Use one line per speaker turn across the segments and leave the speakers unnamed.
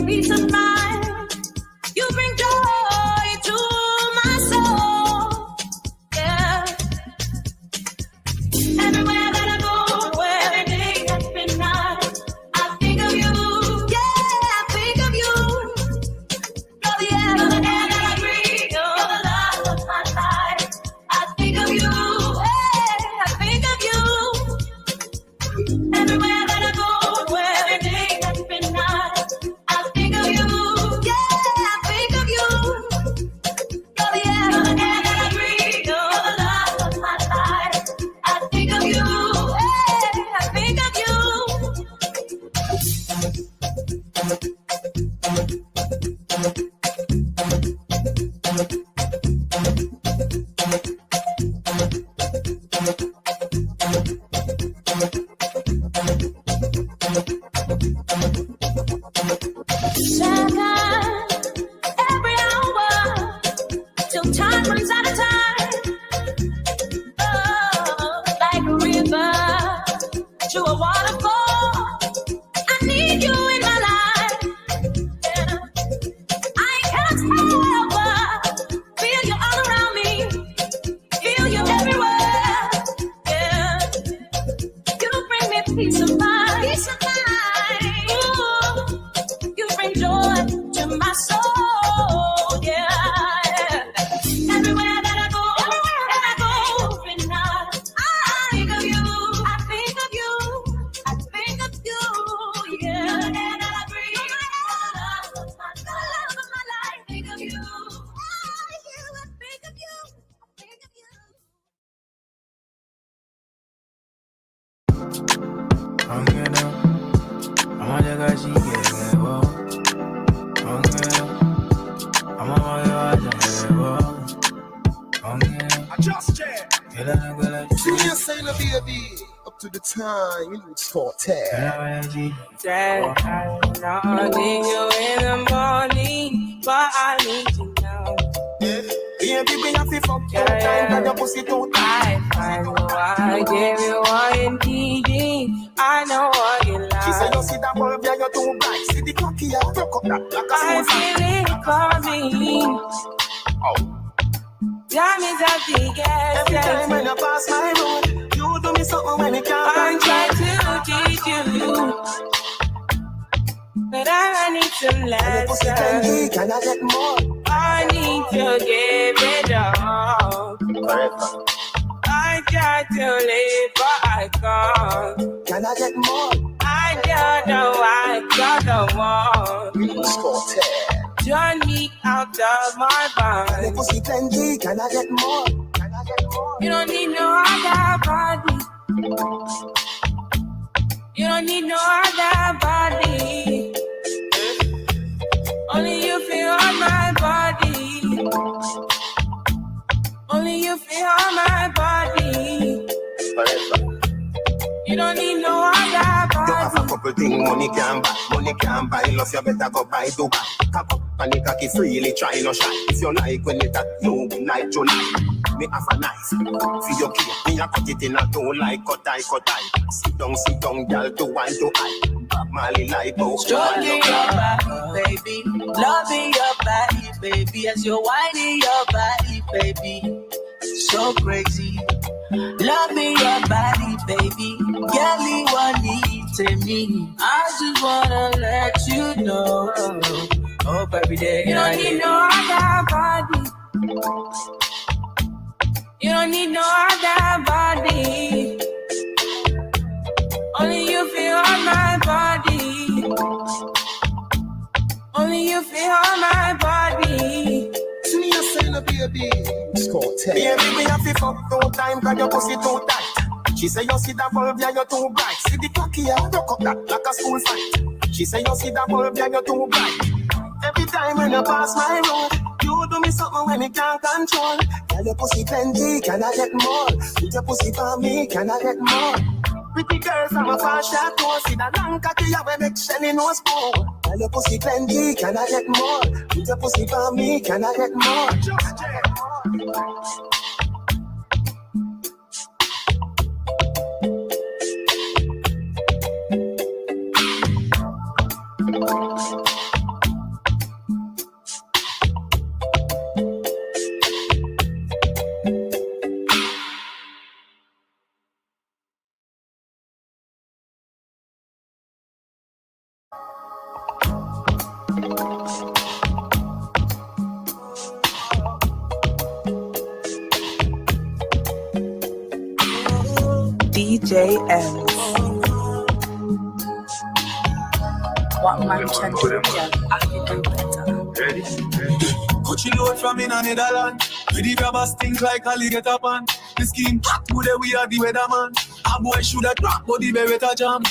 me peace of mind. You bring joy to my soul. Yeah. Everywhere that I go, every day that's been night, I think of you. Yeah, I think of you. You're the air that I breathe. You're the light of my life. I think of you. Yeah, I think of you. Everywhere that I go, every day that's been night, I think of you. Yeah, I think of you. You're the air that I breathe. You're the light of my life. I think of you. Yeah, I think of you. Second, every hour, till time runs out of time. Oh, like a river to a waterfall. I need you in my life. Yeah. I can't help but feel you all around me. Feel you everywhere. Yeah. You bring me peace of mind. Peace of mind. Ooh, you bring joy to my soul. Yeah. Everywhere that I go, every night, I think of you. I think of you. I think of you. Yeah. And I breathe. The love of my life. Think of you. I think of you. I think of you.
See me saying a baby up to the time you lose for
I need you in the morning, but I need you now.
Baby, we have to fuck your time, got your pussy too tight.
I know I gave you what you needed. I know what you like.
She said you see that bulb, yeah, you're too bright. See the cocky, yeah, broke up that like a
I
small
feel it coming.
Oh.
Time is at the gas.
Every time when you pass my road, you do me something when you can't.
I'm trying to teach you, but I need some lessons.
Can I get more?
I need to give it all. I try to live, but I can't.
Can I get more?
I don't know why I don't want. Turn me out of my
Can
mind.
pussy plenty? Can I get more? Can I get more?
You don't need no other body. You don't need no other body. Only you feel on my body. Only you feel on my body. You don't need no other body.
You have a couple things money can buy. Love you better go buy Dubai. Cock up and the cocky freely try no shot. If you like when it that you like tonight. Me have a knife for your kid. Me a cut it in a two like cut eye. Sit down, girl, to one to eye. Bob Marley like both.
Stroking your body, baby. Loving your body, baby. As you're whining your body, baby. So crazy. Loving your body, baby. Girl, what needs to me. I just wanna let you know. Hope every day.
You don't need no other body. You don't need no other body. Only you feel on my body. Only you feel on my body.
See me a saying a baby. Baby, we have to fuck no time, cause your pussy too tight. She say you see that bulb, yeah, you're too bright. See the cocky, yeah, broke up that like a school fight. She say you see that bulb, yeah, you're too bright. Every time when you pass my road, you do me something when you can't control. Tell your pussy plenty, can I get more? Put your pussy for me, can I get more? Pretty girl from a far shot toe, see that long cocky, yeah, we make Shelly no spoon. Tell your pussy plenty, can I get more? Put your pussy for me, can I get more?
DJ M. What man can do, I can do better.
Ready?
Coach you load from in a Netherland. With the grabbers think like alligator pan. The scheme hot today we are the weatherman. A boy should have dropped but the beretta jam.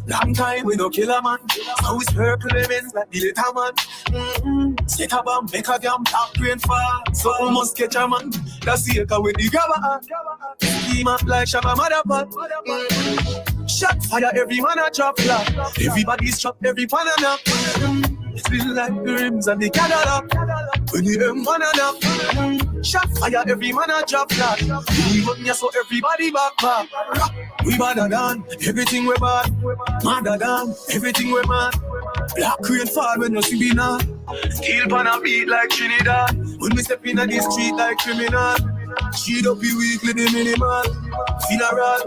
Long time we no kill a man. Now it's purple lemons like the little man. Set a bomb, make a jam, top rain fall. So we must catch a man. That's the echo with the grabber. Scheme up like Shabba Motherfucker. Shot fire, every man a chop flat. Everybody's chop, every banana. It's been like the rims and the Cadillac. When the M1 and up. Shot fire, every man a chop flat. We got me so everybody back. We badder than everything we bad. Madder than everything we mad. Black rain fall when you see me now. Steel pan a beat like Trinidad. When we step in the street like criminal. Sheet up the weekly the minimal. Funeral,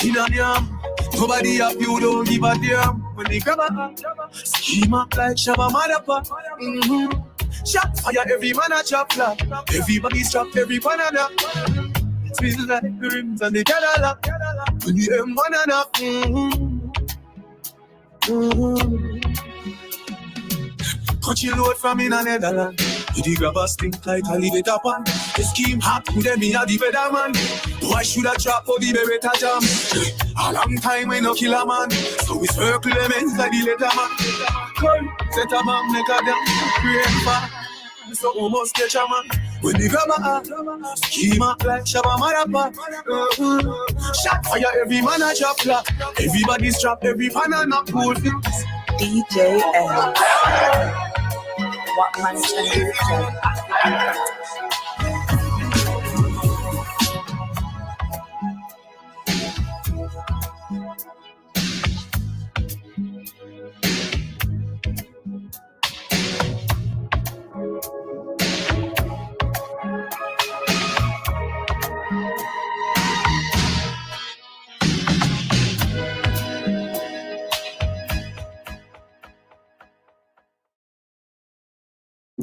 in a yam. Nobody up you don't give a damn. When they grab a scheme up like Shabba Motherfucker. Shot fire, every man a chop flat. Everybody's chopped, every banana. Sweet like the rims and the Cadillac. When the M1 and up. Cut your load from in a Netherland. With the grabbers think like alligator pan. The scheme hot with them in a the weatherman. Why should I trap for the beretta jam? A long time we no kill a man. So we circle elements like the letter man. Come, set a man, make a damn great fire. So almost catch a man. When the grabber scheme up like Shabba Motherfucker. Shot fire, every man a chop flat. Everybody's trapped, every banana cool.
DJ M. What man can do, I can do better.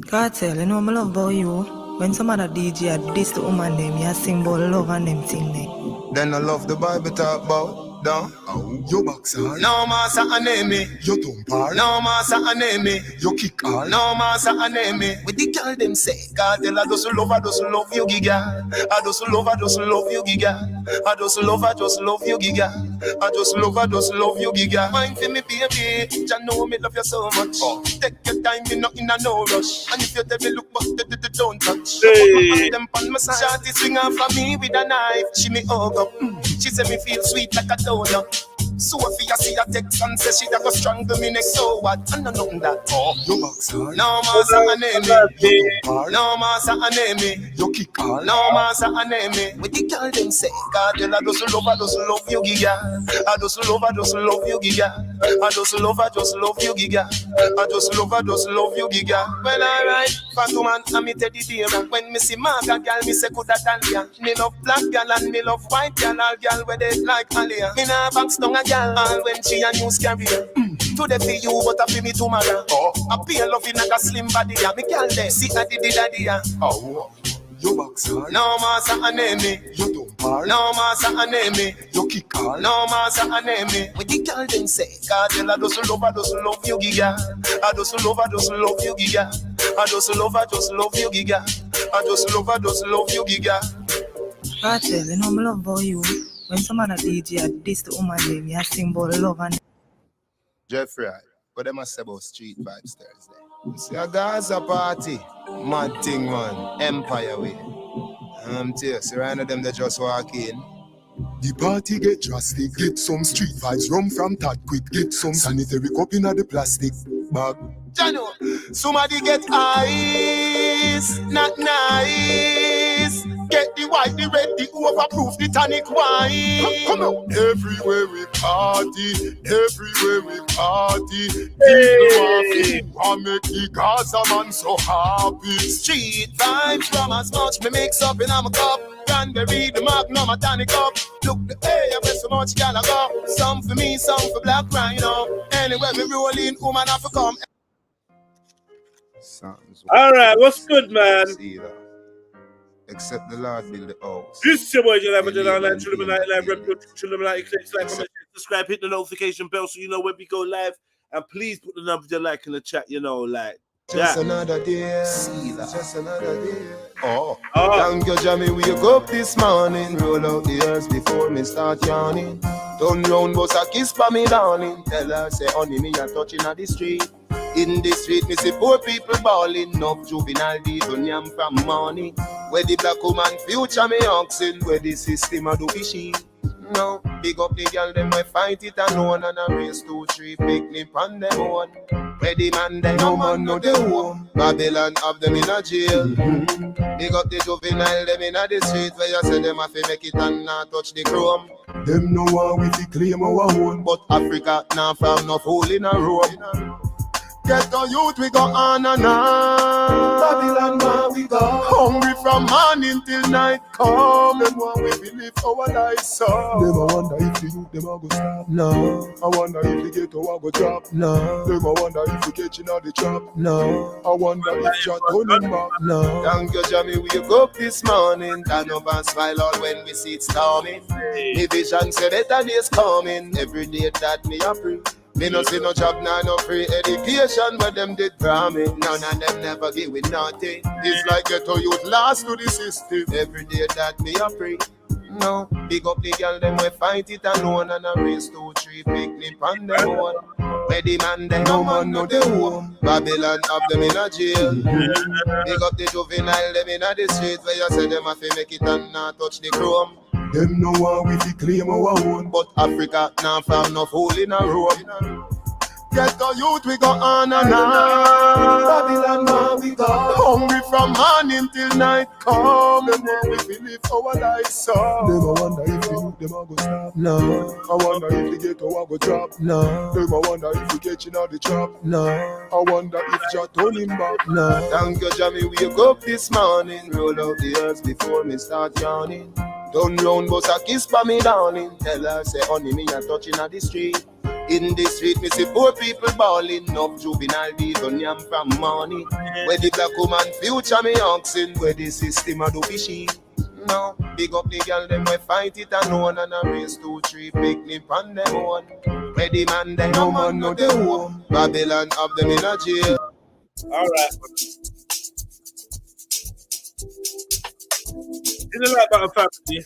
Cartel, you know I love about you. When some other DJ had this to woman them, you sing about love and them thing there.
Then I love the Bible talk about down. Oh, your boxer. No master enemy. Your thumpar. No master enemy. Your kick all. No master enemy. With the girl them say, God tell I just love you giga. I just love you giga. I just love you giga. I just love you giga. Mind for me baby, you know me love you so much. Oh. Take your time, me not in a no rush. And if you tell me look back, don't touch. Hey. Them pan my side. Shawty swing off for me with a knife. She me hug up. She say me feel sweet like a donut. Sophia see a text and say she da go strangle me next. So what? I know nothing that. Oh, your boxer. No master enemy. No master enemy. Your kick all. No master enemy. With the girl them say, God tell I just love you giga. I just love you giga. I just love you giga. I just love you giga. Well alright, fat woman, and me teddy bear. When me see Marga girl, me say coulda Talia. Me love black girl and me love white girl. All girl where they like Alia. Me nah box down a girl, all when she a news carrier. Today for you, but I feel me tomorrow. Oh, I feel loving like a slim body. Me girl there, see a diddy daddy. Oh, your boxer. No master enemy. Your thumpar. No master enemy. Your kick all. No master enemy. When the girl them say, God tell I just love you giga. I just love you giga. I just love you giga. I just love you giga.
Cartel, you know I love about you. When some other DJ had this to woman them, you sing about love and
Jeffrey, what them a say about street vibes Thursday? See a Gaza party, mad thing man, Empire way. See right now them they just walk in.
The party get drastic, get some street vibes, rum from Tad quick, get some sanitary cup in the plastic bag.
Jano, somebody get ice, not nice. Get the white, the red, the overproof, the tonic wine.
Come on. Everywhere we party, people want make the Gaza man so happy.
Street vibes from as much me mix up in a cup. Cranberry, the Magnum, a tonic up. Look the air, where so much gala go. Some for me, some for black rhino. Anyway, we roll in, woman have to come.
All right, what's good, man?
Except the Lord build the house.
This your boy, subscribe, hit the notification bell so you know when we go live. And please put the number of your like in the chat, you know, like.
Just another day, just another day. Thank you, Jamie. We wake up this morning, roll out the earth before me start yawning. Turn round, bust a kiss for me, darling. Tell her, say, honey, me a touching at the street. In the street, me see poor people bawling. Enough juvenile deed on yam from money. Where the black woman future me oxen, where the system a do fishy. No, big up the girl, them we fight it alone. And a race 2, 3, picnic on them one. Where the man, they no man, no they home. Babylon have them in a jail. Big up the juvenile, them in a the street. Where you say them have to make it and not touch the chrome. Them no one we fi claim our own. But Africa now found no fool in a room. Get the youth, we go on and on. Babylon, where we go? Hungry from morning till night come. Them want we live our life so. Them a wonder if the youth, them a go stop. No. I wonder if the ghetto a go drop. No. Them a wonder if we catching out the trap. No. I wonder if Jah turning back. No. Thank you, Jamie, we wake up this morning. Turn up and smile out when we see it storming. The vision say better days coming. Every day that me a pray. Me no see no job, now no free education, but them did promise. None of them never give with nothing. It's like ghetto youth lost to the system. Every day that me a pray. No, big up the girl, them we fight it alone. And a race 2, 3, picnic on them one. Where the man, they no man, no they home. Babylon have them in a jail. Big up the juvenile, them in a the street. Where you say them have to make it and not touch the chrome. Them no one we fi claim our own. But Africa now found no fool in a road. Get the youth, we go on and on. Babylon, where we go? Hungry from morning till night come. Them want we fi live our life so. Them a wonder if the youth, them a go stop. No. I wonder if the ghetto a go drop. No. Them a wonder if we catching out the trap. No. I wonder if Jah turn him back. No. Thank you, Jamie, we wake up this morning. Roll out the earth before me start yawning. Turn round, bust a kiss for me, darling. Tell her, say, honey, me a touching at the street. In the street, me see poor people bawling. Enough juvenile deed on yam from money. Where the black woman future me oxen. Where the system a do fishy. No, big up the girl, them we fight it alone. And a race 2, 3, picnic on them one. Where the man, they no man, no they home. Babylon have them in a jail.
Alright. In the light about a family.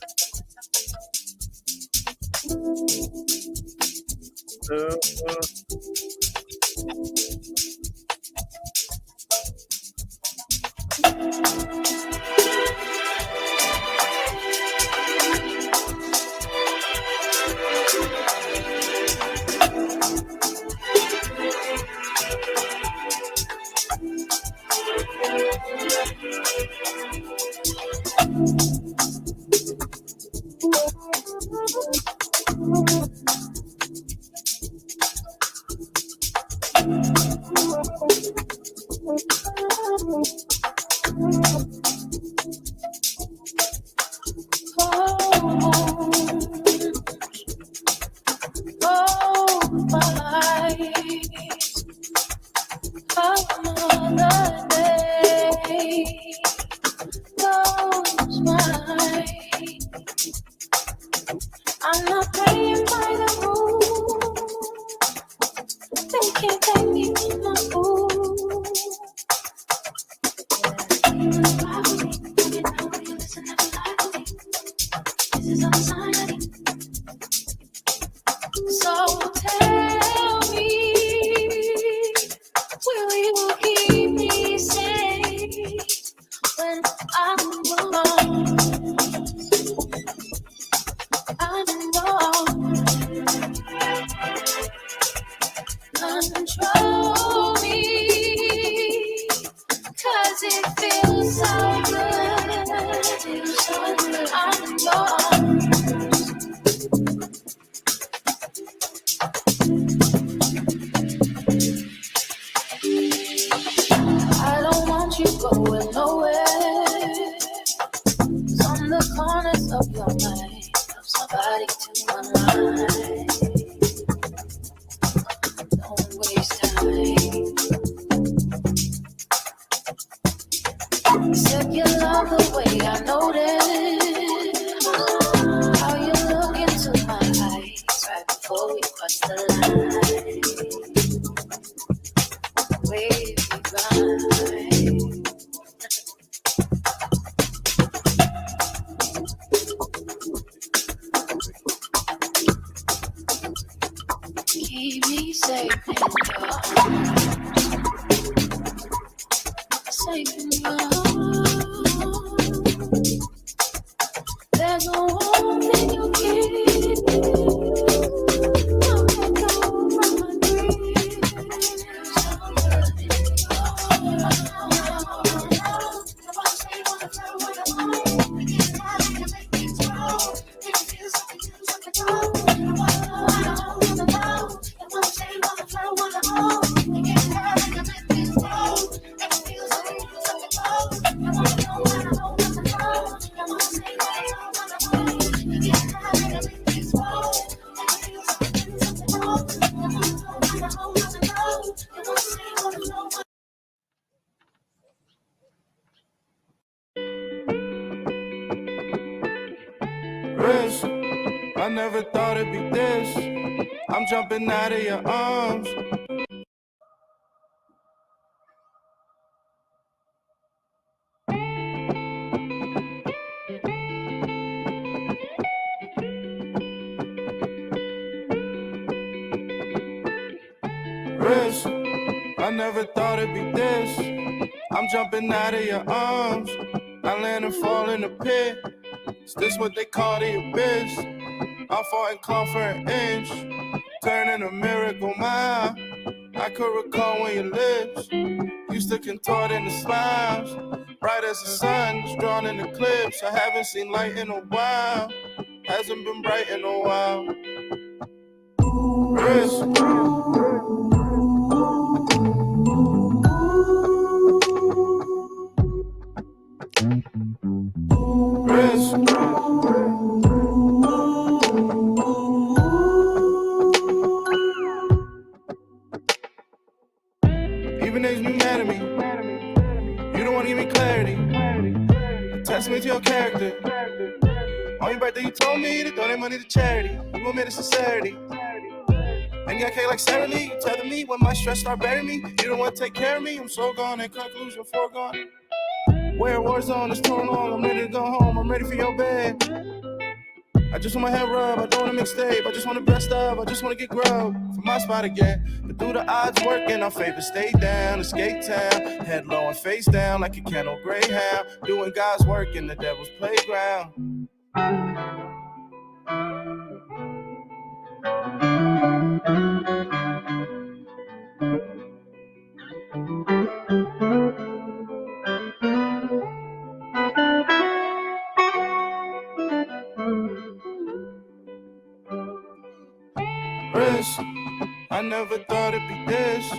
I'm not playing by the rules. They can't take me from my food. This is all sanity. So tell me, will you keep me Lately I noticed how you look into my eyes right before we cross the line. Wavy grind. Keep me safe in your arms. Safe in your arms. There's no one thing you keep. Don't let go from my dreams.
Risk, I never thought it'd be this. I'm jumping out of your arms. Risk, I never thought it'd be this. I'm jumping out of your arms. I land and fall in the pit. Is this what they call the abyss? I fought and clawed for an inch, turning a miracle mile. I could recall when your lips used to contort into smiles, bright as the sun, was drawn in eclipse. I haven't seen light in a while, hasn't been bright in a while. Risk. Risk. Even if you mad at me, you don't want to give me clarity. Test me to your character. On your birthday, you told me to donate money to charity. You want me to sincerity. And you okay like Sarah Lee. You telling me when my stress start burying me, you don't want to take care of me. I'm so gone, in conclusion, foregone. Where war zone is torn on, I'm ready to go home, I'm ready for your bed. I just want my head rub, I don't want to mixtape, I just want to breast up, I just want to get grub from my spot again. But through the odds working, our favor stay down, escape town, head low and face down like a kennel greyhound, doing God's work in the devil's playground. Risk, I never thought it'd be this.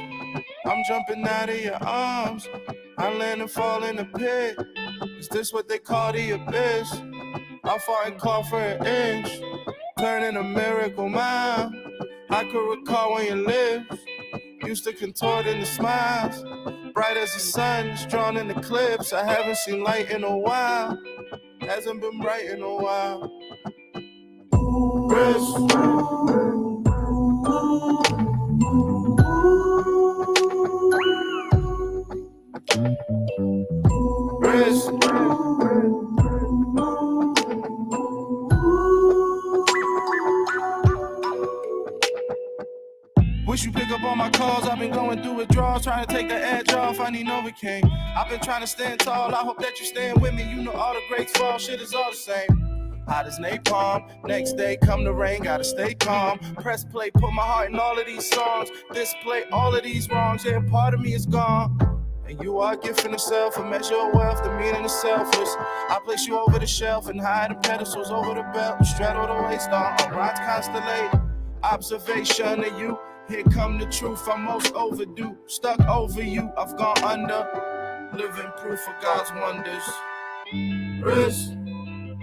I'm jumping out of your arms. I land and fall in the pit. Is this what they call the abyss? I fought and clawed for an inch, turning a miracle mile. I could recall when your lips used to contort into smiles, bright as the sun, drawn in eclipse. I haven't seen light in a while, hasn't been bright in a while. Risk. Risk. Wish you pick up all my calls. I've been going through withdrawals, trying to take the edge off. I need Novocaine. I've been trying to stand tall. I hope that you're staying with me. You know all the greats fall. Shit is all the same. Hot as napalm. Next day, come the rain. Gotta stay calm. Press play, put my heart in all of these songs. Display all of these wrongs. Yeah, part of me is gone. And you are a gift from the self, a measure of wealth, the meaning is selfless. I place you over the shelf and hide the pedestals over the belt. Straddle the waist on bronze constellate. Observation of you. Here come the truth, I'm most overdue. Stuck over you, I've gone under. Living proof of God's wonders. Risk,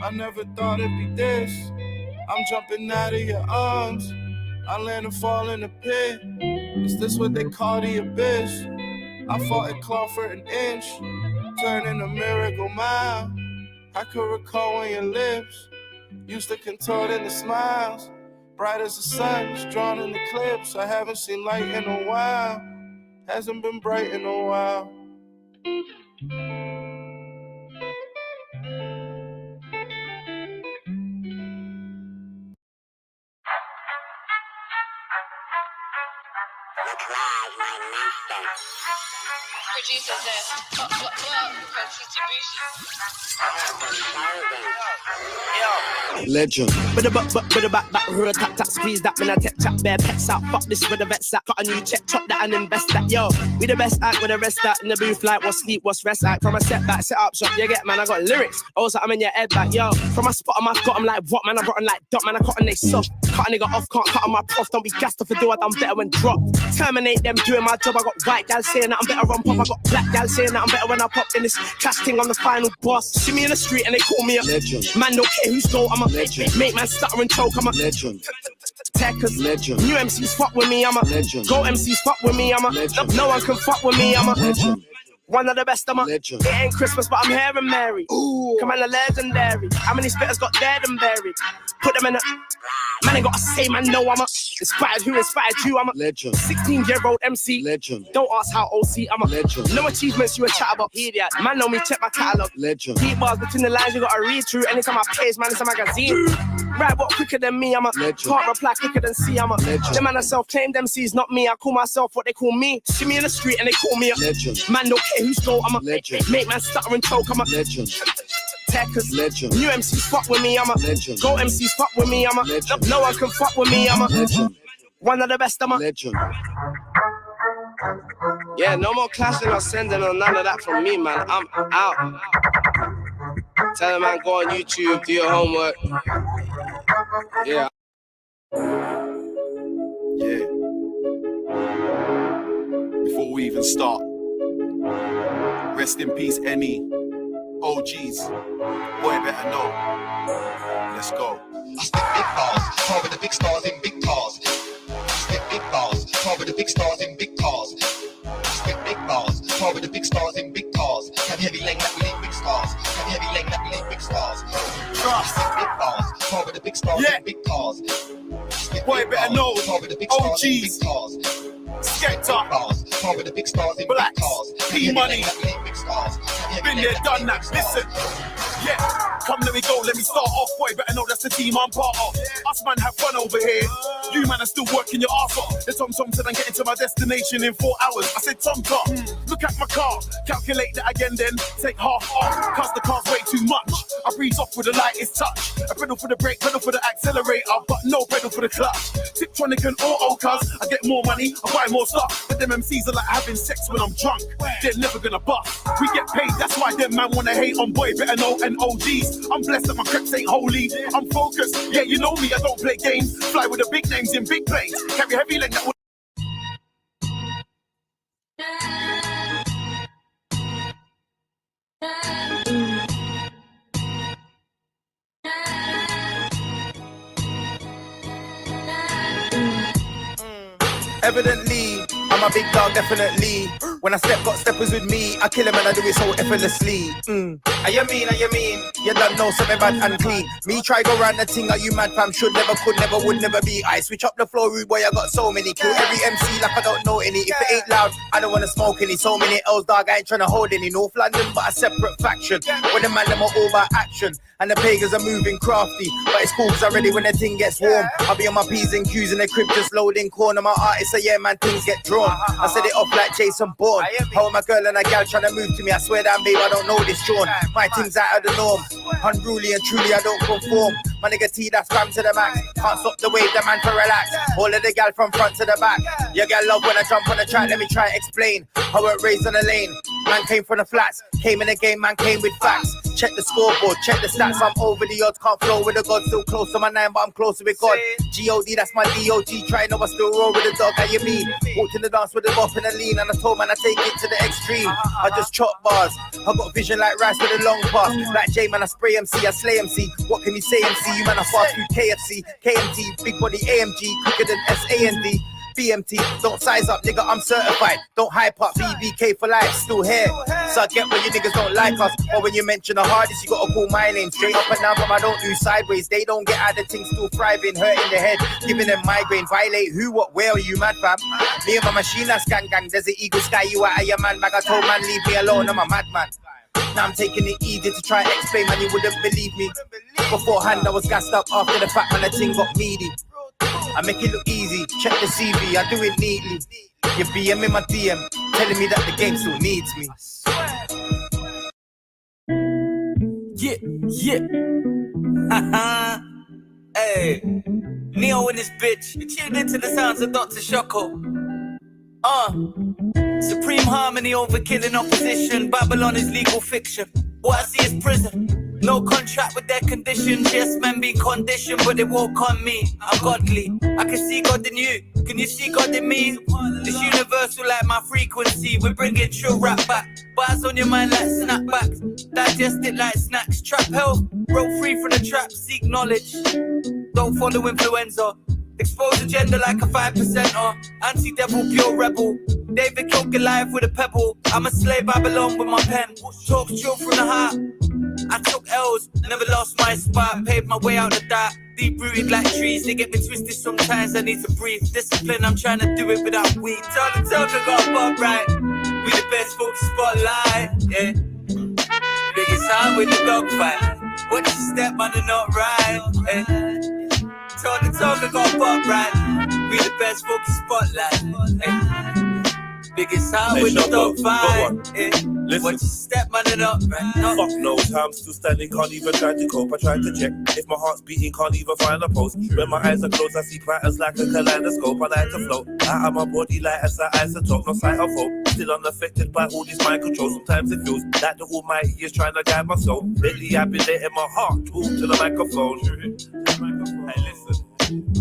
I never thought it'd be this. I'm jumping out of your arms. I land and fall in the pit. Is this what they call the abyss? I fought and clawed for an inch, turning a miracle mile. I could recall when your lips used to contort into smiles, bright as the sun, drawn in the clips. I haven't seen light in a while, hasn't been bright in a while.
Producers
Legend. But the back, tap, squeeze that, when I tech chat, bare pets out. Fuck this with the vets that, got a new check, chop that and invest that. Yo, we the best act with the rest that in the booth, like what's sleep, what's rest act. From a setback, set up shop, you get man, I got lyrics. Also, I'm in your head back, yo. From a spot, I've got them like what, man, I'm rotten like dot, man, I got on they soft. Cut a nigga off, can't cut on my prof, don't be gassed off a do, I done better when dropped. Terminate them doing my job, I got white gal saying that I'm better on pop, I got black gal saying that I'm better when I pop in this cash thing on the final boss. See me in the street and they call me a legend. Man, don't care who's goal, I'm a legend. Make man stutter and choke, I'm a legend. Techers, legend. New MCs fuck with me, I'm a legend. Go MCs fuck with me, I'm a legend. No one can fuck with me, I'm a legend. One of the best, I'm a legend. It ain't Christmas, but I'm here and merry. Ooh, come on, a legendary. How many spitters got dead and buried? Put them in a... Man, ain't gotta say, man, no, I'm a... Inspired who inspired you, I'm a legend. 16-year-old MC, legend. Don't ask how OC, I'm a legend. No achievements you a chat about, idiot. Man, know me, check my catalog, legend. Deep bars between the lines, you gotta read through. Anytime I page, man, it's a magazine. Right, what quicker than me, I'm a legend. Can't reply quicker than C, I'm a legend. The man are self-claimed MCs, not me. I call myself what they call me. See me in the street and they call me a legend. Man, don't care who's goal, I'm a legend. Make man stutter and choke, I'm a legend. Techers, legend. New MCs fuck with me, I'm a legend. Go MCs fuck with me, I'm a legend. No one can fuck with me, I'm a legend. One of the best, I'm a legend. Yeah, no more clashing or sending or none of that from me, man. I'm out. Tell them, man, go on YouTube, do your homework. Yeah.
Yeah. Before we even start, rest in peace, any OGs. Boy, better know. Let's go.
I spit big bars, car with the big stars in big cars. Spit big bars, car with the big stars in big cars. Spit big bars, car with the big stars in big cars. Have heavy leg that we leave big stars. Have heavy leg that we leave big stars. Spit big bars, car with the big stars in big cars. Spit
boy, better know.
Car with the big stars in big cars.
Skepta,
car with the big stars in
Blacks,
big cars.
P-Money, been there, done that, listen. Yeah, come let me go, let me start off, boy, better know that's the team I'm part of. Us man have fun over here, you man are still working your ass off. The Tom said I'm getting to my destination in 4 hours. I said Tom, look at my car, calculate that again then, take half off, cause the car's way too much. I breeze off with the lightest touch, a pedal for the brake, pedal for the accelerator, but no pedal for the clutch. Tiptronic and auto, cause I get more money, I buy more stuff, but them MCs are like having sex when I'm drunk, they're never gonna bust. We get paid, that's why them man wanna hate on boy, better know and OGs. I'm blessed that my creps ain't holy, I'm focused, yeah you know me, I don't play games, fly with the big names in big planes, carry heavy leg that would...
Evidently, I'm a big dog, definitely. When I step, got steppers with me. I kill him and I do it so effortlessly. Are you mean? You don't know something bad and clean. Me try go round the thing, are you mad fam? Should never, could never, would never be. I switch up the flow, rude boy, I got so many. Kill every MC like I don't know any. If it ain't loud, I don't wanna smoke any. So many L's, dog, I ain't tryna hold any. North London, but a separate faction. When the man, them are all about action. And the pagans are moving crafty. But it's cool cause I'm ready when the thing gets warm. I'll be on my P's and Q's in the crib just loading corner. My artists say, yeah man, things get drawn. I set it off like Jason Bourne. Hold my girl and a gal trying to move to me. I swear down, babe, I don't know this Sean. My thing's out of the norm. Unruly and truly, I don't conform. My nigga T, that's spam to the max. Can't stop the wave, the man to relax. All of the gal from front to the back. Your gal love when I jump on the track. Let me try and explain how it raised on the lane. Man came from the flats. Came in the game, man came with facts. Check the scoreboard, check the stats. I'm over the odds, can't flow with the God. Still close to my 9, but I'm closer with God. G.O.D, that's my D.O.G. Try know I still roll with the dog, how you mean? Walked in the dance with the bop and the lean. And I told man I take it to the extreme. I just chop bars. I got vision like rice with a long pass. Like J man, I spray MC, I slay MC. What can you say MC? You man, I fast food KFC, KMT, big body AMG, quicker than SAND. BMT, don't size up, nigga, I'm certified. Don't hype up, BBK for life, still here. So I get why you niggas don't like us. Or when you mention the hardest, you gotta call my name. Straight up and down, but I don't do sideways. They don't get out of things still thriving, hurting the head, giving them migraine. Violate who, what, where are you mad, fam? Me and my machine, that's gang. There's an eagle sky, you are Iron Man. Mag, I told man, leave me alone, I'm a madman. Now I'm taking it easy to try and explain, man, you wouldn't believe me. Beforehand, I was gassed up after the fact, man, the thing got needy. I make it look easy, check the CV, I do it neatly. You BM in my DM, telling me that the game still needs me.
Yeah. Hey, Neo in this bitch. You tuned into the sounds of Dr. Shoko. Supreme harmony over killing opposition. Babylon is legal fiction. What I see is prison. No contract with their conditions. Yes, men be conditioned, but they won't on me. I'm godly. I can see God in you. Can you see God in me? It's universal like my frequency. We're bringing true rap back. Bars on your mind like snapbacks. Digest it like snacks. Trap health. Broke free from the trap. Seek knowledge. Don't follow influenza. Expose agenda like a 5%er. Anti-devil, pure rebel. David killed Goliath with a pebble. I'm a slave Babylon with my pen. Talk chill from the heart. I took L's, never lost my spot. Paved my way out the dark. Deep rooted like trees. They get me twisted sometimes. I need to breathe. Discipline, I'm trying to do it without weed. Tell the talker got Bob right. We the best focus spotlight. Yeah. Biggest hand with the dogfight. Watch your step on the not right. Yeah. Tell the talker got Bob right. We the best focus spotlight. Yeah. Biggest hand with the dogfight.
Listen,
step man it up, right?
Fuck knows how I'm still standing, can't even try to cope. I try to check if my heart's beating, can't even find a pulse. When my eyes are closed, I see patterns like a kaleidoscope. I like to float out of my body like as an isotope, no sight of hope. Still unaffected by all these mind controls. Sometimes it feels like the Almighty is trying to guide my soul. Lately I've been letting my heart talk to the microphone. Hey, listen.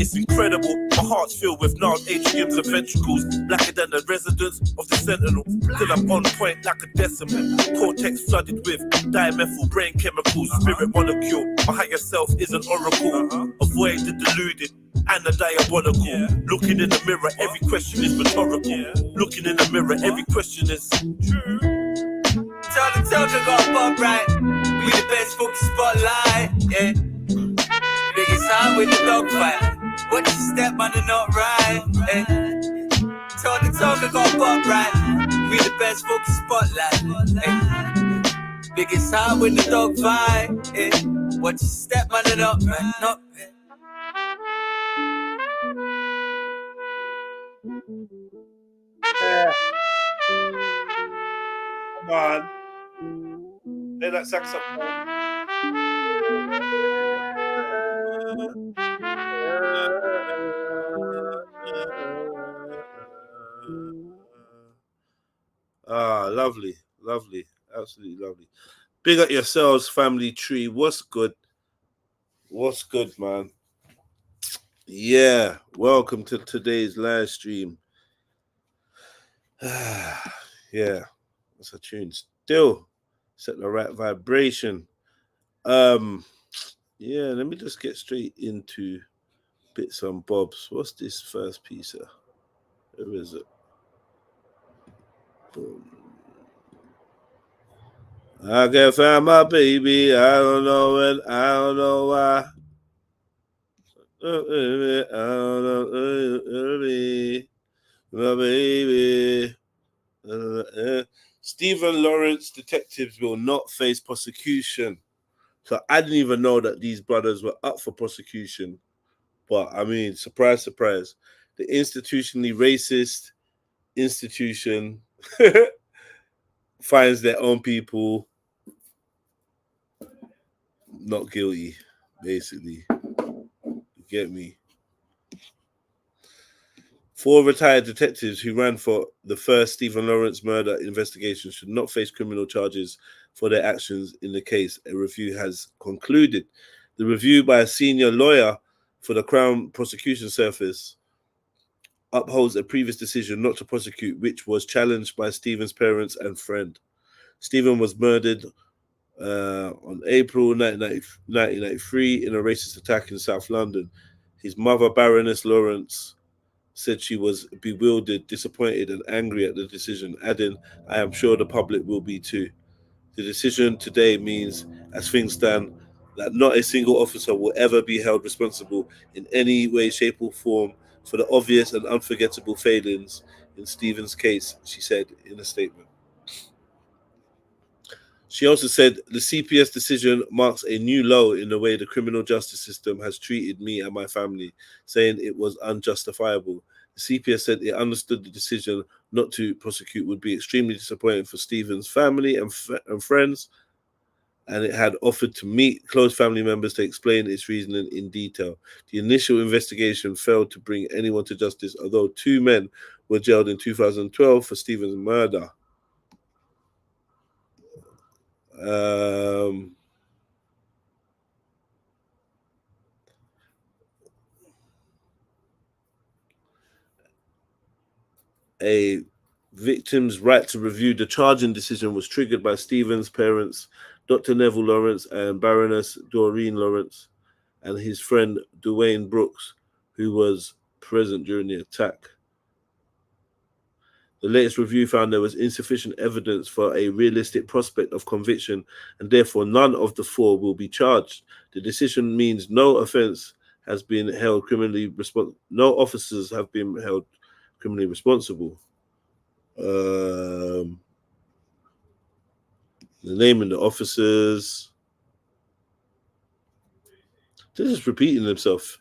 It's incredible, my heart's filled with gnarled atriums and ventricles, blacker than the residents of the sentinel. Till I'm on point like a decimal, cortex flooded with dimethyl brain chemicals. Spirit molecule, my higher self is an oracle. Avoid the deluded and the diabolical. Looking in the mirror, every question is rhetorical. Looking in the mirror, every question is true.
Tell the talker got Bob right. We the best focus spotlight, yeah. Biggest hand with the dogfight. Watch your step on the not right. Eh? Tell the talker got Bob right. We the best focus spotlight. Eh? Biggest hand with the dogfight. Eh? Watch your step on the not right. Not right.
Come on. Play that saxophone. Lovely, absolutely lovely. Big up yourselves, family tree. What's good, man? Yeah, welcome to today's live stream. Yeah, that's a tune. Still set the right vibration. Yeah, let me just get straight into bits and bobs. What's this first piece here? Where is it? Boom. I can't find my baby. I don't know when. I don't know why. I don't know my baby. Stephen Lawrence detectives will not face prosecution. So I didn't even know that these brothers were up for prosecution. But I mean, surprise, surprise. The institutionally racist institution finds their own people not guilty, basically. You get me? 4 retired detectives who ran for the first Stephen Lawrence murder investigation should not face criminal charges for their actions in the case. A review has concluded. The review by a senior lawyer for the Crown Prosecution Service upholds a previous decision not to prosecute, which was challenged by Stephen's parents and friend. Stephen was murdered on April 1993 in a racist attack in South London. His mother, Baroness Lawrence, said she was bewildered, disappointed, and angry at the decision, adding, "I am sure the public will be too. The decision today means, as things stand, that not a single officer will ever be held responsible in any way, shape, or form for the obvious and unforgettable failings in Stephen's case," she said in a statement. She also said, "The CPS decision marks a new low in the way the criminal justice system has treated me and my family, saying it was unjustifiable. The CPS said it understood the decision not to prosecute would be extremely disappointing for Stephen's family and friends, and it had offered to meet close family members to explain its reasoning in detail. The initial investigation failed to bring anyone to justice, although 2 men were jailed in 2012 for Stephen's murder. A victim's right to review the charging decision was triggered by Stephen's parents, Dr. Neville Lawrence and Baroness Doreen Lawrence, and his friend Dwayne Brooks, who was present during the attack. The latest review found there was insufficient evidence for a realistic prospect of conviction, and therefore none of the 4 will be charged. The decision means no offence has been held criminally responsible. No officers have been held criminally responsible. The name of the officers. They're just repeating themselves.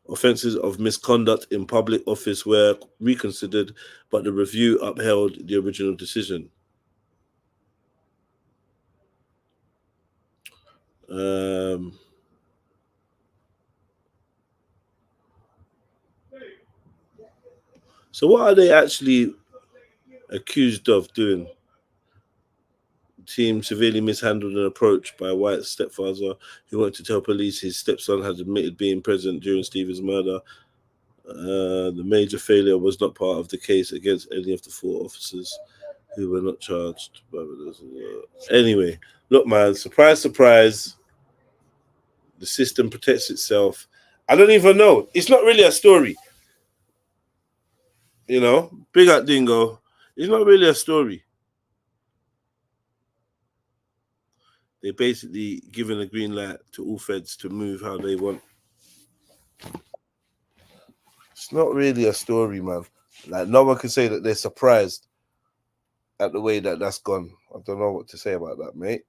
Offences of misconduct in public office were reconsidered, but the review upheld the original decision. So what are they actually accused of doing? Team severely mishandled an approach by a white stepfather who wanted to tell police his stepson had admitted being present during Stephen's murder. The major failure was not part of the case against any of the 4 officers who were not charged. Anyway, look, man, surprise, surprise. The system protects itself. I don't even know. It's not really a story. You know, big up Dingo. It's not really a story. They're basically giving a green light to all feds to move how they want. It's not really a story, man. Like, no one can say that they're surprised at the way that that's gone. I don't know what to say about that, mate.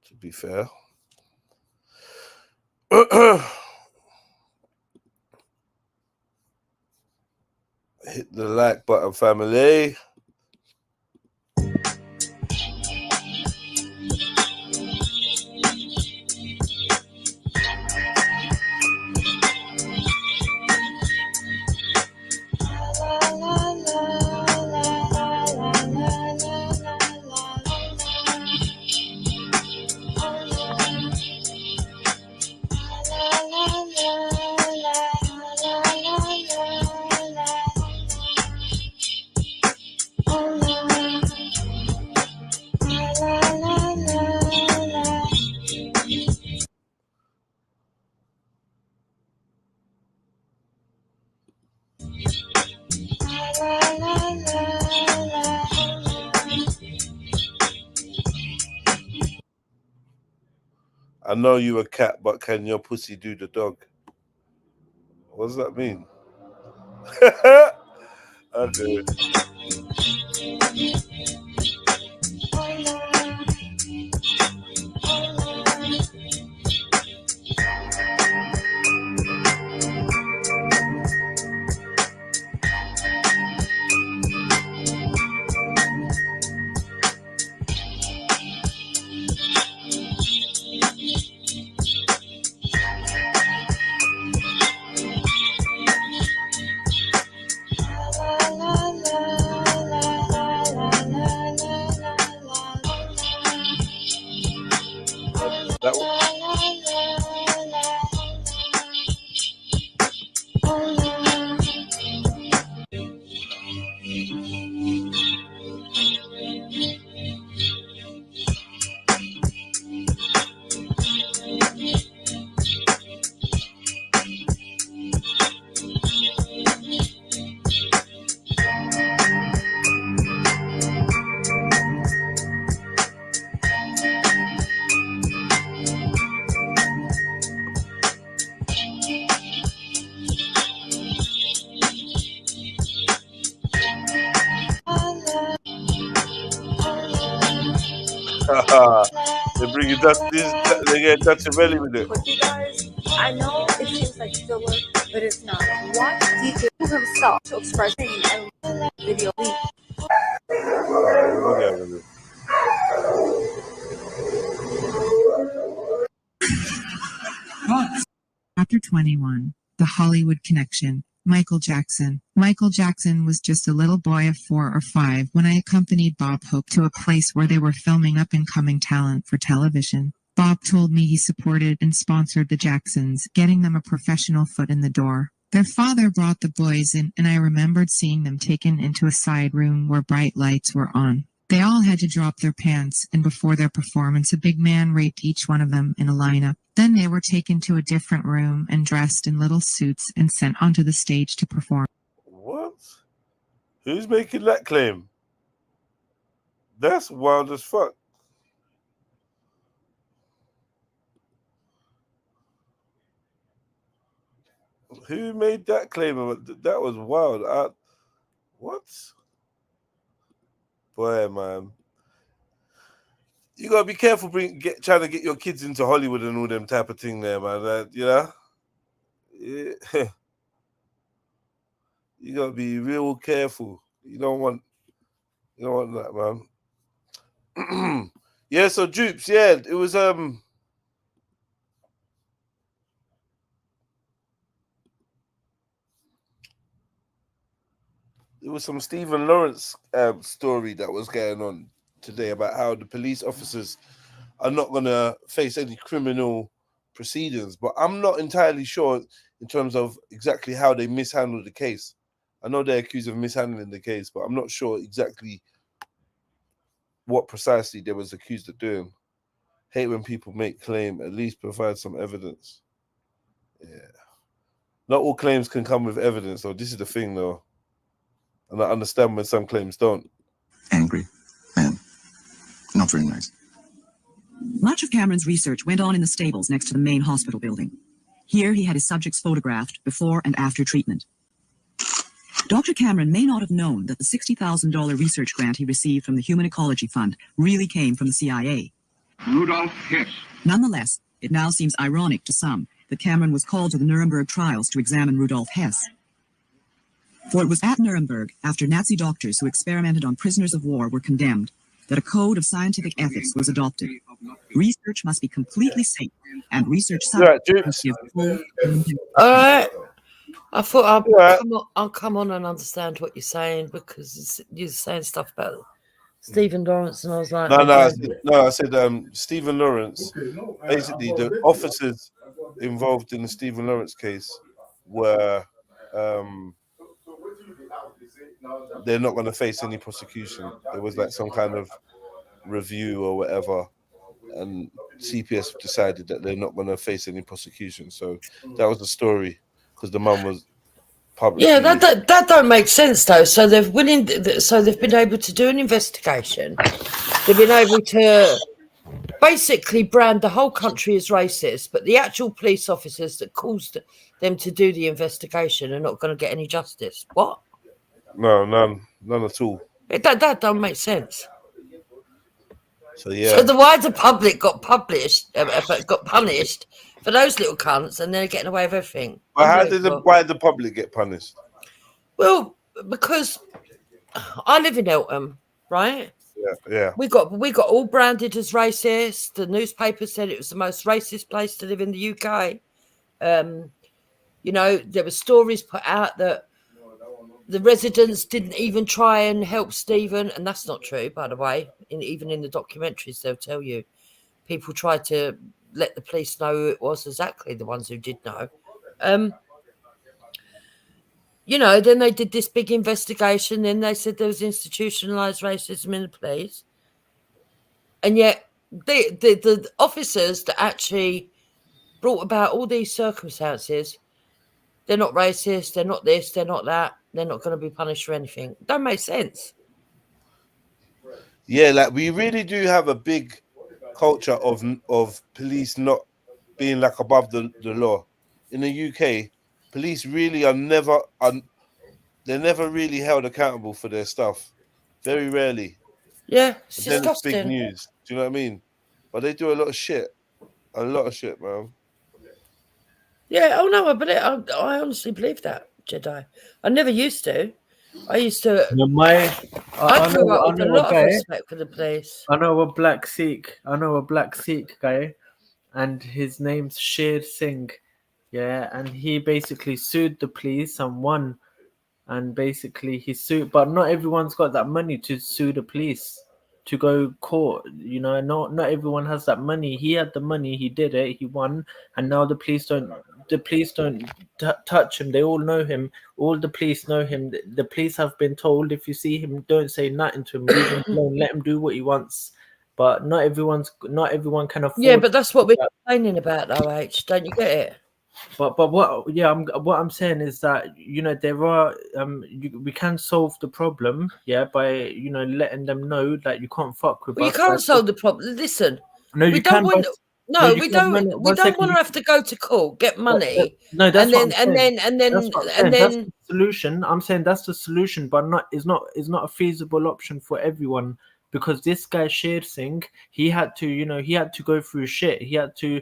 To be fair. Hit the like button, family. I know you a cat, but can your pussy do the dog? What does that mean? Okay. They bring it that they get dutchaveli with it.
But you guys, I know it seems like filler, but it's not. Watch DJ himself to express and video.
Chapter 21, The Hollywood Connection. Michael Jackson. Michael Jackson was just a little boy of 4 or 5 when I accompanied Bob Hope to a place where they were filming up-and-coming talent for television. Bob told me he supported and sponsored the Jacksons, getting them a professional foot in the door. Their father brought the boys in, and I remembered seeing them taken into a side room where bright lights were on. They all had to drop their pants, and before their performance, a big man raped each one of them in a lineup. Then they were taken to a different room and dressed in little suits and sent onto the stage to perform.
What? Who's making that claim? That's wild as fuck. Who made that claim? That was wild. What? Boy, man. You gotta be careful trying to get your kids into Hollywood and all them type of thing there, man. You know? Yeah. You gotta be real careful. You don't want that, man. Yeah, so Dupes, yeah, it was There was some Stephen Lawrence story that was going on today about how the police officers are not going to face any criminal proceedings. But I'm not entirely sure in terms of exactly how they mishandled the case. I know they're accused of mishandling the case, but I'm not sure exactly what precisely they was accused of doing. Hate when people make claim, at least provide some evidence. Yeah. Not all claims can come with evidence, though. This is the thing, though. And I understand when some claims don't.
Angry and not very nice.
Much of Cameron's research went on in the stables next to the main hospital building. Here he had his subjects photographed before and after treatment. Dr. Cameron may not have known that the $60,000 research grant he received from the Human Ecology Fund really came from the CIA.
Rudolph Hess.
Nonetheless, it now seems ironic to some that Cameron was called to the Nuremberg trials to examine Rudolf Hess. For it was at Nuremberg, after Nazi doctors who experimented on prisoners of war were condemned, that a code of scientific ethics was adopted. Research must be completely safe, and research subjects must give full.
All right. I thought I'll come on and understand what you're saying, because you're saying stuff about Stephen Lawrence, and I was like,
I said Stephen Lawrence. Basically, the officers involved in the Stephen Lawrence case were. They're not going to face any prosecution. There was like some kind of review or whatever, and CPS decided that they're not going to face any prosecution. So that was the story, because the mum was public.
Yeah, that don't make sense though. So they've been able to do an investigation. They've been able to basically brand the whole country as racist, but the actual police officers that caused them to do the investigation are not going to get any justice. What?
No, none at all.
That don't make sense.
So yeah.
So the wider public got punished for those little cunts, and they're getting away with everything.
But why did the public get punished?
Well, because I live in Eltham, right?
Yeah.
We got all branded as racist. The newspaper said it was the most racist place to live in the UK. There were stories put out that the residents didn't even try and help Stephen, and that's not true, by the way. Even in the documentaries, they'll tell you people tried to let the police know who it was exactly, the ones who did know. Then they did this big investigation. Then they said there was institutionalized racism in the police, and yet the officers that actually brought about all these circumstances, they're not racist. They're not this. They're not that. They're not going to be punished for anything. Don't make sense.
Yeah, like we really do have a big culture of police not being like above the law. In the UK, police really they're never really held accountable for their stuff. Very rarely.
Yeah, it's
then
disgusting.
it's big news.
Do you know what I mean? But they do a lot of shit, man.
Yeah. Oh no, I honestly believe that, Jedi. I never used to. I used to.
No,
I grew up with a lot of respect for the police.
I know a black Sikh guy, and his name's Sher Singh. Yeah, and he basically sued the police and won. And basically he sued, but not everyone's got that money to sue the police, to go court. You know, not everyone has that money. He had the money, he did it, he won, and now the police don't touch him. They all know him. All the police know him. The police have been told, if you see him, don't say nothing to him. Leave him alone. Let him do what he wants. But not everyone can afford.
Yeah, but that's what we're complaining about, though, H. Don't you get it?
But what I'm saying is that, you know, there are we can solve the problem, yeah, by, you know, letting them know that you can't fuck with us.
You can't solve the problem. Listen,
no,
we
you
don't
can.
want. No, we don't. We don't want to have to go to court, get money.
No, that's
and then
that's the solution. I'm saying that's the solution, but is not a feasible option for everyone. Because this guy Sher Singh, he had to go through shit. He had to,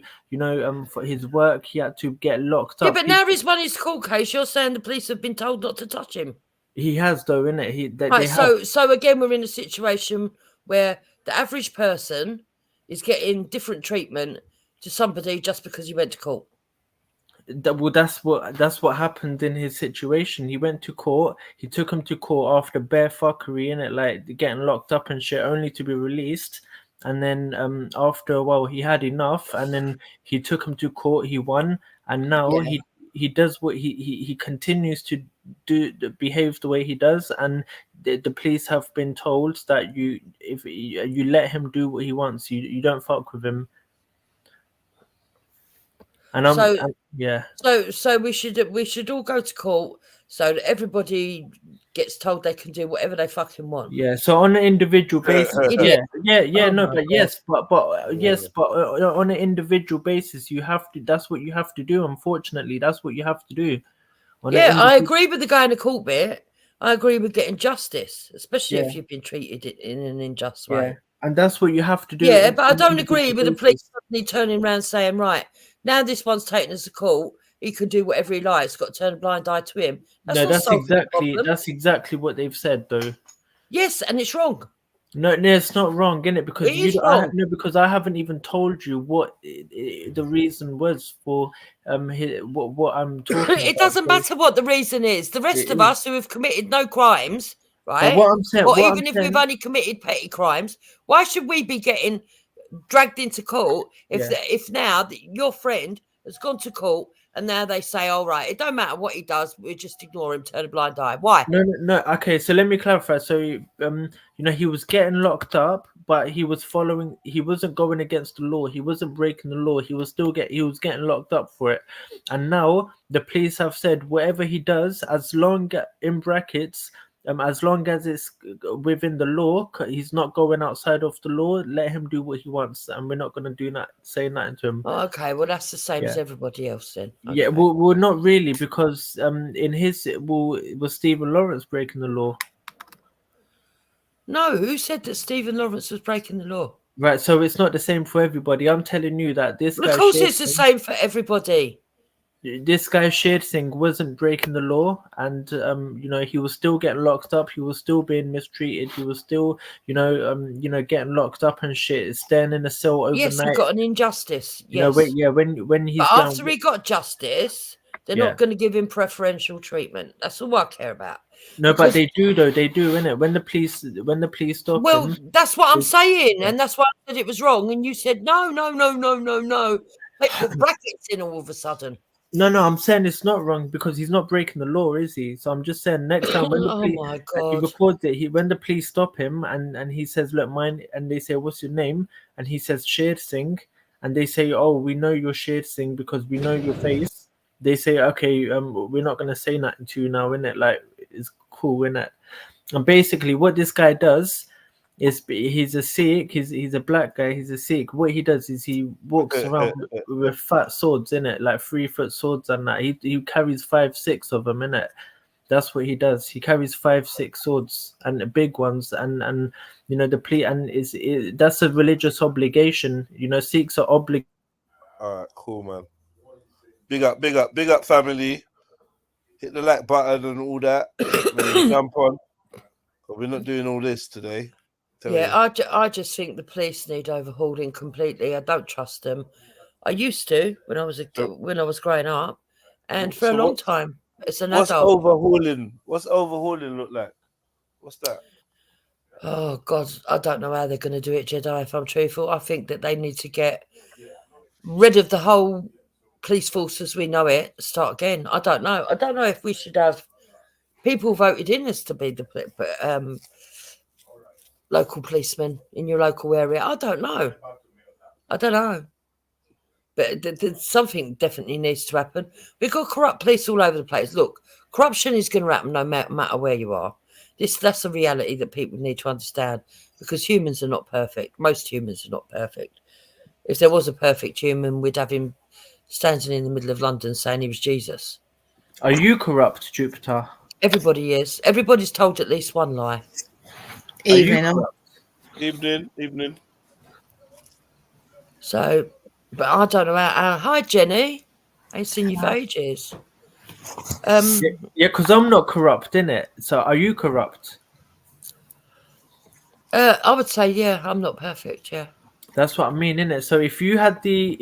for his work, he had to get locked up.
Yeah, but now he's won his court case. You're saying the police have been told not to touch him.
He has, though, innit?
Right. So again, we're in a situation where the average person is getting different treatment to somebody just because he went to court.
Well, that's what happened in his situation. He went to court. He took him to court after bare fuckery, innit, like getting locked up and shit, only to be released. And then after a while, he had enough, and then he took him to court. He won, and now he does what he continues to behave the way he does. And the police have been told that if you let him do what he wants, you don't fuck with him. And So
we should all go to court so that everybody gets told they can do whatever they fucking want.
Yeah. So on an individual basis, but on an individual basis, you have to. That's what you have to do. Unfortunately, that's what you have to do.
I agree with the guy in the court bit. I agree with getting justice, especially if you've been treated in an unjust way.
Yeah. And that's what you have to do.
Yeah, but I don't agree with the police suddenly turning around saying, right, now this one's taken us to court, he can do whatever he likes, got to turn a blind eye to him.
That's exactly what they've said, though.
Yes, and it's wrong.
No, it's not wrong, isn't it? Because
because
I haven't even told you what the reason was for what I'm talking about.
It doesn't matter what the reason is. The rest of us who have committed no crimes, right?
But what I'm saying,
if we've only committed petty crimes, why should we be getting dragged into court if now your friend has gone to court and now they say, all right, it don't matter what he does, we just ignore him, turn a blind eye? Why?
No. Okay, so let me clarify. So he was getting locked up, but he wasn't going against the law. He wasn't breaking the law. He was getting locked up for it. And now the police have said whatever he does, as long in brackets, as long as it's within the law, he's not going outside of the law. Let him do what he wants, and we're not going to say nothing to him.
Okay, well that's the same as everybody else then. Okay.
Yeah, well, not really, because was Stephen Lawrence breaking the law?
No, who said that Stephen Lawrence was breaking the law?
Right, so it's not the same for everybody. I'm telling you that this guy.
Of course, it's the same for everybody.
This guy Sher Singh wasn't breaking the law, and he was still getting locked up. He was still being mistreated. He was still getting locked up and shit, staying in a cell overnight.
Yes, he got an injustice.
Yes. When he's
after he got justice, they're not going to give him preferential treatment. That's all I care about.
No, but they do though. They do, innit? When the police stop him.
Well, that's what I'm saying, and that's why I said it was wrong, and you said no. They put brackets in all of a sudden.
No, I'm saying it's not wrong because he's not breaking the law, is he? So I'm just saying next time when the police, he records it, when the police stop him and he says, look, mine, and they say, what's your name? And he says, Sher Singh, and they say, oh, we know you're Sher Singh because we know your face. They say, okay, we're not going to say nothing to you now, innit? Like, it's cool, innit? And basically what this guy does is he's a Sikh, he's a black guy, he's a Sikh. What he does is he walks around with fat swords, innit? Like 3-foot swords and that. He carries 5-6 of them, innit? That's what he does. He carries 5-6 swords and big ones, and you know the plea, and that's a religious obligation. You know, Sikhs are obligated.
All right, cool, man. Big up, family. Hit the like button and all that. Jump on. But we're not doing all this today.
I just think the police need overhauling completely. I don't trust them. I used to when I was growing up, and for a long time as an adult.
What's overhauling look like? What's that?
Oh God, I don't know how they're going to do it, Jedi. If I'm truthful, I think that they need to get rid of the whole police force as we know it. Start again. I don't know. I don't know if we should have people voted in as to be the local policemen in your local area. I don't know. But something definitely needs to happen. We've got corrupt police all over the place. Look, corruption is going to happen no matter where you are. That's a reality that people need to understand, because humans are not perfect. Most humans are not perfect. If there was a perfect human, we'd have him standing in the middle of London saying he was Jesus.
Are you corrupt, Jupiter?
Everybody is. Everybody's told at least one lie.
Evening.
So, but I don't know how. Hi, Jenny. I ain't seen you for ages.
Because I'm not corrupt, innit? So, are you corrupt?
I would say, yeah, I'm not perfect. Yeah,
that's what I mean, innit? So, if you had the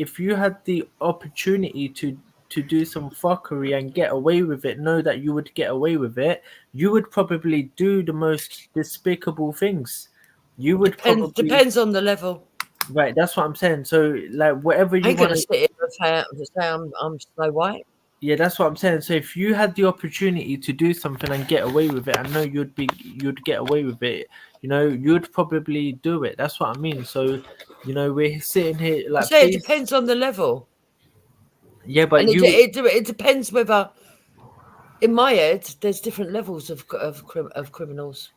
opportunity to do some fuckery and get away with it, know that you would get away with it, you would probably do the most despicable things. You would
depends on the level.
Right, that's what I'm saying. So, like, whatever you want to
sit here and say I'm Snow White.
Yeah, that's what I'm saying. So, if you had the opportunity to do something and get away with it, I know you'd get away with it. You know, you'd probably do it. That's what I mean. So, you know, we're sitting here like.
It depends on the level.
Yeah, but
it depends whether, in my head, there's different levels of criminals.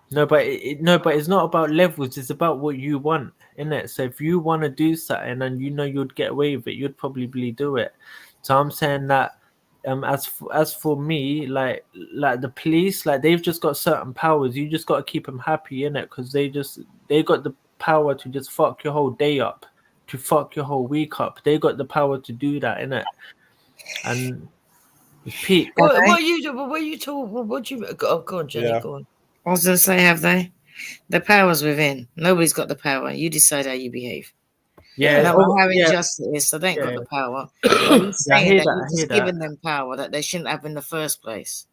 No, but it's not about levels. It's about what you want, innit? So if you want to do something and you know you'd get away with it, you'd probably do it. So I'm saying that, as for me, like the police, like they've just got certain powers. You just got to keep them happy, innit? Because they got the power to just fuck your whole day up, to fuck your whole week up. They got the power to do that, innit? And Pete,
what you talking? What do you? Go on, Jenny. Yeah. Go on.
I was going to say, have they? The power's within. Nobody's got the power. You decide how you behave.
Yeah.
No matter how unjust it is, so they ain't got the power. I hear that. You're just giving them power that they shouldn't have in the first place.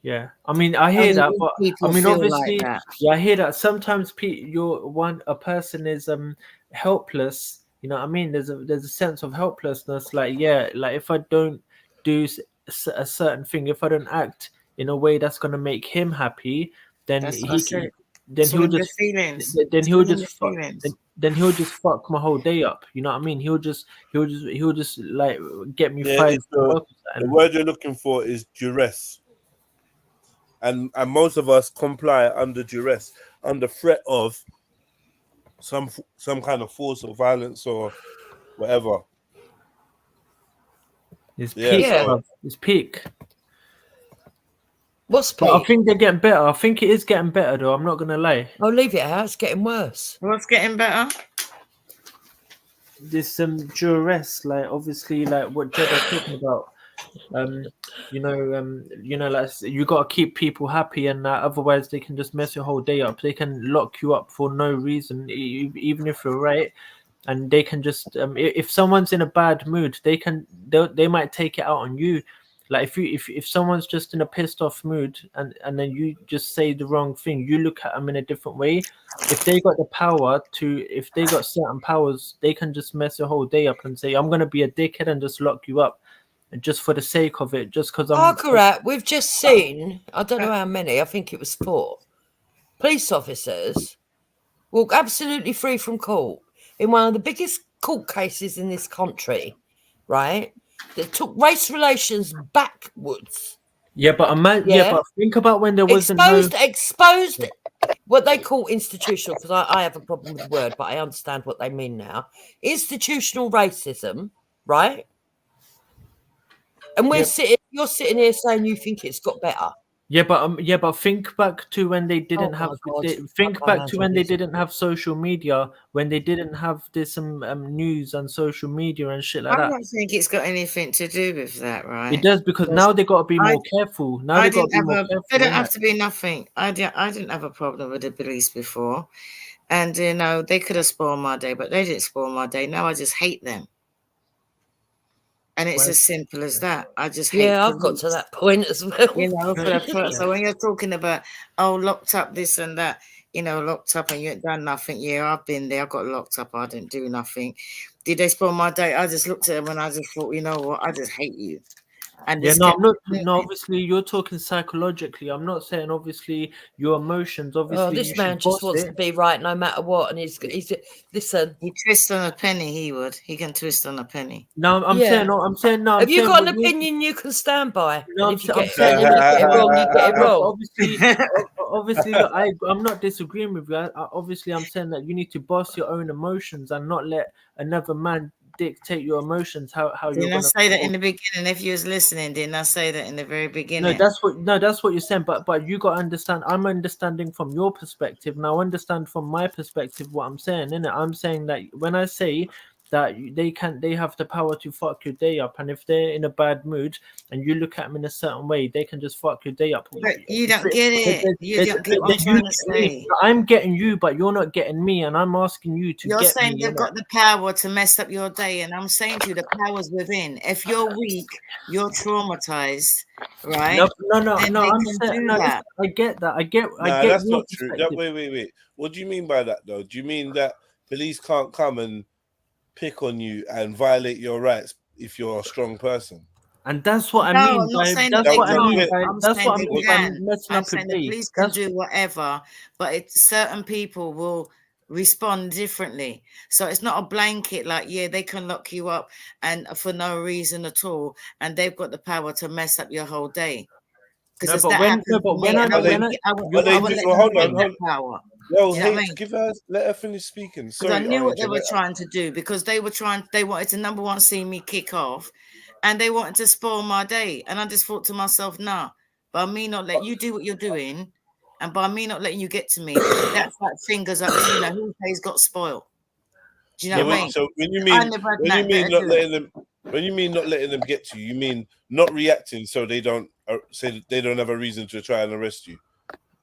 Yeah, I mean, I hear that, but I mean, obviously, like I hear that. Sometimes a person is helpless. You know what I mean? There's a sense of helplessness. Like, yeah, like if I don't do a certain thing, if I don't act in a way that's gonna make him happy, then he'll just fuck my whole day up. You know what I mean? He'll just like get me fired.
The word you're looking for is duress, and most of us comply under duress, under threat of some kind of force or violence or whatever.
It's peak. It's peak.
What's peak?
But I think they're getting better. I think it is getting better, though. I'm not gonna lie.
I'll leave it out. It's getting worse.
What's getting better?
This duress, like obviously, like what Jed was talking about. Like you gotta keep people happy, and otherwise they can just mess your whole day up. They can lock you up for no reason, even if you're right. And they can just if someone's in a bad mood, they might take it out on you. Like if someone's just in a pissed off mood and then you just say the wrong thing, you look at them in a different way. If they got certain powers, they can just mess your whole day up and say, I'm gonna be a dickhead and just lock you up, just for the sake of it, just because I'm.
Correct. We've just seen, I don't know how many, I think it was 4 police officers walk absolutely free from court in one of the biggest court cases in this country, right? That took race relations backwards.
Yeah, but but think about when there wasn't
exposed what they call institutional, because I have a problem with the word, but I understand what they mean now. Institutional racism, right? And we're sitting you're sitting here saying you think it's got better.
Yeah, but think back to when they didn't have. Think back to when they didn't have social media, when they didn't have this news on social media and shit like that.
I don't think it's got anything to do with that, right?
It does, because now they got to be more careful. Now they got to be more careful.
They don't have to be nothing. I didn't have a problem with the police before, and you know they could have spoiled my day, but they didn't spoil my day. Now I just hate them. And it's as simple as that. I just hate.
Yeah, I've got to that point as well.
You know, so when you're talking about locked up this and that, you know, locked up and you ain't done nothing. Yeah, I've been there. I got locked up. I didn't do nothing. Did they spoil my day? I just looked at them and I just thought, you know what? I just hate you. And
yeah, no, I'm not. No, obviously you're talking psychologically. I'm not saying obviously your emotions. Obviously,
oh, this man just wants to be right no matter what, and he's listen.
He twists on a penny. He can twist on a penny.
No, I'm saying no.
Have you got an opinion you can stand by?
No,
if you get it wrong, you get it wrong.
Obviously, look, I'm not disagreeing with you. Obviously, I'm saying that you need to boss your own emotions and not let another man dictate your emotions. How you're
gonna say that in the beginning? If you was listening, didn't I say that in the very beginning?
No, that's what you're saying. But you got to understand. I'm understanding from your perspective. Now understand from my perspective what I'm saying. Innit? I'm saying that when I say that they have the power to fuck your day up, and if they're in a bad mood and you look at them in a certain way, they can just fuck your day up.
But you don't get it. You don't get what I'm trying to say.
I'm getting you, but you're not getting me, and I'm asking you to.
You're saying they've got the power to mess up your day, and I'm saying to you, the power's within. If you're weak, you're traumatized, right?
No. I'm saying no. I get that. I get.
That's not true. Wait. What do you mean by that, though? Do you mean that police can't come and pick on you and violate your rights if you're a strong person?
And that's what I mean. That's what I mean. That's what I mean by messing up your day.
The police can do whatever, but certain people will respond differently. So it's not a blanket like, yeah, they can lock you up and for no reason at all, and they've got the power to mess up your whole day. Because
hold on. Yo, let her finish speaking. Sorry,
I knew what they were trying to do, because they wanted to, number one, see me kick off, and they wanted to spoil my day. And I just thought to myself, nah, by me not letting you do what you're doing, and by me not letting you get to me, that's like fingers up to, you know, who says got spoiled. Do you know what I mean?
So when you mean not letting them get to you, you mean not reacting so they don't say they don't have a reason to try and arrest you.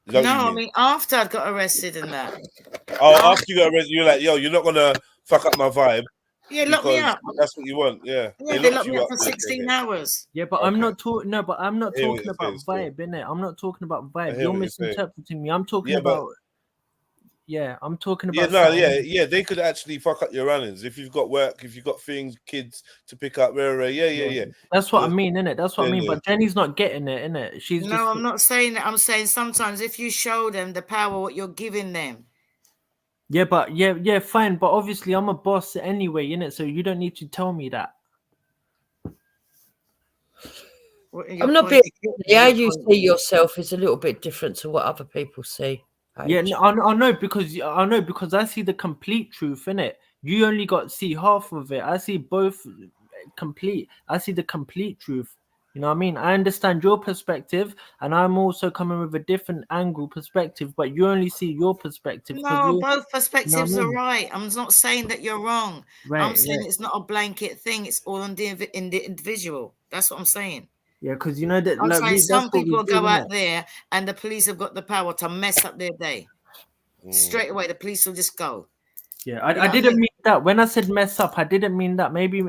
No, I mean after I got arrested and that.
Oh, after you got arrested, you're like, yo, you're not gonna fuck up my vibe.
Yeah, lock me up.
That's what you want. Yeah.
They locked me up for 16 hours.
Yeah, but I'm not talking. No, but I'm not talking about vibe, innit? I'm not talking about vibe. You're misinterpreting me. I'm talking about. Yeah, I'm talking about.
Yeah. They could actually fuck up your runnings if you've got work, if you've got things, kids to pick up. Yeah.
That's what I mean, innit? That's what I mean. But Jenny's not getting it, innit?
I'm not saying that. I'm saying sometimes if you show them the power, what you're giving them.
Yeah, but yeah, fine. But obviously, I'm a boss anyway, innit? So you don't need to tell me that.
I'm not being. How you see yourself is a little bit different to what other people see.
Yeah, I know because I see the complete truth, innit? You only got to see half of it. I see both complete. I see the complete truth. You know what I mean? I understand your perspective, and I'm also coming with a different angle perspective, but you only see your perspective.
No, both perspectives are right. I'm not saying that you're wrong. Right, I'm saying it's not a blanket thing. It's all on the individual. That's what I'm saying.
Yeah, because you know that
I'm saying some people go out there and the police have got the power to mess up their day. Straight away, the police will just go.
Yeah, I didn't mean that. When I said mess up, I didn't mean that. Maybe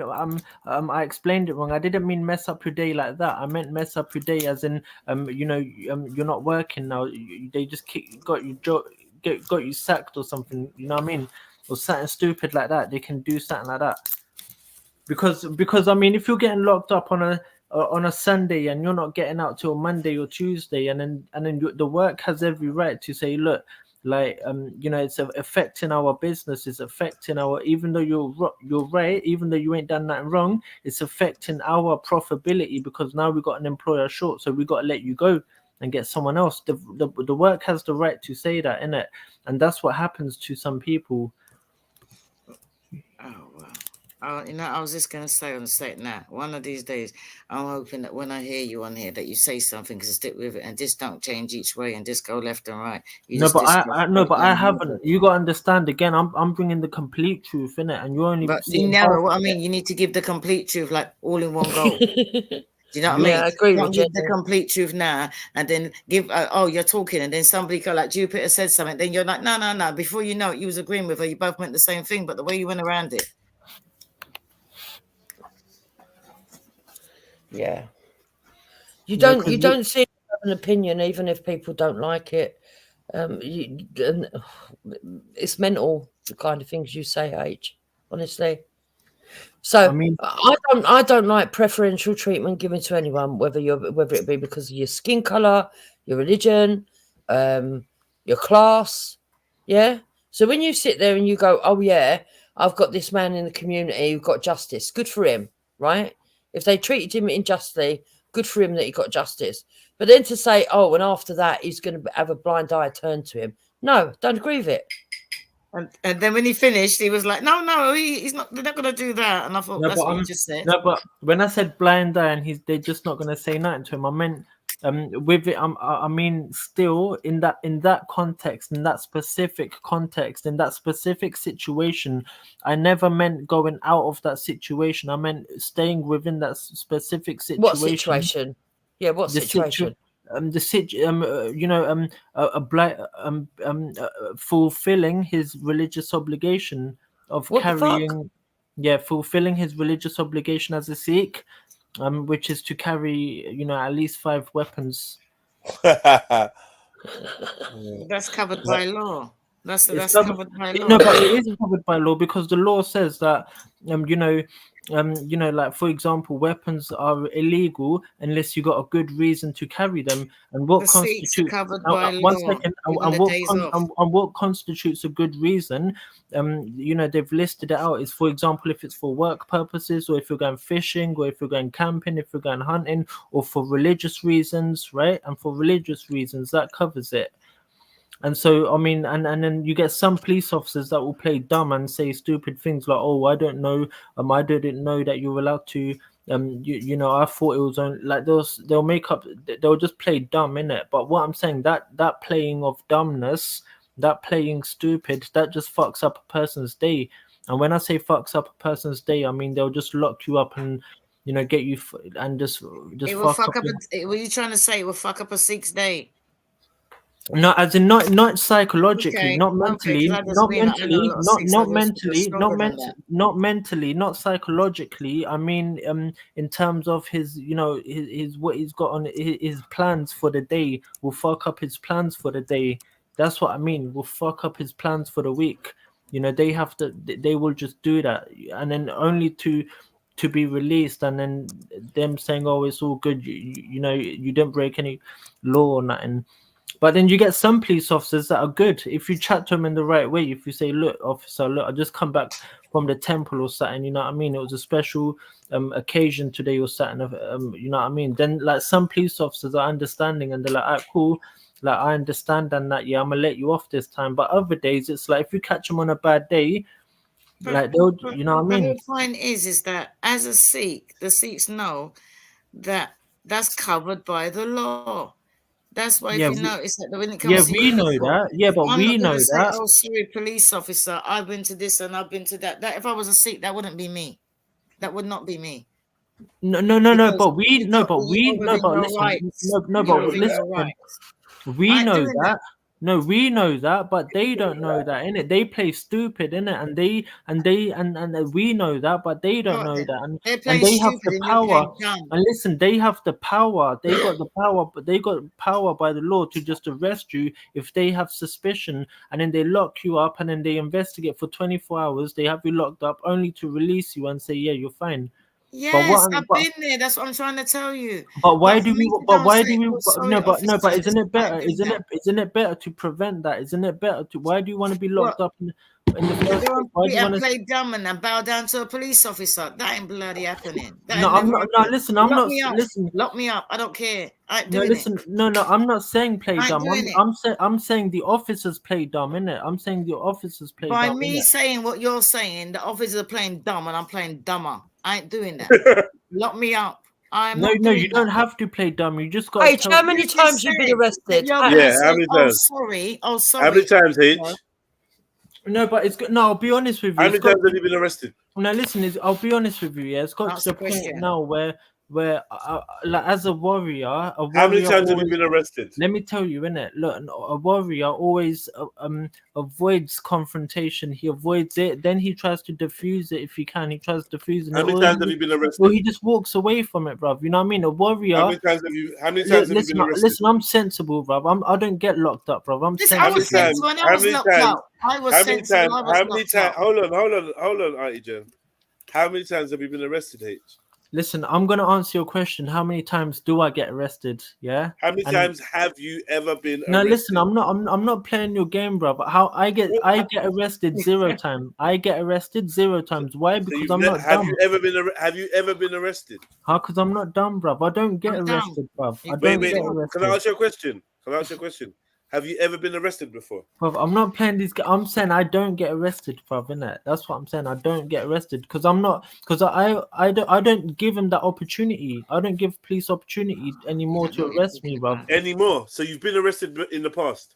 I explained it wrong. I didn't mean mess up your day like that. I meant mess up your day as in you're not working now. They just got you sacked or something. You know what I mean? Or something stupid like that. They can do something like that. Because I mean, if you're getting locked up on a Sunday and you're not getting out till Monday or Tuesday, and then the work has every right to say, look, like it's affecting our business, it's affecting our, even though you're right, even though you ain't done nothing wrong, it's affecting our profitability, because now we got an employer short, so we got to let you go and get someone else. The work has the right to say that, innit? And that's what happens to some people.
Oh wow. You know, I was just going to say on the set now, one of these days, I'm hoping that when I hear you on here, that you say something, because stick with it and just don't change each way and just go left and right. You
No,
just
but
discuss
I haven't. You got to understand again. I'm bringing the complete truth in it, and you're only
But you
seeing
know
half
what I
of
mean.
it.
You need to give the complete truth, like all in one go. Do you know what I
Yeah,
mean?
I agree
Don't
with
give the
Jenny.
complete truth now, and then give. Oh, you're talking, and then somebody go like Jupiter said something. Then you're like, no. Before you know it, you was agreeing with her. You both meant the same thing, but the way you went around it.
Yeah. You don't see an opinion even if people don't like it. It's mental, the kind of things you say, H, honestly. So
I mean,
I don't like preferential treatment given to anyone, whether it be because of your skin color, your religion, your class. Yeah. So when you sit there and you go, oh yeah, I've got this man in the community who got justice. Good for him, right? If they treated him unjustly, good for him that he got justice. But then to say, oh, and after that he's going to have a blind eye turned to him. No, don't agree with it.
And then when he finished, he was like, no, he's not. They're not going to do that. And I thought, that's what you just said.
No, but when I said blind eye and they're just not going to say nothing to him, I meant with it. I mean, still in that context, in that specific context, in that specific situation, I never meant going out of that situation. I meant staying within that specific situation.
What situation? Yeah, what situation?
Fulfilling his religious obligation of
What
carrying, fulfilling his religious obligation as a Sikh, which is to carry, at least 5 weapons.
That's covered by law. That's
covered
by law.
No, but it is covered by law because the law says that, like for example, weapons are illegal unless you got a good reason to carry them. And what constitutes what constitutes a good reason? They've listed it out. Is, for example, if it's for work purposes, or if you're going fishing, or if you're going camping, if you're going hunting, or for religious reasons, right? And for religious reasons, that covers it. And so, I mean, and then you get some police officers that will play dumb and say stupid things like, "Oh, I don't know, I didn't know that you were allowed to, I thought it was only like they'll just play dumb in it." But what I'm saying, that playing of dumbness, that playing stupid, that just fucks up a person's day. And when I say fucks up a person's day, I mean they'll just lock you up and get you and just
it will fuck up. What are you trying to say? It will fuck up a 6 day.
No, as in not psychologically, not mentally, not psychologically. I mean, in terms of his, his what he's got on his plans for the day will fuck up his plans for the day. That's what I mean. Will fuck up his plans for the week. They will just do that, and then only to be released, and then them saying, "Oh, it's all good. You didn't break any law or nothing." But then you get some police officers that are good. If you chat to them in the right way, if you say, "Look, officer, look, I just come back from the temple or something," you know what I mean? It was a special occasion today or something, you know what I mean? Then like some police officers are understanding and they're like, "All right, cool. Like I understand and that, yeah, I'm gonna let you off this time." But other days, it's like if you catch them on a bad day, like they'll, you know what I mean?
The point is that as a Sikh, the Sikhs know that that's covered by the law. That's why, if you notice that when it comes to
we know that. Yeah, but we know that.
Oh, sorry, police officer, I've been to this and I've been to that. That if I was a Sikh, that wouldn't be me. That would not be me.
No. But we know. But listen. We know that. No, we know that, but they don't know that, innit? They play stupid, innit? And we know that, but they don't know that. And they have the power. And listen, they have the power. They got the power, but they got power by the law to just arrest you if they have suspicion, and then they lock you up, and then they investigate for 24 hours. They have you locked up only to release you and say, "Yeah, you're fine."
Yes, I've been there. That's what I'm trying to tell you.
But why do we? But why do we? But isn't it better? Isn't it better to prevent that? Isn't it better to? Why do you want to be locked up in the first place? Why do you want to
play dumb and bow down to a police officer? That ain't bloody happening.
No, I'm not. No, listen, I'm not. Listen,
lock me up. I don't care. I ain't
no,
doing
listen,
it.
no, I'm not saying play dumb.
Doing
I'm saying the officers play dumb, innit? I'm saying the officers play
By
dumb.
me saying what you're saying, the officers are playing dumb and I'm playing dumber. I ain't doing that. Lock me up.
No, you don't have to play dumb. You just got.
Hey, how many times you've been arrested?
Yeah, how many times?
Oh, sorry.
How many times, H?
No, but it's good. No, I'll be honest with you.
How many times have you been arrested?
No, listen, I'll be honest with you. Yeah, it's got to the point now where like as a warrior,
how many times have you been arrested?
Let me tell you, innit? Look, a warrior always avoids confrontation. He avoids it. Then he tries to diffuse it if he can. He tries to diffuse it.
How many times have you been arrested?
Well, he just walks away from it, bruv. You know what I mean? A warrior.
How many times have you been arrested?
Listen, I'm sensible, bruv. I don't get locked up, bruv. I'm sensible.
I was sensible when I was locked up. I was sensible.
How many times? Hold on, Auntie Jen. How many times have you been arrested, H?
Listen, I'm gonna answer your question. How many times do I get arrested? Yeah.
How many times have you ever been arrested?
No, listen, I'm not playing your game, bro. But how I get arrested 0 times. I get arrested 0 times. Why? Because I'm not dumb.
Have you ever been arrested?
How? Because I'm not dumb, bro. I don't get arrested, bro.
Wait. Can I ask you a question? Have you ever been arrested before?
Bruv, I'm not playing these. I'm saying I don't get arrested, bruv, innit? That's what I'm saying. I don't get arrested because I don't give them that opportunity. I don't give police opportunity anymore to arrest me, bruv.
Anymore? So you've been arrested in the past?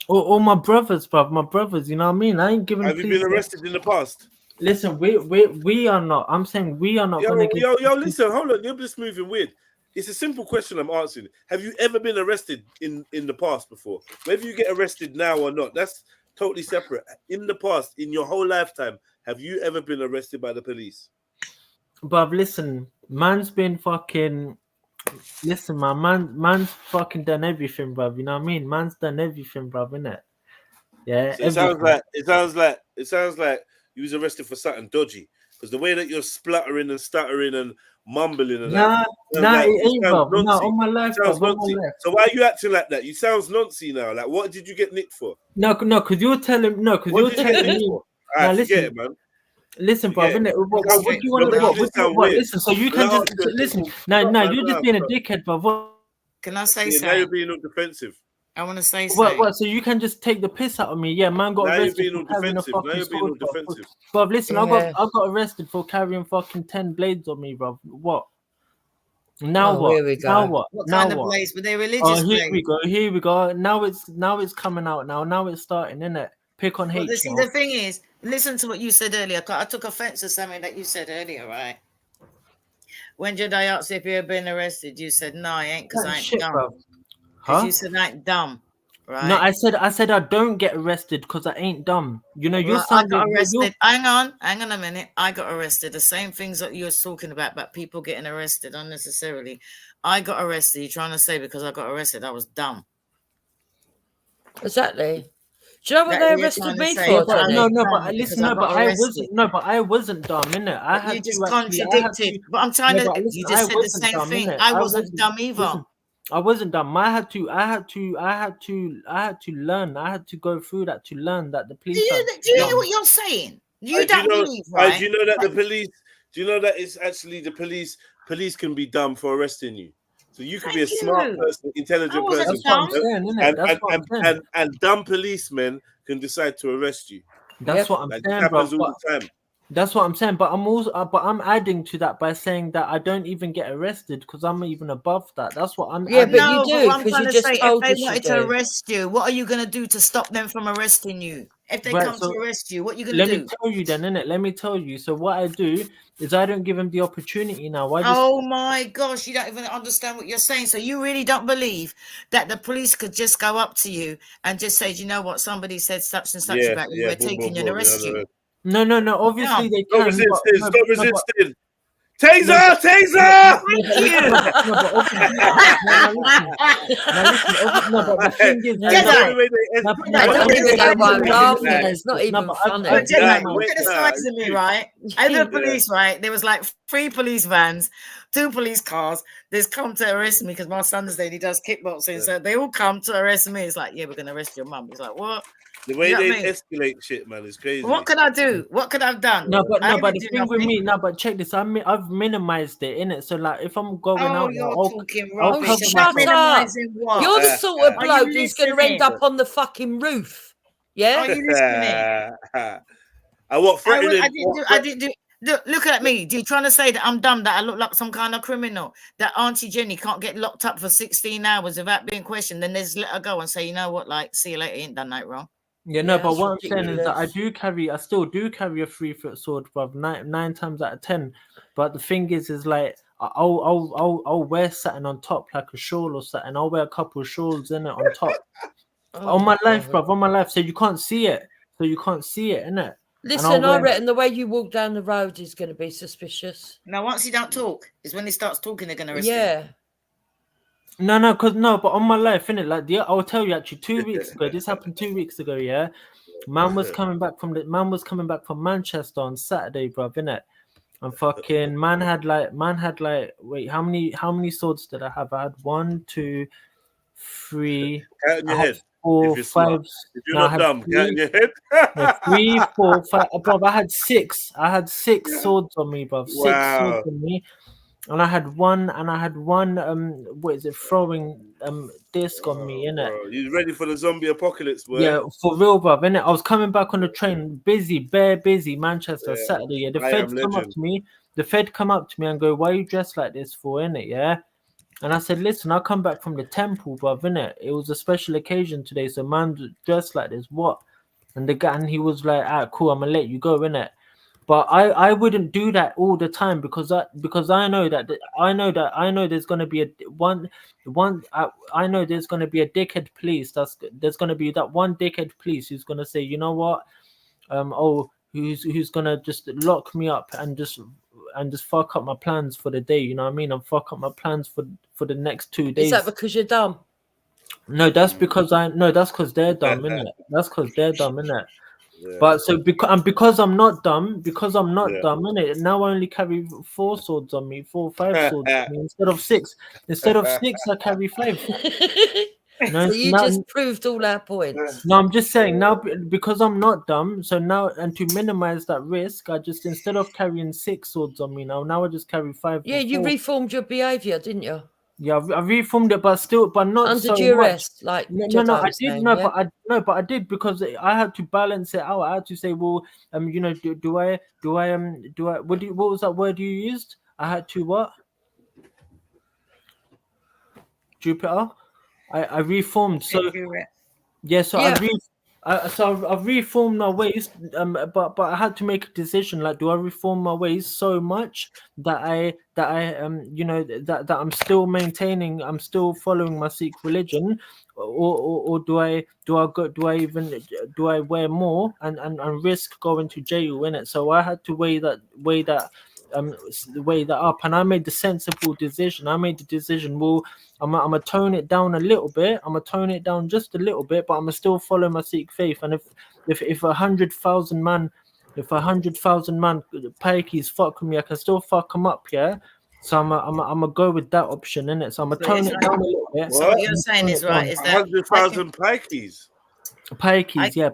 Or my brothers, bruv. My brothers, you know what I mean? I ain't giving.
Have you been arrested in the past?
Listen, we are not. I'm saying we are not gonna get.
Yo, listen, hold on. You're just moving weird. It's a simple question I'm answering. Have you ever been arrested in the past before? Whether you get arrested now or not, that's totally separate. In the past, in your whole lifetime, have you ever been arrested by the police?
Bruv, listen, man's been fucking. Listen, man's fucking done everything, bruv. You know what I mean? Man's done everything, bruv, innit? Yeah.
So it sounds like you was arrested for something dodgy. Because the way that you're spluttering and stuttering and mumbling and
it ain't, bruv. No, on my life, bruv.
So why are you acting like that? You sounds noncy now. Like, what did you get nicked for?
No, because you're telling me.
Now, listen, man.
Listen, bruv, innit? What do you want to what? Listen, so you can just listen. Now, you're just being a dickhead, bruv.
Can I say something?
Now you're being all defensive.
I want to say something.
What? So you can just take the piss out of me? Yeah, man got arrested for carrying a fucking sword. Bruv, listen, I got arrested for carrying fucking 10 blades on me, bruv. What? Now what? Now what?
What kind of blades? Were they religious blades?
Here we go. Now it's coming out. Now it's starting, innit? Pick on hate.
See, the thing is, listen to what you said earlier. I took offense to something that you said earlier, right? When did I ask if you had been arrested? You said no, I ain't, because I ain't dumb. Bro. Huh? You said I ain't dumb, right?
No, I said I don't get arrested because I ain't dumb. You know, you're
I got arrested. Hang on a minute. I got arrested. The same things that you're talking about people getting arrested unnecessarily. I got arrested. You're trying to say because I got arrested, I was dumb.
Exactly. Do you know what they arrested me for?
I wasn't dumb, innit? I had
you just contradicted. But I'm trying to. You just said the same thing. I wasn't dumb either.
Listen, I wasn't dumb. I had to learn. I had to go through that to learn that the police.
Do you know what you're saying? You don't believe, right?
Do you know that the police? Do you know that it's actually the police? Police can be dumb for arresting you. So you could be a smart person, intelligent person, and dumb policemen can decide to arrest you.
That's what I'm saying,
it happens all the time.
That's what I'm saying, but I'm adding to that by saying that I don't even get arrested because I'm even above that. That's what I'm.
Yeah, but you do because you just told us
if they wanted to arrest you, what are you gonna do to stop them from arresting you? If they come to arrest you, what are you gonna do?
Let me tell you then, innit? Let me tell you. So what I do is I don't give them the opportunity now.
Oh my gosh, you don't even understand what you're saying. So you really don't believe that the police could just go up to you and just say, you know what, somebody said such and such about you, we're taking you and arrest you.
No. Obviously they can.
Stop resisting. Taser! Taser!
No, but the thing is,
I don't even know why I'm laughing. It's not even funny.
Look at the size of me, right? And the police, right? There was like 3 police vans, 2 police cars. There's come to arrest me because my son's there. He does kickboxing, so they all come to arrest me. It's like, yeah, we're gonna arrest your mum. It's like, what?
The way they escalate shit, man, is crazy.
What could I do? What could I have done?
But the thing with me, but check this. I've minimized it, innit? So like, if I'm going out,
you're talking
I'll
rubbish.
Shut up! You're the sort of bloke who's going to end up on the fucking roof. Yeah.
Are you listening? I didn't do. Look at me. Do you trying to say that I'm dumb? That I look like some kind of criminal? That Auntie Jenny can't get locked up for 16 hours without being questioned? Then just let her go and say, you know what? Like, see you later. Ain't done that wrong.
Yeah, no, but what I'm saying is that I still do carry a 3-foot sword, bruv, 9 times out of 10. But the thing is like I'll wear something on top, like a shawl or something. I'll wear a couple of shawls in it on top. On my life, bruv, on my life. So you can't see it. Innit?
Listen, I reckon the way you walk down the road is going to be suspicious.
Now, once he don't talk, is when he starts talking, they're going to arrest him.
Yeah.
But on my life, innit? Like, I'll tell you actually, 2 weeks ago, this happened 2 weeks ago, yeah. Man was coming back from Manchester on Saturday, bruv, innit? And fucking man had like wait, how many swords did I have? I had 1, 2, 3,
count in your head.
4, 5.
If you're not dumb, count in your head.
3, 4, 5. Bruv, I had 6. I had 6 swords on me, bruv. 6 swords on me. And I had one what is it, throwing disc on me, innit?
You ready for the zombie apocalypse, boy?
Yeah, for real, bruv, innit? I was coming back on the train, bare busy, Manchester, Saturday, yeah. The Fed come up to me and go, why are you dressed like this for, innit, yeah? And I said, listen, I come back from the temple, bruv, innit? It was a special occasion today, so man dressed like this, what? And he was like, alright, cool, I'm gonna let you go, innit? But I wouldn't do that all the time because I know that there's gonna be there's gonna be a dickhead police there's gonna be that one dickhead police who's gonna say, you know what, who's gonna just lock me up and just fuck up my plans for the day, you know what I mean, and fuck up my plans for the next 2 days.
Is that because you're dumb?
No, that's because they're dumb, innit? That's because they're dumb, innit? Yeah. But so because I'm not dumb, innit? Now I only carry 4 swords on me, 4 or 5 swords on me instead of 6. Instead of 6, I carry 5.
So you just proved all our points.
No, I'm just saying now because I'm not dumb. So now, and to minimize that risk, I just, instead of carrying 6 swords on me now I just carry 5.
Yeah, you reformed your behavior, didn't you?
Yeah, I reformed it, but not
under
so
duress,
much.
like
no, I did but I did because I had to balance it out. I had to say, well, you know, do I what was that word you used? I had to what? Jupiter. I reformed. So yeah, so yeah. I've reformed my ways, but I had to make a decision. Like, do I reform my ways so much that I you know, that I'm still maintaining, I'm still following my Sikh religion, or do I wear more and risk going to jail in it? So I had to weigh that up, and I made the sensible decision. I made the decision, well, I'm gonna tone it down a little bit. I'm gonna tone it down just a little bit, but I'm gonna still follow my Sikh faith. And if 100,000 man pikeys fuck with me, I can still fuck them up, yeah. So I'm gonna go with that option, innit? So I'm gonna tone it down a little bit.
So what you're saying is right, is that
100,000 pikeys?
Pikeys, yeah.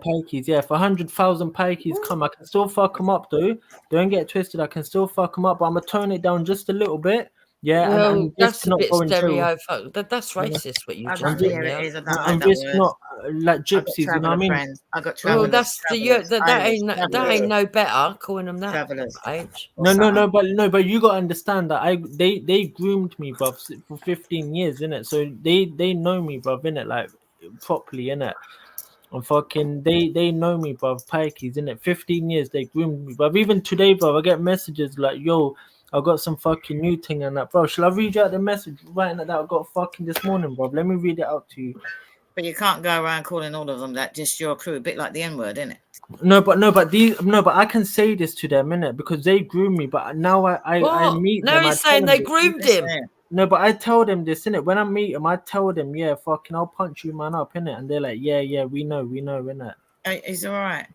If 100,000 pikeys come, I can still fuck them up, though. Don't get twisted. I can still fuck them up, but I'm gonna tone it down just a little bit. Yeah,
well,
and
that's a bit stereotypical. That's racist. What you just did.
I'm just not like gypsies. You know what I mean?
I got
well, that's that ain't no better calling them that. Age.
But you gotta understand that they groomed me, bruv, for 15 years, innit? So they know me, bruv, innit? Like properly, innit? And fucking they know me, bruv. Pikeys, innit? 15 years they groomed me, bruv. Even today, bruv, I get messages like, yo, I got some fucking new thing and that, bro. Shall I read you out the message right now that I got fucking this morning, bro? Let me read it out to you.
But you can't go around calling all of them that. Just your crew, a bit like the N-word, isn't it?
No, but I can say this to them, innit? Because they groom me. But now I meet
now
them.
he's saying they groomed him.
No, but I tell them this, innit? When I meet them, I tell them, yeah, fucking, I'll punch you, man, up, innit? And they're like, yeah, we know, innit?
He's all right.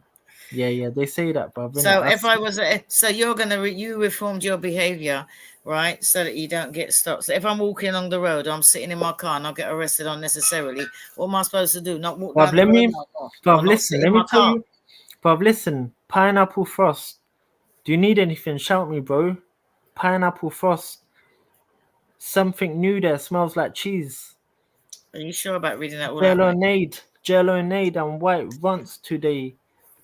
Yeah, they say that, bro.
So if I was, so you're gonna, you reformed your behavior, right? So that you don't get stopped. So if I'm walking along the road, I'm sitting in my car and I'll get arrested unnecessarily. What am I supposed to do? Not walk down the road?
Listen, let me tell you. Bruv, listen, Pineapple Frost. Do you need anything? Shout me, bro. Pineapple Frost. Something new there. Smells like cheese.
Are you sure about reading that?
Jello-nade and white runts today.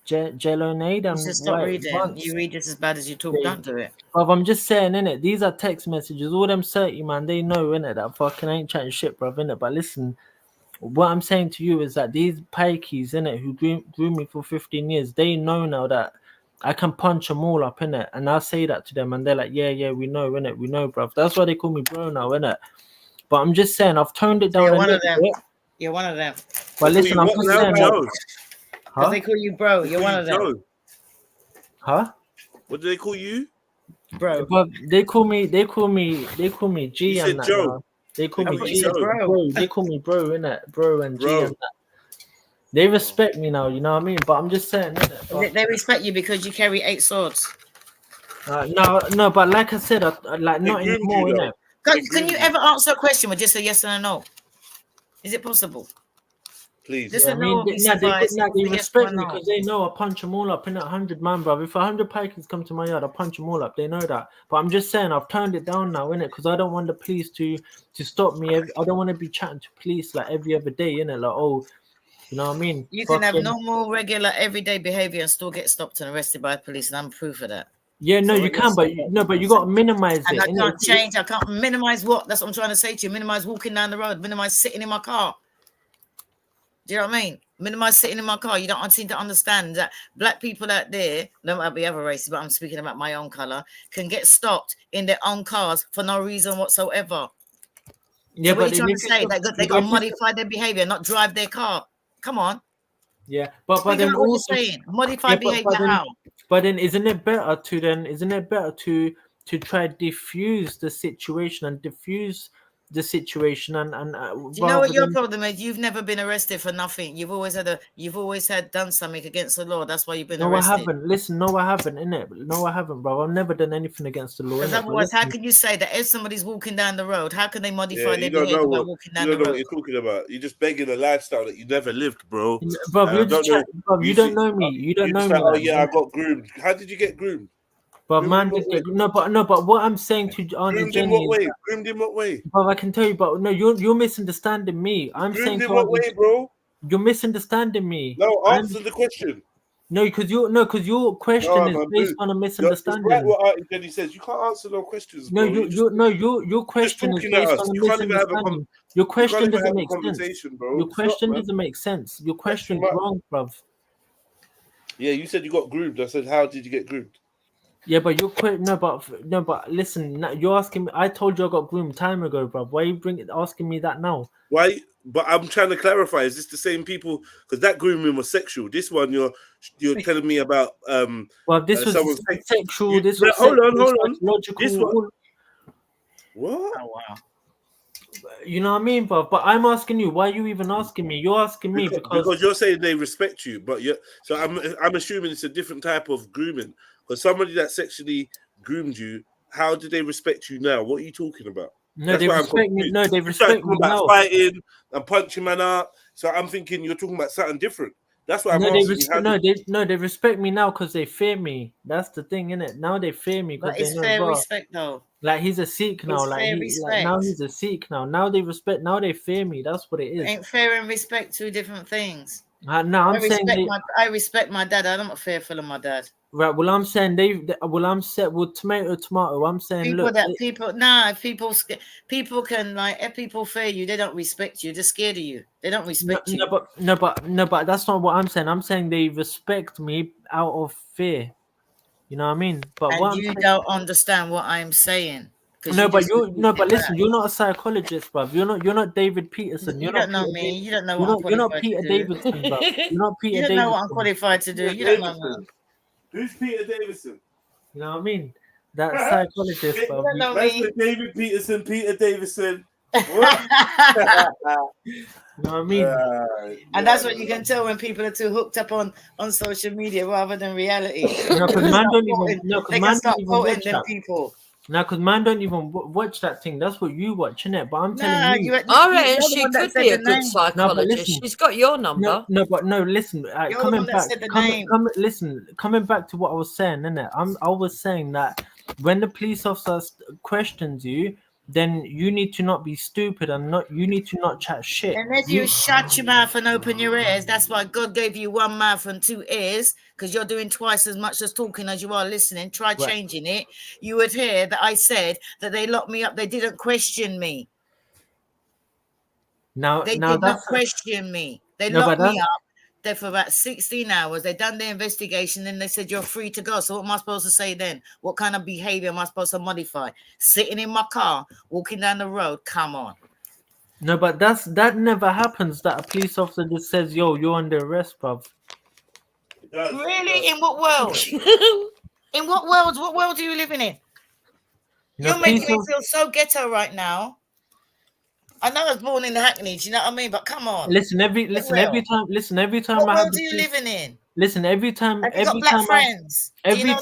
Jello-nade and white runts.
You read this as bad as you talk. Don't do it.
Bruv, I'm just saying, innit? These are text messages. All them 30, man, they know, innit? That fucking ain't chatting shit, bruv, innit? But listen, what I'm saying to you is that these pikeys, innit, who grew me for 15 years, they know now that I can punch them all up, innit? And I say that to them, and they're like, yeah, we know, innit? We know, bruv. That's why they call me bro now, innit? But I'm just saying, I've toned it down a little bit.
You're one of them.
But listen, I'm just saying,
because they call you bro. You're one of them.
Huh? What do they call you?
Bro.
But they call me G and that.
Joe.
They call me G, bro. They call me bro, innit? Bro and G and that. They respect me now, you know what I mean? But I'm just saying, innit?
They respect you because you carry 8 swords.
No, but like I said, like not anymore, innit?
Can you ever answer a question with just a yes and a no? Is it possible?
Please.
They respect me because they know I punch them all up in 100 man, bro. If 100 pikers come to my yard, I punch them all up. They know that. But I'm just saying, I've turned it down now, innit? Because I don't want the police to stop me. I don't want to be chatting to police like every other day, innit? Like, oh, you know what I mean?
You can have normal, regular, everyday behavior and still get stopped and arrested by police, and I'm proof of that.
Yeah, no, you can, but you got to minimize it.
And I can't change. I can't minimize what? That's what I'm trying to say to you. Minimize walking down the road. Minimize sitting in my car. Do you know what I mean? Minimize sitting in my car. You don't seem to understand that black people out there, no matter the other races, but I'm speaking about my own color, can get stopped in their own cars for no reason whatsoever.
Yeah,
so what are you trying to say? They got to modify their behavior, not drive their car. Come on.
Yeah, but then
what you're saying, modify behavior. How?
But then isn't it better to try to diffuse the situation and diffuse the situation and
do you know what your problem is? You've never been arrested for nothing. You've always had done something against the law. That's why you've been arrested.
No, I haven't. Listen, no, I haven't, innit? No, I haven't, bro. I've never done anything against the law.
Because otherwise, how can you say that if somebody's walking down the road, how can they modify their behavior by walking down the road?
You don't know what you're talking about. You're just begging a lifestyle that you never lived, bro.
Bro, you don't know me. You don't know me.
Oh yeah, I got groomed. How did you get groomed?
But man, but what I'm saying to Auntie Jenny is
groomed in what way?
But I can tell you, but no, you're misunderstanding me. I'm saying
groomed in what way, bro?
You're misunderstanding me.
No, answer the question.
No, because your question is based on a misunderstanding.
That's right what Auntie Jenny says. You can't answer no questions.
No,
bro.
your question is based on a misunderstanding. Your question doesn't make sense. Your question doesn't make sense. Your question is wrong, bruv.
Yeah, you said you got groomed. I said, how did you get groomed?
Yeah, but but listen, you're asking me. I told you I got groomed time ago, bro. Why are you asking me that now?
Why? But I'm trying to clarify. Is this the same people? Because that grooming was sexual. This one, you're telling me about.
Well, this was sexual. This was
hold on.
Logical.
This one. What?
Oh wow.
You know what I mean, but I'm asking you. Why are you even asking me? You're asking me
because you're saying they respect you, but so I'm assuming it's a different type of grooming. Because somebody that sexually groomed you, how do they respect you now? What are you talking about?
No, they respect me. No, they respect me now.
Fighting and punching man up. So I'm thinking you're talking about something different. That's why I'm asking.
They respect me now because they fear me. That's the thing, innit? Now they fear me because they know.
Fair respect, though.
Like he's a Sikh now. Like now he's a Sikh now. Now they respect. Now they fear me. That's what it is.
Ain't fair and respect two different things.
No, I'm saying
I respect my dad. I'm not fearful of my dad.
Right. Well, I'm saying tomato. I'm saying
people can like if people fear you, they don't respect you. They're scared of you. They don't respect you.
No, but that's not what I'm saying. I'm saying they respect me out of fear. You know what I mean? But
you don't understand what I'm saying.
No, but listen, you're not a psychologist, bruv. You're not David Peterson.
You don't know me. You don't know what I'm
You're not
qualified
Peter
to do.
Davidson, bruv. You're not Peter
You don't
Davidson.
know what I'm qualified to do. You don't know me.
Who's Peter Davison?
You know what I mean? That psychologist,
You
bruv.
don't know
That's
me.
the David Peterson, Peter Davison.
You know what I mean?
And that's what you can tell when people are too hooked up on social media rather than reality.
No, because man don't even. No,
they
because
can
man
start
don't even
quoting
watch
them
that.
people.
No, because man don't even watch that thing. That's what you watch, innit? But I'm telling you,
I reckon she could be a good psychologist.
No, but listen,
She's got your number.
Listen.
You're the
Coming
one that
back,
said the name.
listen. Coming back to what I was saying, innit? I was saying that when the police officer questions you, then you need to not be stupid and you need to not chat shit.
And if you shut your mouth and open your ears, that's why God gave you one mouth and two ears, because you're doing twice as much as talking as you are listening. Try changing it. You would hear that I said that they locked me up. They didn't question me. They did not question me. They locked me up there for about 16 hours. They done the investigation. Then they said, you're free to go. So what am I supposed to say then? What kind of behavior am I supposed to modify? Sitting in my car, walking down the road? Come on.
No, but that never happens. That a police officer just says, "Yo, you're under arrest, bruv."
Really? In what world? In what world? What world are you living in? You're making me feel so ghetto right now. I know I was born in the Hackneys, you know what I mean? But come on.
Every time.
What
I have
world are you living in?
Listen, every time.
Have you got black friends?
Every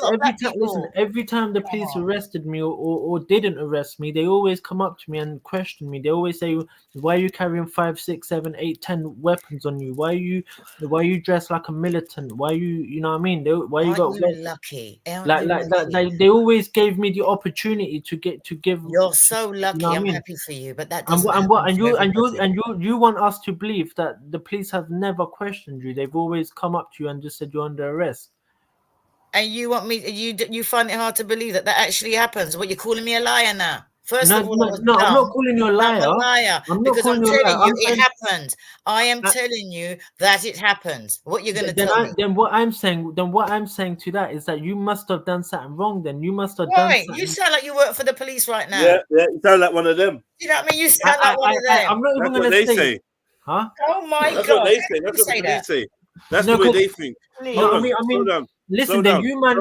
time the police arrested me or didn't arrest me, they always come up to me and question me. They always say, "Why are you carrying 5, 6, 7, 8, 10 weapons on you? Why are you dressed like a militant? Why you know what I mean? Why you got
lucky?
They always gave me the opportunity to give.
You're so lucky.
You know
I'm
I mean?
happy for you, but that
And
doesn't
you want us to believe that the police have never questioned you. They've always come up to you and just said you're under arrest.
And you want me? You find it hard to believe that actually happens? What, you're calling me a liar now? First of all,
I'm not calling you a liar.
I'm a liar because I'm telling you it happened. I am telling you that it happens. What you're going to tell me?
Then what I'm saying to that is that you must have done something wrong. Then you must have
done
something.
You sound like you work for the police right now.
Yeah, you sound like one of them.
You know what I mean? You sound like one of them.
I'm not even going to say. Huh?
Oh my God!
That's what they say. That's what the police say. That's the way they think.
No, I mean, listen, then you man,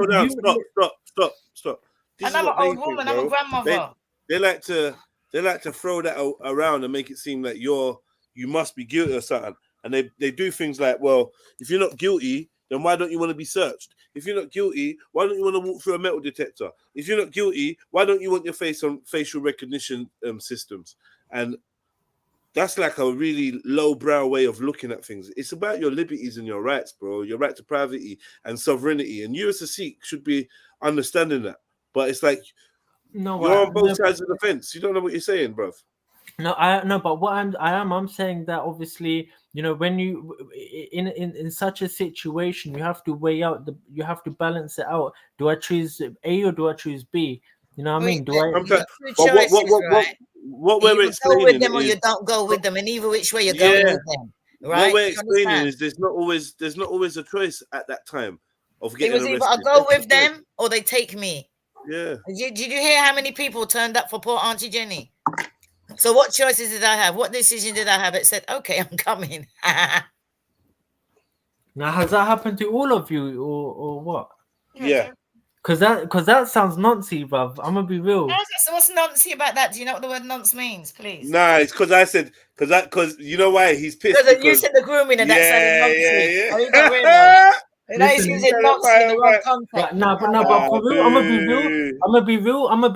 stop.
And I'm an old woman. I'm a grandmother.
They like to throw that around and make it seem like you must be guilty or something. And they do things like, well, if you're not guilty, then why don't you want to be searched? If you're not guilty, why don't you want to walk through a metal detector? If you're not guilty, why don't you want your face on facial recognition systems? And that's like a really lowbrow way of looking at things. It's about your liberties and your rights, bro. Your right to privacy and sovereignty. And you as a Sikh should be understanding that. But it's like you're on both sides of the fence. You don't know what you're saying, bro.
But what I'm saying that obviously, you know, when you in such a situation, you have to weigh out you have to balance it out. Do I choose A or do I choose B? You know what I mean?
What we're explaining
go with them or you don't go with them, and either which way you're going with them, right?
What we're explaining is there's not always a choice at that time of getting arrested.
It was either I go with them or they take me.
Yeah.
Did you hear how many people turned up for poor Auntie Jenny? So what choices did I have? What decision did I have? It said, okay, I'm coming.
Now, has that happened to all of you or what?
Yeah.
Because that sounds noncy, bruv. I'm gonna be real.
What's noncy about that? Do you know what the word nonce means, please?
Nah, it's because I said because you know why he's pissed.
Because you said the grooming and that sounded noncy.
Yeah.
Oh, you don't realize. And he's using noncy in the wrong context.
But for real, I'm gonna be real. I'm gonna be real. I'm gonna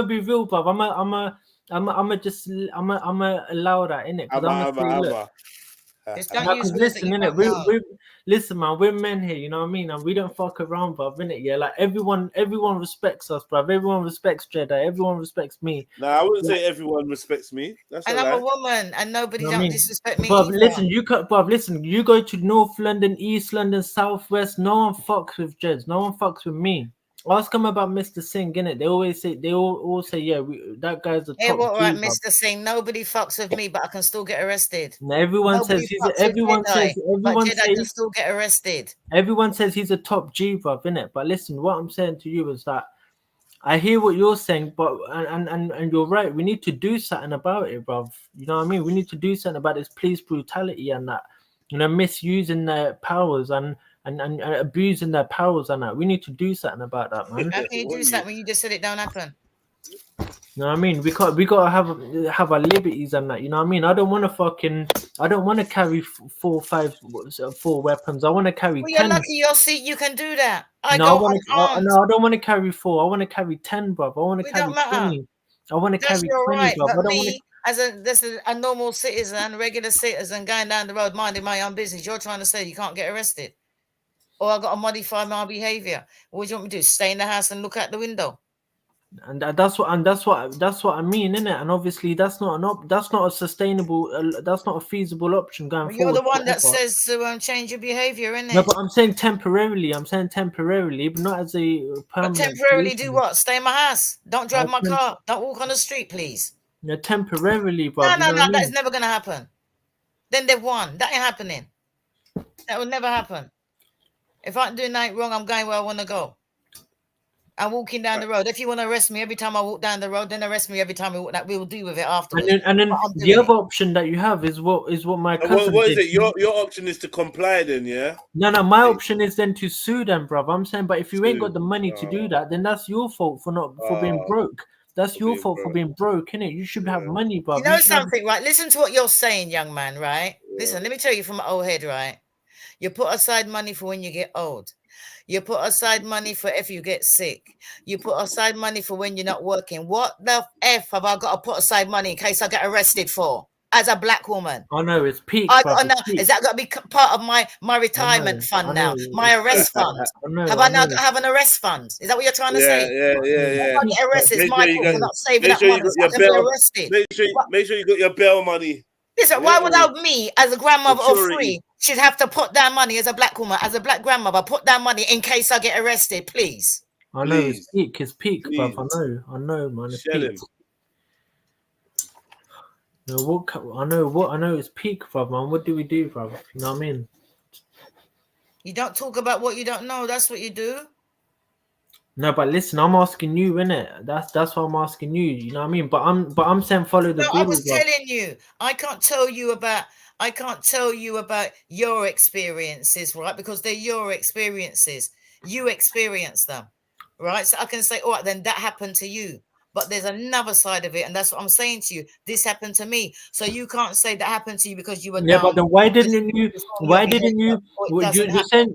be real, bruv. I'm gonna allow that in it. Listen, man, we're men here, you know what I mean? And we don't fuck around, bruv, innit? Yeah, like everyone respects us, bruv. Everyone respects Jedi. Everyone respects me.
No, I wouldn't say everyone respects me.
And I'm a woman, and nobody don't disrespect me.
Bruv, listen, you go to North London, East London, South West. No one fucks with Jeds. No one fucks with me. Ask them about Mr. Singh, innit? They always say, yeah, that guy's a top.
Hey, what, right, Mr. Singh? Nobody fucks with me, but I can still get arrested.
And everyone says everyone says
I can still get arrested.
Everyone says he's a top G, bruv, innit? But listen, what I'm saying to you is that I hear what you're saying, but and you're right. We need to do something about it, bruv. You know what I mean? We need to do something about this police brutality and that, you know, misusing their powers and abusing their powers and that. We need to do something about that, man.
How can you do something when you just said it don't happen?
You know what I mean? We gotta have our liberties and that. You know what I mean? I don't want to carry 4 weapons. I want to carry 10.
Well, you're lucky you can do that. I
No,
go
no, I don't want to carry 4. I want to carry 10, bruv. I want to carry 20. I want to carry 20,
right,
bruv.
but me, as a normal citizen, regular citizen, going down the road, minding my own business, you're trying to say you can't get arrested, or I got to modify my behavior. What do you want me to do? Stay in the house and look out the window?
And that's what I mean, innit? And obviously that's not a sustainable, that's not a feasible option going forward.
You're the one that says to change your behavior, innit?
No, but I'm saying temporarily, but not as a permanent.
But temporarily do what? Stay in my house. Don't drive my car. Don't walk on the street, please.
Yeah, temporarily, but
no, that is never gonna happen. Then they've won. That ain't happening. That will never happen. If I'm doing nothing wrong, I'm going where I want to go. I'm walking down the road. If you want to arrest me every time I walk down the road, then arrest me every time we walk. That we will deal with it afterwards.
And then the other option that you have is what my cousin
what is
did.
it? Your option is to comply, then, yeah.
No, my option is then to sue them, bruv. I'm saying, but if you ain't got the money to do that, then that's your fault for being broke. That's your fault for being broke, innit? You should have money, bruv.
You know something, right? Listen to what you're saying, young man, right? Listen, let me tell you from my old head, right? You put aside money for when you get old. You put aside money for if you get sick. You put aside money for when you're not working. What the F have I got to put aside money in case I get arrested for as a black woman?
I know, it's peak.
Is that got to be part of my retirement fund now? My arrest fund? Have I now got to have an arrest fund? Is that what you're trying to say?
Yeah.
If I get arrested, it's my fault for not saving that money. So I can be arrested.
Make sure you got your bail money.
Listen, why would me, as a grandmother of 3, should have to put down money as a black woman, as a black grandmother, put down money in case I get arrested, please?
I know it's peak, bruv. I know, man. It's peak. No, I know it's peak, bruv, man. What do we do, bruv? You know what I mean?
You don't talk about what you don't know. That's what you do.
No, but listen, I'm asking you, innit? That's what I'm asking you. You know what I mean? But I'm saying follow the.
No, I was telling you. I can't tell you about your experiences, right? Because they're your experiences. You experience them, right? So I can say, all right, then that happened to you. But there's another side of it, and that's what I'm saying to you. This happened to me, so you can't say that happened to you because you were.
Yeah, but then why didn't you?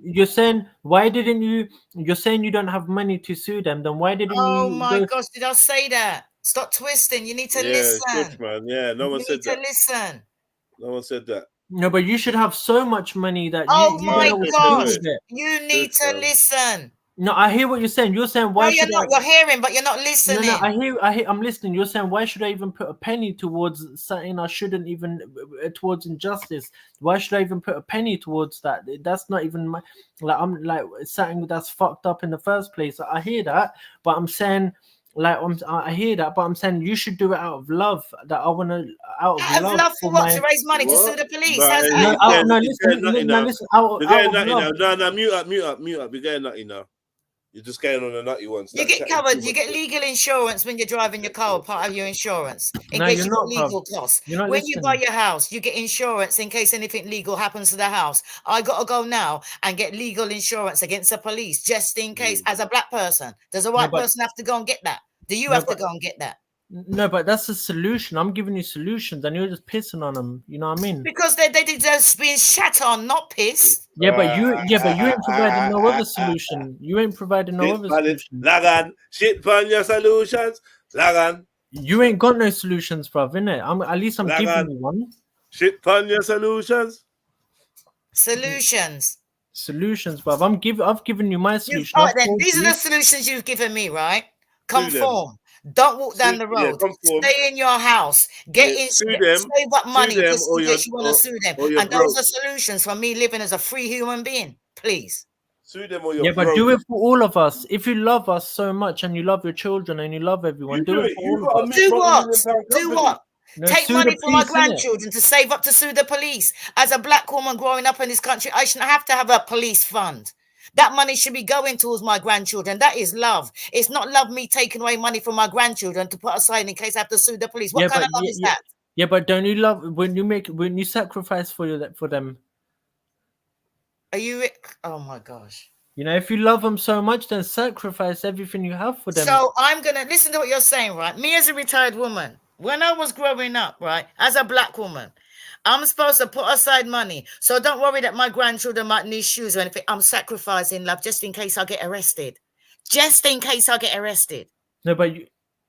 You're saying why didn't you? You're saying you don't have money to sue them. Then why didn't you?
Oh my gosh, did I say that? Stop twisting. You need to listen.
Yes, man. Yeah, no one said that.
You need to listen.
No one said that.
No, but you should have so much money that.
Oh my gosh, you need to listen.
No, I hear what you're saying. You're saying why?
No, you're not. You're hearing, but you're not listening.
No, I hear. I'm listening. You're saying why should I even put a penny towards something I shouldn't even towards injustice? Why should I even put a penny towards that? That's not even my I'm like something that's fucked up in the first place. I hear that, but I'm saying I hear that, but I'm saying you should do it out of love. That I want to out of love
for what? To raise money to sue the police?
No, mute up. We're getting nutty now. You're just getting on the nutty ones.
You get covered. You get legal insurance when you're driving your car, part of your insurance. In case you get legal costs. When you buy your house, you get insurance in case anything legal happens to the house. I got to go now and get legal insurance against the police just in case. As a black person, does a white person have to go and get that? Do you have to go and get that?
No, but that's a solution. I'm giving you solutions, and you're just pissing on them. You know what I mean?
Because they just being shat on, not pissed.
Yeah, but you ain't providing no other solution. You ain't providing no other solution.
Lagan, shit on your solutions. Lagan,
you ain't got no solutions, bruv, innit? At least I'm giving you one.
Shit on your solutions.
Solutions,
bruv. I've given you my solution.
All right, then these are the solutions you've given me, right? Conform. Don't walk down the road. Stay in your house. Save up money just in case you want to sue them. And those are solutions for me living as a free human being. Please.
Sue them or you're
but do it for all of us. If you love us so much and you love your children and you love everyone, do it for all of us.
Do what? No, take money from my grandchildren to save up to sue the police. As a black woman growing up in this country, I shouldn't have to have a police fund. That money should be going towards my grandchildren. That is love. It's not love me taking away money from my grandchildren to put aside in case I have to sue the police. What kind of love is that?
Yeah, but don't you love when you sacrifice for them?
Are you? Oh my gosh.
You know, if you love them so much, then sacrifice everything you have for them.
So I'm going to listen to what you're saying, right? Me as a retired woman, when I was growing up, right, as a black woman, I'm supposed to put aside money. So don't worry that my grandchildren might need shoes or anything. I'm sacrificing love just in case I get arrested. Just in case I get arrested.
No, but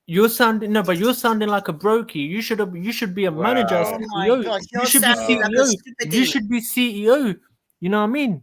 you're sounding like a brokey. You should be a manager.
Oh my gosh,
you should be CEO. You should be CEO. You know what I mean?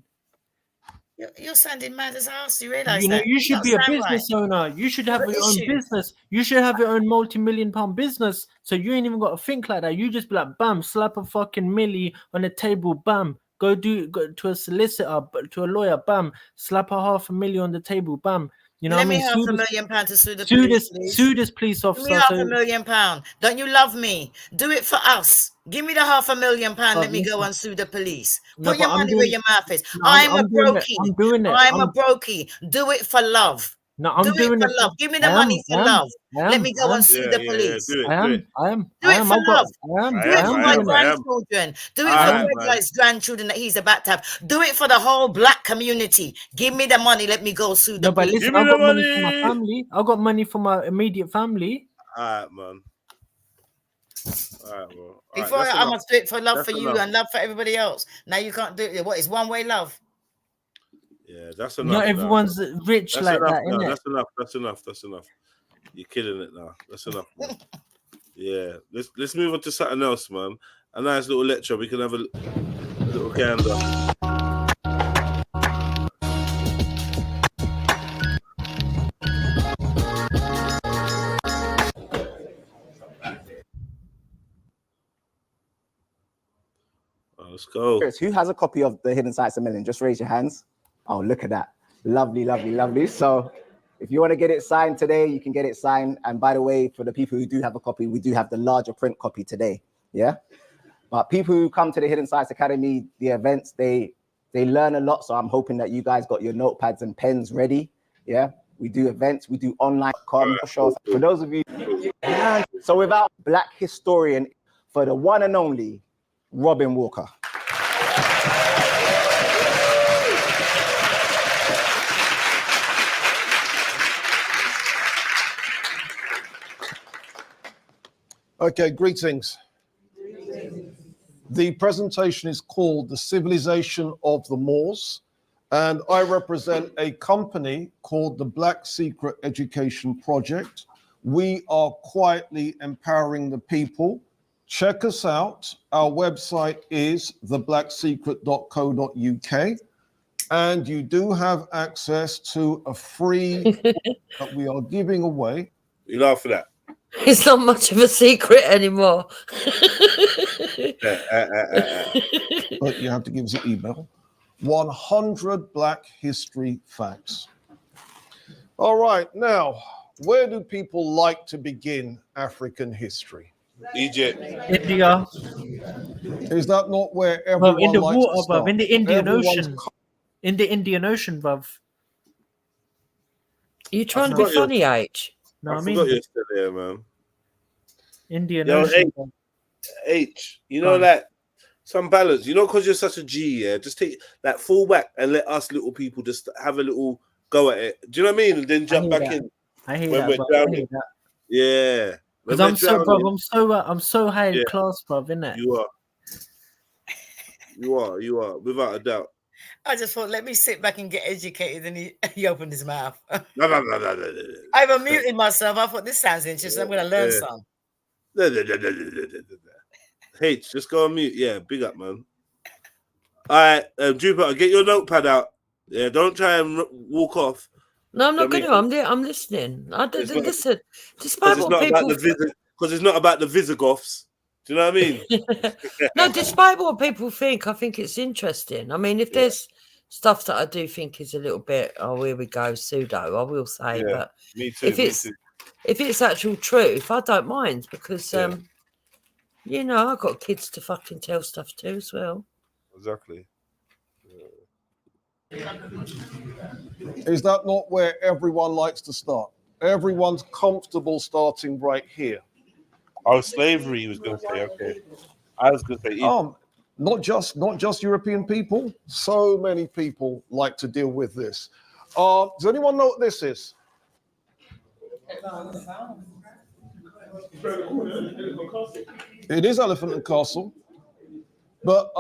You're sounding mad as ass. You realize
you know,
that?
you should be a business owner. You should have your own business. You should have your own multi-million-pound business. So you ain't even got to think like that. You just be like, bam, slap a fucking milli on the table, bam. Go to a solicitor, to a lawyer, bam. Slap a $500,000 on the table, bam. You know
Let
what I
me
mean?
£500,000 to sue the police.
Sue this police officer.
Give me £500,000. Don't you love me? Do it for us. Give me the £500,000. Let me go and sue the police. Put your money where your mouth is. I'm a brokey.
I'm doing it.
I'm a brokey. Do it for love.
No, I'm doing it
for love. Give me the money for love. Let me go and sue the police.
I am.
Do it for love. Do it for my
doing it.
grandchildren. Do it for my guy's grandchildren that he's about to have. Do it for the whole black community. Give me the money. Let me go sue the
No, but
police.
listen, I got money for my family. I got money for my immediate family.
All right, man. All right, bro.
Before I must do it for love for you and love for everybody else. Now you can't do it. What is one-way love?
Yeah, that's enough.
Not everyone's rich
that's
like
enough,
that,
no,
innit?
That's enough. You're killing it now. That's enough, man. Yeah, let's move on to something else, man. A nice little lecture. We can have a little gander. Let's go.
Who has a copy of The Hidden Sights of Melanin? Just raise your hands. Oh, look at that. Lovely, lovely, lovely. So if you want to get it signed today, you can get it signed. And by the way, for the people who do have a copy, we do have the larger print copy today. Yeah. But people who come to the Hidden Sights Academy, the events, they learn a lot. So I'm hoping that you guys got your notepads and pens ready. Yeah. We do events. We do online shows. For those of you. So without Black historian, for the one and only Robin Walker.
Okay, greetings. The presentation is called The Civilization of the Moors, and I represent a company called the Black Secret Education Project. We are quietly empowering the people. Check us out. Our website is theblacksecret.co.uk, and you do have access to a free that we are giving away.
You laugh at that.
It's not much of a secret anymore.
But you have to give us an email. 100 Black History Facts. All right, now, where do people like to begin African history?
Egypt.
India.
Is that not where everyone
in the
likes
water,
to start?
bruv, in the Indian
Everyone's
Ocean. In the Indian Ocean, bruv.
You trying to be funny, H?
No,
I
I
forgot
mean
you're still there, man.
Indian
Yo,
Ocean.
H, you know, like some balance, you know, because you're such a G, yeah, just take that fall back and let us little people just have a little go at it. Do you know what I mean? And then jump back in.
I hear
when
that,
we're
bruv. I
drowning.
hear that.
Yeah. When
Because I'm
we're
so,
drowning,
bruv, I'm so high in class, bruv, innit?
You are, without a doubt.
I just thought, let me sit back and get educated. And he opened his mouth.
No.
I've unmuted myself. I thought, this sounds interesting. I'm going to learn some.
H, just go on mute. Yeah, big up, man. All right, Jupiter, get your notepad out. Yeah, don't try and walk off.
No, I'm not going to. I'm listening. Listen, despite what people...
Because it's not about the Visigoths. Do you know what I mean?
No, despite what people think, I think it's interesting. I mean, if there's stuff that I do think is a little bit, oh, here we go, pseudo, I will say.
Yeah,
but
me too,
if it's actual truth, I don't mind because, you know, I've got kids to fucking tell stuff to as well.
Exactly.
Is that not where everyone likes to start? Everyone's comfortable starting right here.
Oh, slavery, he was going to say, okay. I was going to say...
Not just European people. So many people like to deal with this. Does anyone know what this is? It is Elephant and Castle. But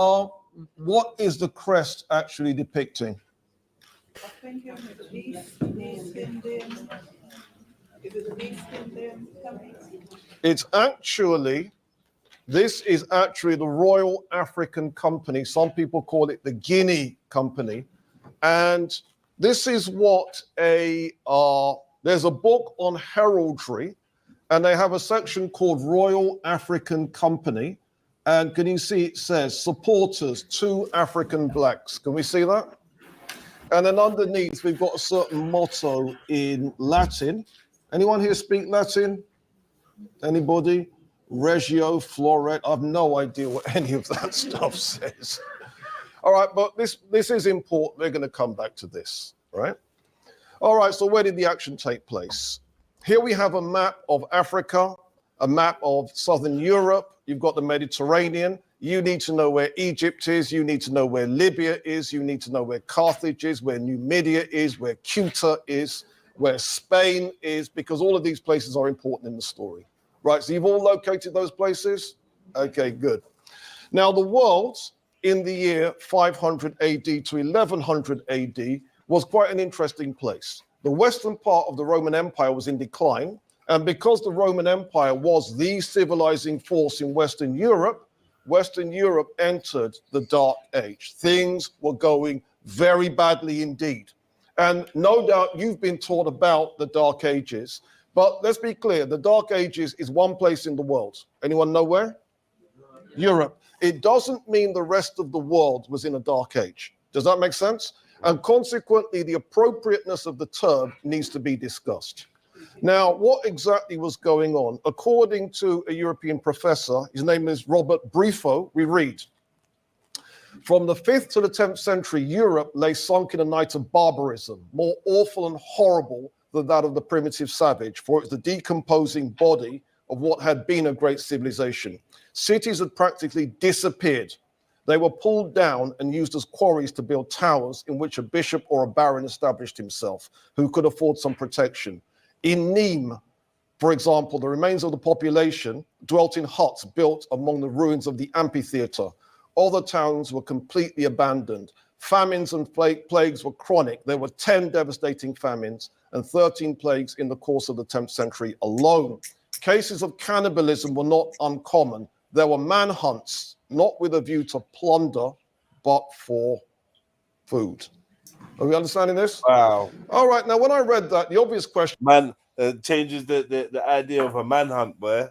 what is the crest actually depicting?
I think it's a beast in them. Is it a beast in them?
It's actually, this is actually the Royal African Company. Some people call it the Guinea Company. And this is what there's a book on heraldry, and they have a section called Royal African Company. And can you see it says supporters, 2 African blacks. Can we see that? And then underneath, we've got a certain motto in Latin. Anyone here speak Latin? Anybody? Regio, floret. I have no idea what any of that stuff says. All right, but this is important. We're going to come back to this, right? All right, so where did the action take place? Here we have a map of Africa, a map of Southern Europe. You've got the Mediterranean. You need to know where Egypt is. You need to know where Libya is. You need to know where Carthage is, where Numidia is, where Ceuta is, where Spain is, because all of these places are important in the story. Right, so you've all located those places? Okay, good. Now, the world in the year 500 AD to 1100 AD was quite an interesting place. The western part of the Roman Empire was in decline, and because the Roman Empire was the civilizing force in Western Europe entered the Dark Age. Things were going very badly indeed. And no doubt you've been taught about the Dark Ages, but let's be clear, the Dark Ages is one place in the world. Anyone know where? Europe. It doesn't mean the rest of the world was in a Dark Age. Does that make sense? And consequently, the appropriateness of the term needs to be discussed. Now, what exactly was going on? According to a European professor, his name is Robert Briffaut, we read, from the 5th to the 10th century, Europe lay sunk in a night of barbarism, more awful and horrible than that of the primitive savage, for it's the decomposing body of what had been a great civilization. Cities had practically disappeared. They were pulled down and used as quarries to build towers in which a bishop or a baron established himself, who could afford some protection. In Nîmes, for example, the remains of the population dwelt in huts built among the ruins of the amphitheater. Other towns were completely abandoned. Famines and plagues were chronic. There were 10 devastating famines and 13 plagues in the course of the 10th century alone. Cases of cannibalism were not uncommon. There were manhunts, not with a view to plunder, but for food. Are we understanding this?
Wow.
All right, now when I read that, the obvious question...
Man, changes the idea of a manhunt, boy.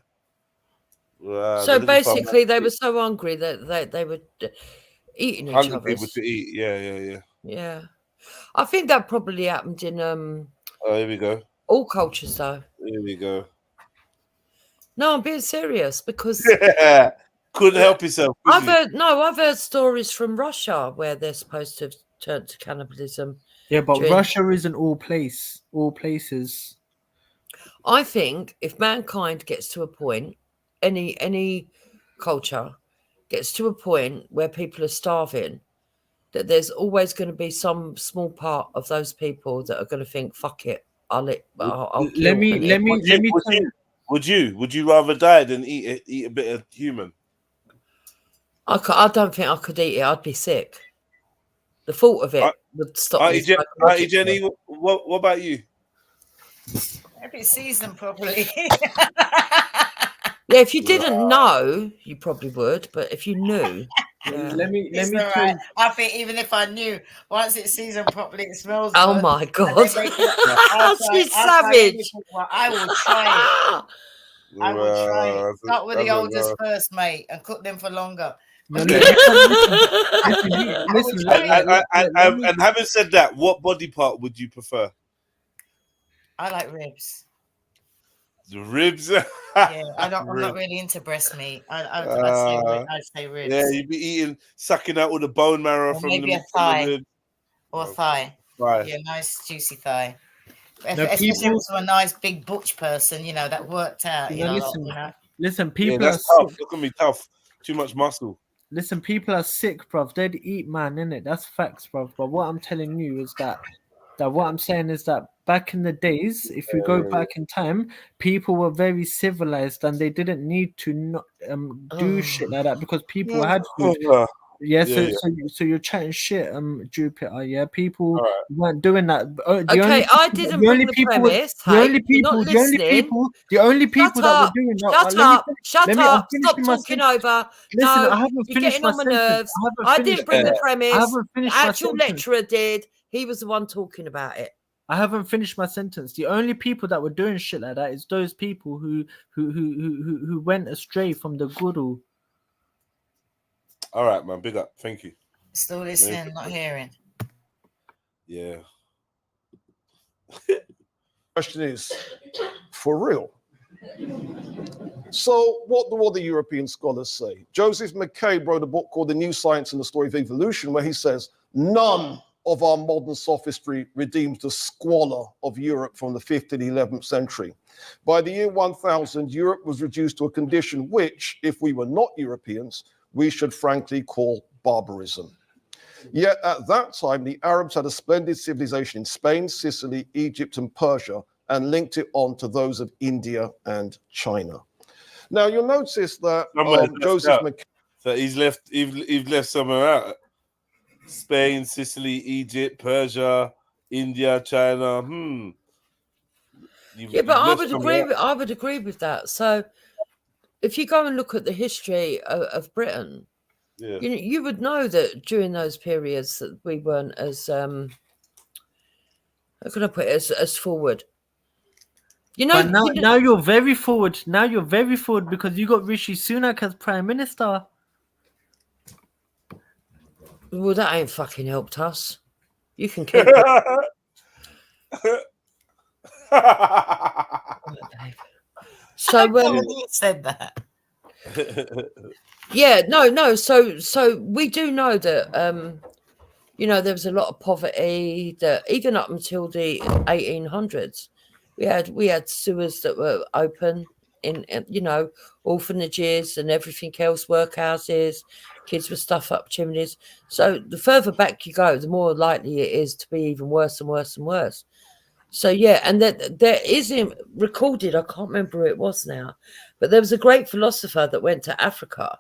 So basically, they were so hungry that they were eating each other.
People to eat, yeah.
Yeah. I think that probably happened in...
Oh, here we go.
All cultures, though.
Here we go.
No, I'm being serious, because...
Couldn't help yourself.
I've heard stories from Russia where they're supposed to have turned to cannibalism.
Yeah, but Russia isn't all places.
I think if mankind gets to a point, any culture gets to a point where people are starving, that there's always going to be some small part of those people that are going to think, "Fuck it, I'll
let me.
Would you rather die than eat a bit of human?
I don't think I could eat it. I'd be sick. The thought of it would stop me.
Jenny, what about you?
If it's seasoned properly.
Yeah, if you didn't know, you probably would. But if you knew, yeah.
let me
right. I think even if I knew, once it's seasoned properly, it smells.
Oh
good.
my God, she's savage.
I will try it. I will try it. Start with the oldest first, mate, and cook them for longer.
And having said that, what body part would you prefer?
I like ribs.
The ribs?
Yeah, I'm not really into breast meat. I'd say ribs.
Yeah, you'd be sucking out all the bone marrow from
maybe
the
a thigh.
ribs.
or thigh.
Thigh.
Yeah, nice juicy thigh.
No,
Especially also a nice big butch person, you know, that worked out. You know,
Listen,
Yeah,
people are
that's tough.
sick.
Look at me, tough. Too much muscle.
Listen, people are sick, bruv. They'd eat man, innit? That's facts, bruv. But what I'm telling you is that what I'm saying is that back in the days, if you go back in time, people were very civilized and they didn't need to not do shit like that because people had food. Yeah, so you're chatting shit, Jupiter. Yeah, people weren't doing that.
Okay, I didn't bring the premise.
The only people that were doing that.
Shut up! Stop talking over.
Listen,
No,
I haven't
you're
finished
getting
my
on my
sentence.
nerves. I didn't bring the premise.
I haven't finished
the
my
actual
sentence.
lecturer did. He was the one talking about it.
I haven't finished my sentence. The only people that were doing shit like that is those people who went astray from the guru.
All right, man. Big up. Thank you.
Still listening, not hearing.
Yeah.
Question is, for real? So what do all the European scholars say? Joseph McCabe wrote a book called The New Science and the Story of Evolution, where he says, none of our modern sophistry redeems the squalor of Europe from the 5th to the 11th century. By the year 1000, Europe was reduced to a condition which, if we were not Europeans, we should frankly call barbarism. Yet at that time, the Arabs had a splendid civilization in Spain, Sicily, Egypt, and Persia, and linked it on to those of India and China. Now, you'll notice that Joseph McCabe...
So he's left somewhere out. Spain, Sicily, Egypt, Persia, India, China.
Yeah, but I would agree with that. So if you go and look at the history of Britain, you would know that during those periods that we weren't as how can I put it, as forward. You know,
but now you're very forward. Now you're very forward because you got Rishi Sunak as Prime Minister.
Well, that ain't fucking helped us. You can keep it. So
you said that.
Yeah, no. So we do know that you know, there was a lot of poverty. That even up until the 1800s, we had sewers that were open in you know, orphanages and everything else, workhouses. Kids would stuff up chimneys. So the further back you go, the more likely it is to be even worse and worse and worse. So yeah, and there is recorded, I can't remember who it was now, but there was a great philosopher that went to Africa,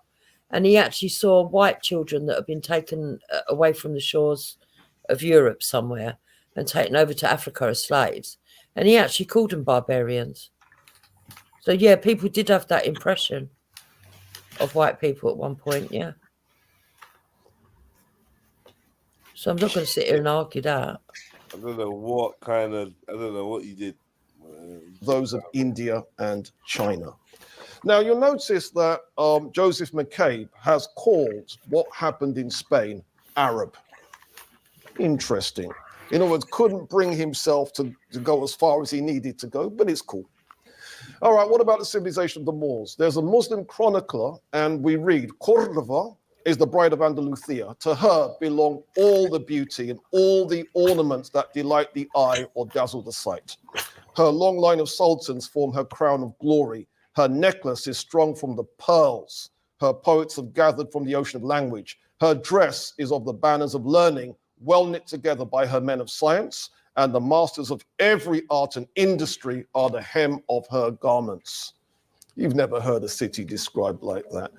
and he actually saw white children that had been taken away from the shores of Europe somewhere and taken over to Africa as slaves, and he actually called them barbarians. So yeah, people did have that impression of white people at one point, yeah. So I'm not going to sit here and argue that.
I don't know what you did.
Those of India and China. Now, you'll notice that Joseph McCabe has called what happened in Spain Arab. Interesting. In other words, couldn't bring himself to go as far as he needed to go, but it's cool. All right, what about the civilization of the Moors? There's a Muslim chronicler, and we read, Cordova is the bride of Andalusia. To her belong all the beauty and all the ornaments that delight the eye or dazzle the sight. Her long line of sultans form her crown of glory. Her necklace is strung from the pearls. Her poets have gathered from the ocean of language. Her dress is of the banners of learning, well knit together by her men of science, and the masters of every art and industry are the hem of her garments. You've never heard a city described like that.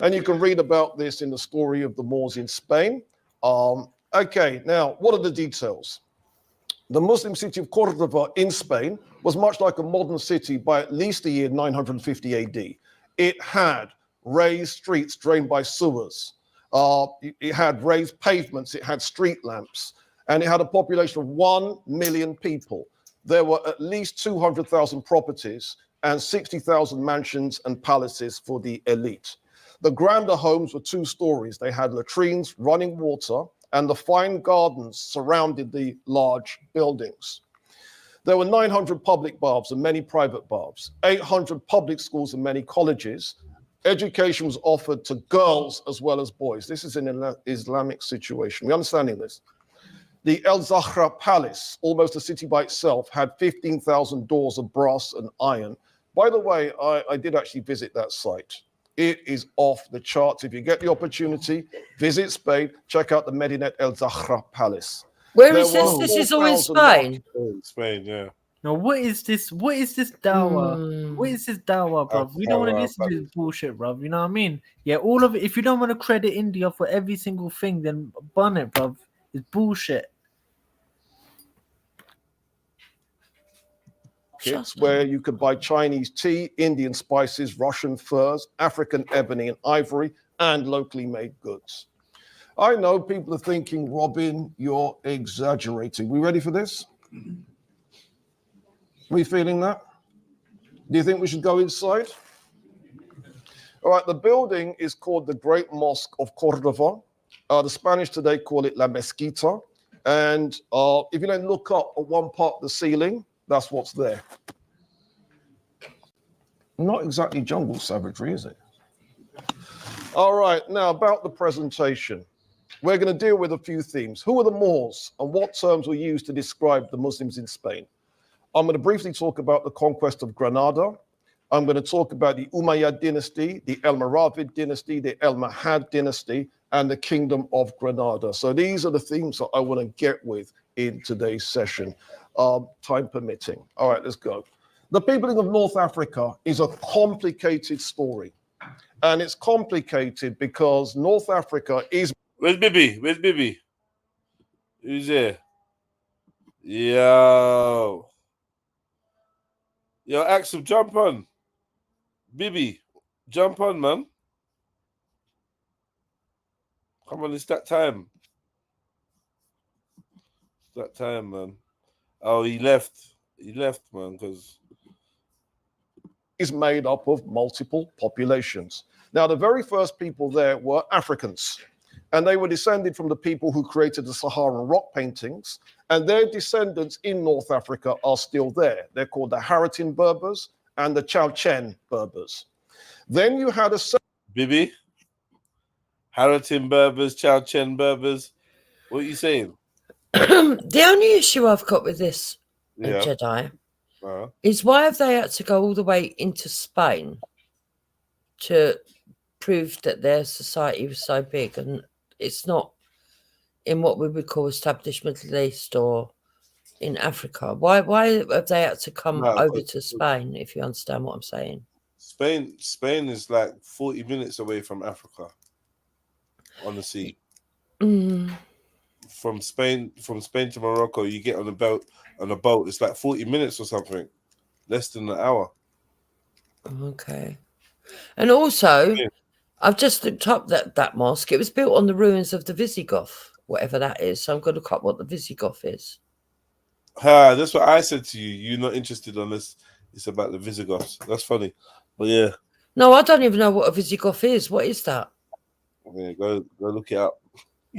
And you can read about this in the story of the Moors in Spain. Okay, now, what are the details? The Muslim city of Cordova in Spain was much like a modern city by at least the year 950 AD. It had raised streets drained by sewers. It had raised pavements. It had street lamps. And it had a population of 1 million people. There were at least 200,000 properties and 60,000 mansions and palaces for the elite. The grander homes were 2 stories. They had latrines, running water, and the fine gardens surrounded the large buildings. There were 900 public baths and many private baths, 800 public schools and many colleges. Education was offered to girls as well as boys. This is an Islamic situation. We're understanding this. The El Zahra Palace, almost a city by itself, had 15,000 doors of brass and iron. By the way, I did actually visit that site. It is off the charts. If you get the opportunity, visit Spain, check out the Medinet El Zahra Palace.
Where is this? This is all in Spain.
Spain, yeah.
No, what is this? What is this dawah? What is this dawah, bruv? We don't want to listen to this bullshit, bruv. You know what I mean? Yeah, all of it. If you don't want to credit India for every single thing, then bun it, bruv. It's bullshit.
It's where you could buy Chinese tea, Indian spices, Russian furs, African ebony and ivory, and locally made goods. I know people are thinking, Robin, you're exaggerating. We ready for this? We feeling that? Do you think we should go inside? All right, the building is called the Great Mosque of Cordova. The Spanish today call it La Mezquita. And if you then look up at one part of the ceiling, that's what's there. Not exactly jungle savagery, is it? All right, now about the presentation. We're going to deal with a few themes. Who are the Moors and what terms were used to describe the Muslims in Spain? I'm going to briefly talk about the conquest of Granada. I'm going to talk about the Umayyad dynasty, the Almoravid dynasty, the Almohad dynasty, and the Kingdom of Granada. So these are the themes that I want to get with in today's session, time permitting. All right, let's go. The peopling of North Africa is a complicated story. And it's complicated because North Africa is...
Where's Bibi? Where's Bibi? Who's there? Yo, Axel, jump on. Bibi, jump on, man. Come on, it's that time. It's that time, man. Oh, he left. He left, man, because...
is made up of multiple populations. Now, the very first people there were Africans, and they were descended from the people who created the Saharan rock paintings, and their descendants in North Africa are still there. They're called the Haratin Berbers and the Chauchen Berbers. Then you had a...
Bibi? Haratin Berbers, Chauchen Berbers. What are you saying?
The only issue I've got with this, Jedi, is why have they had to go all the way into Spain to prove that their society was so big, and it's not in what we would call established Middle East or in Africa? Why have they had to come over to Spain, if you understand what I'm saying?
Spain is like 40 minutes away from Africa on the sea. From Spain to Morocco, you get on a boat. It's like 40 minutes or something, less than an hour. Okay.
And also, I've just looked up that mosque. It was built on the ruins of the Visigoth, whatever that is. So I'm going to look up what the Visigoth is.
That's what I said to you. You're not interested unless it's about the Visigoths. That's funny, but yeah.
No, I don't even know what a Visigoth is. What is that?
Yeah, go look it up.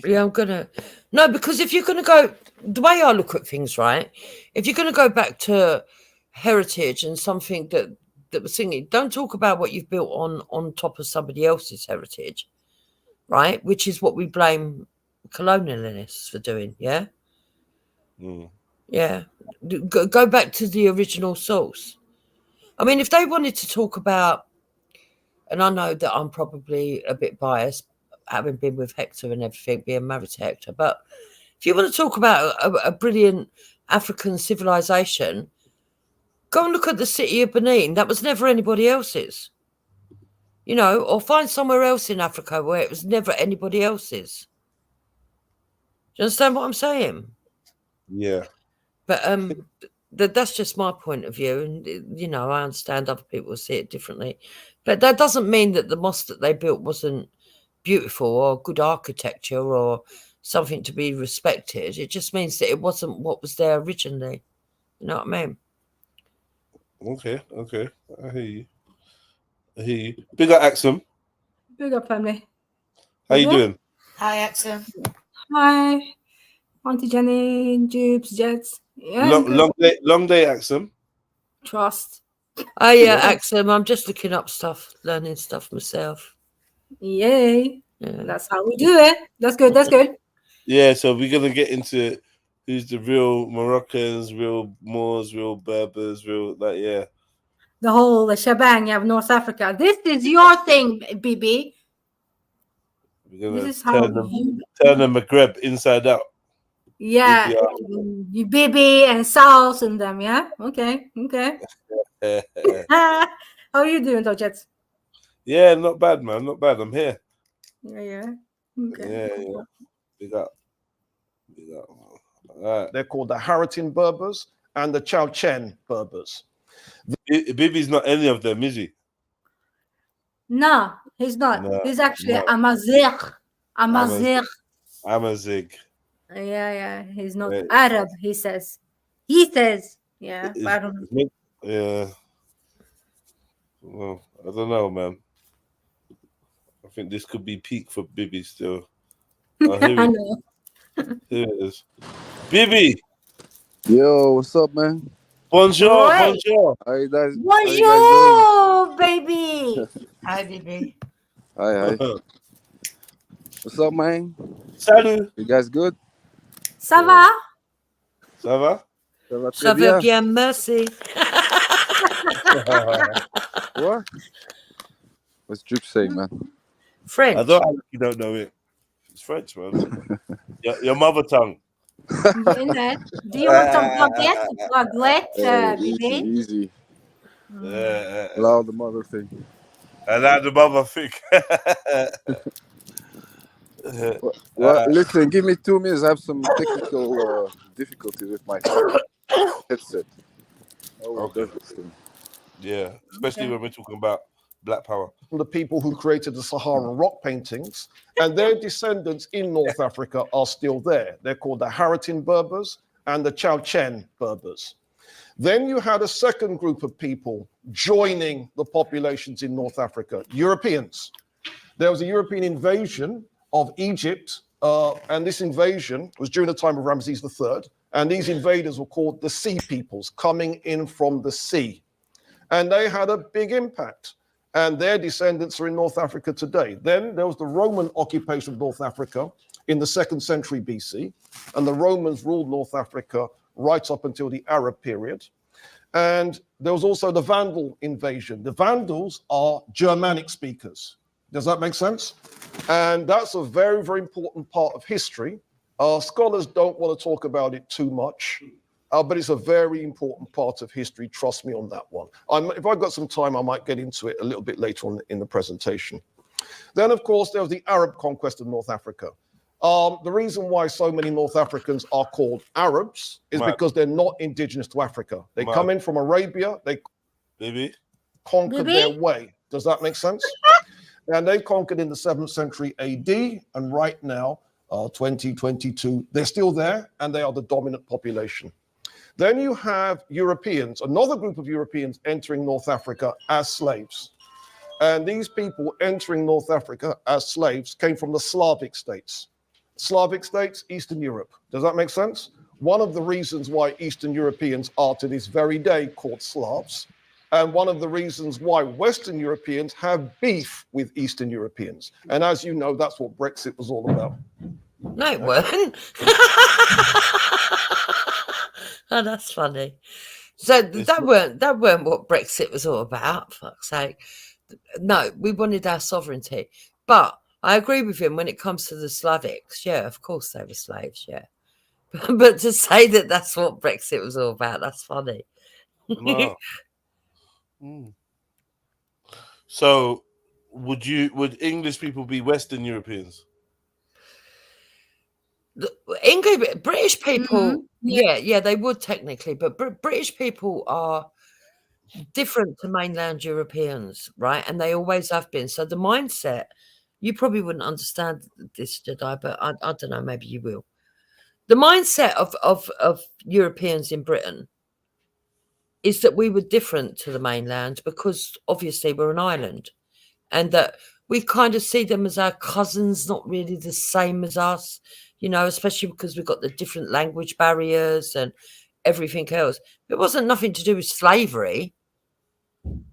Yeah, I'm gonna. No, because if you're gonna go, the way I look at things, right? If you're gonna go back to heritage and something that was singing, don't talk about what you've built on top of somebody else's heritage, right? Which is what we blame colonialists for doing. Yeah. Yeah. Go back to the original source. I mean, if they wanted to talk about, and I know that I'm probably a bit biased, having been with Hector and everything, being married to Hector. But if you want to talk about a brilliant African civilization, go and look at the city of Benin. That was never anybody else's. You know, or find somewhere else in Africa where it was never anybody else's. Do you understand what I'm saying?
Yeah.
But that's just my point of view. And, you know, I understand other people see it differently. But that doesn't mean that the mosque that they built wasn't beautiful or good architecture or something to be respected. It just means that it wasn't what was there originally. You know what I mean?
Okay. I hear you. Big up, Axum.
Big up, family.
How you doing?
Hi, Axum.
Hi, Auntie Jenny, Jubes, Jets. Yeah,
long day, Axum.
Trust.
Oh yeah, Axum. I'm just looking up stuff, learning stuff myself.
Yay. Yeah. That's how we do it. That's good.
Yeah, so we're gonna get into who's the real Moroccans, real Moors, real Berbers, real yeah.
The whole shebang of North Africa. This is your thing, BB.
We're gonna
This is how
turn the Maghreb inside out.
Yeah, you BB and Sauce and them. Yeah. Okay. How are you doing, though, Jets?
Yeah, not bad, man. Not bad. I'm here.
Yeah. Okay.
Yeah. Big up. Right.
They're called the Haratin Berbers and the Chow Chen Berbers.
Bibi's not any of them, is he?
No, he's not.
No,
he's actually
no.
Amazigh.
Amazigh.
Yeah. He's not
Yeah.
Arab. He says. Yeah. But I don't know.
Yeah. Well, I don't know, man. I think this could be peak for Bibi still. Oh, here
I
it
know.
Here it is. Bibi.
Yo, what's up, man?
Bonjour,
Oi.
How you guys?
Bonjour, baby.
Hi, BB.
Hi. What's up, man?
Salut.
You guys good?
Ça va?
Ça va
Ça
très
va bien, merci.
What? What's Drip saying, man?
French.
I don't know if you don't know it. It's French, man. your mother tongue.
Do you want some baguette, BB?
Easy. Allow the mother thing.
Allow the mother thing.
Well, listen, give me 2 minutes. I have some technical difficulties with my headset.
Okay. Yeah, especially when we're talking about Black Power.
The people who created the Saharan rock paintings, and their descendants in North Africa are still there. They're called the Haratin Berbers and the Chow Chen Berbers. Then you had a second group of people joining the populations in North Africa, Europeans. There was a European invasion of Egypt, and this invasion was during the time of Ramses III, and these invaders were called the Sea Peoples, coming in from the sea. And they had a big impact. And their descendants are in North Africa today. Then there was the Roman occupation of North Africa in the 2nd century BC, and the Romans ruled North Africa right up until the Arab period. And there was also the Vandal invasion. The Vandals are Germanic speakers. Does that make sense? And that's a very, very important part of history. Scholars don't want to talk about it too much. But it's a very important part of history. Trust me on that one. If I've got some time, I might get into it a little bit later on in the presentation. Then, of course, there was the Arab conquest of North Africa. The reason why so many North Africans are called Arabs is because they're not indigenous to Africa. They come in from Arabia. They conquered their way. Does that make sense? And they conquered in the 7th century AD. And right now, 2022, they're still there, and they are the dominant population. Then you have Europeans, another group of Europeans entering North Africa as slaves. And these people entering North Africa as slaves came from the Slavic states. Slavic states, Eastern Europe. Does that make sense? One of the reasons why Eastern Europeans are to this very day called Slavs, and one of the reasons why Western Europeans have beef with Eastern Europeans. And as you know, that's what Brexit was all about.
No, it weren't. Oh, that's funny. So that weren't what Brexit was all about. Fuck's sake. No, we wanted our sovereignty. But I agree with him when it comes to the Slavics. Yeah, of course they were slaves. Yeah, but to say that that's what Brexit was all about, that's funny.
Wow. So, would English people be Western Europeans?
British people, yeah, they would technically, but British people are different to mainland Europeans, right? And they always have been. So the mindset, you probably wouldn't understand this, Jedi, but I don't know, maybe you will. The mindset of Europeans in Britain is that we were different to the mainland because obviously we're an island, and that we kind of see them as our cousins, not really the same as us. You know, especially because we've got the different language barriers and everything else. It wasn't nothing to do with slavery,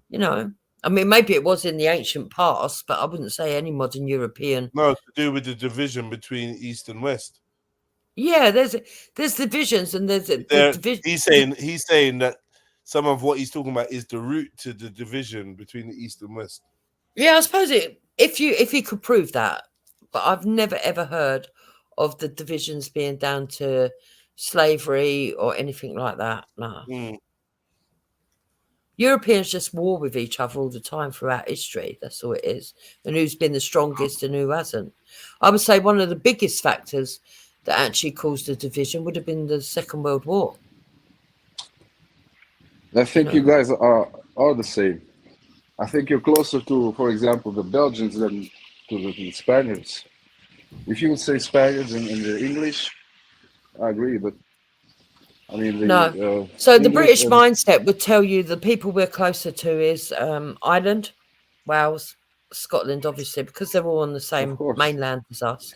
you know. I mean, maybe it was in the ancient past, but I wouldn't say any modern European.
No, to do with the division between East and West.
Yeah, there's divisions, and there's the division.
He's saying that some of what he's talking about is the root to the division between the East and West.
Yeah, I suppose if he could prove that, but I've never ever heard of the divisions being down to slavery or anything like that. No. Europeans just war with each other all the time throughout history. That's all it is. And who's been the strongest and who hasn't. I would say one of the biggest factors that actually caused the division would have been the Second World War.
I think you guys are the same. I think you're closer to, for example, the Belgians than to the Spaniards. If you would say Spaniards in the English, I agree, but I mean,
No. So the
English
British
and-
mindset would tell you the people we're closer to is Ireland, Wales, Scotland, obviously, because they're all on the same mainland as us.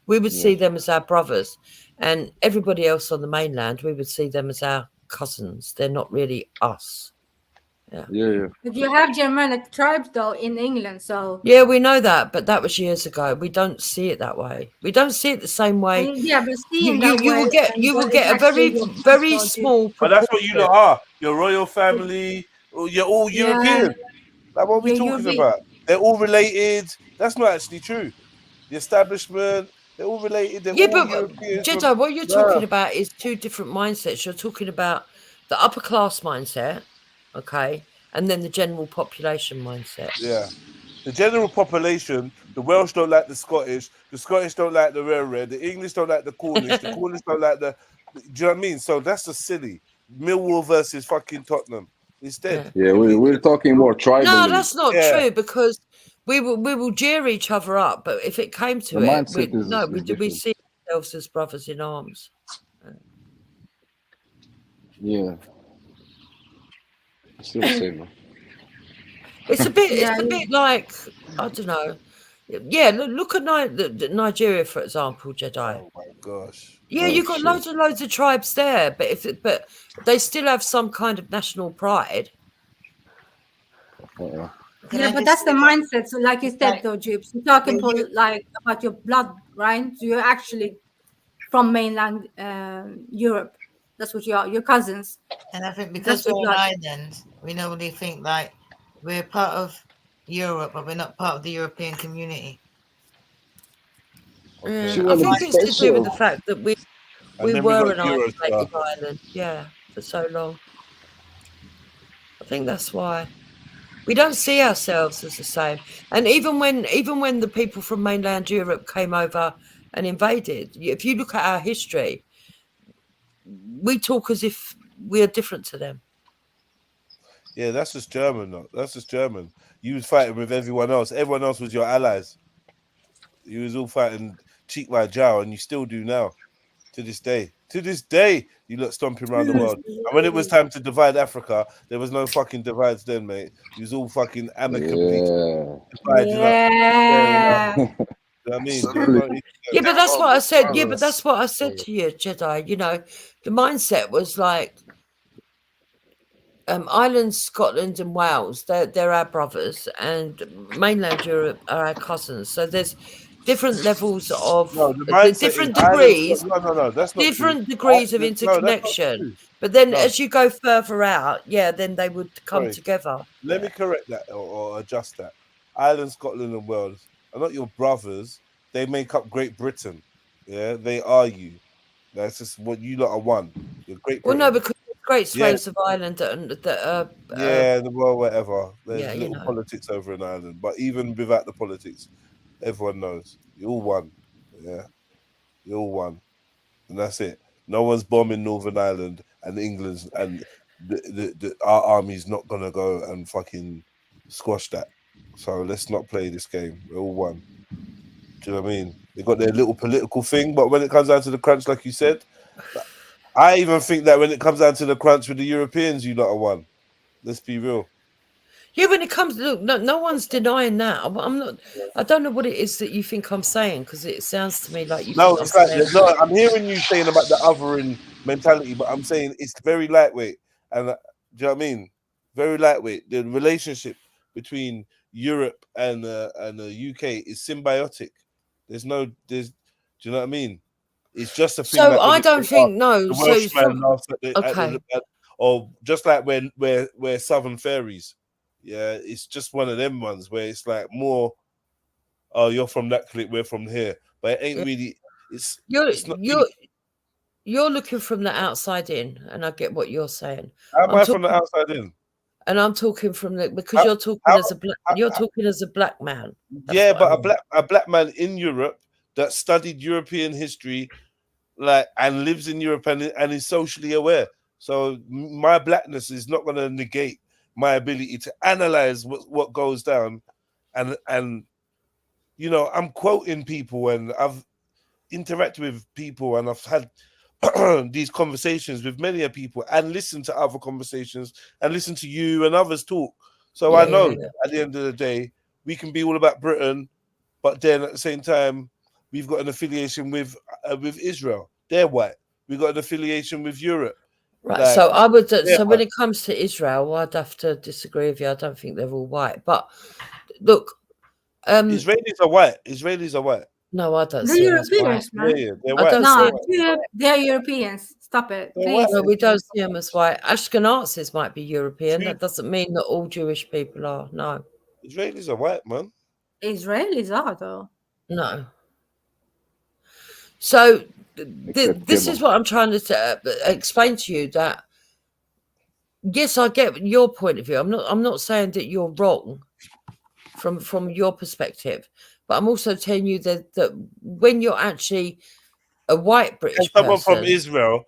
We would see them as our brothers, and everybody else on the mainland, we would see them as our cousins. They're not really us.
Yeah.
But you have Germanic tribes though in England, so
Yeah, we know that, but that was years ago. We don't see it that way. We don't see it the same way.
yeah, but seeing that
You
way,
will get a very small.
But that's what you lot are. Your royal family. You're all European. Like what are we talking about? They're all related. That's not actually true. The establishment. They're all related. They're all European.
Jedi, what you're talking about is two different mindsets. You're talking about the upper class mindset, okay, and then the general population mindset.
Yeah. The general population, the Welsh don't like the Scottish don't like the Red, the English don't like the Cornish don't like the. Do you know what I mean? So that's just silly. Millwall versus fucking Tottenham. Instead.
Yeah, we're talking more tribally.
No, that's not true, because we will jeer each other up, but if it came to
The
it,
mindset
we see ourselves as brothers in arms.
Yeah. Still the same, man.
It's a bit like, I don't know. Yeah, look at Nigeria, for example, Jedi.
Oh my gosh.
Yeah, you've got loads and loads of tribes there, but they still have some kind of national pride.
Yeah, but that's the mindset. So like you said though, Jibs, you're talking about your blood, right? So you're actually from mainland Europe. That's what you are, your cousins.
And I think because we're an island, we normally think like we're part of Europe, but we're not part of the European community.
I think it's to do with the fact that we were an isolated island, for so long. I think that's why we don't see ourselves as the same. And even when the people from mainland Europe came over and invaded, if you look at our history, we talk as if we are different to them.
Yeah, that's just German, though. That's just German. You was fighting with everyone else. Everyone else was your allies. You was all fighting cheek by jowl, and you still do now. To this day. To this day, you look stomping around the world. And when it was time to divide Africa, there was no fucking divides then, mate. You was all fucking amicably divided up. You know what I mean?
Yeah, but that's what I said. Yeah, but that's what I said to you, Jedi. You know, the mindset was like Ireland, Scotland, and Wales. They're our brothers, and mainland Europe are our cousins. So there's different levels of different degrees.
No, that's not
different
true.
degrees of interconnection. But then, as you go further out, then they would come together.
Let me correct that or adjust that. Ireland, Scotland, and Wales are not your brothers. They make up Great Britain. Yeah, they are you. That's just what you lot are one. You're Great Britain.
Well, no, because great slaves of Ireland that
well, whatever. There's
you
little politics over in Ireland, but even without the politics, everyone knows you're all one. Yeah, you're all one, and that's it. No one's bombing Northern Ireland, and England's and our army's not gonna go and fucking squash that. So let's not play this game. We're all one. Do you know what I mean? They got their little political thing, but when it comes down to the crunch, like you said, I even think that when it comes down to the crunch with the Europeans, you lot are one. Let's be real.
Yeah, when it comes, look, no one's denying that. I'm not. I don't know what it is that you think I'm saying, because it sounds to me like you.
No, it's like I'm hearing you saying about the othering mentality, but I'm saying it's very lightweight. And do you know what I mean? Very lightweight. The relationship between Europe and the UK is symbiotic. Do you know what I mean? It's just a thing.
So
that
I don't think no.
the
So
Welshman laughs at
okay.
or just like when we're Southern fairies. Yeah, it's just one of them ones where it's like more. Oh, you're from that clique, we're from here, but it ain't really. It's not.
You're looking from the outside in, and I get what you're saying.
How am I from the outside in?
And I'm talking from because you're talking as a black. You're talking as a black man.
Yeah, but a black man in Europe that studied European history, like, and lives in Europe and is socially aware. So my blackness is not going to negate my ability to analyze what goes down, and you know, I'm quoting people and I've interacted with people and I've had these conversations with many people and listened to other conversations and listen to you and others talk. So I know at the end of the day, we can be all about Britain, but then at the same time, we've got an affiliation with Israel. They're white. We've got an affiliation with Europe.
Right.
Like,
so I would. So
white.
when it comes to Israel, I'd have to disagree with you. I don't think they're all white. But look,
Israelis are white. Israelis are white.
No, I don't
They're
see them as
Europeans,
white.
man.
Yeah, they're white.
No, they're Europeans. Stop it, please.
No, we don't see them as white. Ashkenazis might be European.
See?
That doesn't mean that all Jewish people are. No.
Israelis are white, man.
Israelis are, though.
No. So this is what I'm trying to explain to you, that yes, I get your point of view. I'm not saying that you're wrong from your perspective, but I'm also telling you that when you're actually a white British
Someone
person,
from Israel,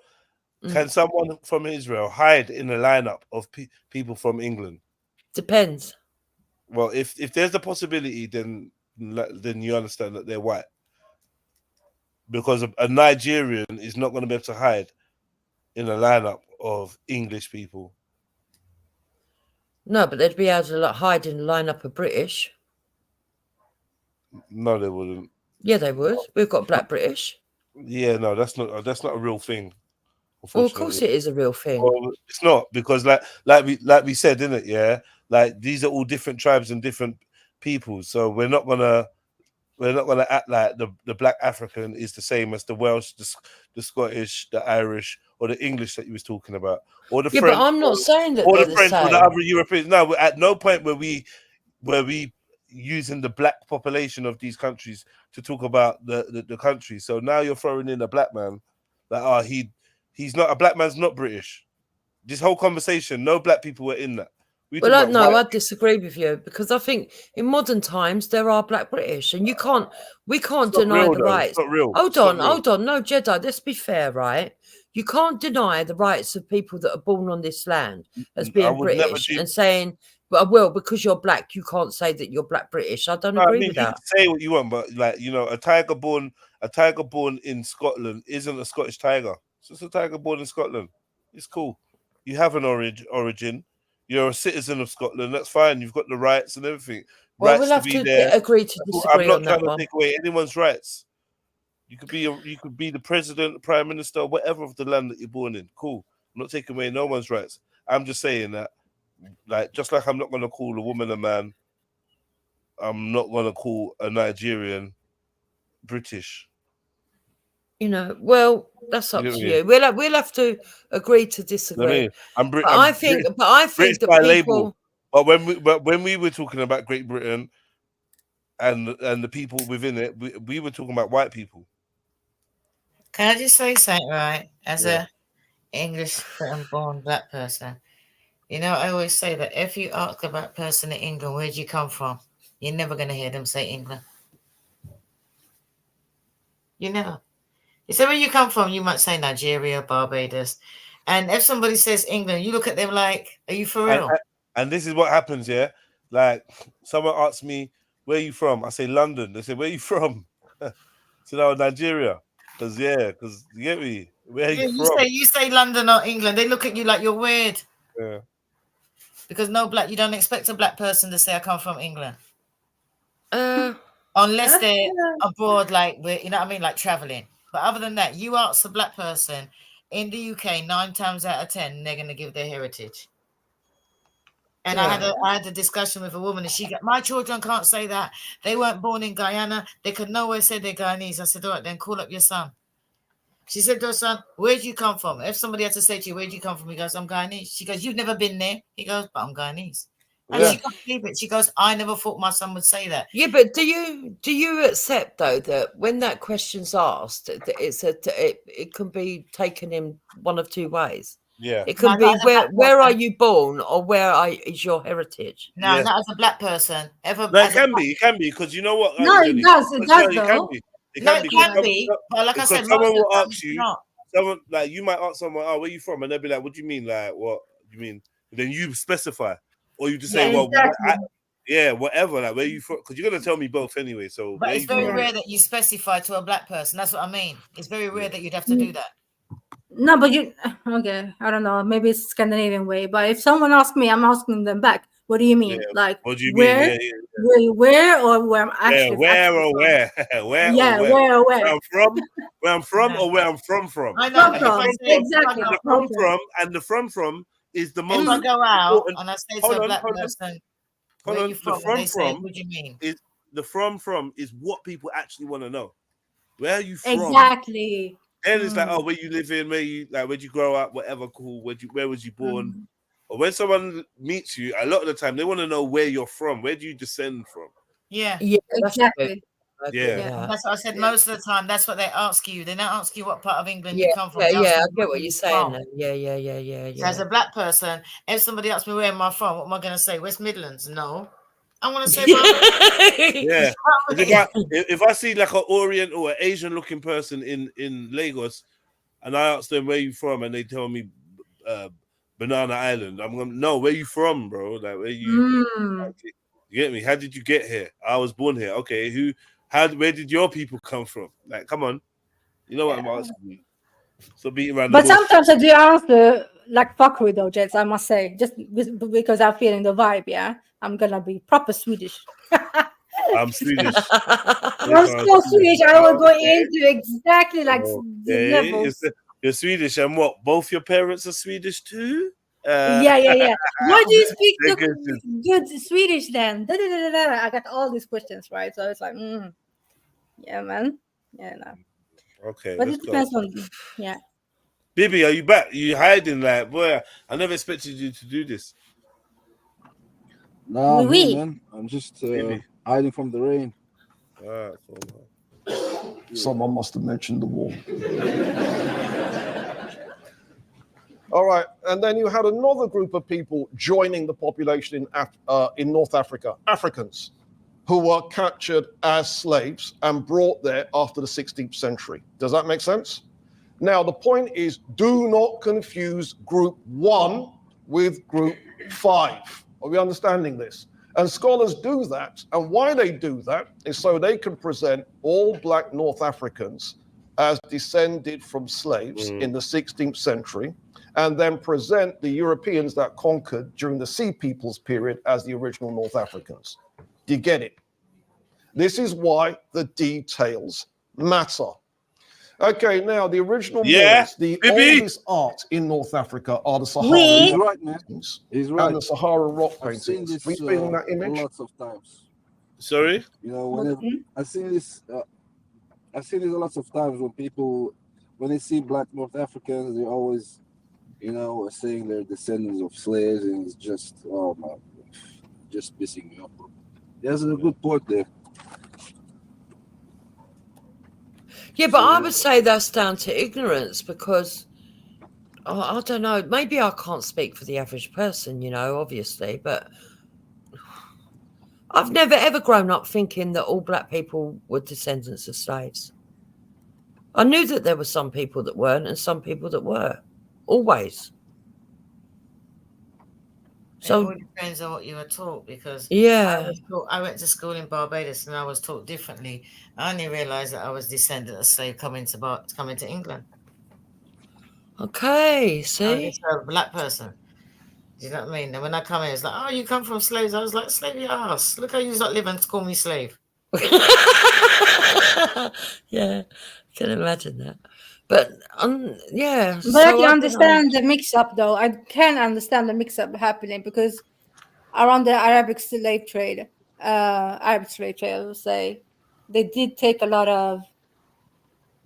can someone from Israel hide in a lineup of people from England?
Depends.
Well, if there's a possibility, then you understand that they're white. Because a Nigerian is not going to be able to hide in a lineup of English people.
No, but they'd be able to hide in a lineup of British.
No, they wouldn't.
Yeah, they would. We've got black British.
Yeah, no, that's not a real thing.
Well, of course it is a real thing.
Well, it's not, because like we said, didn't it? Yeah, like these are all different tribes and different people. So we're not gonna act like the black African is the same as the Welsh, the Scottish, the Irish, or the English that you was talking about, or the French.
But I'm not saying that
or
they're
the
the
French
same.
or the other Europeans. No, at no point were we using the black population of these countries to talk about the country. So now you're throwing in a black man, like he's not, a black man's not British. This whole conversation, no black people were in that.
Well, no, I disagree with you, because I think in modern times there are black British, and we can't deny the rights.
It's not real.
Hold on, no, Jedi. Let's be fair, right? You can't deny the rights of people that are born on this land as being British and saying, well, because you're black, you can't say that you're black British. I don't agree with
you
that.
can say what you want, but like, you know, a tiger born in Scotland isn't a Scottish tiger. It's just a tiger born in Scotland. It's cool. You have an origin. You're a citizen of Scotland. That's fine. You've got the rights and everything.
Well,
Rights
we'll have
to be
to
there.
agree to disagree
I'm not
on
trying
that
to
one.
take away anyone's rights. You could be the president, the prime minister, whatever of the land that you're born in. Cool. I'm not taking away no one's rights. I'm just saying that, like, just like I'm not going to call a woman a man, I'm not going to call a Nigerian British.
You know, well, that's up to you. We'll have to agree to disagree. I think
British
that
by
people.
Label. But when we were talking about Great Britain and the people within it, we were talking about white people.
Can I just say something, right? As a English born black person, you know, I always say that if you ask a black person in England, where'd you come from? You're never going to hear them say England. You never. You say where you come from, you might say Nigeria, Barbados. And if somebody says England, you look at them like, are you for real?
And this is what happens, yeah? Like, someone asks me, where are you from? I say London. They say, where are you from? So now Nigeria. Because you get me. Where are you from?
You say London or England. They look at you like you're weird.
Yeah.
Because you don't expect a black person to say I come from England. Unless they're abroad, like, you know what I mean, like traveling. But other than that, you ask a black person in the UK 9 times out of 10, they're going to give their heritage. And I had a discussion with a woman, and she got, my children can't say that. They weren't born in Guyana. They could nowhere say they're Guyanese. I said, all right, then call up your son. She said to her son, where'd you come from? If somebody had to say to you, where'd you come from? He goes, I'm Guyanese. She goes, you've never been there. He goes, but I'm Guyanese. And she can't believe it. She goes, I never thought my son would say that.
Yeah, but do you accept though that when that question's asked, that it can be taken in one of two ways?
Yeah,
it can be where are you born, or is your heritage?
No, not as a black person.
No, it can be because you know what?
No, it does. It does,
It
though.
can be.
But like I said,
someone will ask you. Someone like you might ask someone, "Oh, where you from?" And they'll be like, "What do you mean? Like, what do you mean?" Then you specify, or you just say, "Well, whatever." Like, where you from? Because you're gonna tell me both anyway. So,
but it's very rare that you specify to a black person. That's what I mean. It's very rare that you'd have to do that.
No, but okay, I don't know. Maybe it's Scandinavian way. But if someone asks me, I'm asking them back. What do you mean? Like,
what do you
mean? Where or where I'm actually
where or where?
Where or where?
Where I'm from or where I'm from?
I know.
Exactly.
And the from is the most.
If I go out
important.
and I say to a black person, where you from? And they say, what do you mean?
Is the from is what people actually want to know. Where are you from?
Exactly.
And it's like, oh, where you live in, where'd you grow up, whatever, cool. Where was you born? Or when someone meets you, a lot of the time they want to know where you're from. Where do you descend from?
Yeah,
exactly.
Yeah.
That's what I said. Most of the time, that's what they ask you. They don't ask you what part of England you come from.
Yeah, I get what you're saying. Yeah.
So as a black person, if somebody asks me where am I from, what am I going to say? West Midlands? No. I want to say
yeah. If I see like an Orient or an Asian looking person in Lagos, and I ask them where you from, and they tell me Banana Island, I'm going, no, where you from, bro? Like, where you? You get me? How did you get here? I was born here. Okay, where did your people come from? Like, come on, you know what I'm asking you. So beating around.
But sometimes I do answer like fuckery though, Jets. I must say, just because I'm feeling the vibe. Yeah, I'm gonna be proper Swedish.
I'm Swedish.
I'm so Swedish. I will go into exactly like the levels.
You're Swedish, and what? Both your parents are Swedish too?
Yeah. Why do you speak good Swedish then? I got all these questions, right? So it's like, yeah, man. Yeah, no.
Okay.
But it depends on,
Bibi, are you back? You hiding like, boy, I never expected you to do this.
No, man. I'm just hiding from the rain.
Someone must have mentioned the war. All right, and then you had another group of people joining the population in North Africa, Africans, who were captured as slaves and brought there after the 16th century. Does that make sense? Now, the point is, do not confuse group 1 with group 5. Are we understanding this? And scholars do that, and why they do that is so they can present all black North Africans as descended from slaves in the 16th century, and then present the Europeans that conquered during the Sea Peoples period as the original North Africans. Do you get it? This is why the details matter. Okay, now the original Moors, the oldest art in North Africa are the Sahara rock paintings and the Sahara rock paintings. We've seen that image
lots of times.
Sorry?
You know, whenever I've seen this lots of times when they see black North Africans, they always, saying they're descendants of slaves, and it's just, oh man, just pissing me off. There's a good point there.
Yeah, but I would say that's down to ignorance because, I don't know, maybe I can't speak for the average person, obviously, but I've never ever grown up thinking that all black people were descendants of slaves. I knew that there were some people that weren't and some people that were, always.
So it all depends on what you were taught, because I went to school in Barbados and I was taught differently. I only realised that I was descendant of slave coming to England.
Okay, see,
a black person. Do you know what I mean? And when I come in, it's like, oh, you come from slaves. I was like, slave your ass. Look how you not living to call me slave.
Yeah,
can imagine that. But yeah.
But I can understand the mix-up, though. I can understand the mix-up happening because around the Arabic slave trade, I would say, they did take a lot of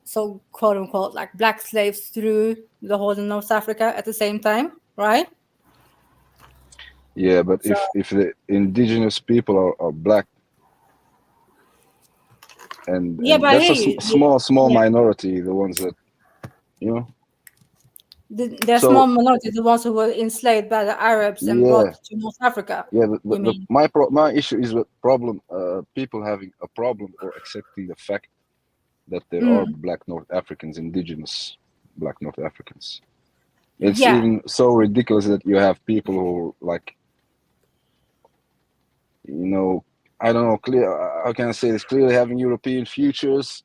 so quote unquote like black slaves through the whole of North Africa at the same time, right?
Yeah, but
So,
if the indigenous people are black, and
yeah, but I
that's a
hear you.
small
Yeah.
minority, the ones that, you know.
They're
So
small minority, the ones who were enslaved by the Arabs and
yeah,
brought to North Africa.
yeah.
You mean?
My issue is with problem. People having a problem or accepting the fact that there are black North Africans, indigenous black North Africans. It's
Yeah.
even so ridiculous that you have people who like, you know, I don't know, clear. How can I say this? Clearly having European futures,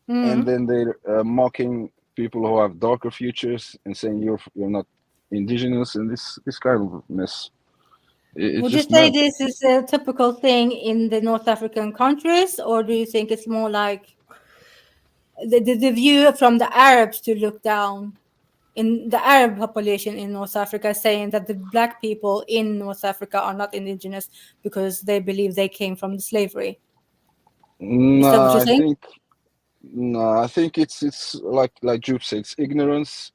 and then they're mocking people who have darker futures and saying you're not indigenous, and this kind of mess. It's
Would you
just
say
mad.
this is a typical thing in the North African countries, or do you think it's more like the view from the Arabs to look down in the Arab population in North Africa, saying that the black people in North Africa are not indigenous because they believe they came from the slavery? Is that what
No,
you think?
I think it's like Jupe said, it's ignorance.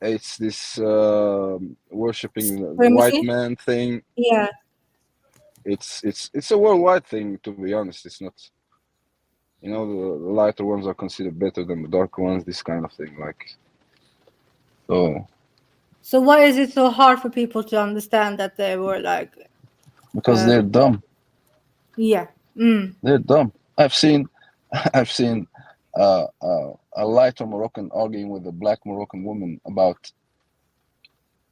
It's this worshipping the white
Supremacy?
man thing.
Yeah.
It's a worldwide thing, to be honest. It's not, you know, the lighter ones are considered better than the darker ones. This kind of thing, like.
So why is it so hard for people to understand that they were like?
Because they're dumb.
Yeah.
They're dumb. I've seen a lighter Moroccan arguing with a black Moroccan woman about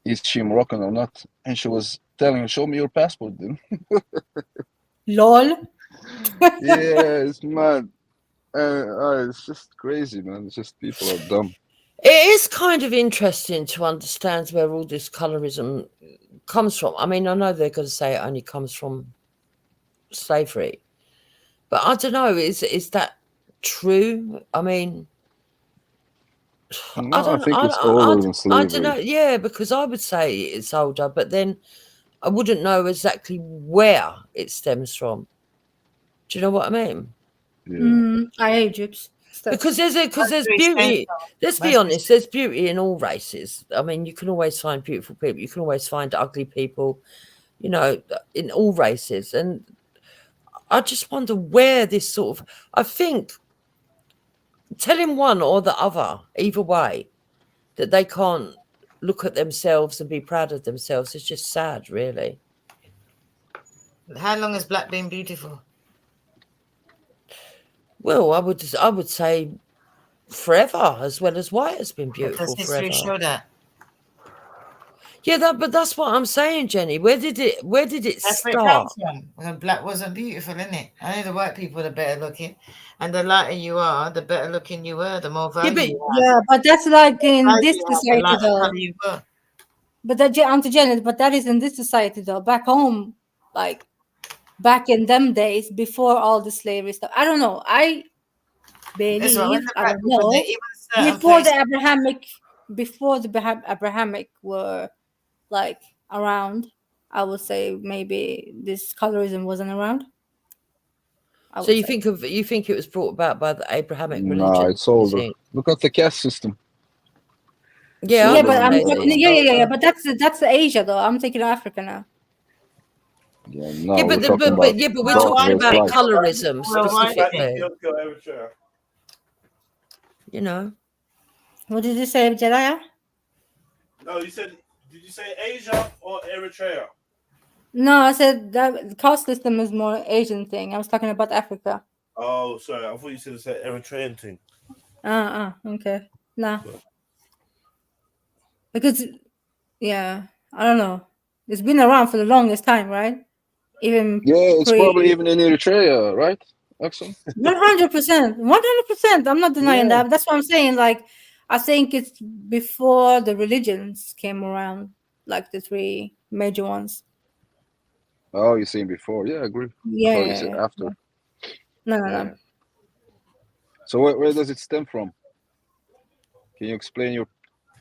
is she Moroccan or not, and she was telling her, "Show me your passport, then."
Lol.
Yeah, it's mad. It's just crazy, man. It's just people are dumb.
It is kind of interesting to understand where all this colorism comes from. I mean, I know they're going to say it only comes from slavery, but I don't know. Is that true? I mean,
No, I think it's older than
I don't know.
slavery.
Yeah, because I would say it's older, but then I wouldn't know exactly where it stems from. Do you know what I mean?
Yeah.
I hate Egypt.
Because there's beauty. Let's be honest, there's beauty in all races. I mean, you can always find beautiful people. You can always find ugly people, you know, in all races. And I just wonder where this sort of, I think telling one or the other, either way, that they can't look at themselves and be proud of themselves is just sad, really.
How long has black been beautiful?
Well, I would say forever, as well as white has been beautiful
Does
forever.
history show that?
Yeah, but that's what I'm saying, Jenny. Where did it
That's where it
start?
comes from. When black wasn't beautiful, isn't it? Only the white people are better looking, and the lighter you are, the better looking you were, the more value you had.
Yeah, but that's like in
Value
this
you had, the
society
lighter
though.
colour you were.
But that Auntie Janet, but that is in this society though. Back home, like back in them days, before all the slavery stuff. I don't know. I
That's right, when
believe
the
I
black
don't
people,
know.
even certain
Before
places,
the Abrahamic were like around, I would say maybe this colorism wasn't around.
So you think it was brought about by the Abrahamic
Nah,
religion?
it's older. Look at the caste system.
Yeah,
Yeah, but but that's Asia though. I'm thinking Africa now.
Yeah, no,
Yeah,
we're
but
talking about
we're
dark
talking
race
about
light.
colorism specifically.
Eritrea.
You know.
What did you say, Jedediah?
No, you said. Did you say Asia or Eritrea?
No, I said that the caste system is more Asian thing. I was talking about Africa.
Oh, sorry. I thought you said it's an Eritrean thing.
Okay. Nah. Because, yeah, I don't know. It's been around for the longest time, right? Even
Yeah, it's probably even in Eritrea, right, Axel?
100%. 100%. I'm not denying
Yeah.
that. That's what I'm saying. Like, I think it's before the religions came around, like the three major ones.
Oh, you're saying before? Yeah, I agree.
Yeah.
I thought you said after.
No.
So where does it stem from? Can you explain your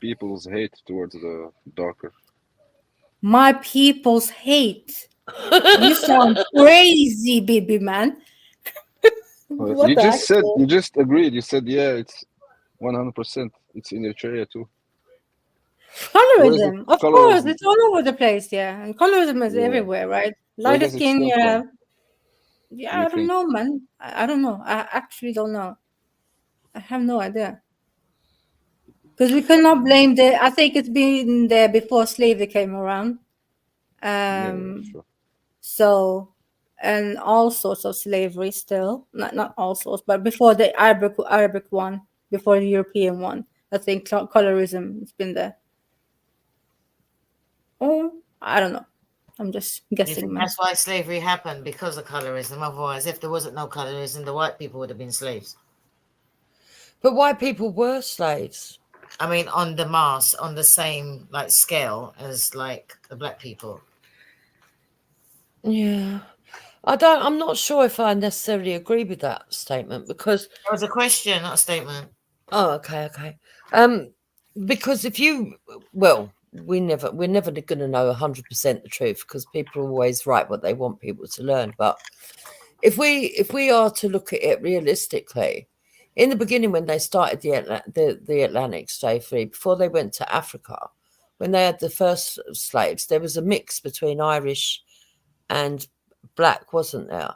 people's hate towards the darker?
My people's hate. You sound crazy, baby man. What
You
the
just said,
actual?
you just agreed. You said, yeah, it's 100%. It's in Eritrea too. Where is it?
Colorism, of course,
Colorism.
it's all over the place. Yeah, and colorism is
Yeah.
everywhere, right?
Where
Lighter
does it
skin,
stem
yeah.
from?
Yeah,
You
I don't
think?
know, man. I don't know. I actually don't know. I have no idea. Because we cannot blame the. I think it's been there before slavery came around.
Yeah, sure.
So, and all sorts of slavery still. Not all sorts, but before the Arabic one, before the European one, I think colorism has been there. Oh, I don't know. I'm just
You
guessing,
think
man.
that's why slavery happened? Because of colorism. Otherwise, if there wasn't no colorism, the white people would have been slaves.
But white people were slaves.
I mean, on the mass, on the same like scale as like the black people.
Yeah. I'm not sure if I necessarily agree with that statement because
It was a question, not a statement.
Oh, okay. Because if you, we're never going to know 100% the truth because people always write what they want people to learn. But if we are to look at it realistically, in the beginning when they started the Atlantic slavery, before they went to Africa, when they had the first slaves, there was a mix between Irish and black, wasn't there?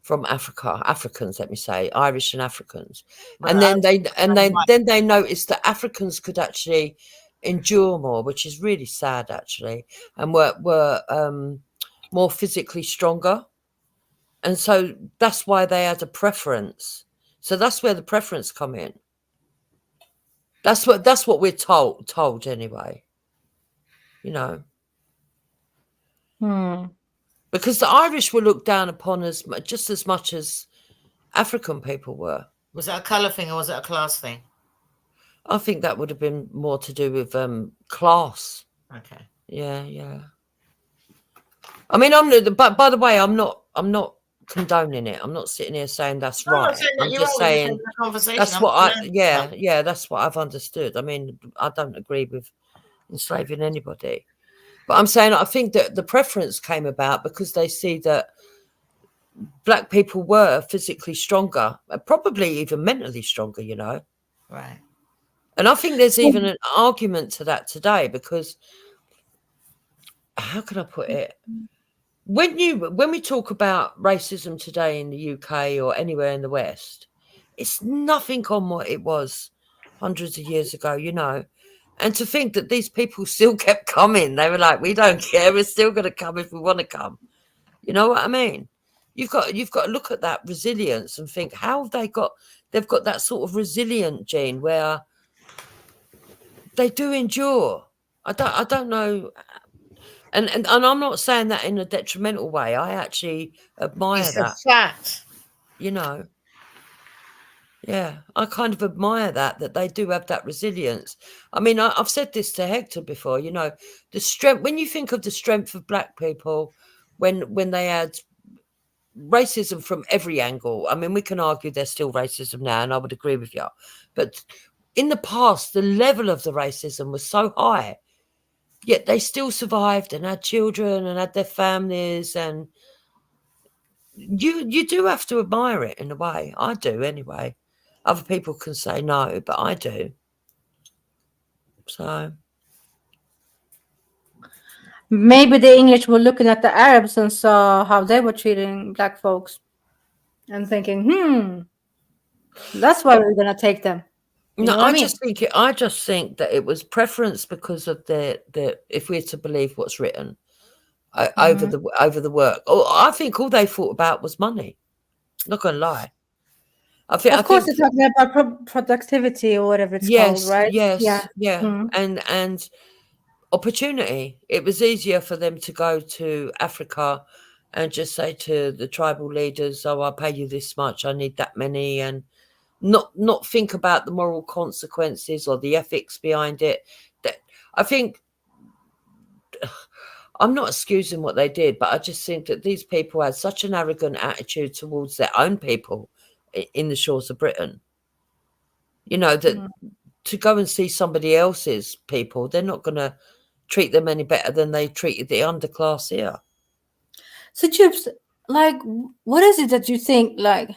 From Africans, let me say, Irish and Africans,
Well,
and then they noticed that Africans could actually endure more, which is really sad actually, and were more physically stronger, and so that's why they had a preference. So that's where the preference come in. That's what we're told anyway. You know. Because the Irish were looked down upon as just as much as African people were.
Was it a colour thing or was it a class thing?
I think that would have been more to do with class.
Okay.
Yeah. I mean, but by the way, I'm not condoning it. I'm not sitting here saying that's
No, I'm
right.
not saying that
I'm
you're
just
wrong, you're
saying
having a conversation.
that's
I'm
what
learning stuff.
that's what I've understood. I mean, I don't agree with enslaving anybody, but I'm saying I think that the preference came about because they see that black people were physically stronger, probably even mentally stronger, you know.
Right.
And I think there's even an argument to that today because how can I put it? When we talk about racism today in the UK or anywhere in the West, it's nothing on what it was hundreds of years ago, you know. And to think that these people still kept coming, they were like, we don't care, we're still going to come if we want to come. You know what I mean? You've got to look at that resilience and think how they've got that sort of resilient gene where they do endure. I don't know. And I'm not saying that in a detrimental way. I actually admire
It's
that.
a fact.
You know. Yeah, I kind of admire that they do have that resilience. I mean, I've said this to Hector before, you know, the strength, when you think of the strength of black people, when they had racism from every angle, I mean, we can argue there's still racism now, and I would agree with you. But in the past, the level of the racism was so high, yet they still survived and had children and had their families, and you do have to admire it in a way. I do anyway. Other people can say no, but I do. So
maybe the English were looking at the Arabs and saw how they were treating black folks and thinking, that's why we're gonna take them. You know what I mean?
I just think that it was preference because of the if we're to believe what's written over the work. Oh, I think all they thought about was money. Not gonna lie.
Of course, it's talking about productivity or whatever it's called, right?
Yes, yeah. And opportunity. It was easier for them to go to Africa and just say to the tribal leaders, "Oh, I'll pay you this much. I need that many," and not think about the moral consequences or the ethics behind it. That I think I'm not excusing what they did, but I just think that these people had such an arrogant attitude towards their own people in the shores of Britain. You know, that to go and see somebody else's people, they're not going to treat them any better than they treated the underclass here.
So, Chips, like, what is it that you think, like,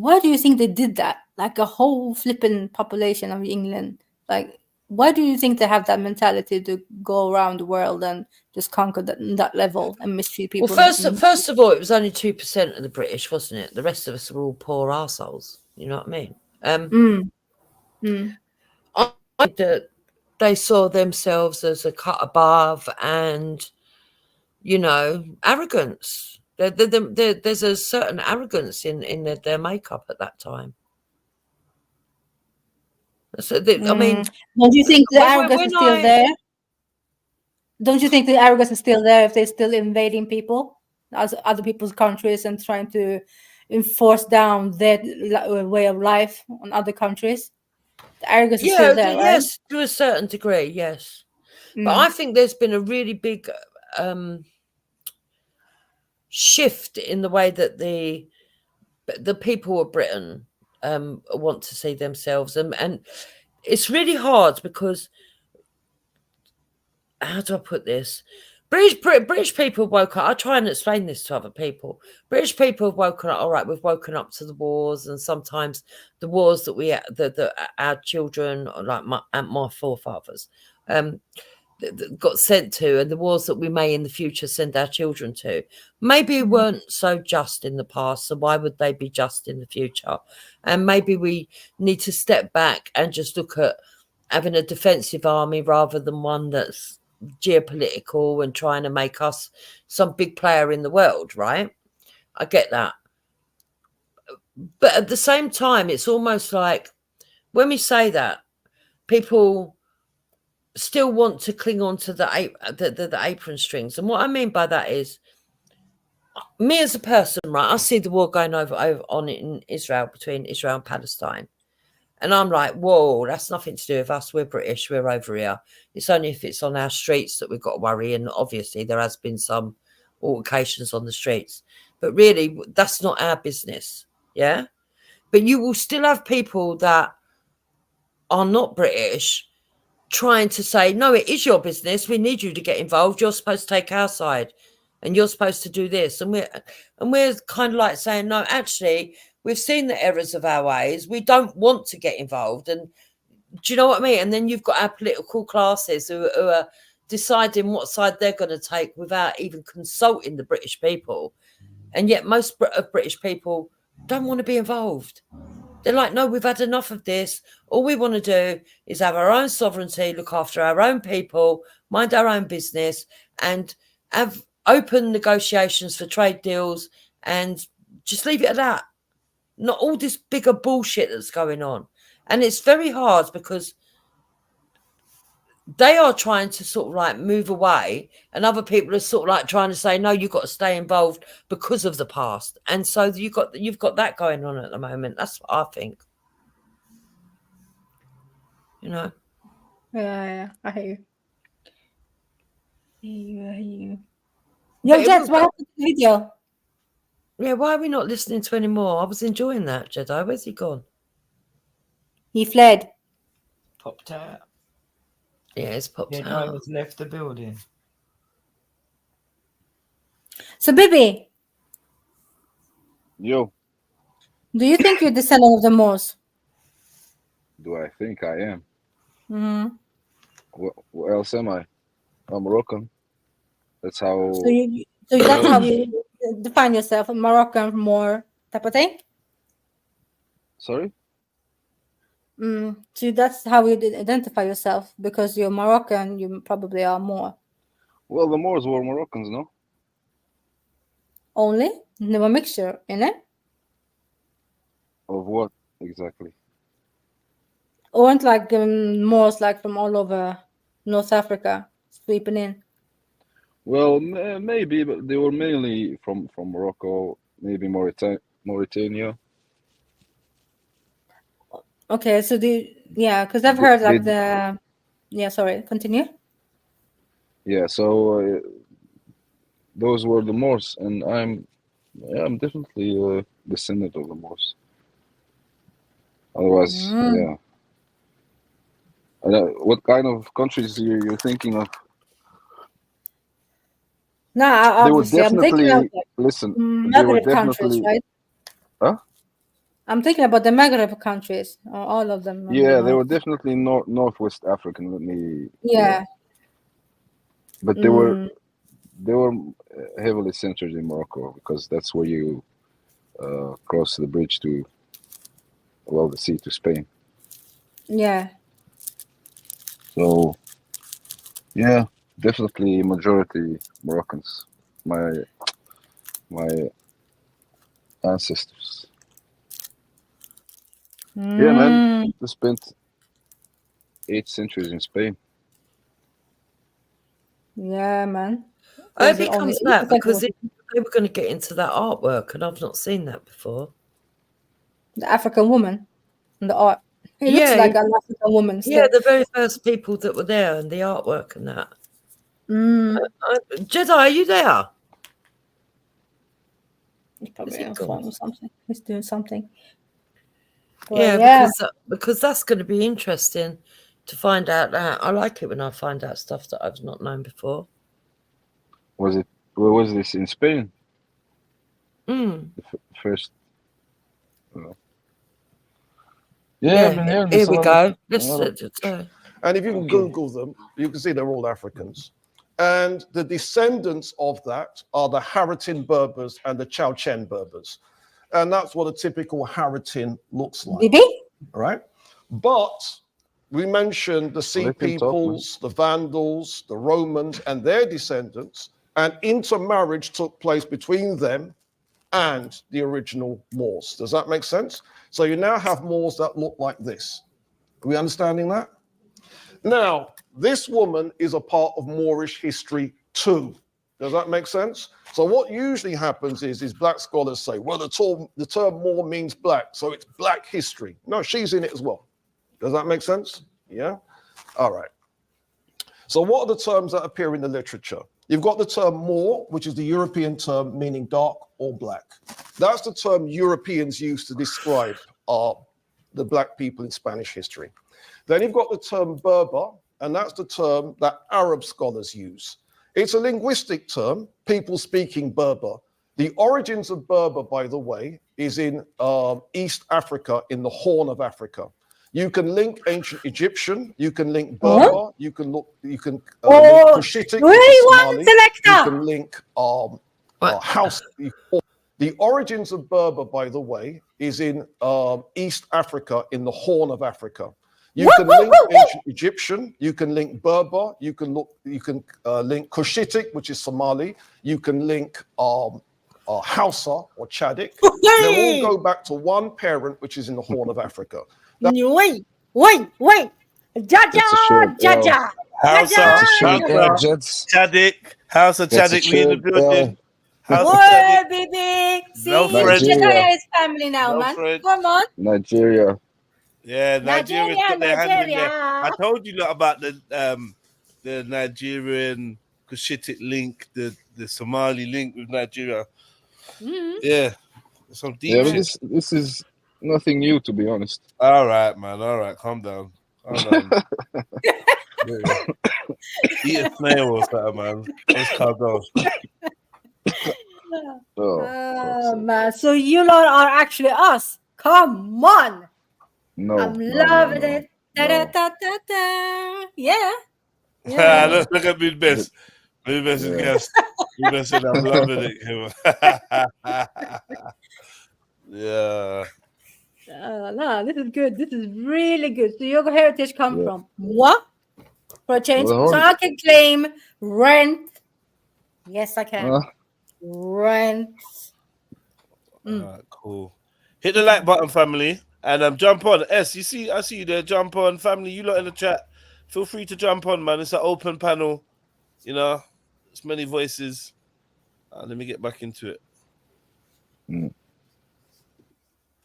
why do you think they did that? Like a whole flipping population of England. Like, why do you think they have that mentality to go around the world and just conquer that level and mistreat people?
Well, first of all, it was only 2% of the British, wasn't it? The rest of us were all poor arseholes. You know what I mean? I think that they saw themselves as a cut above and, you know, arrogance. There's a certain arrogance in their makeup at that time. So I mean,
don't you think the arrogance is still there? Don't you think the arrogance is still there if they're still invading people, as other people's countries, and trying to enforce down their way of life on other countries? The arrogance is still there, right?
Yes, to a certain degree, yes. But I think there's been a really big shift in the way that the people of Britain want to see themselves, and it's really hard because, how do I put this? British people woke up. I try and explain this to other people. British people have woken up. All right, we've woken up to the wars, and sometimes the wars that our children, like my forefathers, got sent to, and the wars that we may in the future send our children to, maybe weren't so just in the past. So why would they be just in the future? And maybe we need to step back and just look at having a defensive army rather than one that's geopolitical and trying to make us some big player in the world, right? I get that. But at the same time, it's almost like when we say that, people still want to cling on to the apron strings. And what I mean by that is, me as a person, right, I see the war going on in Israel, between Israel and Palestine. And I'm like, whoa, that's nothing to do with us. We're British. We're over here. It's only if it's on our streets that we've got to worry. And obviously there has been some altercations on the streets. But really, that's not our business. Yeah? But you will still have people that are not British trying to say, no, it is your business. We need you to get involved. You're supposed to take our side. And you're supposed to do this. And we're kind of like saying, no, actually, we've seen the errors of our ways. We don't want to get involved. And do you know what I mean? And then you've got our political classes who are deciding what side they're going to take without even consulting the British people. And yet most of British people don't want to be involved. They're like, no, we've had enough of this. All we want to do is have our own sovereignty, look after our own people, mind our own business, and have open negotiations for trade deals and just leave it at that. Not all this bigger bullshit that's going on. And it's very hard because they are trying to sort of like move away, and other people are sort of like trying to say, no, you've got to stay involved because of the past. And so you've got that going on at the moment. That's what I think. You know?
Yeah, I hear you. I hear you. Yo, Jess, what happened to the video?
Yeah, why are we not listening to any more? I was enjoying that, Jedi. Where's he gone?
He fled.
Popped out.
Yeah, it's popped out.
Jedi has left the building.
So, Bibi.
Yo.
Do you think you're descendant of the Moors?
Do I think I am?
Mm-hmm.
What else am I? I'm Moroccan. That's how.
So that's how you define yourself, a Moroccan, more type of thing.
Sorry.
So that's how you identify yourself, because you're Moroccan. You probably are more.
Well, the Moors were Moroccans, no?
Only never mixture in it.
Of what exactly?
Weren't like Moors like from all over North Africa sweeping in?
Well, maybe, but they were mainly from Morocco, maybe Mauritania.
Okay, so because I've heard like sorry, continue.
Yeah, so those were the Moors, and I'm definitely a descendant of the Moors. Otherwise, yeah. What kind of countries you're thinking of?
No, obviously, I'm thinking of
listen.
negative countries, right?
Huh?
I'm thinking about the Maghreb countries, or all of them.
Yeah, they were definitely Northwest African. Let me.
Yeah.
But they were heavily centered in Morocco because that's where you cross the bridge to, well, the sea to Spain.
Yeah.
So, yeah, definitely majority Moroccans. My ancestors. Yeah, man. They spent 8 centuries in Spain.
Yeah, man.
I hope
Those
he
are only
comes back
8%
because
of
they were going to get into that artwork, and I've not seen that before.
the African woman in the art. It looks
Yeah,
like an African woman
yeah,
still.
the very first people that were there and the artwork and that. Jedi, are you there?
He's probably on phone or something. He's doing something.
Yeah, because that's going to be interesting to find out that. I like it when I find out stuff that I've not known before.
Where was this, in Spain?
Mm.
The first.
Yeah,
I've been hearing
here
this
we
a
go.
lot.
And if you can Google them, you can see they're all Africans. And the descendants of that are the Haratin Berbers and the Chowchen Berbers. And that's what a typical Haratin looks like.
Diddy?
Right? But we mentioned the Sea Peoples, the Vandals, the Romans, and their descendants, and intermarriage took place between them and the original Moors. Does that make sense? So you now have Moors that look like this. Are we understanding that? Now, this woman is a part of Moorish history too. Does that make sense? So what usually happens is black scholars say, well, the term Moor means black, so it's black history. No, she's in it as well. Does that make sense? Yeah? All right. So what are the terms that appear in the literature? You've got the term Moor, which is the European term meaning dark or black. That's the term Europeans use to describe the black people in Spanish history. Then you've got the term Berber, and that's the term that Arab scholars use. It's a linguistic term, people speaking Berber. The origins of Berber, by the way, is in East Africa, in the Horn of Africa. You can link ancient Egyptian, you can link Berber, you can link Cushitic, Somali, you can link House. The origins of Berber, by the way, is in East Africa, in the Horn of Africa. You can link ancient Egyptian, you can link Berber, you can link Cushitic, which is Somali, you can link Hausa or Chadic. They all go back to one parent, which is in the Horn of Africa.
Wait. Jaja.
Hausa Chadic, we in the building.
Whoa, baby. See,
Nigeria.
Jedi is family now, man. Come on.
Nigeria.
Yeah, Nigerians got their hand in there. I told you lot about the Nigerian Cushitic link, the Somali link with Nigeria. Yeah, some deep.
Yeah, but this is nothing new, to be honest.
All right, man. All right, calm down. Eat a snail or something, man. Let's calm down.
Oh, man. So you lot are actually us. Come on.
No,
I'm loving it. Da-da-da-da-da. Yeah.
Look at Mood Best. Mood Best is guest. Mood Best said, I'm loving it. Yeah.
No, this is good. This is really good. So your heritage come from what? For a change. So I can claim rent. Yes, I can. Rent.
All right, cool. Hit the like button, family, and jump on. I see you there. Jump on, family. You lot in the chat. Feel free to jump on, man. It's an open panel. You know, it's many voices. Let me get back into it.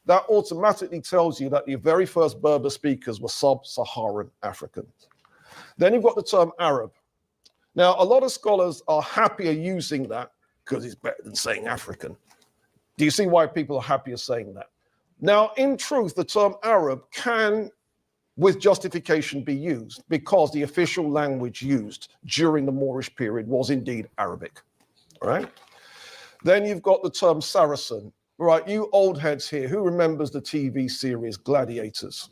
That automatically tells you that the very first Berber speakers were sub-Saharan Africans. Then you've got the term Arab. Now, a lot of scholars are happier using that because it's better than saying African. Do you see why people are happier saying that? Now, in truth, the term Arab can, with justification, be used because the official language used during the Moorish period was indeed Arabic, right? Then you've got the term Saracen. Right, you old heads here, who remembers the TV series Gladiators?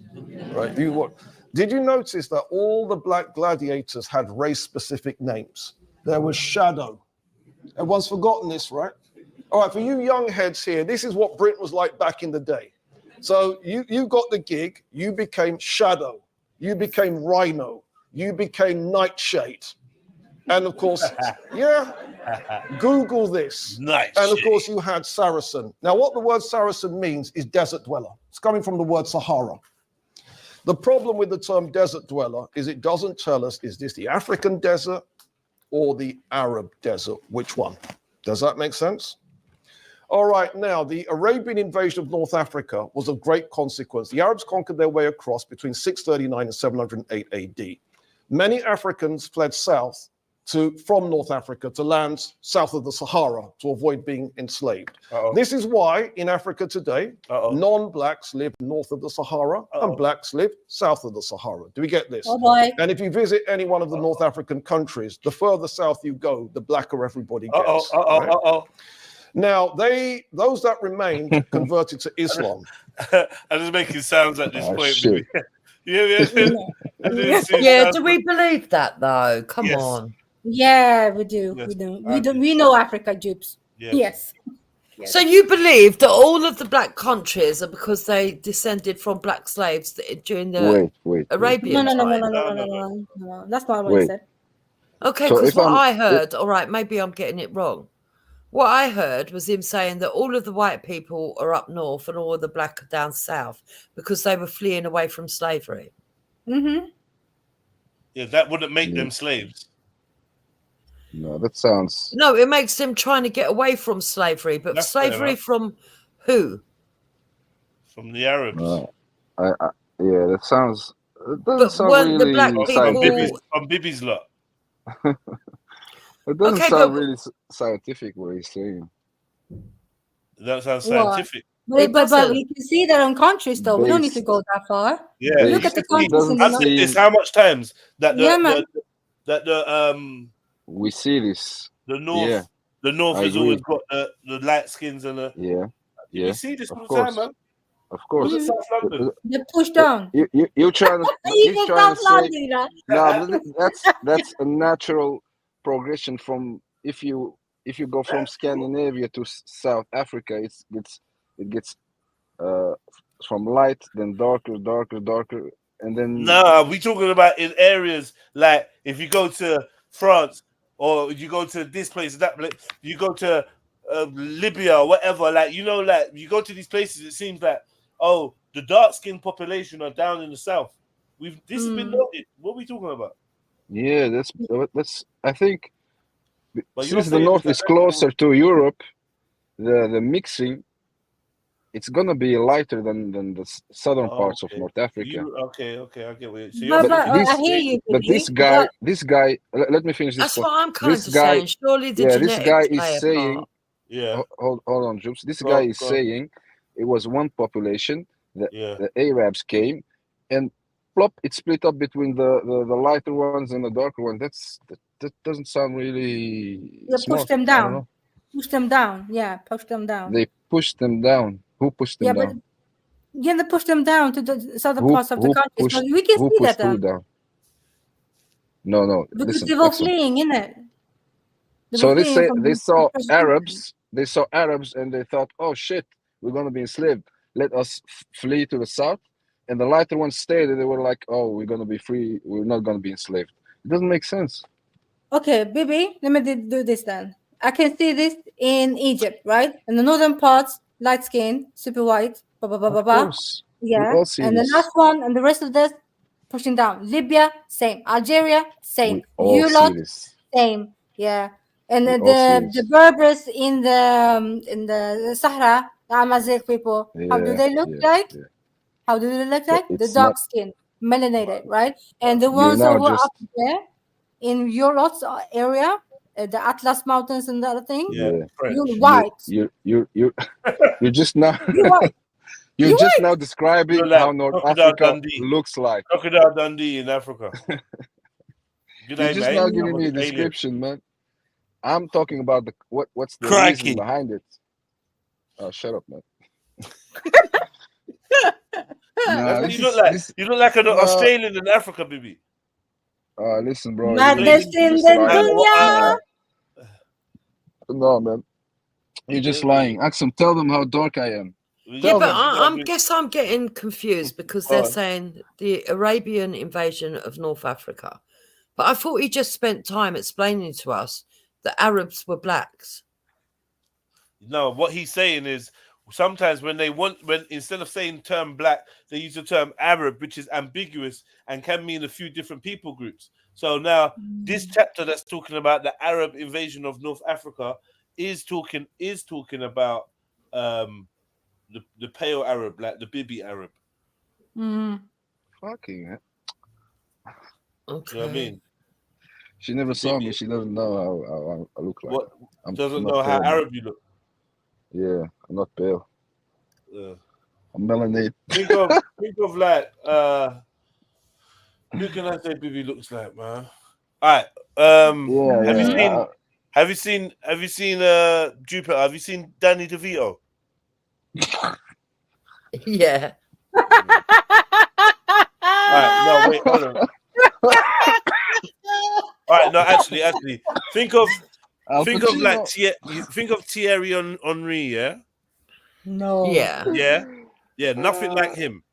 Right, did you notice that all the black gladiators had race-specific names? There was Shadow. Everyone's forgotten this, right? All right, for you young heads here, this is what Britain was like back in the day. So you got the gig, you became Shadow, you became Rhino, you became Nightshade. And of course, yeah, Google this.
Nightshade.
And of course, you had Saracen. Now, what the word Saracen means is desert dweller. It's coming from the word Sahara. The problem with the term desert dweller is it doesn't tell us, is this the African desert or the Arab desert? Which one? Does that make sense? All right, now, the Arabian invasion of North Africa was of great consequence. The Arabs conquered their way across between 639 and 708 AD. Many Africans fled south from North Africa to lands south of the Sahara to avoid being enslaved. This is why in Africa today, non-blacks live north of the Sahara and blacks live south of the Sahara. Do we get this? And if you visit any one of the North African countries, the further south you go, the blacker everybody gets. Right? Now, those that remained converted to Islam.
I'm just making sounds at this point.
Shit.
Yeah, do we believe that though? Come on.
Yeah, we do.
Yes.
We do. We know Africa, Jupes. Yes.
So you believe that all of the black countries are because they descended from black slaves during the Arabian
No.
time?
No. That's not what I said.
Okay,
So
because
if
what
I'm-
I heard, all right, maybe I'm getting it wrong. What I heard was him saying that all of the white people are up north and all of the black are down south because they were fleeing away from slavery.
Mm-hmm.
Yeah, that wouldn't make them slaves.
No, that sounds.
No, it makes them trying to get away from slavery, but
That's fair
slavery
enough.
from who?
From the Arabs.
Yeah, that sounds. It doesn't
But
sound
weren't the
really
black
scientific.
From Bibi's lot.
It doesn't
Okay,
sound
but-
really scientific what he's saying.
That sounds
What?
scientific.
But we can see their own countries, though. We don't need to
Based-
go that far.
Yeah,
Look at the countries in
I've
the
said this how much times that
Yeah, man.
We see this.
the north
Yeah,
the north
I
has
agree.
always got the light skins and the
Yeah, yeah.
you see this
Of
all the time,
course.
man.
Of course.
Look at South London.
They're pushed down.
You're trying to.
You
He's
can
trying
South
to say.
London, you know?
No, but that's a natural progression from if you go from Scandinavia to South Africa, it gets from light then darker, and then
Nah, we talking about in areas like if you go to France or you go to this place, that place, you go to Libya or whatever, like you know, like you go to these places, it seems like the dark skinned population are down in the south. This has been noted. What are we talking about?
yeah, that's I think
But you're
since the
saying
north
that
is closer to Europe, the mixing it's gonna be lighter than the southern parts of North Africa.
Okay, I get what you're
But I hear you,
But
Billy,
this guy, let me finish this
That's
point.
what I'm kind
This
of
guy,
saying. Surely the
yeah, this
genetics
guy
play
is
a
saying,
part.
Yeah.
hold on, Joops. This
Go
guy
on,
is
go on.
saying it was one population.
Yeah.
The Arabs came, and plop, it split up between the lighter ones and the darker ones. That doesn't sound really
They
smart.
push them
I don't
down.
know.
Push them down. Yeah, push them down.
They pushed them down. Who pushed them
Yeah, but
down?
they push them down to the southern
Who
parts of the
who
country.
pushed
So we can
who
see
pushed
that
who down? No.
because
Listen,
they were
listen.
fleeing, innit?
So they saw Arabs. They saw Arabs and they thought, oh shit, we're gonna be enslaved. Let us flee to the south. And the lighter ones stayed and they were like, oh, we're gonna be free. We're not gonna be enslaved. It doesn't make sense.
Okay, baby, let me do this then. I can see this in Egypt, right? In the northern parts, light skin, super white, blah, blah, blah, blah,
Of
blah.
course.
Yeah.
We all see
And the
this.
last one and the rest of this, pushing down. Libya, same. Algeria, same.
We all see
Ulot,
this.
same. Yeah. And
We
the
all see
the Berbers in the Sahara, the Amazigh people, how do
Yeah,
they look
yeah,
like?
yeah.
How do they look
But
like? The
it's
dark
not.
skin, melanated, right? And the
You're
ones
now
who were
just
up there in Ulot's area, the Atlas Mountains and the other thing,
yeah.
you're white.
You're just now.
You're white.
You're
You're
just
white.
now describing
You're like
how North
Crocodile
Africa
Dundee.
looks like.
Crocodile Dundee in Africa. Good
You're
day,
just
mate.
now
I'm
giving me a
an alien.
description, man. I'm talking about what's the
Crikey.
reason behind it. Oh, shut up, man.
That's what
this
you look
is
like.
this.
You look like an
No,
Australian in Africa, baby.
listen, bro.
Maddest
You're
in
just
the
lying.
dunya.
No, man. You're just lying. Axum, tell them how dark I am.
Yeah,
Tell
but
them.
I guess I'm getting confused because they're
Go on.
saying the Arabian invasion of North Africa. But I thought he just spent time explaining to us that Arabs were blacks.
No, what he's saying is sometimes when instead of saying term black, they use the term Arab, which is ambiguous and can mean a few different people groups. So now this chapter that's talking about the Arab invasion of North Africa is talking about the pale Arab, like the Bibi Arab.
Fucking hell.
Okay.
You know what I mean?
She never saw me. She doesn't know how I look like.
What
I'm
doesn't
not
know how
pale, man.
Arab you look.
Yeah, I'm not pale.
Yeah.
I'm melanated.
Think of like who can I say Bibi looks like, man? All right. Have you seen Jupiter? Have you seen Danny DeVito?
Yeah.
All right, no, wait, hold on. All right, no, actually, think of Thierry Henry, yeah?
No.
Yeah, nothing like him.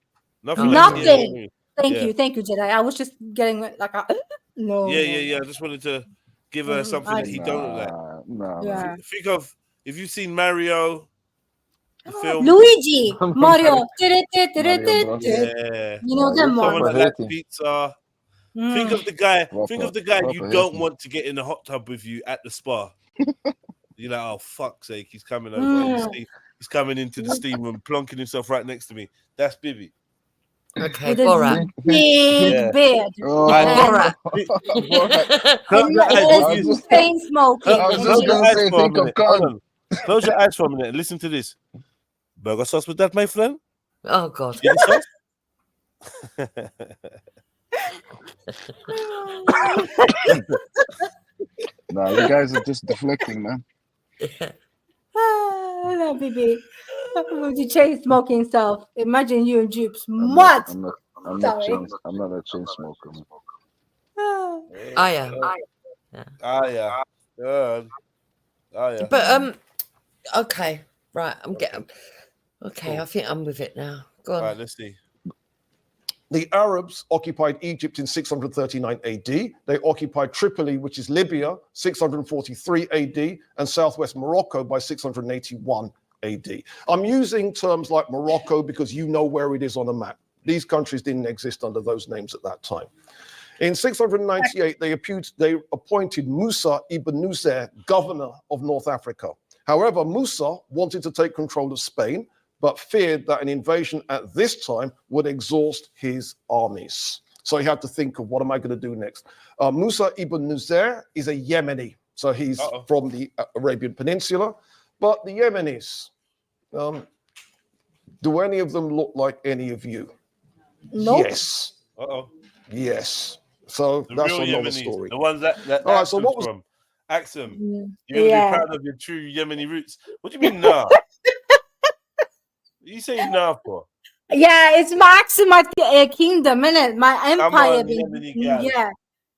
Nothing.
Nothing. Thank
Yeah.
you, Jedi. I was just getting like a no.
Yeah. I just wanted to give her something that he don't look like.
Yeah.
Think of if you've seen Mario, the film
Luigi, Mario.
Yeah.
You know them
Someone
ones.
that likes pizza. Think of the guy. Think of the guy you don't want to get in the hot tub with you at the spa. You're like, oh fuck's sake, he's coming over. He's coming into the steam room, plonking himself right next to me. That's Bibi.
Okay,
with a
Borat.
big beard.
Borat.
Chain smoking.
Close your eyes for a minute and listen to this. Burger sauce with that, my friend?
Oh God.
Chili sauce?
Nah, you guys are just deflecting, man.
No, baby. With the chain smoking stuff. Imagine you and Jupes. What?
I'm not a chain smoker. Man.
I am.
Yeah.
But okay, right. I'm getting. Okay, I think I'm with it now. Go on.
All right, let's see.
The Arabs occupied Egypt in 639 AD. They occupied Tripoli, which is Libya, 643 AD, and southwest Morocco by 681 AD. I'm using terms like Morocco because you know where it is on a map. These countries didn't exist under those names at that time. In 698, they appointed Musa ibn Nusair governor of North Africa. However, Musa wanted to take control of Spain, but feared that an invasion at this time would exhaust his armies. So he had to think of, what am I going to do next? Musa ibn Nusair is a Yemeni. So he's from the Arabian Peninsula. But the Yemenis, do any of them look like any of you?
Nope.
Yes.
Uh-oh.
Yes. So
The
that's
real
another
Yemenis,
story.
the ones that
All right, so
Axum's
what was
from. Axum, you're going to be proud of your true Yemeni roots. What do you mean, nah? You say nah for?
Yeah, it's my kingdom, innit? My empire.
on, Yemeni girl.
Yeah.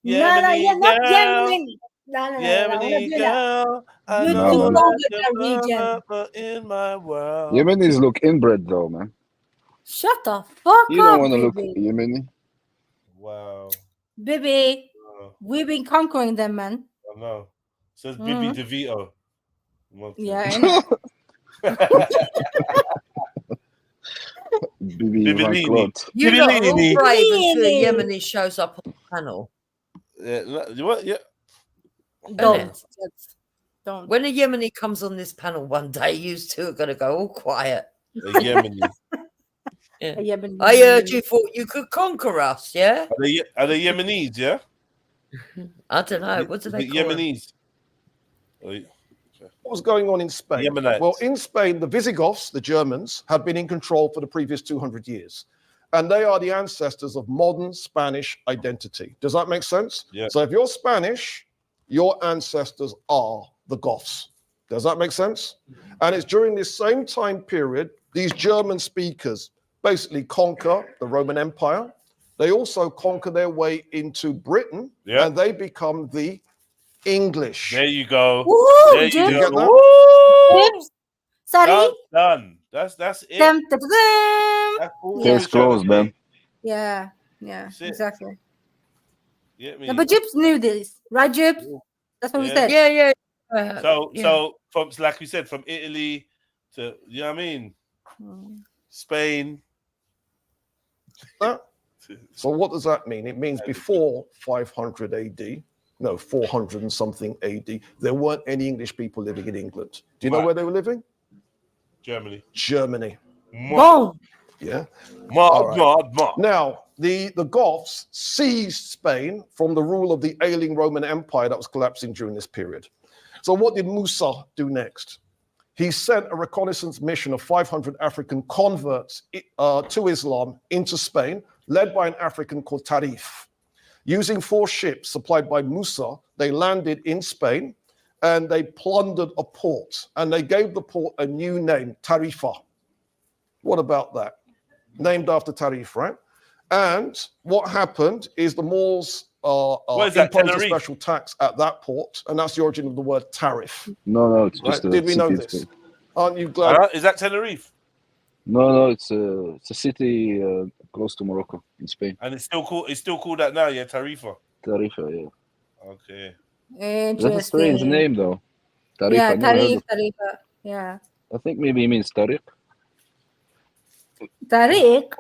Yemeni
No, not
girl.
Yemeni. No,
Yemeni girl, I
You
know
took
that
over
you're
that region.
forever in my world.
Yemenis look inbred though, man.
Shut the fuck
You don't
up,
want to look
baby.
Yemeni.
Wow.
Baby, we've been conquering them, man.
I know. Says Bibi DeVito.
Yeah, innit?
Bibi clout.
You lot are all brave until a Yemeni shows up on the panel.
Yeah, what? Yeah.
Don't.
When a Yemeni comes on this panel one day, you two are going to go all quiet.
A Yemeni.
Yeah.
A Yemeni.
I heard you thought you could conquer us, yeah?
Are they Yemenis, yeah?
I don't know. What do they call them?
Yemenis.
What was going on in Spain?
Yemenites.
Well, in Spain, the Visigoths, the Germans, had been in control for the previous 200 years. And they are the ancestors of modern Spanish identity. Does that make sense?
Yeah.
So if you're Spanish, your ancestors are the Goths. Does that make sense? And it's during this same time period, these German speakers basically conquer the Roman Empire. They also conquer their way into Britain, and they become the English.
There you go.
Woo,
There you
Jim.
go.
Get that?
Woo!
Sorry.
Done. That's it.
Dum, dum, dum.
That's all
Case closed, man.
Yeah,
That's it.
exactly.
Get me?
No, but Jibs knew this, right, Jibs? That's what we said.
Yeah.
So from like we said, from Italy to you know what I mean, Spain.
So what does that mean? It means before 500 AD, no, 400 and something AD, there weren't any English people living in England. Do you know where they were living?
Germany.
Boom.
Yeah.
All
right. Now, the Goths seized Spain from the rule of the ailing Roman Empire that was collapsing during this period. So what did Musa do next? He sent a reconnaissance mission of 500 African converts to Islam into Spain, led by an African called Tarif. Using 4 ships supplied by Musa, they landed in Spain and they plundered a port, and they gave the port a new name, Tarifa. What about that? Named after Tarif, right? And what happened is the Moors imposed a special tax at that port, and that's the origin of the word tariff.
No, it's just
Did we know this? Aren't you glad?
Is that Tenerife?
No, it's a city close to Morocco in Spain.
And it's still called that now, yeah, Tarifa.
Tarifa, yeah.
Okay.
That's a strange name though. Tarifa.
Yeah, Tarifa. Yeah.
I think maybe it means Tariq.
Tariq,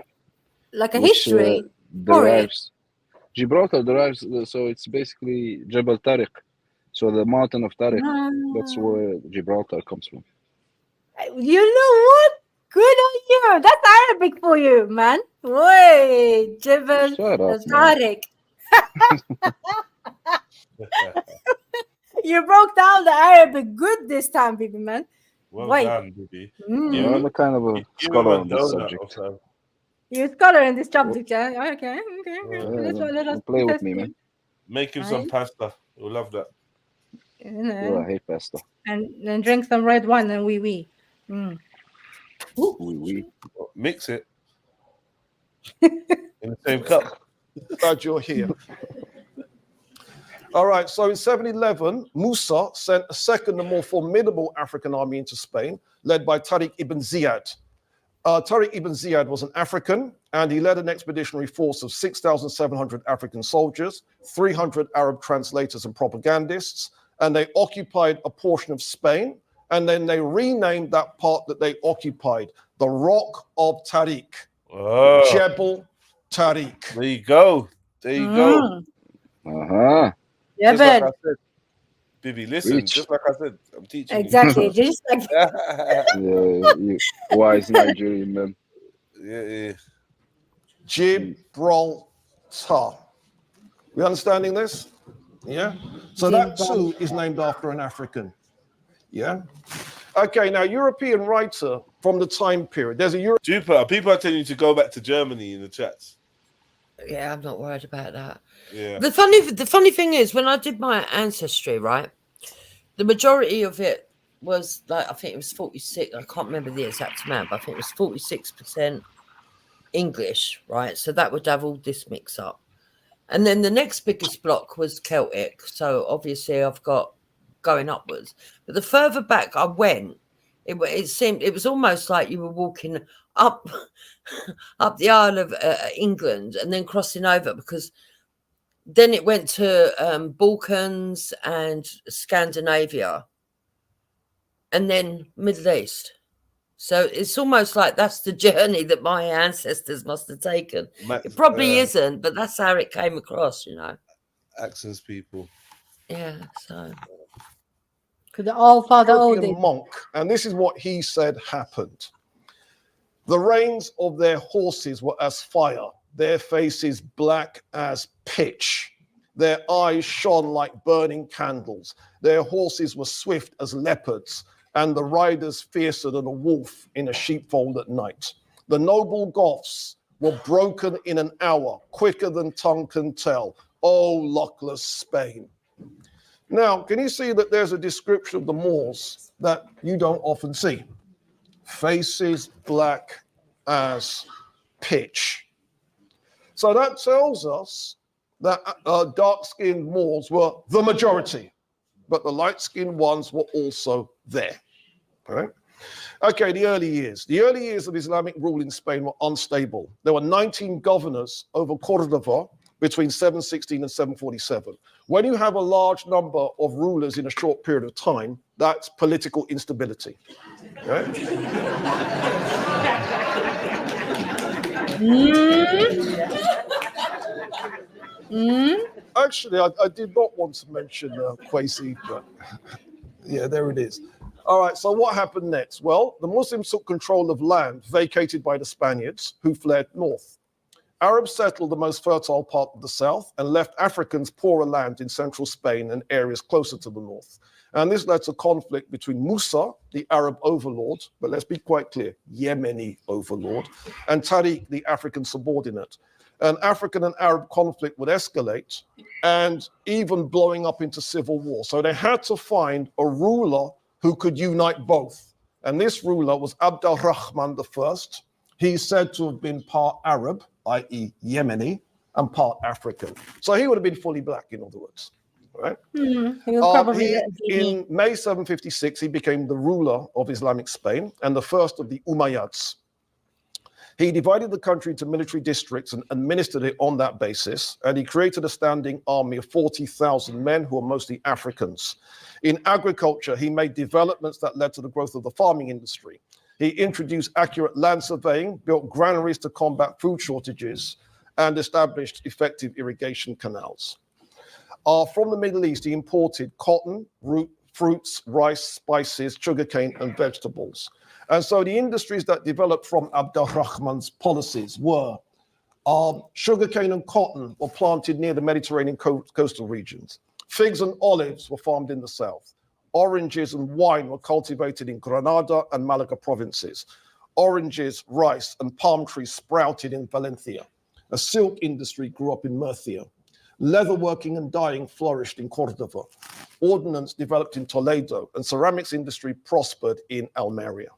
like a history.
Derives. Gibraltar derives, so it's basically Jabal Tariq. So the mountain of Tariq, that's where Gibraltar comes from.
You know what? Good on you. That's Arabic for you, man. Wait, Jabal Tariq. You broke down the Arabic good this time, baby man.
Well
Wait.
done, baby.
Yeah, I'm a kind of a scholar on this subject.
You're a scholar in this subject, yeah? Okay. Let us
play with
test
me,
you.
man.
Make him some pasta. You'll love that.
You know.
Yeah, I hate pasta.
And then drink some red wine and wee. Mm.
Mix it in the same cup.
Glad you're here. All right, so in 711, Musa sent a second and more formidable African army into Spain, led by Tariq ibn Ziyad. Tariq ibn Ziyad was an African, and he led an expeditionary force of 6,700 African soldiers, 300 Arab translators and propagandists, and they occupied a portion of Spain, and then they renamed that part that they occupied the Rock of Tariq, Jebel Tariq.
There you go.
Uh-huh.
Yeah,
just like
but
I said, Bibi, listen, just like I said, I'm teaching
exactly,
you.
just like
Yeah, you wise Nigerian man.
Yeah.
Gibraltar. We understanding this? Yeah. So that too is named after an African. Yeah. Okay. Now, European writer from the time period. There's a
Jupiter. People are telling you to go back to Germany in the chats.
Yeah, I'm not worried about that.
Yeah.
The funny thing is, when I did my ancestry, right, the majority of it was like, I think it was 46. I can't remember the exact amount, but I think it was 46% English, right? So that would have all this mix up. And then the next biggest block was Celtic. So obviously I've got going upwards. But the further back I went, it seemed it was almost like you were walking up the Isle of England and then crossing over, because then it went to Balkans and Scandinavia and then Middle East. So it's almost like that's the journey that my ancestors must have taken. It probably isn't, but that's how it came across, you know.
Accents people.
Yeah, so.
Could the All-Father
European monk, and this is what he said happened. The reins of their horses were as fire, their faces black as pitch. Their eyes shone like burning candles. Their horses were swift as leopards, and the riders fiercer than a wolf in a sheepfold at night. The noble Goths were broken in an hour, quicker than tongue can tell. Oh, luckless Spain. Now, can you see that there's a description of the Moors that you don't often see? Faces black as pitch. So that tells us that dark-skinned Moors were the majority, but the light-skinned ones were also there. Right? Okay, the early years. The early years of Islamic rule in Spain were unstable. There were 19 governors over Córdoba between 716 and 747. When you have a large number of rulers in a short period of time, that's political instability. Right? Actually, I did not want to mention Kwesi, but yeah, there it is. All right, so what happened next? Well, the Muslims took control of land vacated by the Spaniards, who fled north. Arabs settled the most fertile part of the south and left Africans poorer land in central Spain and areas closer to the north. And this led to conflict between Musa, the Arab overlord, but let's be quite clear, Yemeni overlord, and Tariq, the African subordinate. An African and Arab conflict would escalate and even blowing up into civil war. So they had to find a ruler who could unite both. And this ruler was Abd al-Rahman I. He's said to have been part Arab, i.e. Yemeni, and part African. So he would have been fully black, in other words. Right? In May 756, he became the ruler of Islamic Spain and the first of the Umayyads. He divided the country into military districts and administered it on that basis, and he created a standing army of 40,000 men who are mostly Africans. In agriculture, he made developments that led to the growth of the farming industry. He introduced accurate land surveying, built granaries to combat food shortages, and established effective irrigation canals. From the Middle East, he imported cotton, fruits, rice, spices, sugarcane, and vegetables. And so the industries that developed from Abd al-Rahman's policies were sugarcane and cotton were planted near the Mediterranean coastal regions. Figs and olives were farmed in the south. Oranges and wine were cultivated in Granada and Malaga provinces. Oranges, rice, and palm trees sprouted in Valencia. A silk industry grew up in Murcia. Leatherworking and dyeing flourished in Córdoba. Ordnance developed in Toledo, and ceramics industry prospered in Almeria.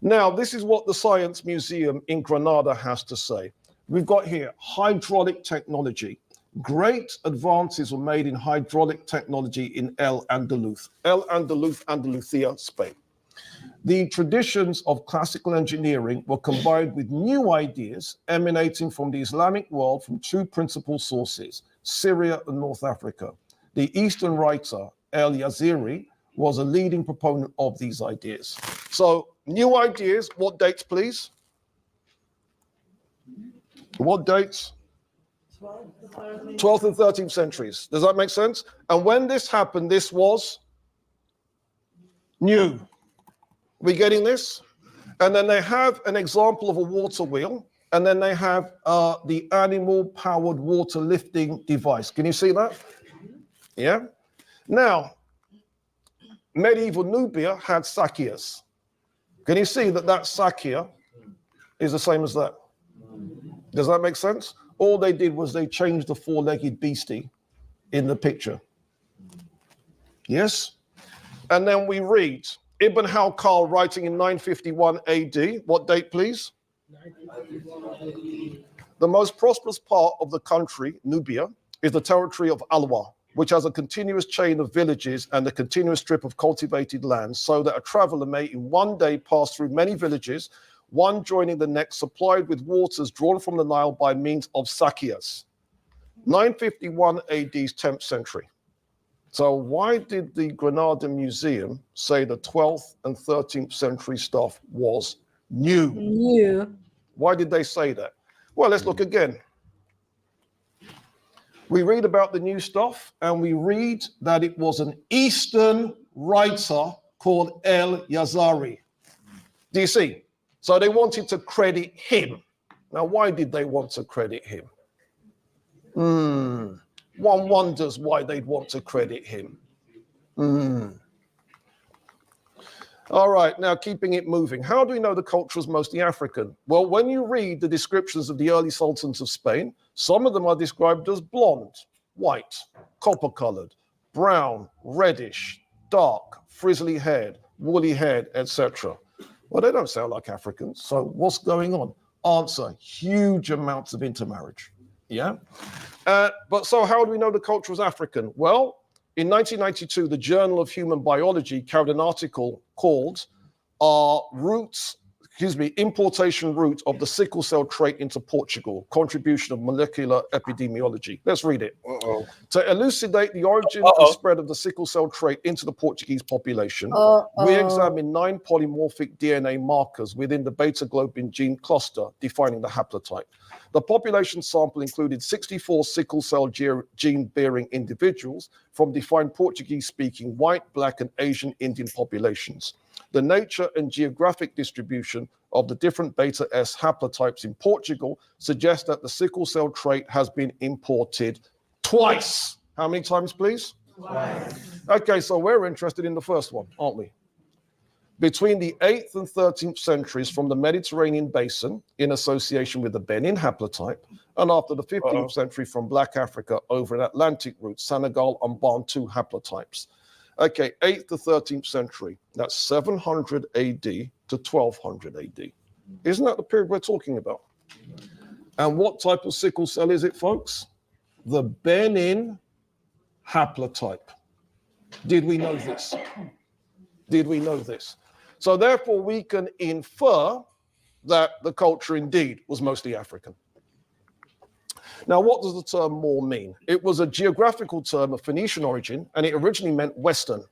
Now, this is what the Science Museum in Granada has to say. We've got here hydraulic technology. Great advances were made in hydraulic technology in El Andalus, Andalusia, Spain. The traditions of classical engineering were combined with new ideas emanating from the Islamic world from two principal sources, Syria and North Africa. The Eastern writer, El Yaziri, was a leading proponent of these ideas. So, new ideas, what dates, please? What dates? 12th and 13th centuries. Does that make sense? And when this happened, this was new. We getting this? And then they have an example of a water wheel, and then they have the animal-powered water lifting device. Can you see that? Yeah? Now, medieval Nubia had sakias. Can you see that that sakia is the same as that? Does that make sense? All they did was they changed the four-legged beastie in the picture. Yes? And then we read Ibn Halkal writing in 951 AD. What date, please? The most prosperous part of the country, Nubia, is the territory of Alwa, which has a continuous chain of villages and a continuous strip of cultivated land, so that a traveler may in one day pass through many villages, one joining the next, supplied with waters drawn from the Nile by means of sakias. 951 AD's 10th century. So why did the Granada Museum say the 12th and 13th century stuff was new?
New.
Why did they say that? Well, let's look again. We read about the new stuff, and we read that it was an Eastern writer called El Yazari. Do you see? So they wanted to credit him. Now, why did they want to credit him? One wonders why they'd want to credit him. All right, now keeping it moving. How do we know the culture was mostly African? Well, when you read the descriptions of the early sultans of Spain, some of them are described as blonde, white, copper-colored, brown, reddish, dark, frizzly haired, woolly haired, etc. Well, they don't sound like Africans. So what's going on? Answer, huge amounts of intermarriage. Yeah. But so how do we know the culture was African? Well, in 1992, the Journal of Human Biology carried an article called Importation Route of the Sickle Cell Trait into Portugal, Contribution of Molecular Epidemiology. Let's read it. To elucidate the origin and spread of the sickle cell trait into the Portuguese population, we examined 9 polymorphic DNA markers within the beta-globin gene cluster defining the haplotype. The population sample included 64 sickle cell gene-bearing individuals from defined Portuguese-speaking white, black, and Asian Indian populations. The nature and geographic distribution of the different beta S haplotypes in Portugal suggests that the sickle cell trait has been imported twice. How many times, please? Twice. Okay, so we're interested in the first one, aren't we? Between the 8th and 13th centuries from the Mediterranean basin in association with the Benin haplotype, and after the 15th century from Black Africa over an Atlantic route, Senegal and Bantu haplotypes. Okay, 8th to 13th century, that's 700 AD to 1200 AD. Isn't that the period we're talking about? And what type of sickle cell is it, folks? The Benin haplotype. Did we know this? Did we know this? So therefore, we can infer that the culture indeed was mostly African. Now, what does the term Moor mean? It was a geographical term of Phoenician origin, and it originally meant Western.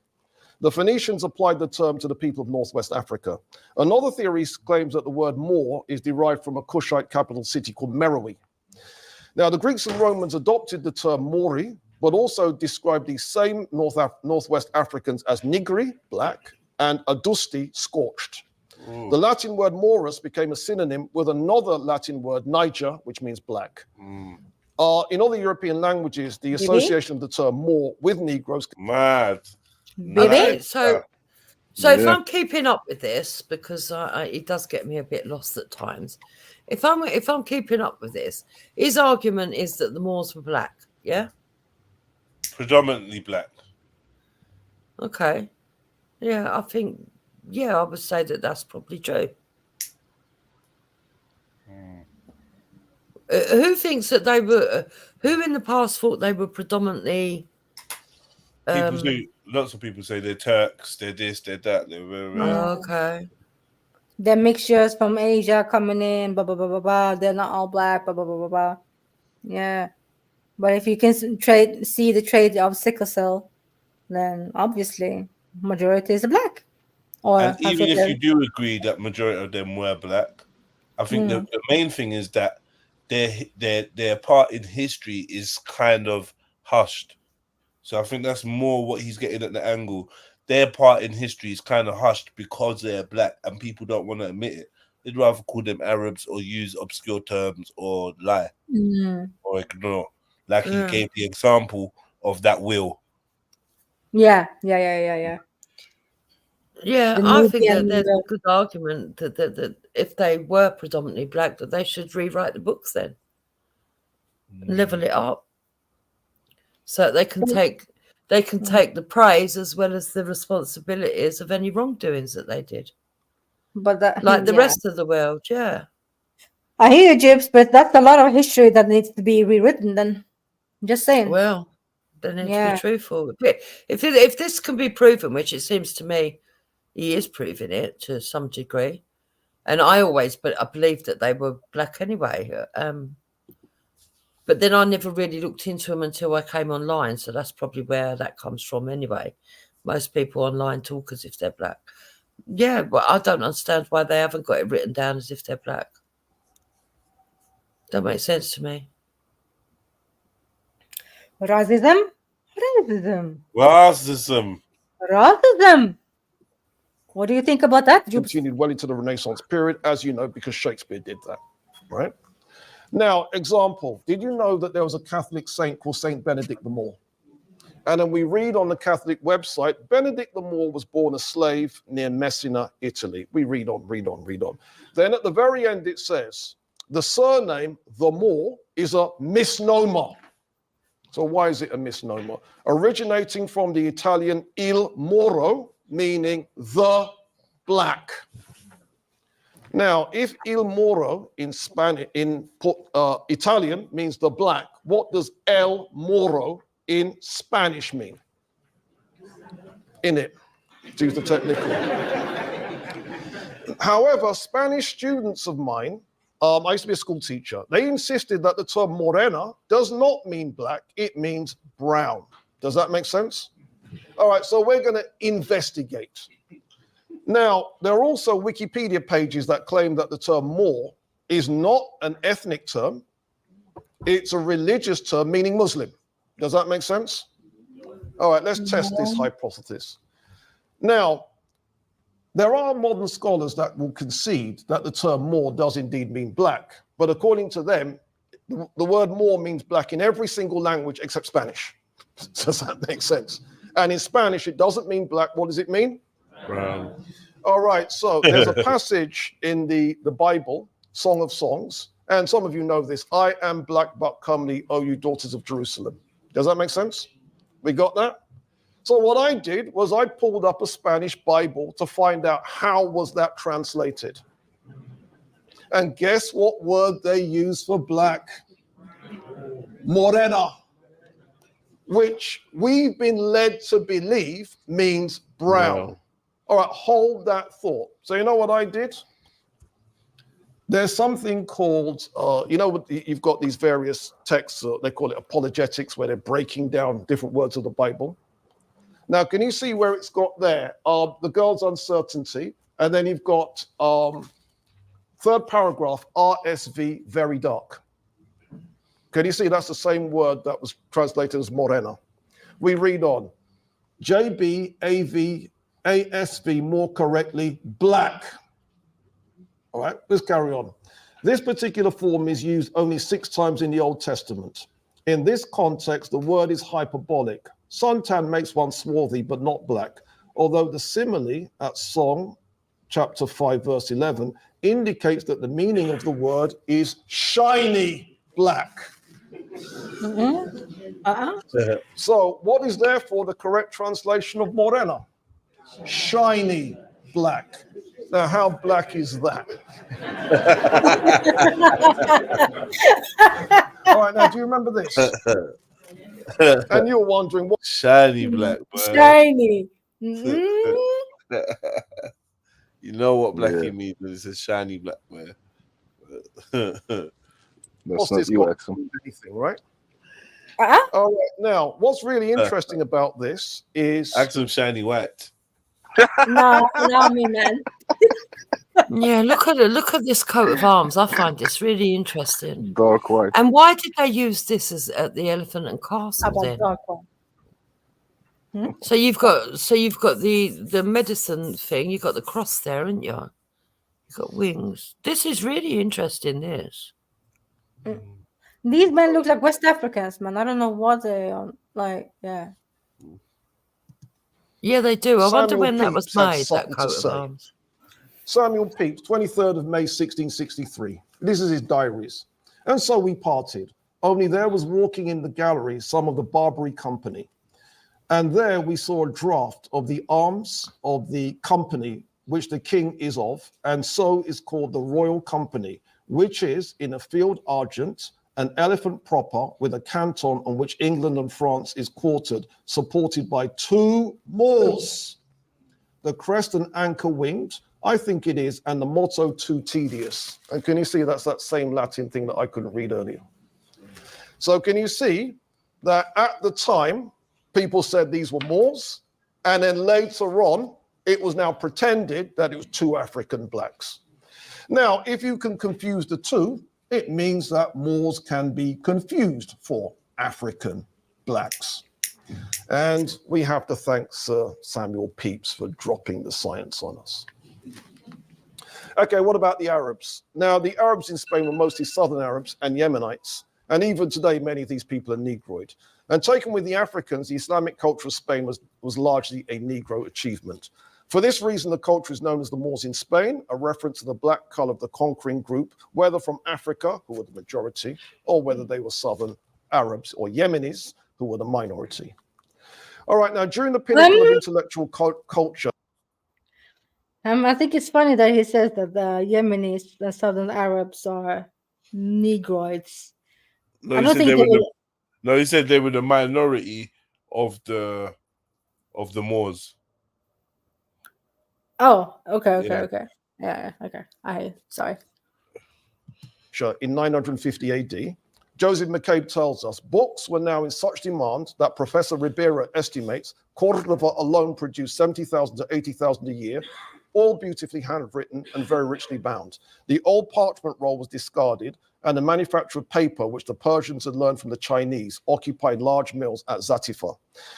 The Phoenicians applied the term to the people of Northwest Africa. Another theory claims that the word Moor is derived from a Kushite capital city called Meroe. Now, the Greeks and Romans adopted the term Maori, but also described these same Northwest Africans as Nigri, black, and Adusti, scorched. The Latin word Morus became a synonym with another Latin word, Niger, which means black. In other European languages, the association of the term Moor with Negroes.
Mad.
Okay, so if I'm keeping up with this, because it does get me a bit lost at times. If I'm keeping up with this, his argument is that the Moors were black. Yeah.
Predominantly black.
Okay. Yeah, I would say that that's probably true. Who thinks that they were? Who in the past thought they were predominantly?
Lots of people say they're Turks, they're this, they're that.
Okay.
The mixtures from Asia coming in, blah blah blah blah blah. They're not all black, blah blah blah blah blah. Yeah, but if you can see the trait of sickle cell, then obviously majority is black.
And even if you do agree that majority of them were black, I think the main thing is that their part in history is kind of hushed. So I think that's more what he's getting at the angle. Their part in history is kind of hushed because they're black and people don't want to admit it. They'd rather call them Arabs or use obscure terms or lie or ignore. Like he gave the example of that will.
Yeah.
Yeah, I think that there's a good argument that if they were predominantly black, that they should rewrite the books then, level it up, so they can take the praise as well as the responsibilities of any wrongdoings that they did.
But
like the rest of the world, yeah.
I hear you, Jibs, but that's a lot of history that needs to be rewritten. Then, just saying.
Well, they need to be truthful. If this can be proven, which it seems to me. He is proving it to some degree. And I believed that they were black anyway. But then I never really looked into them until I came online. So that's probably where that comes from anyway. Most people online talk as if they're black. Yeah, but I don't understand why they haven't got it written down as if they're black. Don't make sense to me.
Racism. What do you think about that?
Continued well into the Renaissance period, as you know, because Shakespeare did that, right? Now, example, did you know that there was a Catholic saint called Saint Benedict the Moor? And then we read on the Catholic website, Benedict the Moor was born a slave near Messina, Italy. We read on. Then at the very end, it says, the surname, the Moor, is a misnomer. So why is it a misnomer? Originating from the Italian il Moro, meaning the black. Now, if il Moro in Spanish, in Italian means the black, what does el Moro in Spanish mean? In it, to use the technical. However, Spanish students of mine, I used to be a school teacher, they insisted that the term morena does not mean black, it means brown. Does that make sense? All right, so we're going to investigate. Now, there are also Wikipedia pages that claim that the term Moor is not an ethnic term, it's a religious term meaning Muslim. Does that make sense? All right, let's test this hypothesis. Now, there are modern scholars that will concede that the term Moor does indeed mean black, but according to them, the word Moor means black in every single language except Spanish. Does that make sense? And in Spanish, it doesn't mean black. What does it mean?
Brown.
All right, so there's a passage in the Bible, Song of Songs, and some of you know this. I am black but comely, O you daughters of Jerusalem. Does that make sense? We got that? So what I did was I pulled up a Spanish Bible to find out how was that translated. And guess what word they use for black? Morena, which we've been led to believe means brown.
No.
All right, hold that thought. So you know what I did? There's something called, you've got these various texts, they call it apologetics, where they're breaking down different words of the Bible. Now, can you see where it's got there? The girl's uncertainty, and then you've got third paragraph, RSV, very dark. Can you see that's the same word that was translated as morena? We read on. JB, AV, ASV, more correctly, black. All right, let's carry on. This particular form is used only 6 times in the Old Testament. In this context, the word is hyperbolic. Suntan makes one swarthy, but not black. Although the simile at Song, chapter 5, verse 11, indicates that the meaning of the word is shiny black. So what is therefore the correct translation of morena? Shiny black. Now, how black is that? All right, now, do you remember this? And you're wondering what
shiny black, man.
Shiny.
You know what blackie means when it says shiny black, man.
what's this got to do with anything, right? All right, now, what's really interesting about this is
Axum shiny white.
No, me, man.
Yeah, look at this coat of arms. I find this really interesting.
Dark white.
And why did they use this as at the Elephant and Castle then?
Dark one.
So you've got the medicine thing. You've got the cross there, haven't you? You've got wings. This is really interesting. This.
These men look like West Africans, man. I don't know what they are like. Yeah.
Yeah, they do. I wonder
Samuel
when that was
Pepys had
made. That
something to
coat of
say.
arms.
Samuel Pepys, 23rd of May, 1663. This is his diaries. And so we parted. Only there was walking in the gallery some of the Barbary company. And there we saw a draft of the arms of the company which the king is of, and so is called the Royal Company, which is in a field argent, an elephant proper with a canton on which England and France is quartered, supported by 2 Moors. The crest and anchor winged, I think it is, and the motto too tedious. And can you see that's that same Latin thing that I couldn't read earlier? So can you see that at the time, people said these were Moors, and then later on, it was now pretended that it was 2 African blacks. Now, if you can confuse the two, it means that Moors can be confused for African blacks. And we have to thank Sir Samuel Pepys for dropping the science on us. Okay, what about the Arabs? Now, the Arabs in Spain were mostly Southern Arabs and Yemenites, and even today, many of these people are Negroid. And taken with the Africans, the Islamic culture of Spain was largely a Negro achievement. For this reason, the culture is known as the Moors in Spain, a reference to the black color of the conquering group, whether from Africa, who were the majority, or whether they were Southern Arabs or Yemenis, who were the minority. All right, now during the pinnacle of intellectual culture.
I think it's funny that he says that the Yemenis, the Southern Arabs, are Negroids.
No,
I
he
don't
said
think
they
they
were the,
were.
no, he said they were the minority of the Moors.
Oh, okay.
Yeah.
Yeah, okay. Sorry.
Sure, in 950 AD, Joseph McCabe tells us books were now in such demand that Professor Ribera estimates Cordoba alone produced 70,000 to 80,000 a year, all beautifully handwritten and very richly bound. The old parchment roll was discarded, and the manufacture of paper, which the Persians had learned from the Chinese, occupied large mills at Zatifa.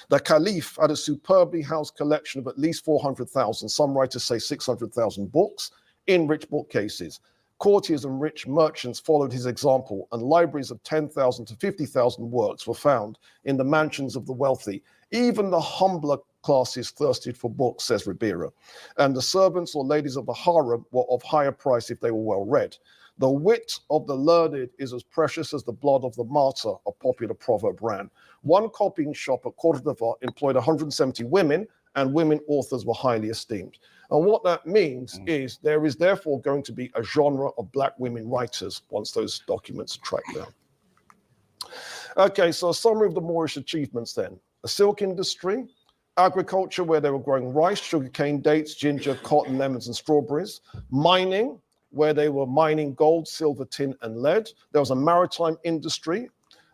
The Caliph had a superbly housed collection of at least 400,000, some writers say 600,000 books, in rich bookcases. Courtiers and rich merchants followed his example, and libraries of 10,000 to 50,000 works were found in the mansions of the wealthy. Even the humbler classes thirsted for books, says Ribera, and the servants or ladies of the harem were of higher price if they were well read. The wit of the learned is as precious as the blood of the martyr, a popular proverb ran. One copying shop at Córdoba employed 170 women, and women authors were highly esteemed. And what that means is there is therefore going to be a genre of black women writers once those documents are tracked down. Okay, so a summary of the Moorish achievements then. A silk industry, agriculture where they were growing rice, sugarcane, dates, ginger, cotton, lemons, and strawberries. Mining, where they were mining gold, silver, tin, and lead. There was a maritime industry.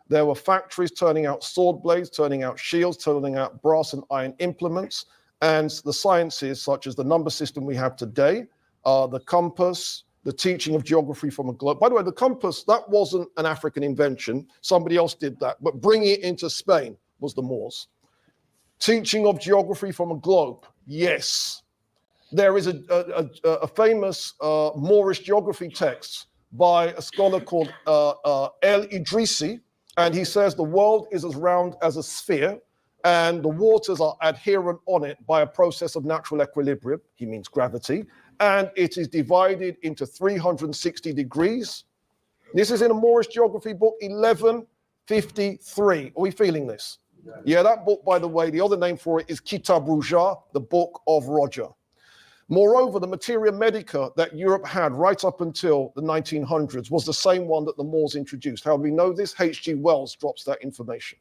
There were factories turning out sword blades, turning out shields, turning out brass and iron implements. And the sciences, such as the number system we have today, the compass, the teaching of geography from a globe. By the way, the compass, that wasn't an African invention. Somebody else did that. But bringing it into Spain was the Moors. Teaching of geography from a globe, yes. There is a famous Moorish geography text by a scholar called El Idrisi, and he says the world is as round as a sphere, and the waters are adherent on it by a process of natural equilibrium, he means gravity, and it is divided into 360 degrees. This is in a Moorish geography book, 1153. Are we feeling this? Yeah, that book, by the way, the other name for it is Kitab Ruja, the Book of Roger. Moreover, the materia medica that Europe had right up until the 1900s was the same one that the Moors introduced. How do we know this? H.G. Wells drops that information.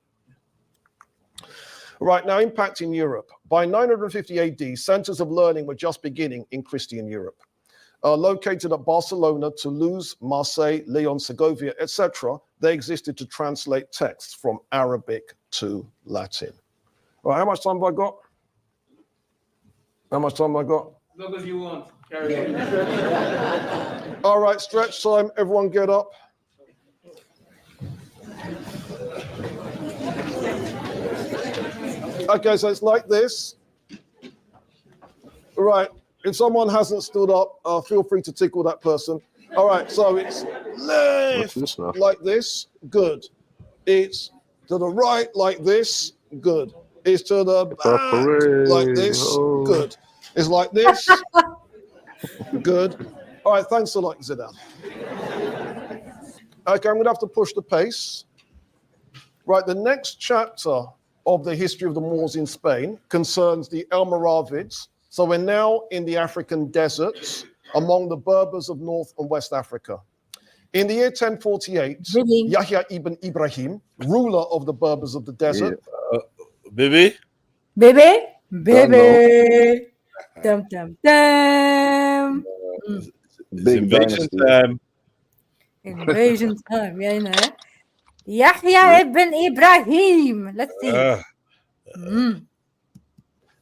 Right, now impact in Europe. By 950 AD, centers of learning were just beginning in Christian Europe. Located at Barcelona, Toulouse, Marseille, Lyon, Segovia, etc., they existed to translate texts from Arabic to Latin. All right, how much time have I got? How much time have I got?
As long as you want. Carry on.
All right, stretch time. Everyone get up. Okay, so it's like this. Right, if someone hasn't stood up, feel free to tickle that person. All right, so it's left like this, good. It's to the right like this, good. It's to the back like this, good. It's like this, good. All right, thanks a lot, Zidane. Okay, I'm gonna have to push the pace. Right, the next chapter of the history of the Moors in Spain concerns the Almoravids. So we're now in the African deserts among the Berbers of North and West Africa. In the year 1048, Yahya ibn Ibrahim, ruler of the Berbers of the desert.
Baby?
Baby? Baby! Dum, dum, dum.
It's invasion time.
Invasion time, yeah, you know. Yahya ibn Ibrahim. Let's see.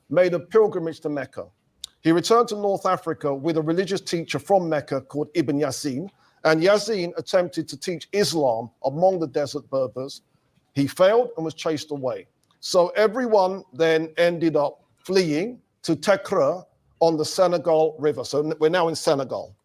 Made a pilgrimage to Mecca. He returned to North Africa with a religious teacher from Mecca called Ibn Yazin, and Yazin attempted to teach Islam among the desert Berbers. He failed and was chased away. So everyone then ended up fleeing to Tekra on the Senegal River. So we're now in Senegal.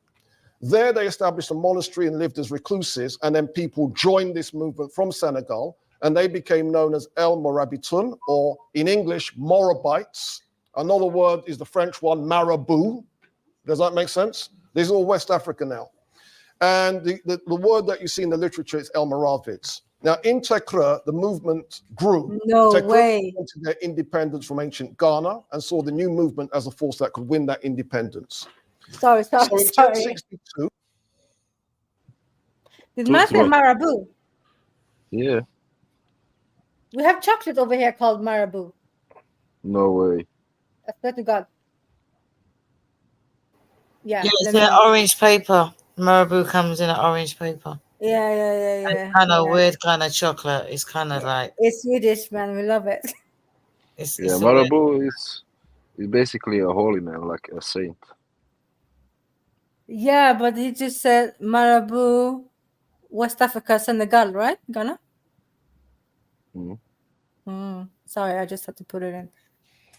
There they established a monastery and lived as recluses, and then people joined this movement from Senegal, and they became known as El Morabitun, or in English, Morabites. Another word is the French one, marabout. Does that make sense? This is all West Africa now. And the word that you see in the literature is El Moravids. Now, in Tekra, the movement grew.
No
Tekra
way.
wanted their independence from ancient Ghana and saw the new movement as a force that could win that independence.
Sorry.
So in 1062,
Did man say marabou?
Yeah.
We have chocolate over here called marabou.
No way.
I swear to God. Yeah.
Yeah, it's
let
an
me-
orange paper. Marabou comes in an orange paper.
Yeah.
It's kind of weird kind of chocolate. It's kind of like
It's Swedish, man. We love it.
it's
Yeah,
a weird-
Marabu is basically a holy man, like a saint.
Yeah, but he just said marabou, West Africa, Senegal, right? Ghana? Sorry, I just had to put it in.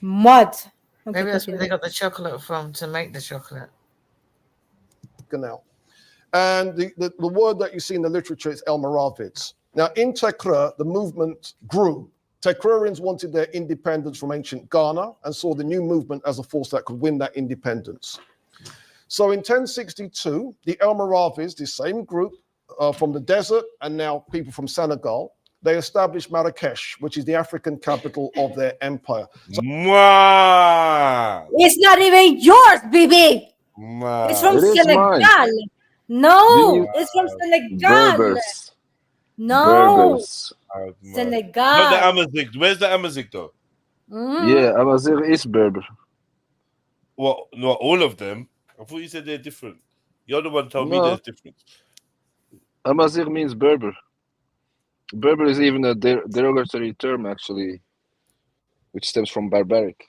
Mud. Okay,
Maybe that's where
continue.
they got the chocolate from to make the chocolate.
Canal. And the word that you see in the literature is El Moravids. Now, in Tekra, the movement grew. Tekrarians wanted their independence from ancient Ghana and saw the new movement as a force that could win that independence. So in 1062, the El Moravids, the same group from the desert and now people from Senegal, they established Marrakesh, which is the African capital of their empire. So
It's not even yours, baby. It's from
It is
Senegal.
mine.
No, it's from Senegal.
Berbers.
No,
Berbers.
Senegal.
Not the Amazigh. Where's the Amazigh though?
Yeah, Amazigh is Berber.
Well, not all of them. I thought you said they're different. You're the one told me
No.
there's difference.
Amazigh means Berber. Berber is even a derogatory term, actually, which stems from barbaric.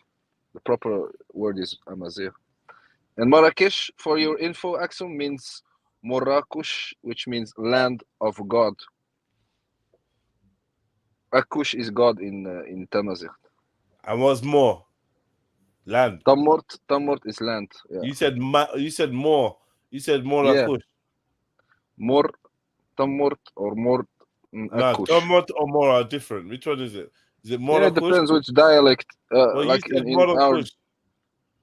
The proper word is Amazigh. And Marrakesh, for your info, Axum, means Morakush, which means land of God. Akush is God in Tamazight.
And what's more? Land.
Tamort is land. Yeah.
You said more. You said more like
Yeah.
Kush.
More Tamort or more
No,
Akush.
Tomot or more are different. Which one is it? Is it more
Yeah,
like
it
Kush?
depends which dialect.
Well,
Like
you said
in
more like
our
Kush.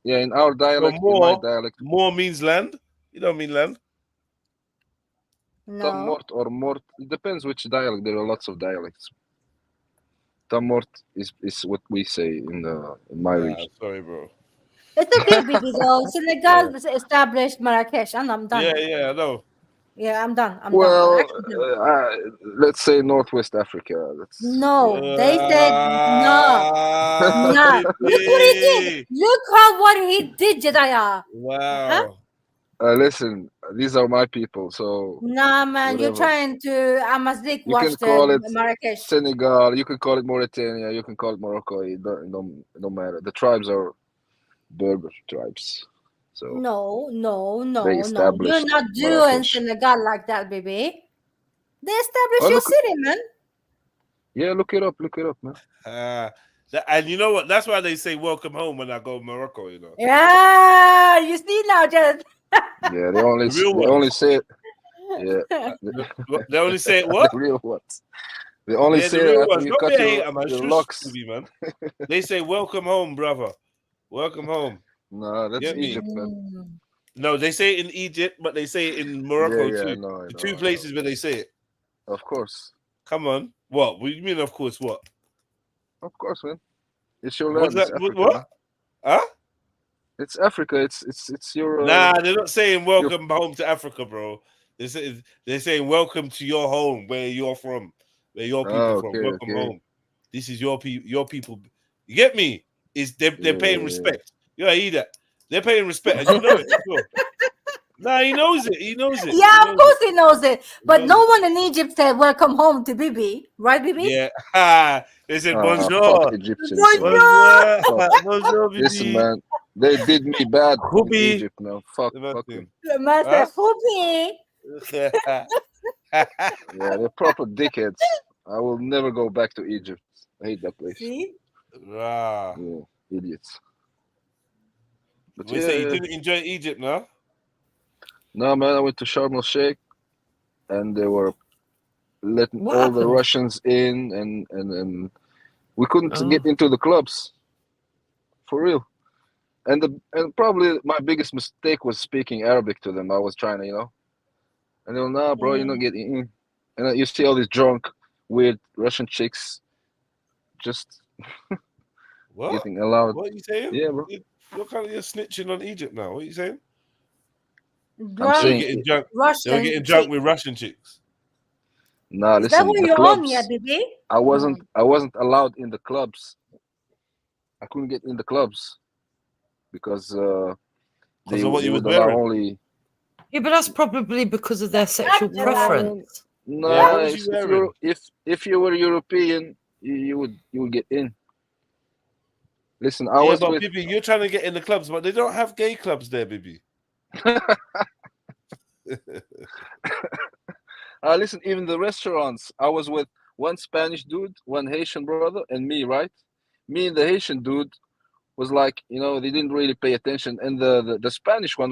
in our
So
dialect, in my
more,
dialect,
more means land. You don't mean land.
No.
Tamort or Mort. It depends which dialect. There are lots of dialects. Tamort is what we say in my region.
Sorry, bro.
It's okay, baby. Though Senegal established Marrakesh, and I'm done.
Yeah, I know.
Yeah, I'm done. I'm
Well,
done. Actually done.
let's say Northwest Africa. That's
No, they said no. Nah. Look what he did. Look what he did, Jedediah.
Wow.
Listen, these are my people, so
Nah, man, you're
whatever.
trying to Amazigh
You
watch
can call it
Marrakesh.
Senegal, you can call it Mauritania, you can call it Morocco. It don't matter. The tribes are Berber tribes, so
No.
they
You're
established
not doing
Marrakesh.
Senegal like that, baby. They established
Oh,
your
look-
city, man.
Yeah, look it up, man.
And you know what? That's why they say welcome home when I go to Morocco, you know.
Yeah, you see now, Jared.
Yeah, they only
The real
they
ones.
only say it. Yeah,
They only say it what?
the real ones. They only
Yeah,
say
the real
it after
ones.
you
Don't
cut
be a
your,
hater, man.
your
Shush
locks.
to me, man. They say welcome home, brother. Welcome home.
No, that's
Get me?
Egypt, man.
No, they say it in Egypt, but they say it in Morocco
Yeah,
too.
I know,
The two places where they say it.
Of course,
Come on. What do you mean? Of course. What?
of course, man. It's your
What's
land. It's
that?
Africa,
What?
man.
Huh?
It's Africa. It's your.
Nah, they're not saying welcome home to Africa, bro. They're saying welcome to your home, where you're from, where your people
Oh,
from.
okay,
Welcome
okay.
home. This is your people. Your people. You get me? They're paying respect. You hear that? They're paying respect, and you know it. Sure. Nah, he knows it. He knows it.
Yeah,
He
of
knows
course he knows it. But
knows
no one in Egypt said welcome home to Bibi. Right, Bibi?
Yeah. They said bonjour.
Fuck Egyptians.
Bonjour.
Fuck.
Bonjour,
Listen,
Bibi.
man. They did me bad in
Ruby.
Egypt, man. Fuck them.
The man said, "Hoopy."
Yeah, they're proper dickheads. I will never go back to Egypt. I hate that place.
See?
Wow.
Yeah, idiots. But
We say you didn't enjoy Egypt, no?
No, man, I went to Sharm el Sheikh, and they were letting
What
all the
happened?
Russians in, and we couldn't
Oh.
get into the clubs, for real. And probably my biggest mistake was speaking Arabic to them. I was trying to, and they were, nah, bro, you're not getting in. And you see all these drunk with Russian chicks just
What?
getting allowed.
What are you saying?
Yeah, bro.
You're snitching on Egypt now. What are you saying?
I'm saying
getting drunk. They were
Russian
getting drunk
chick.
with Russian chicks.
Nah,
Is that
listen,
what
the
you're on,
clubs.
yeah, baby?
I wasn't allowed in the clubs. I couldn't get in the clubs because they
of what you was
would allow
wearing.
only.
Yeah, but that's probably because of their sexual preference.
No,
Yeah, what was you wearing?
if you were European, you would get in. Listen, I
Yeah,
was
but
with.
Bibi, you're trying to get in the clubs, but they don't have gay clubs there, Bibi.
Listen, even the restaurants, I was with one Spanish dude, one Haitian brother, and me, right? Me and the Haitian dude was like, they didn't really pay attention. And the Spanish one,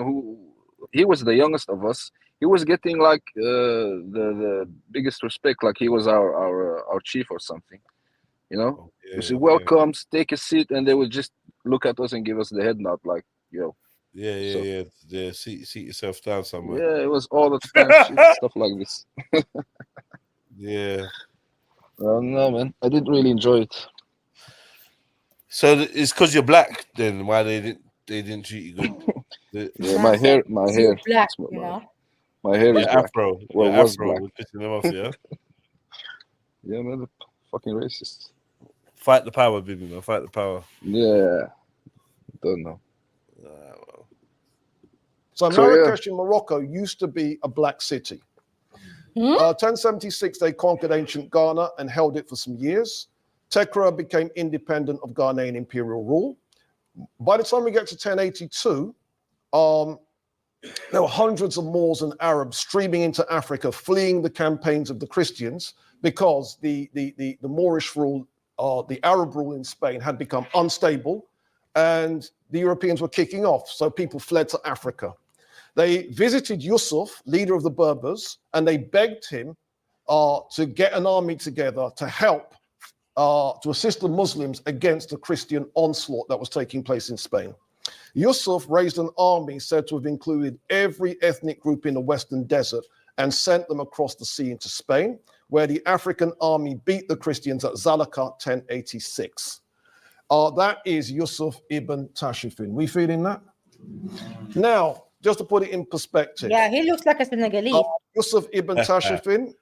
he was the youngest of us, he was getting like the biggest respect, like he was our chief or something. We say, welcome, take a seat, and they would just look at us and give us the head nod, like, yo.
Yeah. Seat yourself down somewhere.
Yeah, it was all the time shit, stuff like this.
Yeah.
No, man, I didn't really enjoy it.
So it's because you're black, then why they didn't treat you good?
Yeah, my hair.
Black,
My hair is black.
Afro.
Well,
Your
was
afro
black.
was pissing them off, yeah?
Yeah, man, the fucking racist.
Fight the power, baby, man. Fight the power.
Yeah. Don't know.
So
So,
Marrakesh in Morocco used to be a black city. 1076, they conquered ancient Ghana and held it for some years. Tekra became independent of Ghanaian imperial rule. By the time we get to 1082, there were hundreds of Moors and Arabs streaming into Africa, fleeing the campaigns of the Christians because the Moorish rule, the Arab rule in Spain had become unstable and the Europeans were kicking off. So people fled to Africa. They visited Yusuf, leader of the Berbers, and they begged him to get an army together to help, to assist the Muslims against the Christian onslaught that was taking place in Spain. Yusuf raised an army said to have included every ethnic group in the Western Desert and sent them across the sea into Spain, where the African army beat the Christians at Zalaka 1086. That is Yusuf ibn Tashfin. We feeling that? Now, just to put it in perspective.
Yeah, he looks like a Senegalese.
Yusuf ibn Tashfin.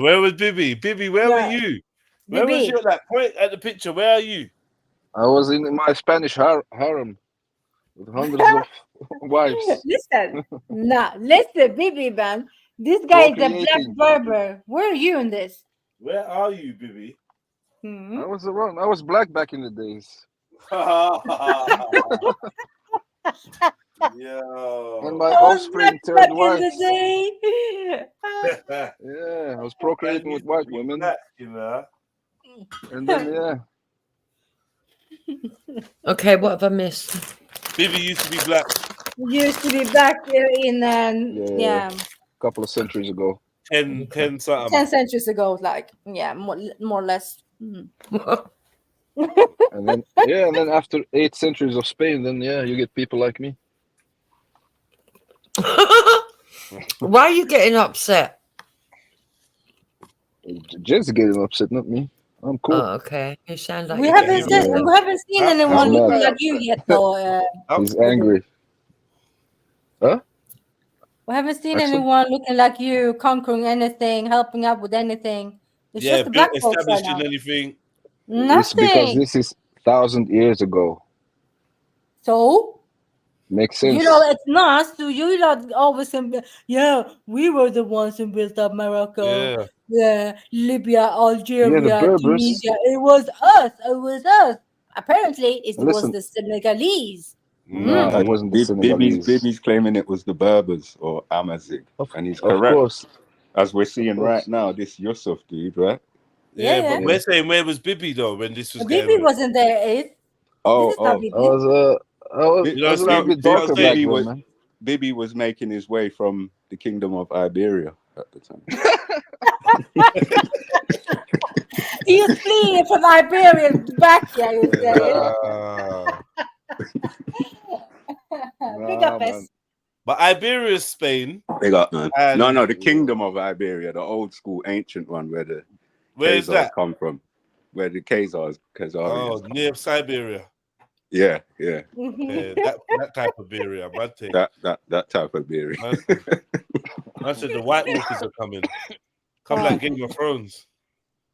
Where was Bibi? Bibi, where were you? Where was you at that point at the picture? Where are you?
I was in my Spanish harem with hundreds of wives.
Listen, Bibi, man. This guy is a black
Procreating.
Berber. Where are you in this?
Where are you, Bibi?
I was around. I was black back in the days.
Yo.
And my offspring turned white.
Yeah,
Yeah, I was procreating with white women. And then, yeah.
Okay, what have I missed?
Bibi used to be black.
Used to be back in
A couple of centuries ago.
10 something.
10 centuries ago, like more or less.
And then and then after 8 centuries of Spain, then you get people like me.
Why are you getting upset?
Jen's getting upset, not me. I'm cool.
Oh, okay. You sound like
We
you're
haven't
getting
seen,
upset.
we haven't seen anyone
mad.
looking like you yet, though.
He's angry. Huh?
We haven't seen
Actually-
anyone looking like you, conquering anything, helping out with anything. It's just the black folks right now.
establishing anything.
It's because
Nothing.
this is 1,000 years ago.
So
Makes sense.
it's not. So you not always saying, we were the ones who built up Morocco, Libya, Algeria,
Berbers.
Tunisia. It was us. It was us. Apparently, it was
Listen.
the Senegalese.
No, it wasn't the Senegalese.
Bibi's claiming it was the Berbers or Amazigh, and he's
Of
correct.
course.
As we're seeing
course.
right now, this Yusuf dude, right?
Yeah.
But we're saying where was Bibi though when this was
Bibi
going on?
wasn't there. This is not Bibi.
I was
You know,
a little bit darker back
Bibi
then,
was,
man.
Bibi was making his way from the kingdom of Iberia at the time.
He was fleeing from Iberia back here. You Big up,
man.
us.
But Iberia is Spain.
Big up, man.
And-
No, the kingdom of Iberia, the old school ancient one where the
Where's
Khazars
that?
come from. Where the Khazars
Oh, near Siberia.
Yeah.
Yeah, that type of area, man.
That type of beer.
I said the White Walkers are coming. Come like Game of Thrones.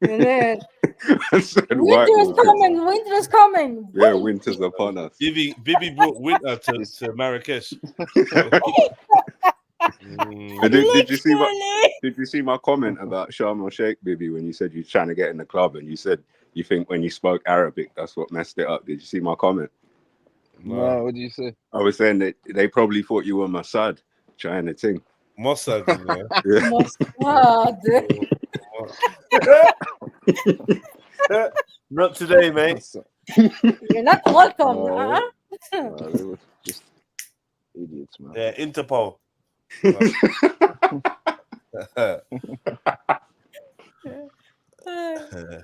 Winter is
White Walkers.
coming. Winter is coming.
Yeah, winter's upon us.
Bibi brought winter to Marrakesh.
Did you see my comment about Sharm el Sheikh, Bibi, when you said you're trying to get in the club and you said you think when you spoke Arabic that's what messed it up? Did you see my comment?
No, what did you say?
I was saying that they probably thought you were Mossad trying to think.
Mossad,
Yeah.
Not today, mate.
You're not welcome.
They were just idiots, man.
Yeah, Interpol.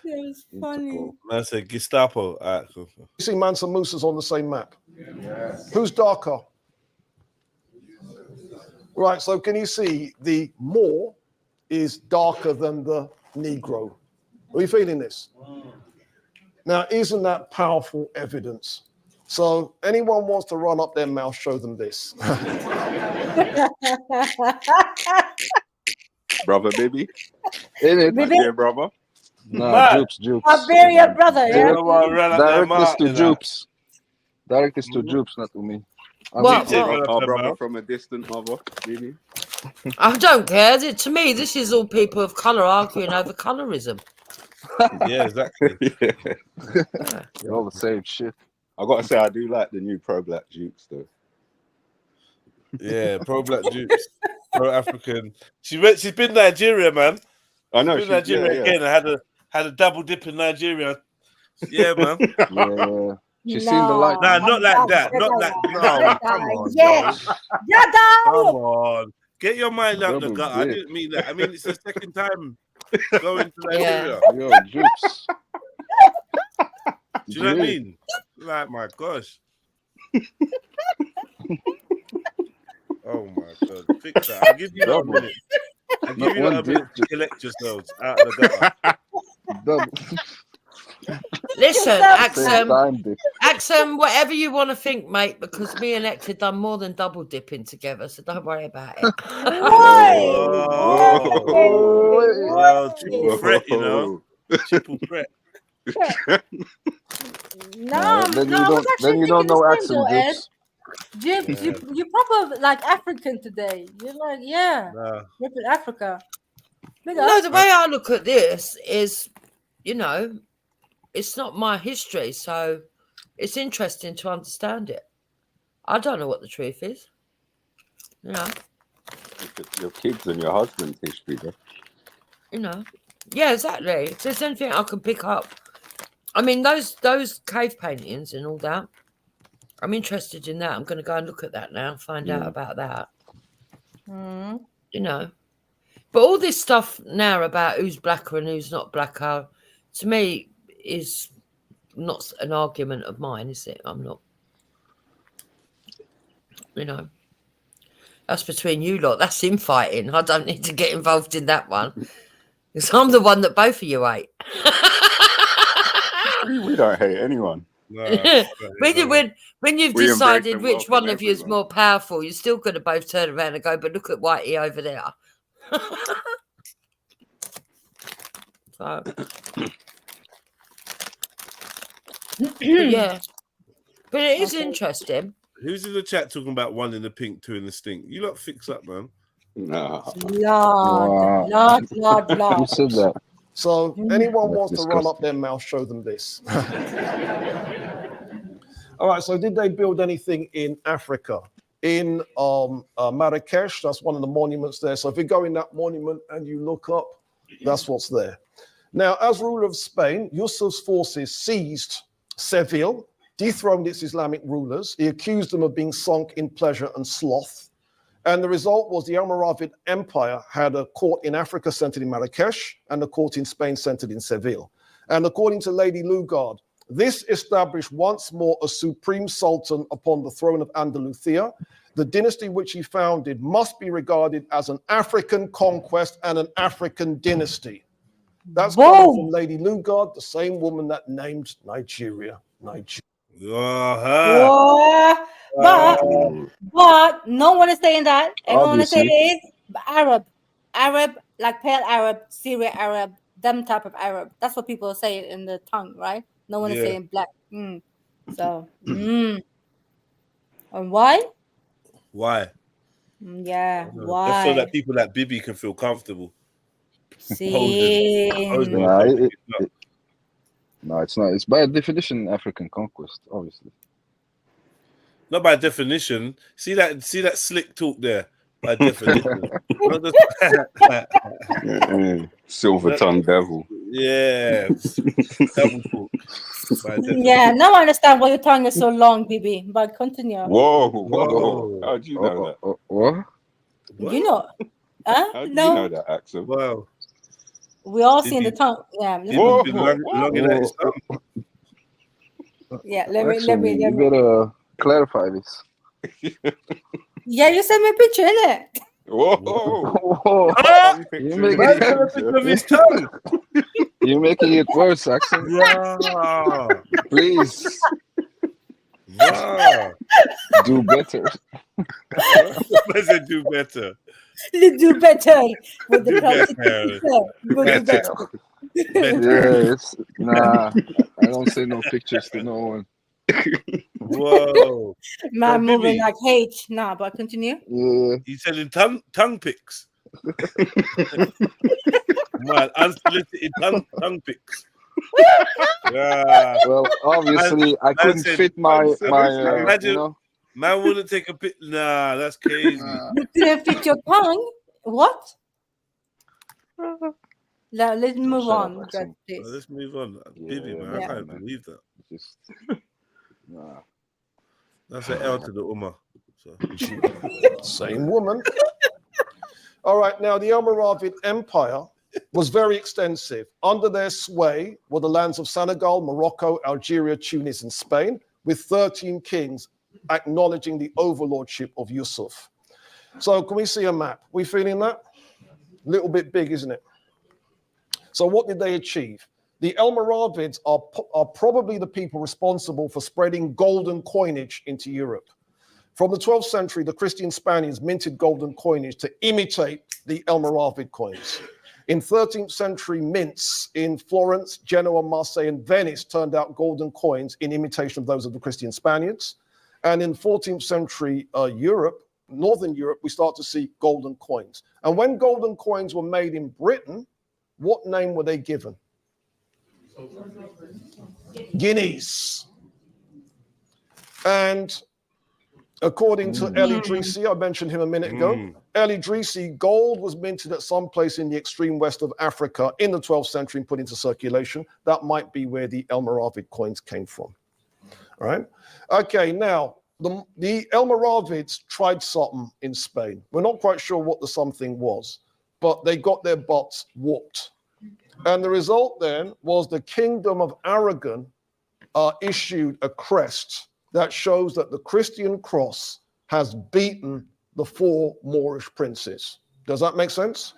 It's funny.
I said Gestapo. All right, cool.
You see Mansa Musa's on the same map. Yes. Who's darker? Right, so can you see the Moor is darker than the Negro? Are you feeling this? Now, isn't that powerful evidence? So anyone wants to run up their mouth, show them this.
Brother, baby.
Baby?
Yeah, brother.
No, Jupes.
Iberia brother, yeah?
Direct this to Jupes. Direct this to Jupes, not to me.
Our brother from a distant mother, really.
I don't care. To me, this is all people of colour arguing over colorism.
Yeah, exactly.
They're all the same shit.
I gotta say, I do like the new pro-black Jukes, though.
Yeah, pro-black Jukes, pro-African. She's been Nigeria, man.
I know.
She's been Nigeria again. I had a double dip in Nigeria. Yeah, man.
Yeah. She's seen the light.
Nah, not like that. Not like no. Come on,
yes.
Come on. Get your mind out the gut. I didn't mean that. I mean it's the second time going to Nigeria.
Yo, Jukes.
Do you know what I mean? Like my gosh. Oh my god. Fix that. I'll give you a minute. I'll give you a minute to collect yourselves out of the gutter.
Listen, Axum, whatever you want to think, mate, because me and Hector done more than double dipping together, so don't worry about it.
Well, triple threat, you know. Triple threat.
No,
then you don't know Axum
Jupes. You're probably like African today. You're like, Ripple Africa.
No, the way I look at this is, you know, it's not my history, so it's interesting to understand it. I don't know what the truth is. You know.
Your kids and your husband's history, though.
You know. Yeah, exactly. If there's anything I can pick up. I mean, those cave paintings and all that, I'm interested in that. I'm going to go and look at that now, find out about that. You know. But all this stuff now about who's blacker and who's not blacker, to me, is not an argument of mine, is it? I'm not. You know. That's between you lot. That's infighting. I don't need to get involved in that one. Because I'm the one that both of you hate.
We don't hate anyone.
No,
when you've decided which one of you is more powerful, you're still going to both turn around and go, but look at Whitey over there. So, yeah. But it is interesting.
Who's in the chat talking about one in the pink, two in the stink? You lot fix up, man.
No.
Lord.
Who said that?
So anyone wants to run up their mouth, show them this. All right, so did they build anything in Africa? In Marrakesh, that's one of the monuments there. So if you go in that monument and you look up, that's what's there. Now, as ruler of Spain, Yusuf's forces seized Seville, dethroned its Islamic rulers. He accused them of being sunk in pleasure and sloth. And the result was the Almoravid Empire had a court in Africa centered in Marrakesh and a court in Spain centered in Seville. And according to Lady Lugard, this established once more a supreme sultan upon the throne of Andalusia. The dynasty which he founded must be regarded as an African conquest and an African dynasty. That's coming from Lady Lugard, the same woman that named Nigeria.
But no one is saying that. Everyone is saying
Obviously.
is Arab, like pale Arab, Syria Arab, them type of Arab. That's what people say in the tongue, right? No one is
Yeah.
saying black. So, and why?
Why?
Yeah,
Just so
why?
that people like Bibi can feel comfortable.
See,
No, it's not. It's by definition African conquest, obviously.
Not by definition. See that slick talk there. By definition.
Silver tongue devil.
Yeah. Devil talk.
Yeah, now I understand why your tongue is so long, Bibi. But continue.
Whoa. How'd you know that?
What?
You know,
How do you know that accent?
Wow.
We all see in the tongue. Yeah. Yeah. Let me.
You better clarify this.
Yeah, you sent me a picture, innit?
Whoa.
You're making You're making it worse, Axel.
Yeah.
Please.
Yeah.
Do better.
Let's say do better.
Do better. With the
Yes. Nah. I don't say no pictures to no one.
Whoa.
Man moving like H. Nah, but continue.
Yeah.
You selling tongue pics. Man, unsolicited tongue pics. Yeah.
Well, obviously, I couldn't fit my
imagine,
you know.
Man wouldn't take a pic. Nah, that's crazy.
You didn't fit your tongue? What? Let's move on.
Let's move on. Bibi, man, I can't believe that.
Just, nah.
That's an L to the Ummah. So.
Same woman. All right, now the Almoravid Empire was very extensive. Under their sway were the lands of Senegal, Morocco, Algeria, Tunis, and Spain, with 13 kings acknowledging the overlordship of Yusuf. So can we see a map? We feeling that? A little bit big, isn't it? So what did they achieve? The Almoravids are probably the people responsible for spreading golden coinage into Europe. From the 12th century, the Christian Spaniards minted golden coinage to imitate the Almoravid coins. In 13th century mints in Florence, Genoa, Marseille, and Venice turned out golden coins in imitation of those of the Christian Spaniards. And in 14th century Europe, Northern Europe, we start to see golden coins. And when golden coins were made in Britain, what name were they given? Guineas. And according to El Idrisi, I mentioned him a minute ago, El Idrisi, gold was minted at some place in the extreme west of Africa in the 12th century and put into circulation. That might be where the Almoravid coins came from. All right. Okay, now, the Almoravids tried something in Spain. We're not quite sure what the something was, but they got their butts whooped. And the result then was the Kingdom of Aragon issued a crest that shows that the Christian cross has beaten the 4 Moorish princes. Does that make sense?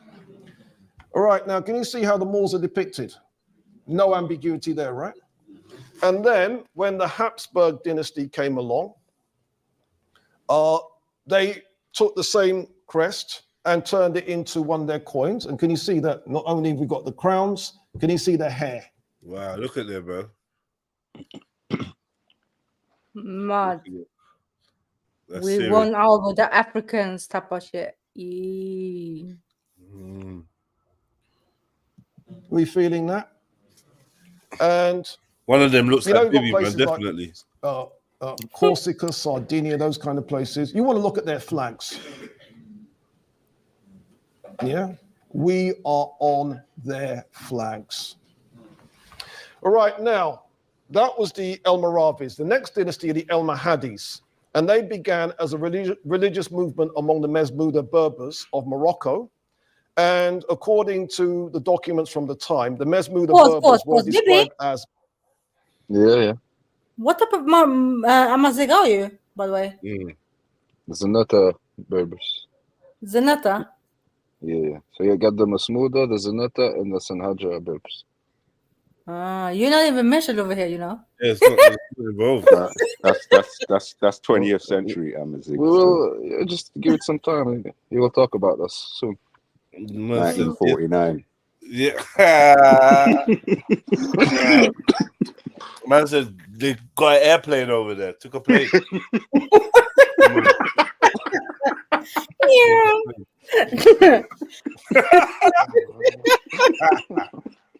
All right, now can you see how the Moors are depicted? No ambiguity there, right? And then when the Habsburg dynasty came along, they took the same crest and turned it into one of their coins. And can you see that not only have we got the crowns, can you see the hair?
Wow, look at that, bro.
Mad.
That's
We
serious.
won over the Africans type of shit.
We feeling that? And
one of them looks
you know,
like
you've got
Bibi, man,
places
definitely.
Like, Corsica, Sardinia, those kind of places. You want to look at their flags. Yeah, we are on their flags. All right, now, that was the Almoravids. The next dynasty are the Almohades, and they began as a religious movement among the Masmuda Berbers of Morocco. And according to the documents from the time, the Masmuda Berbers were described as...
Yeah.
What type of Amazigh are you, by the way?
Zanata Berbers.
Zanata?
Yeah. So you got the Masmuda, the Zanata, and the Sanhaja Berbers.
You're not even mentioned over here, you know.
Yeah, it's not involved.
That's 20th century Amazigh.
We will just give it some time. He will talk about us soon.
1949.
Yeah. Man said they got an airplane over there. Took a plane.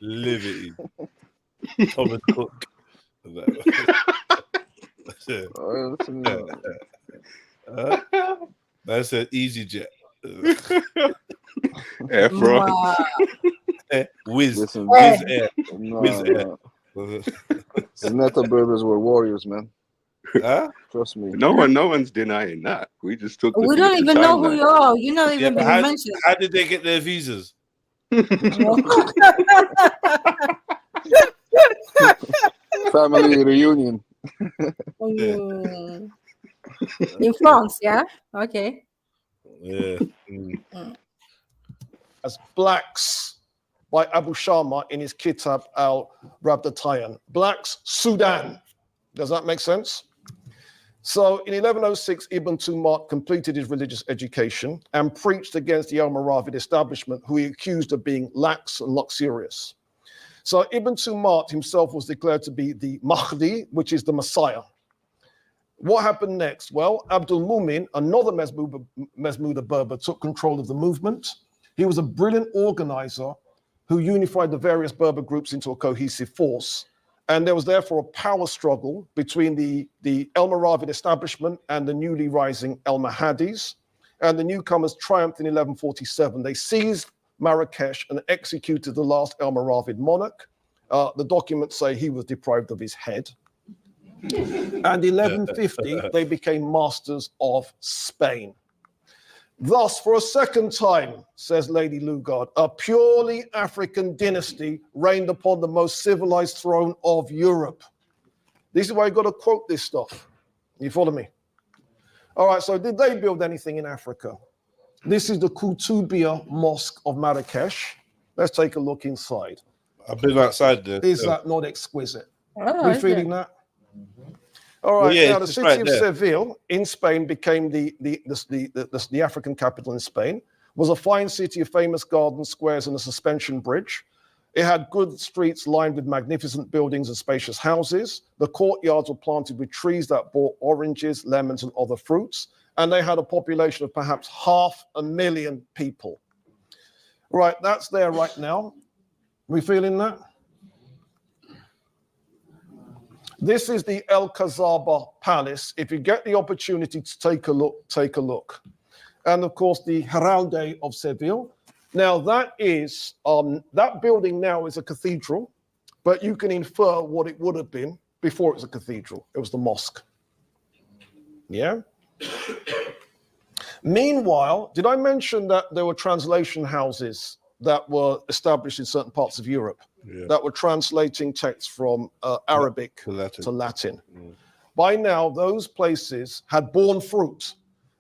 Liberty. Thomas Cook. That's an easy jet.
Air France.
Whiz
Listen,
Air.
no,
Whiz Air.
Zanata Berbers were warriors, man.
Huh?
Trust me.
No one's denying that. We just took.
We don't even know who you are. You're not even being mentioned.
How did they get their visas?
Family reunion.
In France, yeah? Okay.
Yeah.
As blacks by Abu Shama in his Kitab al-Rabdatayan. Blacks, Sudan. Does that make sense? So in 1106, Ibn Tumart completed his religious education and preached against the Almoravid establishment, who he accused of being lax and luxurious. So Ibn Tumart himself was declared to be the Mahdi, which is the Messiah. What happened next? Well, Abdul Mumin, another Masmuda Berber, took control of the movement. He was a brilliant organizer who unified the various Berber groups into a cohesive force. And there was therefore a power struggle between the Almoravid establishment and the newly rising Almohades. And the newcomers triumphed in 1147. They seized Marrakesh and executed the last Almoravid monarch. The documents say he was deprived of his head. And 1150, they became masters of Spain. Thus, for a second time, says Lady Lugard, a purely African dynasty reigned upon the most civilized throne of Europe. This is why you got to quote this stuff. You follow me? All right, so did they build anything in Africa? This is the Kutubia Mosque of Marrakesh. Let's take a look inside.
I've been outside there.
Is that not exquisite?
Oh,
We feeling that? All right,
Well, yeah,
now the
it's
city
right
of
there.
Seville in Spain became the African capital in Spain, was a fine city of famous gardens, squares, and a suspension bridge. It had good streets lined with magnificent buildings and spacious houses. The courtyards were planted with trees that bore oranges, lemons, and other fruits. And they had a population of perhaps 500,000 people. Right, that's there right now. We feeling that? This is the El Cazaba Palace. If you get the opportunity to take a look, take a look. And of course, the Heralde of Seville. Now that is, that building now is a cathedral, but you can infer what it would have been before it was a cathedral. It was the mosque. Yeah? Meanwhile, did I mention that there were translation houses that were established in certain parts of Europe that were translating texts from Arabic to Latin? By now, those places had borne fruit.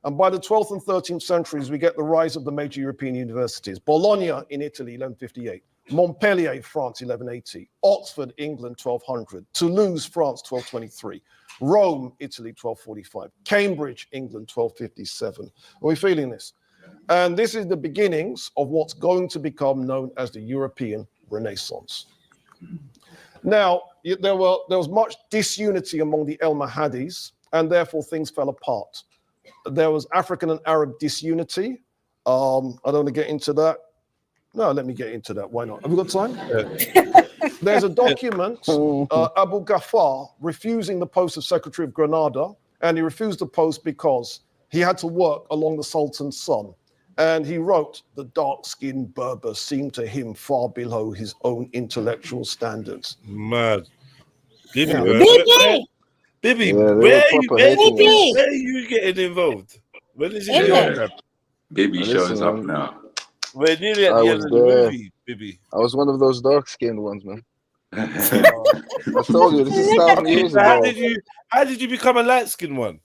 And by the 12th and 13th centuries, we get the rise of the major European universities. Bologna in Italy, 1158. Montpellier, France, 1180. Oxford, England, 1200. Toulouse, France, 1223. Rome, Italy, 1245. Cambridge, England, 1257. Are we feeling this? And this is the beginnings of what's going to become known as the European Renaissance. Now, there was much disunity among the Almohades, and therefore things fell apart. There was African and Arab disunity. I don't want to get into that. No, let me get into that. Why not? Have we got time? There's a document, Abu Ghaffar refusing the post of Secretary of Granada, and he refused the post because he had to work along the Sultan's son. And he wrote, the dark-skinned Berber seemed to him far below his own intellectual standards.
Mad. Bibi,
Yeah.
Bibi,
Yeah,
where are you getting involved? When is it going to
Bibi shows up now.
We're nearly at
I
the end
was
of the
there.
movie, Bibi.
I was one of those dark-skinned ones, man. I told you, this is 1,000 years
How
ago.
did you become a light-skinned one?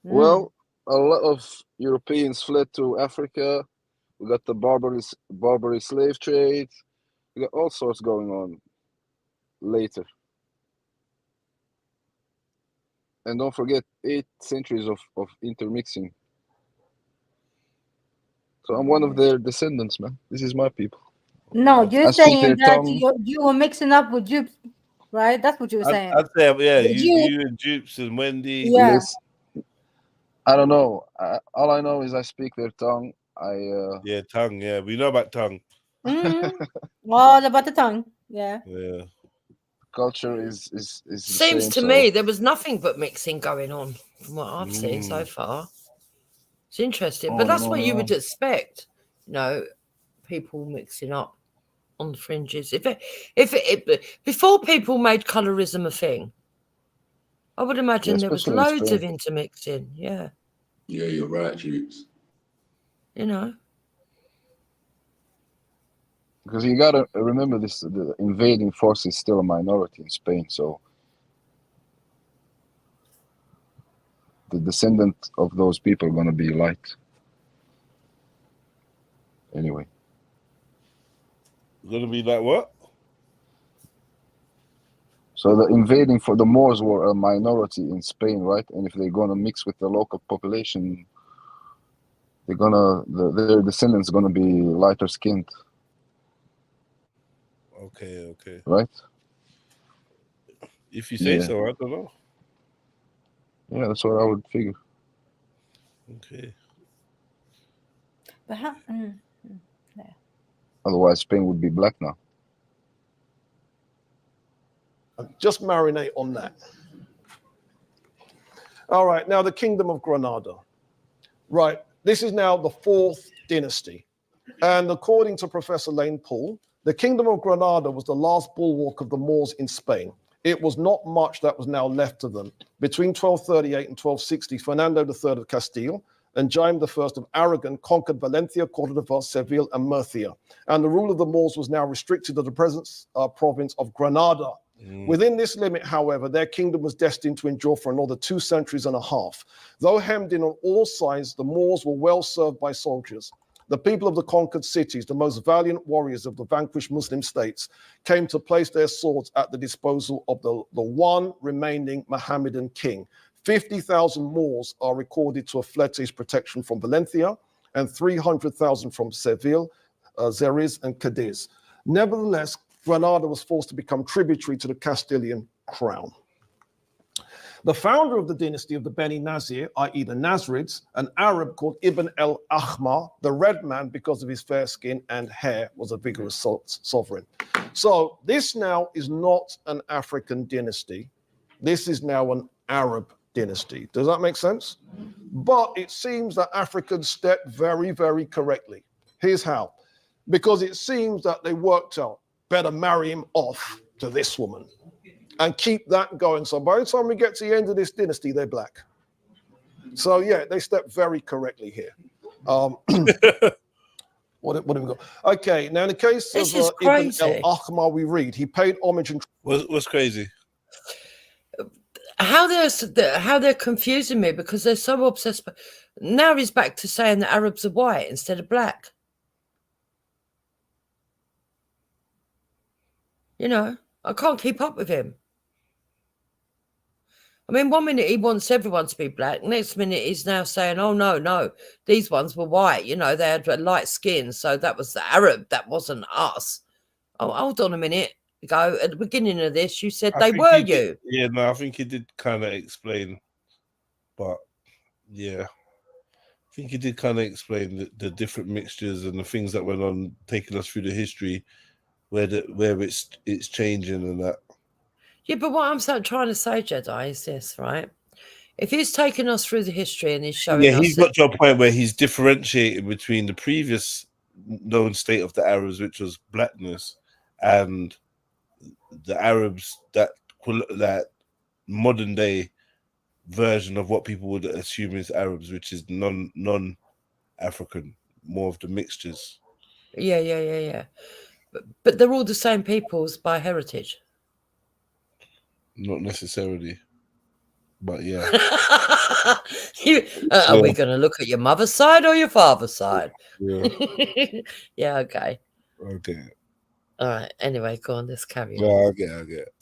Well, a lot of Europeans fled to Africa. We got the Barbary slave trade. We got all sorts going on later. And don't forget 8 centuries of intermixing. So I'm one of their descendants, man. This is my people.
No, you're
I speak their
saying that
tongue.
you were mixing up with Jews, right? That's what you were saying.
I'd say, yeah,
The Jew-
you and Jupes and Wendy.
Yeah.
Listen, I don't know. All I know is I speak their tongue.
Yeah, tongue. Yeah, we know about tongue.
All about the tongue. Yeah.
Yeah.
Culture is the
Seems
same,
to
so-
me there was nothing but mixing going on from what I've seen so far. It's interesting, but that's what you would expect. You know, people mixing up on the fringes. If before people made colorism a thing, I would imagine there was
especially in
loads of
Spain.
intermixing. Yeah,
Yeah, you're right, Jukes.
you know.
Because you gotta remember this: the invading force is still a minority in Spain, so the descendant of those people are gonna be light. Anyway,
Gonna be like what?
so the invading for the Moors were a minority in Spain, right? And if they're gonna mix with the local population, their descendants are gonna be lighter skinned,
Okay.
right?
If you say
Yeah.
so, I don't know.
Yeah, that's what I would figure.
Okay.
But how?
Otherwise, Spain would be black now.
Just marinate on that. All right, now the Kingdom of Granada. Right, this is now the 4th dynasty. And according to Professor Lane Poole, the Kingdom of Granada was the last bulwark of the Moors in Spain. It was not much that was now left of them. Between 1238 and 1260, Fernando III of Castile and Jaime I of Aragon conquered Valencia, Córdoba, Seville, and Murcia. And the rule of the Moors was now restricted to the present province of Granada. Within this limit, however, their kingdom was destined to endure for another 2 centuries and a half. Though hemmed in on all sides, the Moors were well served by soldiers. The people of the conquered cities, the most valiant warriors of the vanquished Muslim states, came to place their swords at the disposal of the one remaining Mohammedan king. 50,000 Moors are recorded to have fled to his protection from Valencia and 300,000 from Seville, Xeres, and Cadiz. Nevertheless, Granada was forced to become tributary to the Castilian crown. The founder of the dynasty of the Beni Nazir, i.e. the Nazrids, an Arab called Ibn el-Ahmar, the red man because of his fair skin and hair, was a vigorous sovereign. So this now is not an African dynasty. This is now an Arab dynasty. Does that make sense? But it seems that Africans stepped very, very correctly. Here's how. Because it seems that they worked out, better marry him off to this woman and keep that going. So by the time we get to the end of this dynasty, they're black. So yeah, they stepped very correctly here. What have we got? Okay, now in the case
This
of
is
Ibn
crazy.
el-Ahmar, we read, he paid homage and...
What's crazy?
How they're confusing me because they're so obsessed. Now he's back to saying that Arabs are white instead of black. You know, I can't keep up with him. I mean, one minute he wants everyone to be black. Next minute he's now saying, oh, no, these ones were white. You know, they had a light skin. So that was the Arab. That wasn't us. Oh, hold on a minute. Go at the beginning of this, you said they were you.
Yeah, no, I think he did kind of explain. But yeah, I think he did kind of explain the different mixtures and the things that went on, taking us through the history where it's changing and that.
Yeah, but what I'm trying to say, Jedi, is this, right? If he's taking us through the history and he's showing us...
he's got to a point where he's differentiating between the previous known state of the Arabs, which was blackness, and the Arabs that modern day version of what people would assume is Arabs, which is non-African, more of the mixtures.
Yeah. But they're all the same peoples by heritage.
Not necessarily. But yeah.
Are we going to look at your mother's side or your father's side?
Yeah.
Yeah, okay.
Okay.
All right. Anyway, go on. Let's carry on.
Yeah, I get.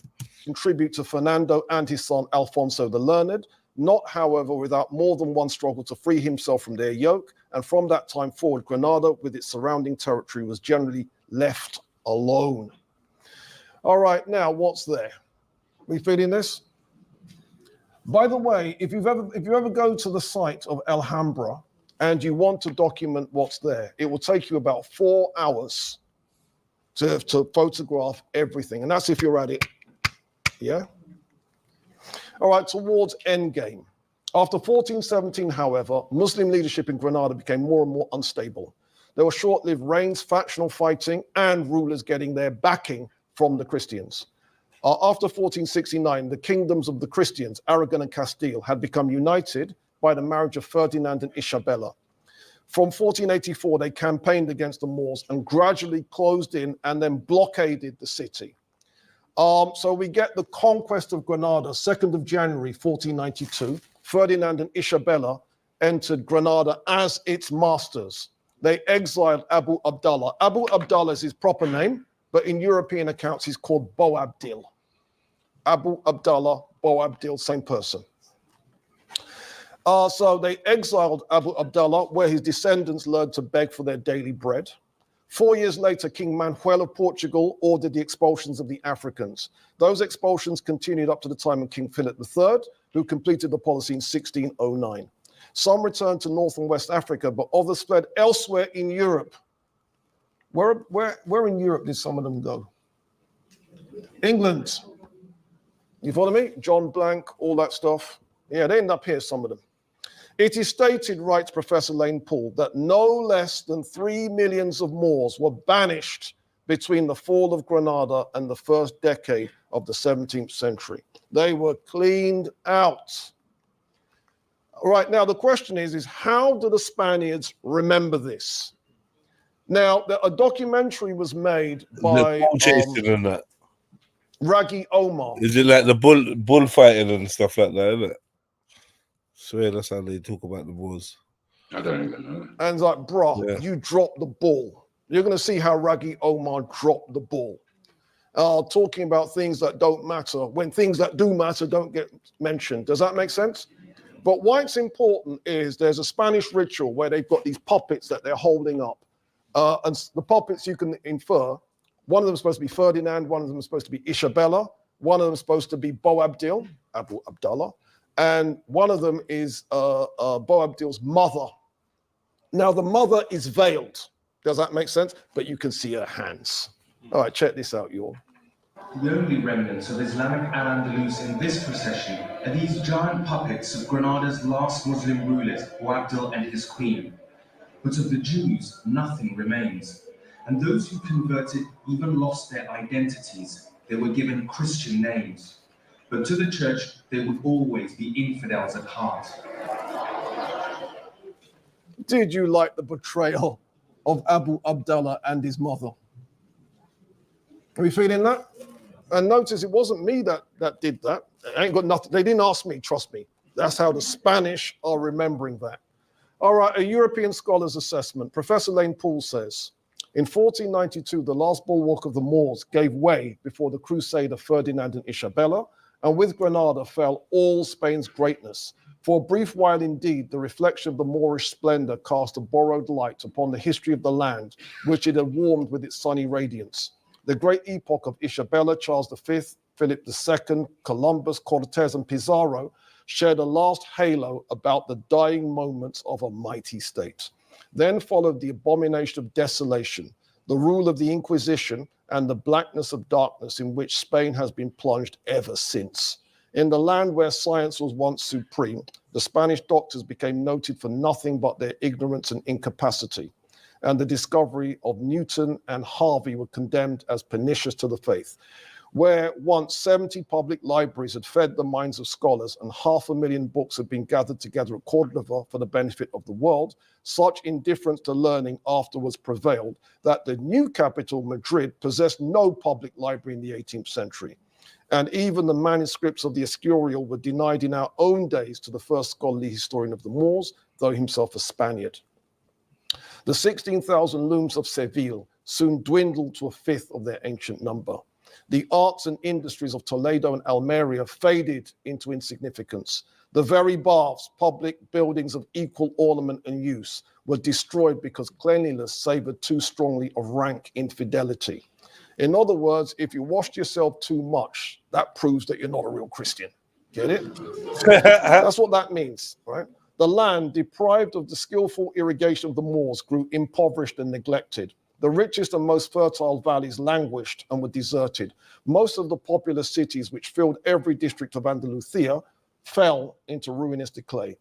Contribute to Fernando and his son Alfonso the Learned, not, however, without more than one struggle to free himself from their yoke. And from that time forward, Granada, with its surrounding territory, was generally left alone. All right, now what's there? We feeling this? By the way, if you ever go to the site of Alhambra and you want to document what's there, it will take you about 4 hours to photograph everything, and that's if you're at it. Yeah. All right, towards endgame. After 1417, however, Muslim leadership in Granada became more and more unstable. There were short-lived reigns, factional fighting, and rulers getting their backing from the Christians. After 1469, the kingdoms of the Christians, Aragon and Castile, had become united by the marriage of Ferdinand and Isabella. From 1484, they campaigned against the Moors and gradually closed in and then blockaded the city. So we get the conquest of Granada, 2nd of January, 1492. Ferdinand and Isabella entered Granada as its masters. They exiled Abu Abdallah. Abu Abdallah is his proper name, but in European accounts, he's called Boabdil. Abu Abdallah, Boabdil, same person. So they exiled Abu Abdallah, where his descendants learned to beg for their daily bread. 4 years later, King Manuel of Portugal ordered the expulsions of the Africans. Those expulsions continued up to the time of King Philip III, who completed the policy in 1609. Some returned to North and West Africa, but others fled elsewhere in Europe. Where in Europe did some of them go? England. You follow me? John Blank, all that stuff. Yeah, they end up here, some of them. It is stated, writes Professor Lane Poole, that no less than 3 million of Moors were banished between the fall of Granada and the first decade of the 17th century. They were cleaned out. All right, now the question is how do the Spaniards remember this? Now, a documentary was made by
bull chasing and that.
Raggy Omar.
Is it like the bullfighting and stuff like that, isn't it? Swear that's how they talk about the Moors.
I don't even know.
And it's like, bruh, you dropped the ball. You're going to see how Raggy Omar dropped the ball. Talking about things that don't matter, when things that do matter don't get mentioned. Does that make sense? But why it's important is there's a Spanish ritual where they've got these puppets that they're holding up. And the puppets, you can infer, one of them is supposed to be Ferdinand, one of them is supposed to be Isabella, one of them is supposed to be Boabdil, Abu Abdallah, and one of them is Boabdil's mother. Now, the mother is veiled. Does that make sense? But you can see her hands. All right, check this out, you all.
The only remnants of Islamic Al-Andalus in this procession are these giant puppets of Granada's last Muslim rulers, Boabdil and his queen. But of the Jews, nothing remains. And those who converted even lost their identities. They were given Christian names. But to the church, they would always be infidels at heart.
Did you like the portrayal of Abu Abdallah and his mother? Are you feeling that? And notice it wasn't me that did that. I ain't got nothing. They didn't ask me, trust me. That's how the Spanish are remembering that. All right, a European scholar's assessment. Professor Lane Poole says, in 1492, the last bulwark of the Moors gave way before the crusader Ferdinand and Isabella, and with Granada fell all Spain's greatness. For a brief while indeed, the reflection of the Moorish splendor cast a borrowed light upon the history of the land, which it had warmed with its sunny radiance. The great epoch of Isabella, Charles V, Philip II, Columbus, Cortez, and Pizarro shared a last halo about the dying moments of a mighty state. Then followed the abomination of desolation, the rule of the Inquisition, and the blackness of darkness in which Spain has been plunged ever since. In the land where science was once supreme, the Spanish doctors became noted for nothing but their ignorance and incapacity. And the discovery of Newton and Harvey were condemned as pernicious to the faith. Where once 70 public libraries had fed the minds of scholars and 500,000 books had been gathered together at Cordova for the benefit of the world, such indifference to learning afterwards prevailed that the new capital, Madrid, possessed no public library in the 18th century. And even the manuscripts of the Escurial were denied in our own days to the first scholarly historian of the Moors, though himself a Spaniard. The 16,000 looms of Seville soon dwindled to a fifth of their ancient number. The arts and industries of Toledo and Almeria faded into insignificance. The very baths, public buildings of equal ornament and use, were destroyed because cleanliness savored too strongly of rank infidelity. In other words, if you washed yourself too much, that proves that you're not a real Christian. Get it? That's what that means, right? The land, deprived of the skillful irrigation of the Moors, grew impoverished and neglected. The richest and most fertile valleys languished and were deserted. Most of the populous cities, which filled every district of Andalusia, fell into ruinous decay,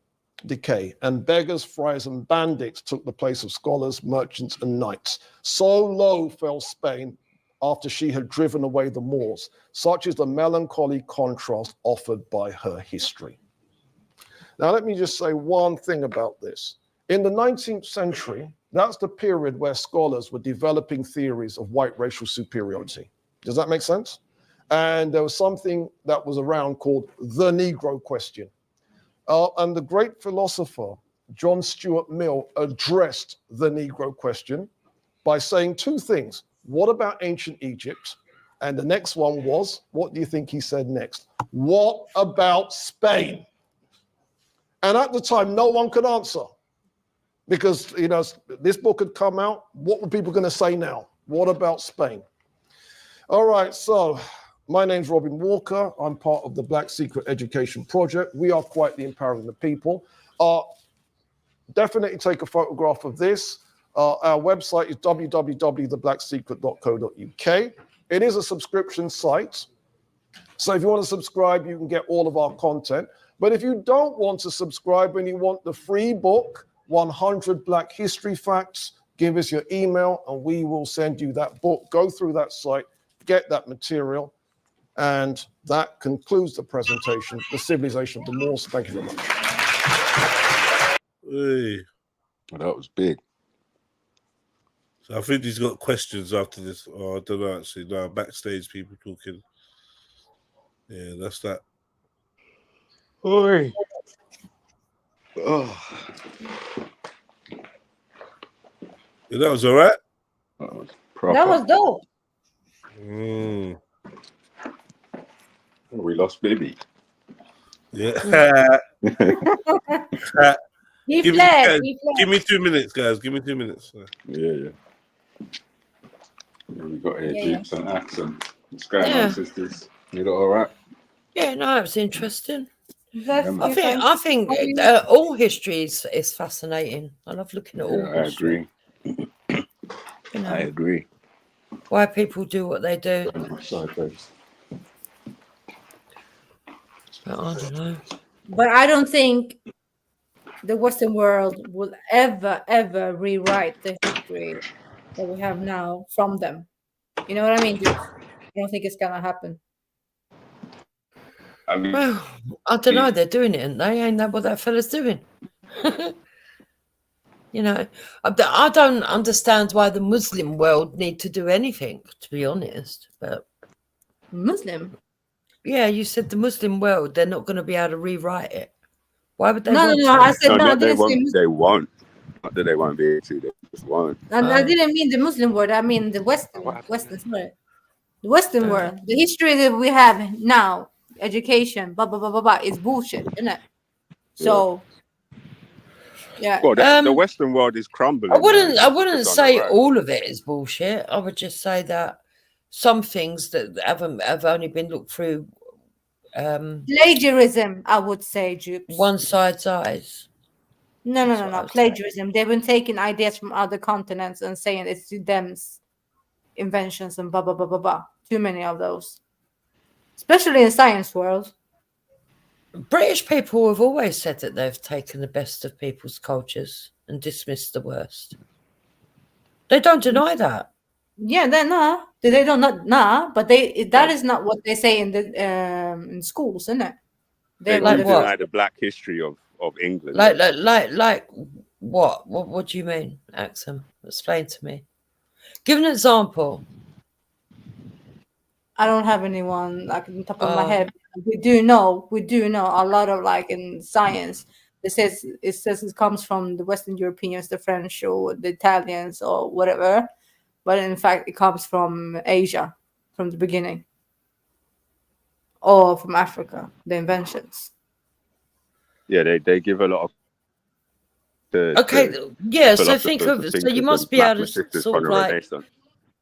and beggars, friars, and bandits took the place of scholars, merchants, and knights. So low fell Spain after she had driven away the Moors. Such is the melancholy contrast offered by her history. Now, let me just say one thing about this. In the 19th century, that's the period where scholars were developing theories of white racial superiority. Does that make sense? And there was something that was around called the Negro question. And the great philosopher, John Stuart Mill, addressed the Negro question by saying two things. What about ancient Egypt? And the next one was, what do you think he said next? What about Spain? And at the time, no one could answer. Because, you know, this book had come out. What were people going to say now? What about Spain? All right, so my name's Robin Walker. I'm part of the Black Secret Education Project. We are quietly empowering the people. Definitely take a photograph of this. Our website is www.theblacksecret.co.uk. It is a subscription site. So if you want to subscribe, you can get all of our content. But if you don't want to subscribe and you want the free book, 100 Black History Facts, give us your email and we will send you that book. Go through that site, get that material. And that concludes the presentation, The Civilization of the Moors. Thank you very much.
Hey.
Well, that was big.
So I think he's got questions after this. Oh, I don't know, actually. No, backstage people talking. Yeah, that's that.
Oi. Oh.
Yeah, that was all right.
That was
That was dope.
Mm.
We lost baby.
Yeah.
He
Give
fled.
me 2 minutes, guys. Give me 2 minutes.
Yeah. We got here,
Yeah.
Dukes and accent. What's going on, sisters? You lot all right?
Yeah, no, it's interesting.
That's
I think all history is fascinating. I love looking at all
I
history.
agree.
You know,
I agree.
why people do what they do. But I don't know.
But I don't think the Western world will ever rewrite the history that we have now from them. You know what I mean? I don't think it's gonna happen.
I mean,
Well, I don't know. They're doing it, and they ain't that what that fella's doing. You know, I don't understand why the Muslim world need to do anything, to be honest. But
Muslim?
Yeah, you said the Muslim world, they're not going to be able to rewrite it. Why would they
No,
want
no,
to?
I said no, I
they
didn't say
won't.
Muslim.
They won't. Not that they won't be able to. They just won't.
I didn't mean the Muslim world. I mean the Western world. The Western world. The history that we have now, education, blah blah blah blah blah, is bullshit, isn't it? So, yeah.
Well, the Western world is crumbling.
I wouldn't
It's on the
say
rise.
all of it is bullshit. I would just say that some things that have only been looked through.
Plagiarism, I would say, Jupes.
One side's eyes.
No. Plagiarism. They've been taking ideas from other continents and saying it's them's inventions and blah blah blah blah blah. Too many of those, especially in science world.
British people have always said that they've taken the best of people's cultures and dismissed the worst. They don't deny that.
Yeah, they don't but that is not what they say in the in schools, isn't it?
They
like
do
what?
deny the black history of England.
Like what? What do you mean, Axum? Explain to me. Give an example.
I don't have anyone like on top of my head. We do know a lot of like in science. It says it comes from the Western Europeans, the French or the Italians or whatever, but in fact it comes from Asia from the beginning, or from Africa. The inventions.
Yeah, they give a lot of
yeah. So think
philosophers
of
and
so you
thinkers
must
and
be able to
mathematicians
sort
from
of
the
like
Renaissance.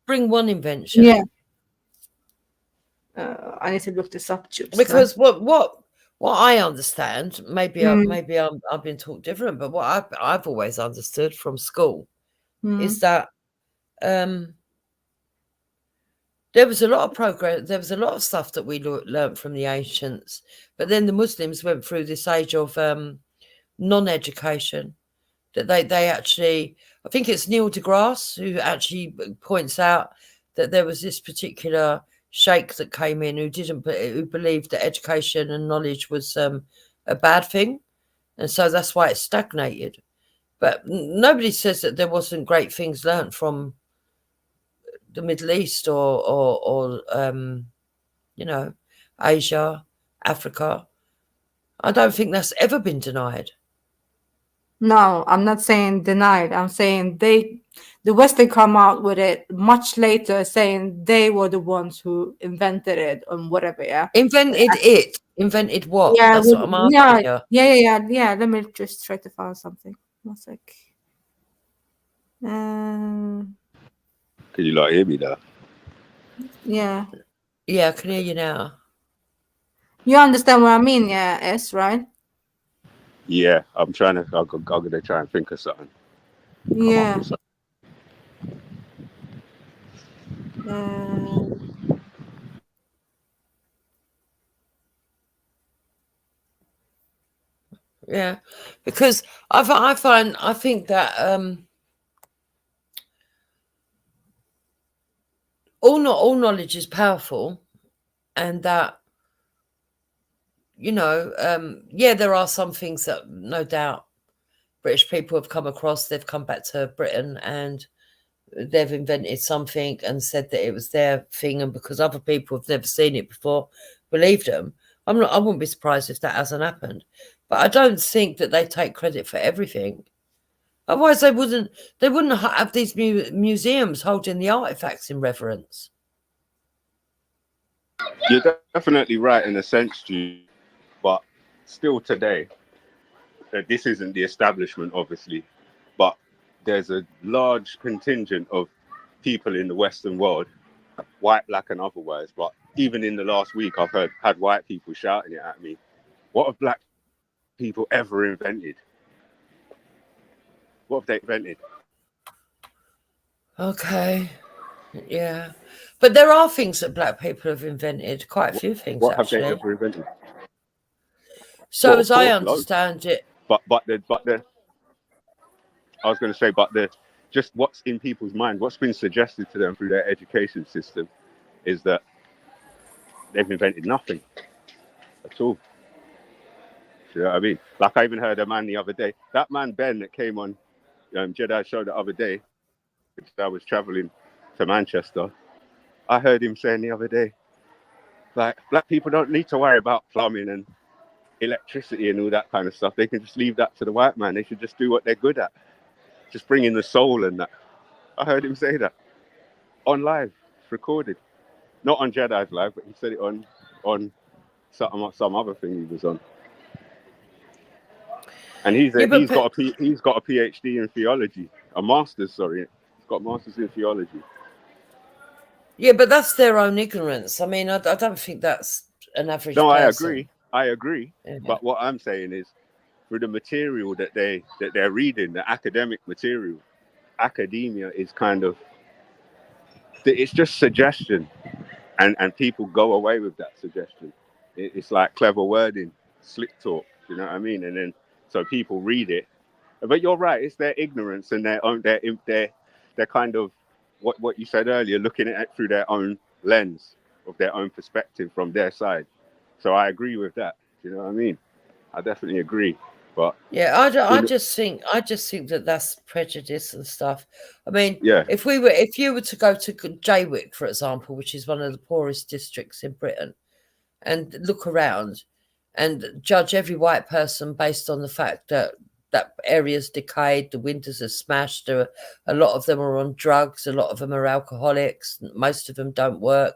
bring one invention.
Yeah. I need to look this up, Chips.
Because what I understand, maybe
Mm.
I've been taught different, but what I've always understood from school is
Mm.
that there was a lot of progress. There was a lot of stuff that we learned from the ancients, but then the Muslims went through this age of non-education. That they actually, I think it's Neil deGrasse who actually points out that there was this particular sheikh that came in who believed that education and knowledge was a bad thing, and so that's why it stagnated. But nobody says that there wasn't great things learnt from the Middle East or you know, Asia, Africa. I don't think that's ever been denied.
No, I'm not saying denied. I'm saying the Western come out with it much later, saying they were the ones who invented it and whatever. Yeah,
Invented what?
Yeah,
That's what I'm asking you.
yeah. Let me just try to find something. 1 sec.
Can you like hear me there?
Yeah.
Yeah, I can hear you now.
You understand what I mean, yeah, S, right?
Yeah, I'm gonna try and think of something.
Yeah.
Yeah, because I think that not all knowledge is powerful, and that yeah, there are some things that no doubt British people have come across. They've come back to Britain and they've invented something and said that it was their thing, and because other people have never seen it before, believed them. I wouldn't be surprised if that hasn't happened, but I don't think that they take credit for everything. Otherwise, they wouldn't have these museums holding the artifacts in reverence.
You're definitely right in a sense, Jude, but still today, this isn't the establishment, obviously, but there's a large contingent of people in the Western world, white, black, and otherwise. But even in the last week, I've had white people shouting it at me. What have black people ever invented? What have they invented?
Okay, yeah, but there are things that black people have invented. Quite a few things,
What
actually.
have they ever invented?
So,
well,
as I
course,
understand it,
but I was going to say, just what's in people's mind, what's been suggested to them through their education system, is that they've invented nothing at all. You know what I mean? Like I even heard a man the other day, that man Ben that came on Jedi's show the other day, because I was traveling to Manchester. I heard him saying the other day, like, black people don't need to worry about plumbing and electricity and all that kind of stuff. They can just leave that to the white man. They should just do what they're good at. Just bring in the soul and that. I heard him say that on live. It's recorded. Not on Jedi's live, but he said it on some other thing he was on. And he's got a PhD in theology, a master's. Sorry, he's got a master's in theology.
Yeah, but that's their own ignorance. I mean, I don't think that's an average person.
I agree. Yeah. But what I'm saying is, through the material that they're reading, the academic material, academia is kind of, it's just suggestion, and people go away with that suggestion. It's like clever wording, slick talk. You know what I mean? And then so people read it. But you're right. It's their ignorance and their kind of what you said earlier, looking at it through their own lens of their own perspective from their side. So I agree with that. You know what I mean? I definitely agree. But
yeah, I just think that that's prejudice and stuff. I mean,
yeah,
if you were to go to Jaywick, for example, which is one of the poorest districts in Britain, and look around and judge every white person based on the fact that that area's decayed, the windows are smashed, a lot of them are on drugs, a lot of them are alcoholics, most of them don't work.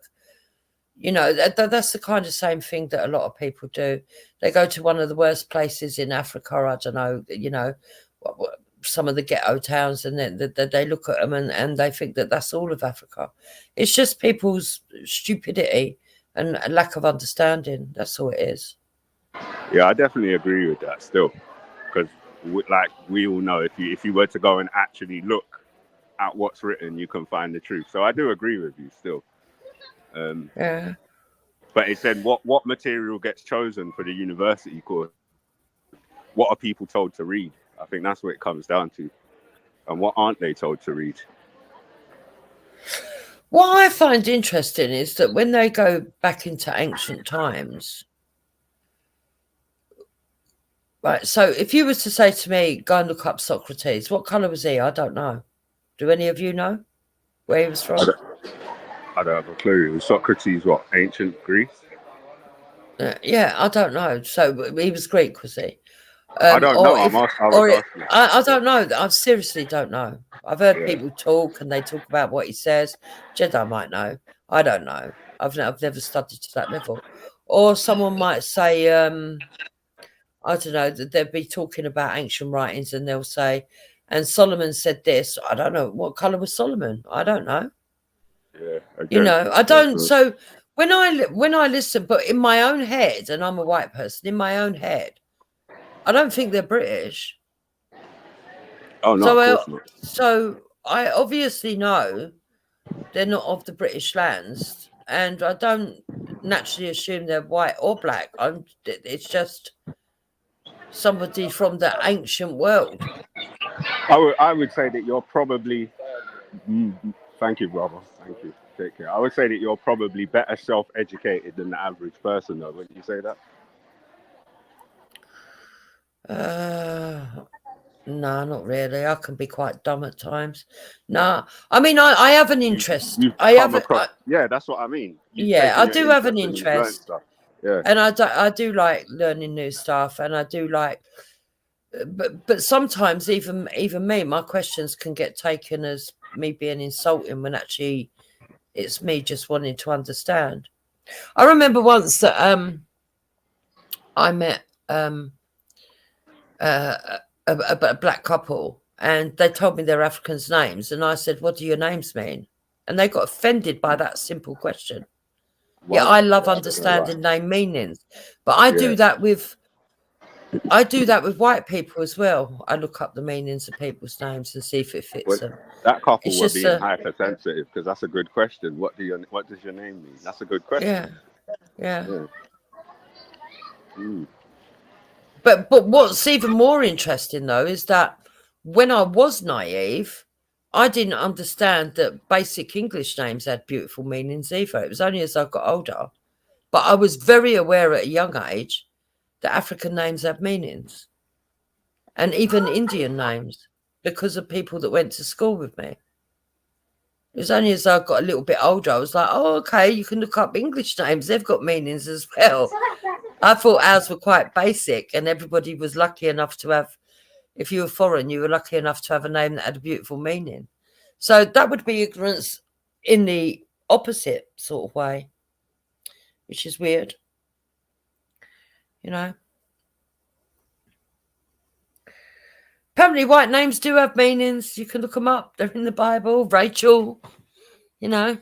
You know, that's the kind of same thing that a lot of people do. They go to one of the worst places in Africa, I don't know, you know, some of the ghetto towns, and then they look at them and they think that that's all of Africa. It's just people's stupidity and a lack of understanding. That's all it is.
Yeah, I definitely agree with that still, because like we all know, if you were to go and actually look at what's written, you can find the truth. So I do agree with you still.
Yeah.
But it said what material gets chosen for the university course? What are people told to read? I think that's what it comes down to. And what aren't they told to read?
What I find interesting is that when they go back into ancient times, right, so if you was to say to me, go and look up Socrates, what colour was he? I don't know. Do any of you know where he was from?
I don't have a clue. Was Socrates what? Ancient Greece?
Yeah, I don't know. So he was Greek, was he?
I don't know.
I don't know. I seriously don't know. I've heard people talk and they talk about what he says. Jedi might know. I don't know. I've never studied to that level. Or someone might say, I don't know, they'll be talking about ancient writings and they'll say, and Solomon said this. I don't know. What colour was Solomon? I don't know.
Yeah,
you know, I don't. So when I listen, but in my own head, and I'm a white person, in my own head, I don't think they're British.
Oh no, of course not.
So I obviously know they're not of the British lands, and I don't naturally assume they're white or black. It's just somebody from the ancient world.
I would say that you're probably. Thank you, brother. Thank you. Take care. I would say that you're probably better self-educated than the average person, though. Wouldn't you say that?
No, not really. I can be quite dumb at times. No, I mean, I have an interest.
Yeah, that's what I mean.
I do have an interest.
Yeah,
and I do like learning new stuff, and I do like. But sometimes even me, my questions can get taken as me being insulting when actually it's me just wanting to understand. I remember once that I met a black couple, and they told me their Africans' names, and I said, "What do your names mean?" And they got offended by that simple question. Wow. Yeah, I love understanding name meanings, but I do that with white people as well. I look up the meanings of people's names and see if it fits them.
That couple were being hypersensitive because that's a good question. What does your name mean? That's a good question.
Yeah. But what's even more interesting though is that when I was naive, I didn't understand that basic English names had beautiful meanings either. It was only as I got older. But I was very aware at a young age that African names have meanings. And even Indian names, because of people that went to school with me. It was only as I got a little bit older, I was like, oh, okay, you can look up English names. They've got meanings as well. I thought ours were quite basic, and everybody was lucky enough to have, if you were foreign, you were lucky enough to have a name that had a beautiful meaning. So that would be ignorance in the opposite sort of way, which is weird. You know? Apparently white names do have meanings. You can look them up. They're in the Bible. Rachel, you know,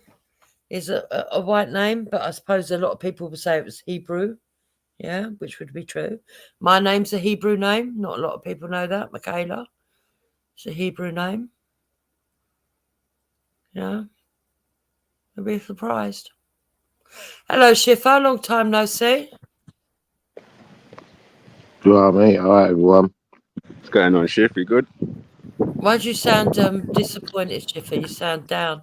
is a white name, but I suppose a lot of people would say it was Hebrew. Yeah, which would be true. My name's a Hebrew name. Not a lot of people know that. Michaela. It's a Hebrew name. Yeah. You'll be surprised. Hello, Shifa. Long time no see.
You are, mate. All right, everyone.
What's going on, Shiff? You good?
Why do you sound disappointed, Shifa? You sound down.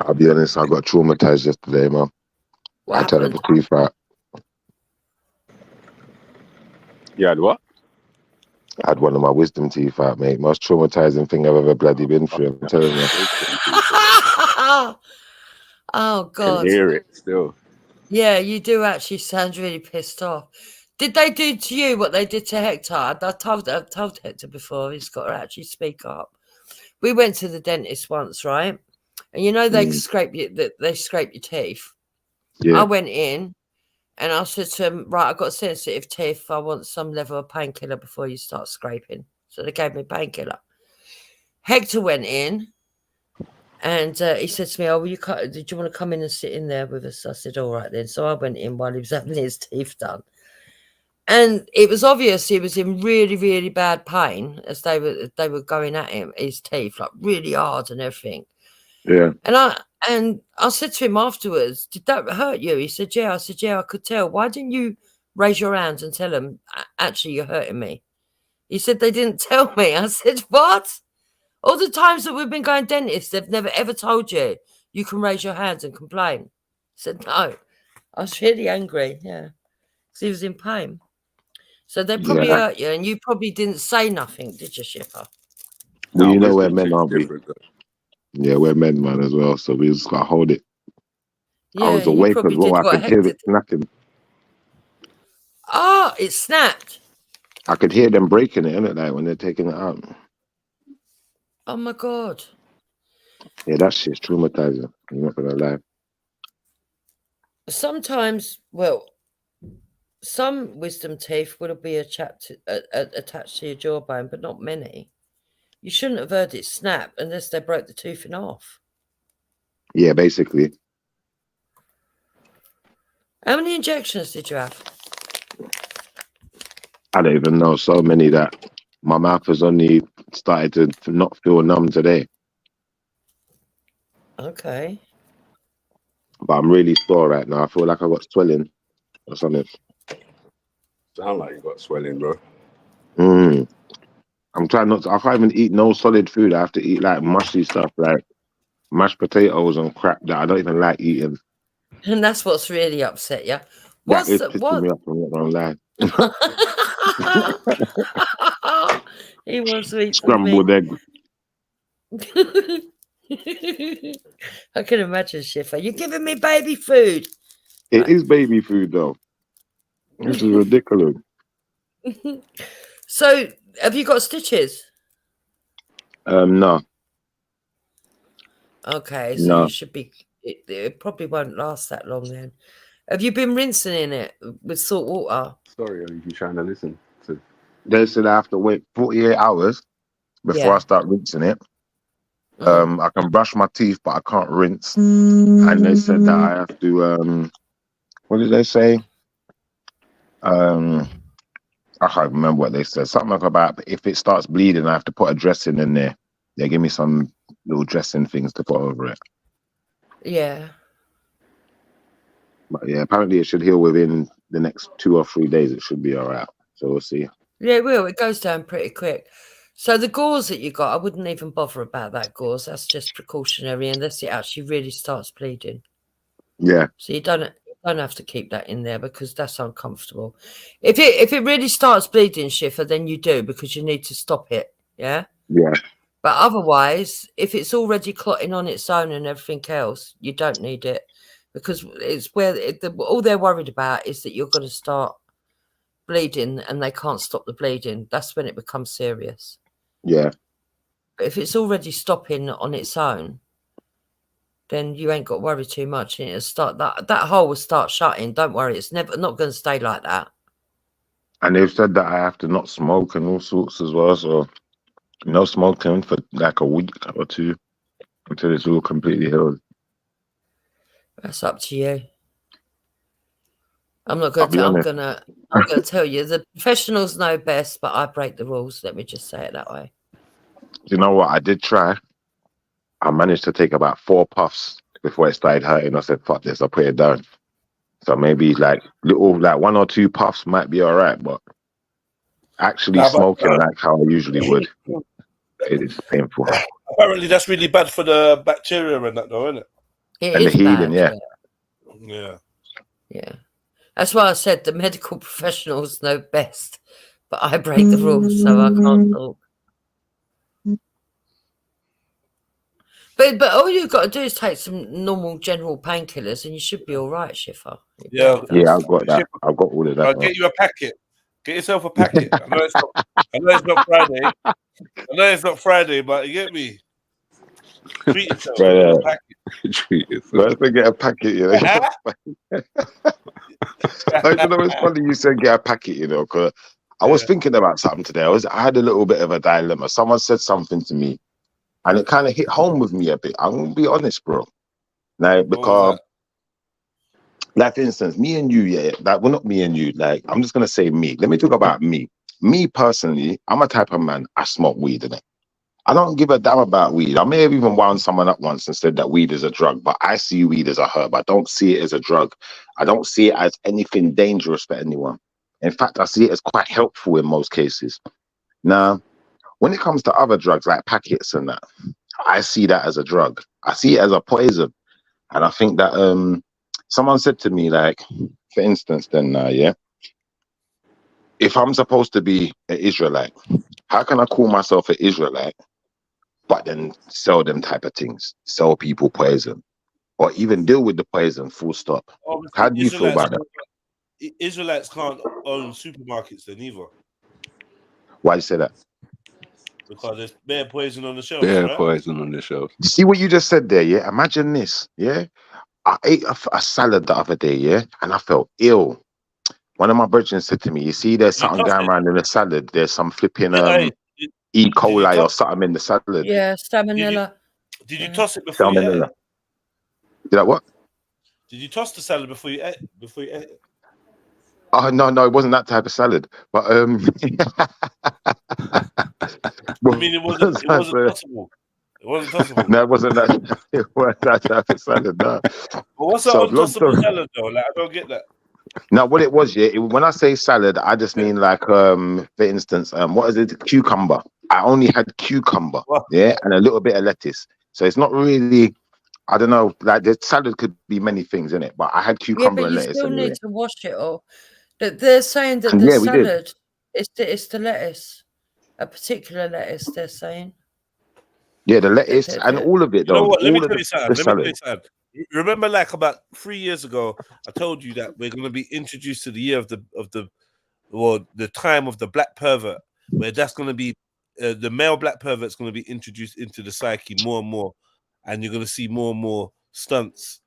I'll be honest, I got traumatized yesterday, man.
What
I had to have a pre-fight.
You had what?
I had one of my wisdom teeth out, mate. Most traumatizing thing I've ever bloody been through. I'm telling you.
Oh
Can
God.
hear it still.
Yeah, you do actually sound really pissed off. Did they do to you what they did to Hector? I've told Hector before. He's got to actually speak up. We went to the dentist once, right? And you know they scrape you. They scrape your teeth.
Yeah.
I went in and I said to him, right, I've got sensitive teeth. I want some level of painkiller before you start scraping. So they gave me painkiller. Hector went in and he said to me, oh, did you want to come in and sit in there with us? I said, all right then. So I went in while he was having his teeth done. And it was obvious he was in really, really bad pain as they were going at him, his teeth, like really hard and everything.
Yeah.
And I said to him afterwards, did that hurt you? He said, yeah. I said, yeah, I could tell. Why didn't you raise your hands and tell them, actually, you're hurting me? He said, they didn't tell me. I said, what? All the times that we've been going dentists, they've never ever told you you can raise your hands and complain. I said, no. I was really angry, yeah. Because he was in pain. So they probably hurt you, and you probably didn't say nothing, did you, Shipper?
Well,
No,
you know we're
wisdom
men,
teeth
aren't we?
different, though.
Yeah, we're men, man, as well. So we just got to hold it.
Yeah,
I was
you
awake as
probably
well.
did
I
what
could hear
Hector
it snapping.
Oh, it snapped.
I could hear them breaking it, innit? Like when they're taking it out.
Oh, my God.
Yeah, that shit's traumatizing. I'm not going to lie.
Sometimes, well, some wisdom teeth will be attached to your jawbone, but not many. You shouldn't have heard it snap unless they broke the tooth in half.
Yeah, basically.
How many injections did you have?
I don't even know. So many that my mouth has only started to not feel numb today.
Okay.
But I'm really sore right now. I feel like I got swelling or something.
Sound like you got swelling, bro.
I'm trying not to. I can't even eat no solid food. I have to eat like mushy stuff, like mashed potatoes and crap that I don't even like eating.
And that's what's really upset you.
That is pissing me off. I'm not gonna lie.
He wants to eat some
Scrambled
meat.
egg.
I can imagine, Schiffer. You're giving me baby food.
It is baby food, though. This is ridiculous.
So, have you got stitches?
No.
Okay, so
No.
you should be. It probably won't last that long then. Have you been rinsing in it with salt water?
Sorry, are you trying to listen to?
They said I have to wait 48 hours before I start rinsing it. I can brush my teeth, but I can't rinse. And they said that I have to. What did they say? I can't remember what they said. Something like about if it starts bleeding, I have to put a dressing in there. They give me some little dressing things to put over it.
Yeah.
But yeah, apparently it should heal within the next 2 or 3 days. It should be all right. So we'll see.
Yeah, it will. It goes down pretty quick. So the gauze that you got, I wouldn't even bother about that gauze. That's just precautionary unless it actually really starts bleeding.
Yeah.
So you don't have to keep that in there because that's uncomfortable. If it really starts bleeding, Schiffer, then you do because you need to stop it. Yeah.
Yeah.
But otherwise, if it's already clotting on its own and everything else, you don't need it because it's where all they're worried about is that you're going to start bleeding and they can't stop the bleeding. That's when it becomes serious.
Yeah.
But if it's already stopping on its own, then you ain't got to worry too much. It'll start that hole will start shutting. Don't worry, it's not going to stay like that.
And they've said that I have to not smoke and all sorts as well. So no smoking for like a week or two until it's all completely healed.
That's up to you. I'm not going to. I'm going to tell you the professionals know best, but I break the rules. Let me just say it that way.
You know what? I did try. I managed to take about 4 puffs before it started hurting. I said, "Fuck this!" I put it down. So maybe like 1 or 2 puffs might be all right, but actually smoking like how I usually would, it is painful.
Apparently, that's really bad for the bacteria and that, though, isn't it?
And the healing, yeah.
Yeah. That's why I said the medical professionals know best, but I break the rules, so I can't talk. But all you've got to do is take some normal general painkillers, and you should be all right, Schiffer.
Yeah,
yeah, I've got that. I've got all of that.
I'll get you a packet. Get yourself a packet. I know it's not Friday. I know it's not Friday, but you get me. Treat yourself.
Right,
Get a packet.
Treat yourself. Let's get a packet, you know. You know, it's funny you said get a packet, you know, because I was thinking about something today. I had a little bit of a dilemma. Someone said something to me, and it kind of hit home with me a bit. I'm gonna be honest, bro. Like, because, like, for instance, me and you, yeah, like, well, not me and you. Like, I'm just gonna say me. Let me talk about me. Me personally, I'm a type of man. I smoke weed, innit? I don't give a damn about weed. I may have even wound someone up once and said that weed is a drug, but I see weed as a herb. I don't see it as a drug. I don't see it as anything dangerous for anyone. In fact, I see it as quite helpful in most cases. Now, when it comes to other drugs like packets and that, I see that as a drug. I see it as a poison. And I think that someone said to me, like, for instance, then, yeah, if I'm supposed to be an Israelite, how can I call myself an Israelite, but then sell them type of things, sell people poison, or even deal with the poison, full stop?
Obviously,
How do you feel about that?
Israelites can't own supermarkets then either,
Why do you say that?
because there's bare poison on the shelves,
Yeah,
right?
poison on the shelf.
You see what you just said there, yeah? Imagine this, yeah? I ate a salad the other day, yeah? And I felt ill. One of my brethren said to me, you see, there's something going around in the salad. There's some flipping E. coli or something in the salad.
Yeah, salmonella.
Did you toss it before you ate
Salmonella.
it?
Did I what?
Did you toss the salad before you ate it?
Oh, no, it wasn't that type of salad. But
I mean, it wasn't possible. It wasn't possible.
No, it wasn't that. It wasn't that type of salad. No.
But what's that
So, long
untossable
story-
salad though? Like, I don't get that.
Now, what it was, yeah, when I say salad, I just mean like, for instance, what is it? Cucumber. I only had cucumber, yeah, and a little bit of lettuce. So it's not really, I don't know, like the salad could be many things in it, but I had
Yeah,
cucumber
but
and
you
lettuce
still
anyway.
need to wash it all. They're saying that
And
the
yeah, we did.
salad is the lettuce, a particular lettuce. They're saying.
Yeah, the lettuce and all of it,
You know
though.
what? Let me
all of
tell
the
you something.
salad.
Remember, like about 3 years ago, I told you that we're going to be introduced to the year of the time of the black pervert, where that's going to be the male black pervert's going to be introduced into the psyche more and more, and you're going to see more and more stunts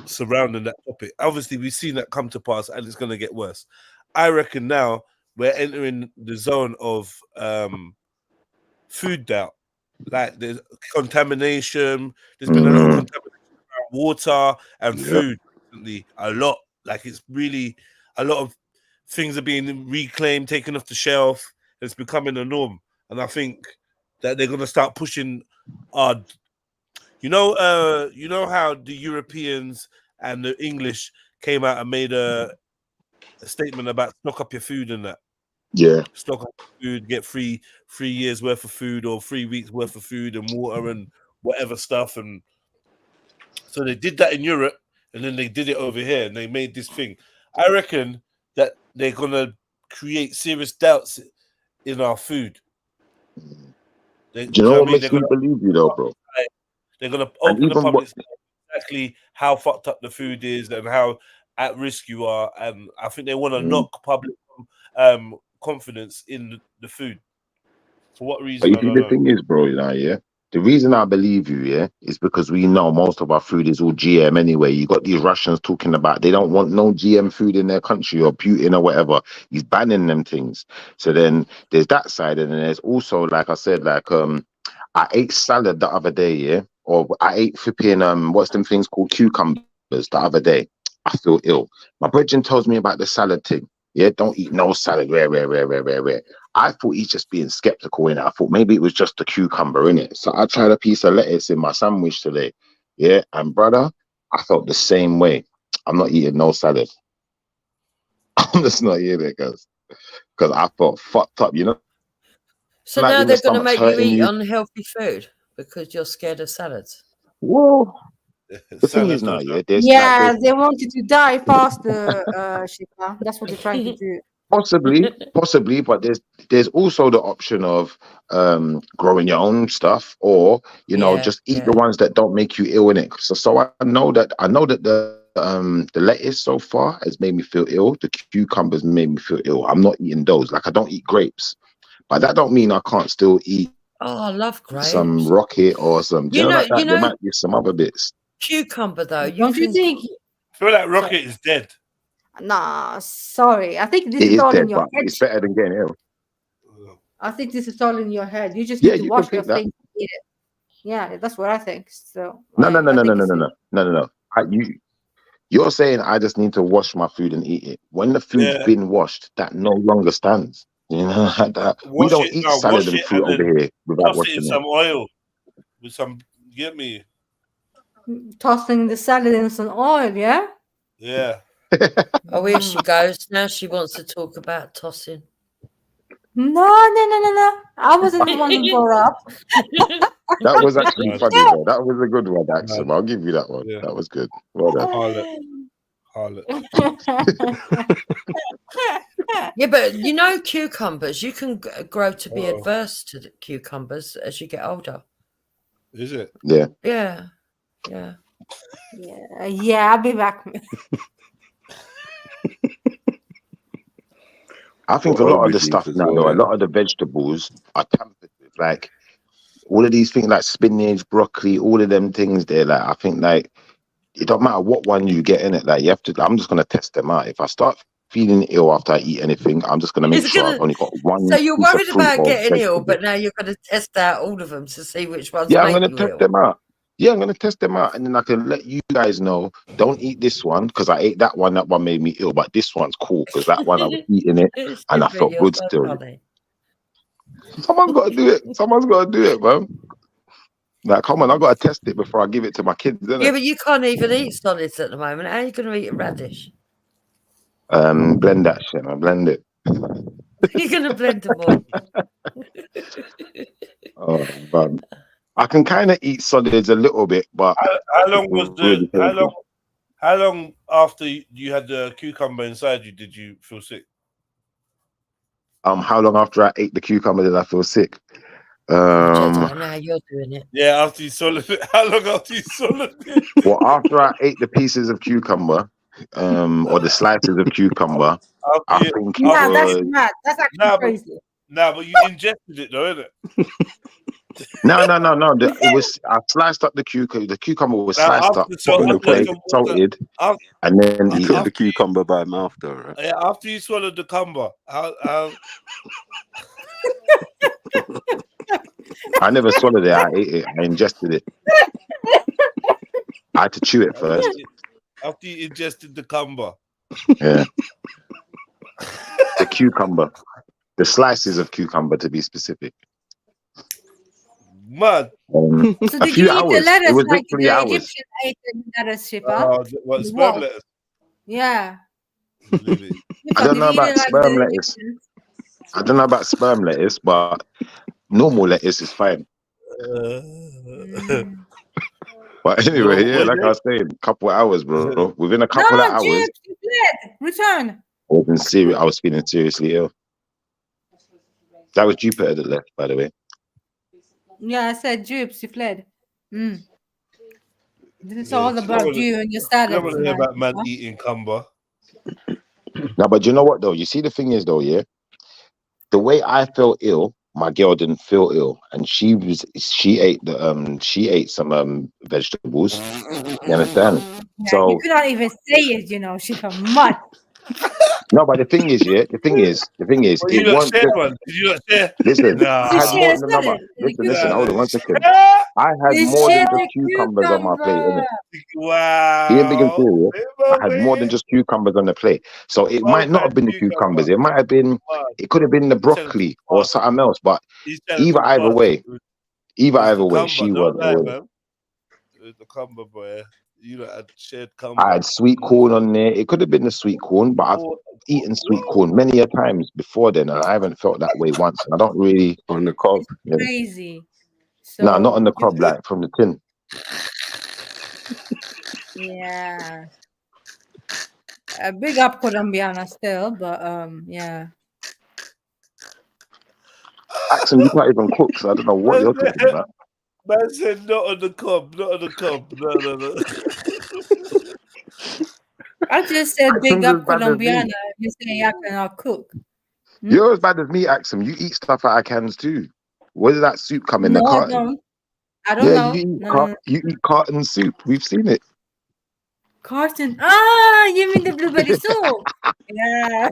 surrounding that topic. Obviously, we've seen that come to pass, and it's going to get worse. I reckon now we're entering the zone of food doubt. Like there's contamination. There's been a lot of contamination around water and food recently. A lot. Like it's really a lot of things are being reclaimed, taken off the shelf. It's becoming a norm, and I think that they're gonna start pushing. You know how the Europeans and the English came out and made a statement about stock up your food and that.
Yeah.
Stock up food, get 3 years worth of food or 3 weeks worth of food and water and whatever stuff. And so they did that in Europe, and then they did it over here, and they made this thing. I reckon that they're gonna create serious doubts in our food.
Do you know what makes me believe you, though, bro?
They're gonna
And
open the
even
public exactly how fucked up the food is and how at risk you are, and I think they want to knock public confidence in the food. For what
But
reason?
you
I
see,
don't
the
know.
thing is, bro, yeah, the reason I believe you, yeah, is because we know most of our food is all GM anyway. You got these Russians talking about they don't want no GM food in their country or Putin or whatever. He's banning them things. So then there's that side, and then there's also, like I said, like I ate salad the other day, yeah, or I ate flipping what's them things called cucumbers the other day. I feel ill. My brethren tells me about the salad thing. Yeah, don't eat no salad. Rare. I thought he's just being skeptical in it. I thought maybe it was just a cucumber in it. So I tried a piece of lettuce in my sandwich today. Yeah, and brother, I felt the same way. I'm not eating no salad. I'm just not eating it, guys, because I felt fucked up. You know.
So
like
now
when the
they're going to
stomach's
make you
hurting
eat unhealthy food because you're scared of salads.
Whoa. The thing is now, yeah, there's
Yeah, they want you to die faster, Shiva. That's what they're trying to do.
Possibly, but there's also the option of growing your own stuff, or just eat the ones that don't make you ill in it. So I know that the lettuce so far has made me feel ill. The cucumbers made me feel ill. I'm not eating those. Like I don't eat grapes, but that don't mean I can't still eat.
Oh, I love grapes.
Some rocket or some, there might be some other bits.
Cucumber though,
Don't you think?
I feel like rocket is dead.
Nah, sorry. I think this
It
is
is
all
dead,
in your
but
head.
it's better than getting ill.
I think this is all in your head. You just
Yeah,
need to
you
wash
can
your
think that.
thing. Eat it. Yeah, that's what I think. So
No.
no.
You're saying I just need to wash my food and eat it. When the food's been washed, that no longer stands. You know, we don't eat salad and fruit over here without
toss it in
washing
some oil with some. Get me?
Tossing the salad in some oil, yeah?
Yeah.
Oh, here she goes. Now she wants to talk about tossing.
No. I wasn't the one who brought up.
That was actually funny, though. That was a good one, Axel. I'll give you that one. That was good. Well done.
Harlot.
Yeah, but cucumbers, you can grow to be adverse to the cucumbers as you get older.
Is it?
Yeah.
Yeah.
Yeah, I'll be back.
I think a lot of the stuff now, though, a lot of the vegetables are tampered with. Like all of these things, like spinach, broccoli, all of them things there. Like I think, like it don't matter what one you get in it. Like you have to. I'm just gonna test them out. If I start feeling ill after I eat anything, I'm just gonna make sure I've only got one.
So you're
piece of
worried
fruit
about
or
getting ill,
vegetable.
but now you're going to test out all of them to see which ones
Yeah, I'm
make
gonna
you
test
ill.
them out. Yeah, I'm gonna test them out, and then I can let you guys know. Don't eat this one because I ate that one. That one made me ill, but this one's cool because that one I was eating it and I felt good still. Someone's got to do it. Someone's got to do it, man. Like, come on, I got to test it before I give it to my kids, innit?
Yeah, but you can't even eat solids at the moment. How are you going to eat a radish?
Blend that shit, man. Blend it.
You're going to blend them all.
Oh, man. I can kind of eat solids a little bit, but
How long after you had the cucumber inside you did you feel sick?
How long after I ate the cucumber did I feel sick?
Now you're doing it.
Yeah, after you swallowed it. How long after you swallowed it?
Well, after I ate the pieces of cucumber, or the slices of cucumber, I think
that's mad. That's actually crazy.
No, but you ingested it though, innit?
No. It was I sliced up the cucumber. The cucumber was sliced up, put on the plate, salted, and then
You get the cucumber by mouth, though, right?
Yeah, after you swallowed the cucumber, how
I never swallowed it. I ate it. I ingested it. I had to chew it first.
After you ingested the cucumber.
Yeah. The cucumber. The slices of cucumber, to be specific.
Mad.
So
a
did
few
you eat
hours.
the lettuce
It was
like
literally
the
hours.
Egyptians ate the lettuce, Shiva?
What, sperm lettuce?
Yeah.
I don't know about sperm lettuce. I don't know about sperm lettuce, but normal lettuce is fine. But anyway, yeah, like I was saying, couple of hours, bro. Within a couple of hours,
James, you fled. Return.
I was feeling seriously ill. That was Jupiter that left, by the way.
Yeah, I said Jupes, you fled. This is all about you and your status.
I don't want to hear about man eating cumber.
No, but you know what though? You see, the thing is though, yeah, the way I felt ill, my girl didn't feel ill, and she ate some vegetables. You understand?
Yeah,
So
you could not even say it, she's a mutt.
no, but the thing is, it
You not
wasn't.
share one? Did you not share?
Listen,
Nah.
I had more than another. Listen, hold on 1 second. I had more than just cucumbers on my plate, innit?
Wow.
Being big and serious, I had more than just cucumbers on the plate. So it might not have been the cucumbers. It might have been, it could have been the broccoli or something else. But either way, she was.
The cumber, boy. You had shared cumber.
I had sweet corn on there. It could have been the sweet corn, but I've eaten sweet corn many a times before then, and I haven't felt that way once. I don't really
on the cob.
Yeah.
Crazy. So
No, not on the cob, like from the tin.
Yeah. Big up Colombiana still, but yeah.
Axel, you can't even cook, so I don't know what you're talking about.
Man said not on the cob, not on the cob. No.
I just said big
Axel's as
up
bad as me.
Colombiana. You say I cannot cook.
You're as bad as me, Axel. You eat stuff out of cans too. Where did that soup come in the
No, I
carton?
don't. I don't
Yeah,
know.
you eat carton soup. We've seen it.
Carton. Ah, you mean the blueberry soup? Yeah.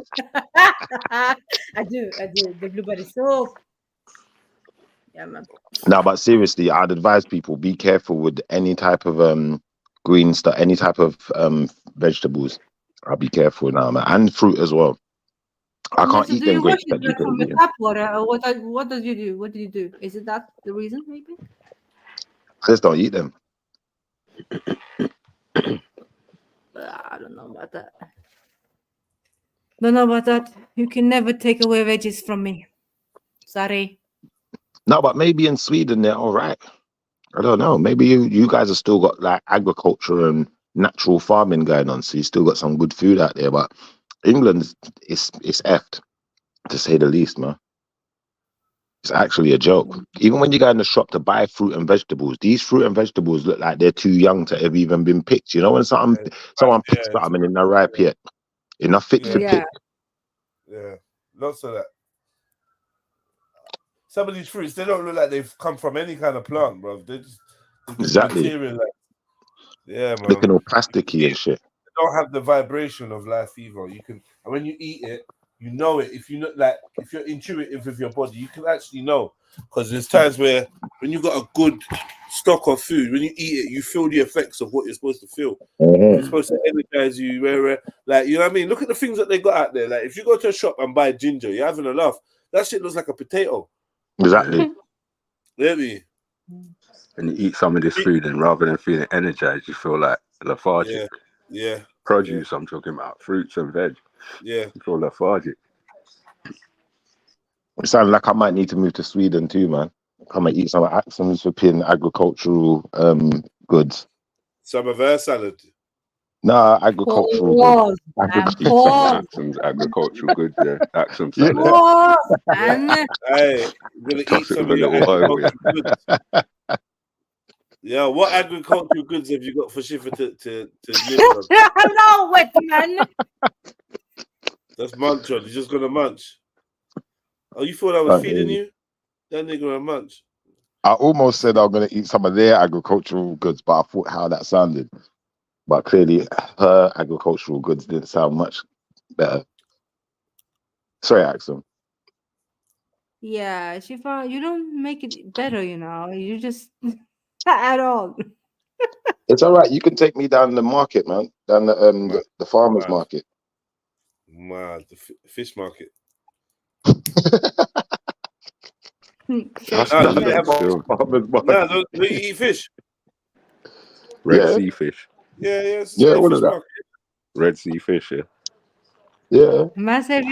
I do. The blueberry soup. Yeah, man.
No, but seriously, I'd advise people be careful with any type of green stuff, any type of vegetables. I'll be careful now, man, and fruit as well. I can't
So
eat
do
them
you wash
grapes
it
that you
like
can
from the
eat.
tap water, or what does you do? What do you do? Is it that the reason, maybe?
I just don't eat them.
I don't know about that. Don't know about that. You can never take away veggies from me. Sorry.
No, but maybe in Sweden they're all right. I don't know. Maybe you guys have still got like agriculture and natural farming going on, so you still got some good food out there. But England is effed, to say the least, man. It's actually a joke. Even when you go in the shop to buy fruit and vegetables, these fruit and vegetables look like they're too young to have even been picked. You know, when someone picks something and they're not ripe yet, enough fit to pick.
Yeah, lots of that. Some of these fruits, they don't look like they've come from any kind of plant, bro. They're just
Exactly.
material. Yeah, man.
Looking all plasticky and shit.
They don't have the vibration of life either. You can, and when you eat it, you know it. If you know, like, if you're intuitive with your body, you can actually know. Because there's times where when you got a good stock of food, when you eat it, you feel the effects of what you're supposed to feel. It's supposed to energize you. Like, you know what I mean? Look at the things that they got out there. Like, if you go to a shop and buy ginger, you're having a laugh. That shit looks like a potato.
Exactly.
Really?
And you eat some of this food, and rather than feeling energized, you feel like lethargic.
Yeah.
Produce, I'm talking about fruits and veg.
Yeah.
You feel lethargic.
It sounds like I might need to move to Sweden too, man. I might eat some flipping agricultural goods.
Some of her salad.
Nah, agricultural goods.
Axum's agricultural goods, yeah. Axum salad.
Hey, I'm gonna eat some of your agricultural goods. Yeah, what agricultural goods have you got for Shifa to live on?
No, wait, man.
That's munch on. You're just gonna munch. Oh, you thought I was feeding you? That nigga gonna munch.
I almost said I'm going to eat some of their agricultural goods, but I thought how that sounded. But clearly, her agricultural goods didn't sound much better. Sorry, Axel.
Yeah, Shifa, you don't make it better, you know. You just at all.
It's all right. You can take me down the market, man. Down the farmer's market.
Mad, the fish market.
Don't
you eat fish?
Red sea fish.
Yeah,
what is that?
Red sea fish, yeah.
Yeah.
Massive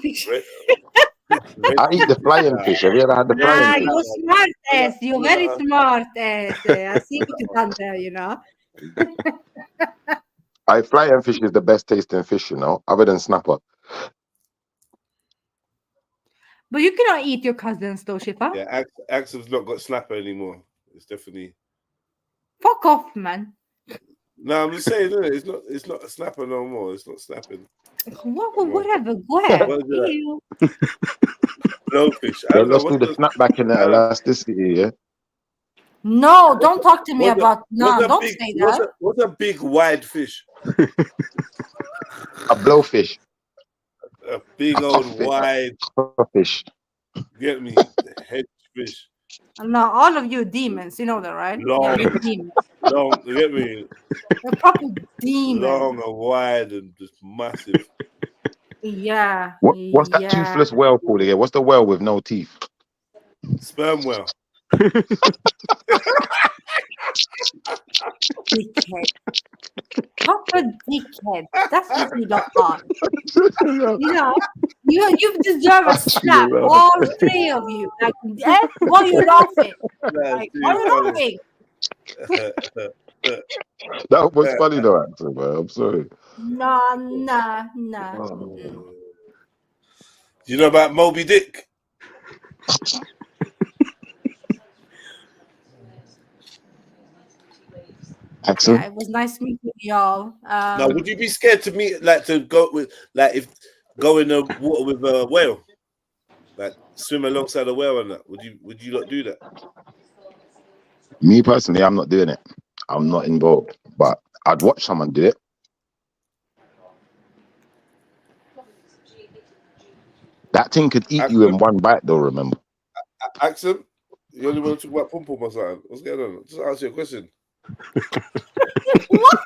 fish.
I eat the flying fish. Have you ever had the flying fish?
You're smart ass. You're very smart ass. I see what you've done there, you know.
Flying fish is the best tasting fish, you know, other than snapper.
But you cannot eat your cousins, though, Shifa.
Yeah, Axel's not got snapper anymore. It's definitely.
Fuck off, man.
No, I'm just saying, it's not a snapper no more. It's not snapping.
Whatever. Go ahead.
Blowfish.
They lost all the snapback in the elasticity, yeah.
No, don't talk to me about. No, don't say that.
What's a big wide fish?
A blowfish.
A big old wide
fish.
Get me? Hedge fish.
No, all of you demons, you know that, right?
Long,
you're demons.
long. Get me?
You're proper demons.
Long and wide and just massive.
Yeah.
What's that toothless whale called again? What's the whale with no teeth?
Sperm whale.
Dickhead. Proper dickhead. That's what you don't want. You know, you deserve a slap, all three of you. Like, why are you laughing? Like, why are you laughing?
That was funny though, actually, man. I'm sorry.
Nah.
You know about Moby Dick?
Yeah, it was nice meeting y'all.
Now, would you be scared to meet, like, to go with, like, if go in the water with a whale, like swim alongside a whale and that? Would you not do that?
Me personally, I'm not doing it. I'm not involved, but I'd watch someone do it. That thing could eat you in one bite, though. Remember?
Accent, you only want to talk about pom pom or something? What's going on? Just answer your question.
What?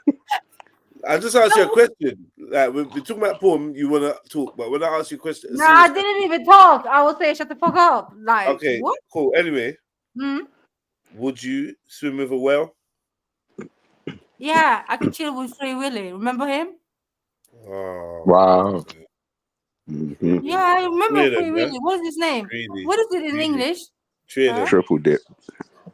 I just asked you a question. Like, when we talk about pom, you want to talk, but when I ask you a question,
No, I didn't even talk. I would say shut the fuck up. Like,
okay,
what?
cool. Anyway,
Hmm?
would you swim with a whale?
Yeah, I could chill with Free Willy. Remember him?
Oh,
wow.
Yeah, I remember
Three of
Free
them,
Willy.
yeah?
What is his name?
Really?
What is it in English?
Huh?
Triple dip.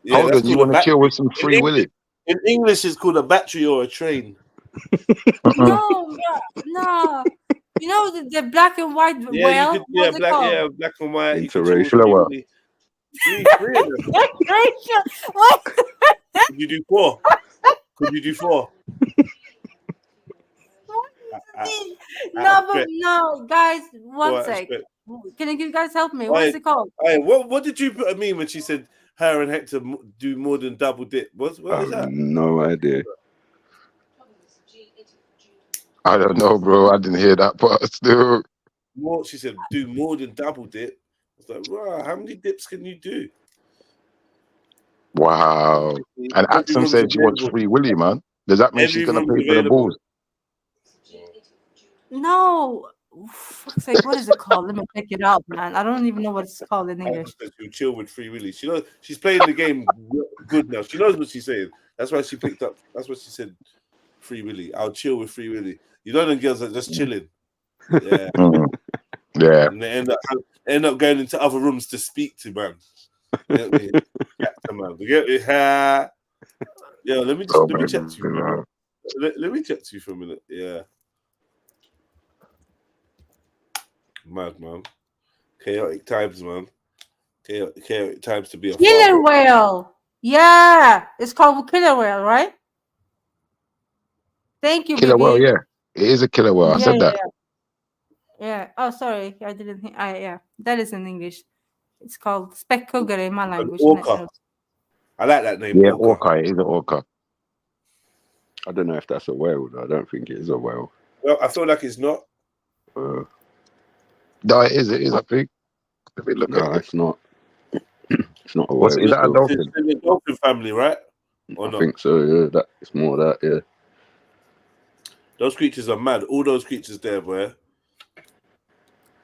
Yeah,
Hold
that's
on, you
called a
want to chill
battery.
with some Free Willy?
In English, it's called a battery or a train.
No. You know the black and white
Yeah, you
whale?
could. Yeah,
What's it called?
black and white. You could chill with
Interracial.
Killer whale.
three of them.
What?
Could you do four? Could you do four?
No, guys, one
What,
sec.
respect.
Can you guys help me? What is it called?
Hey, what did you mean when she said her and Hector do more than double dip? What is that?
No idea.
I don't know, bro. I didn't hear that part still.
More, she said, do more than double dip. I was like, wow, how many dips can you do?
Wow. And
Every
Axum
room's
said she wants
available.
Free Willy, man. Does that mean she's
Every
gonna
room's
pay for the
available.
balls?
No. Fuck's sake, what is it called? Let me check it out, man. I don't even know what it's called in English.
She'll chill with Free Willy. She knows she's playing the game good now. She knows what she's saying. That's why she picked up. That's what she said. Free Willy. I'll chill with Free Willy. You know, them girls are just chilling. Yeah.
Yeah.
And they end up going into other rooms to speak to man. You get me? Man. You get me? Yeah. Let me check to you. Let me check to you for a minute. Yeah. Mad, man. Chaotic times, man. Chaotic times to be a
Killer
father.
whale. Yeah, it's called killer whale, right? Thank you,
Killer
baby.
whale, yeah. It is a killer whale. I said that.
Yeah. Oh, sorry, I didn't. Yeah, that is in English. It's called speckugger in my language.
Orca. I like that name.
Yeah,
Orca.
orca. It is an orca.
I don't know if that's a whale, though. I don't think it is a whale.
Well, I feel like it's not.
No, it is. It is. I think. Let me look
No,
at it.
it's not. It's not a
What's
whale.
is that? A
still.
dolphin?
It's in the dolphin family, right? Or
I
not?
think so. Yeah, that it's more that. Yeah.
Those creatures are mad. All those creatures there, boy.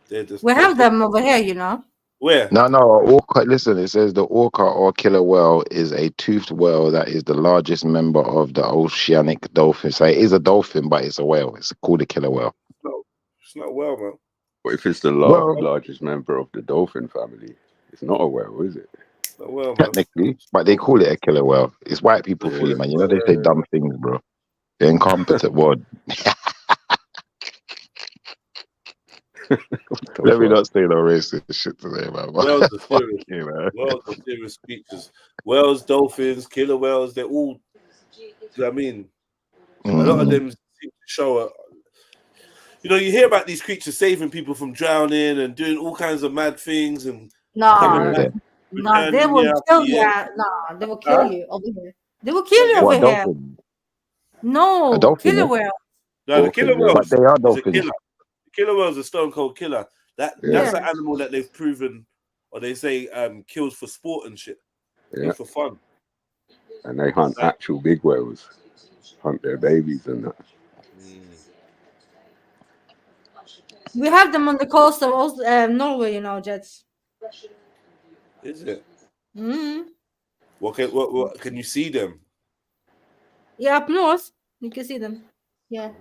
They're just.
We have them over here, you know.
Where?
No. Orca. Listen, it says the orca or killer whale is a toothed whale that is the largest member of the oceanic dolphin. So it is a dolphin, but it's a whale. It's called a killer whale.
No, it's not well, man.
But if it's the largest member of the dolphin family, it's not a whale, is it?
Not well, man.
Technically, but they call it a killer whale. It's white people for you, man. You know they say dumb things, bro. The incompetent word. Let me not say no racist shit today, man.
Whales are serious.
You, man.
Whales are serious creatures. Whales, dolphins, killer whales, they're all. Do you know what I mean? A lot of them seem to show you hear about these creatures saving people from drowning and doing all kinds of mad things and coming back.
No, they will kill you. No, they will kill you over here. They will kill you over here. No, killer whale.
No, the killer whale.
But they are
is a
dolphins.
killer. The killer whale is a stone cold killer. That's an animal that they've proven, or they say kills for sport and shit. Kills for fun.
And they hunt actual big whales, hunt their babies and that.
We have them on the coast of Norway, you know, Jets.
Is it?
Mm-hmm.
What can you see them?
Yeah, up north, you can see them. Yeah.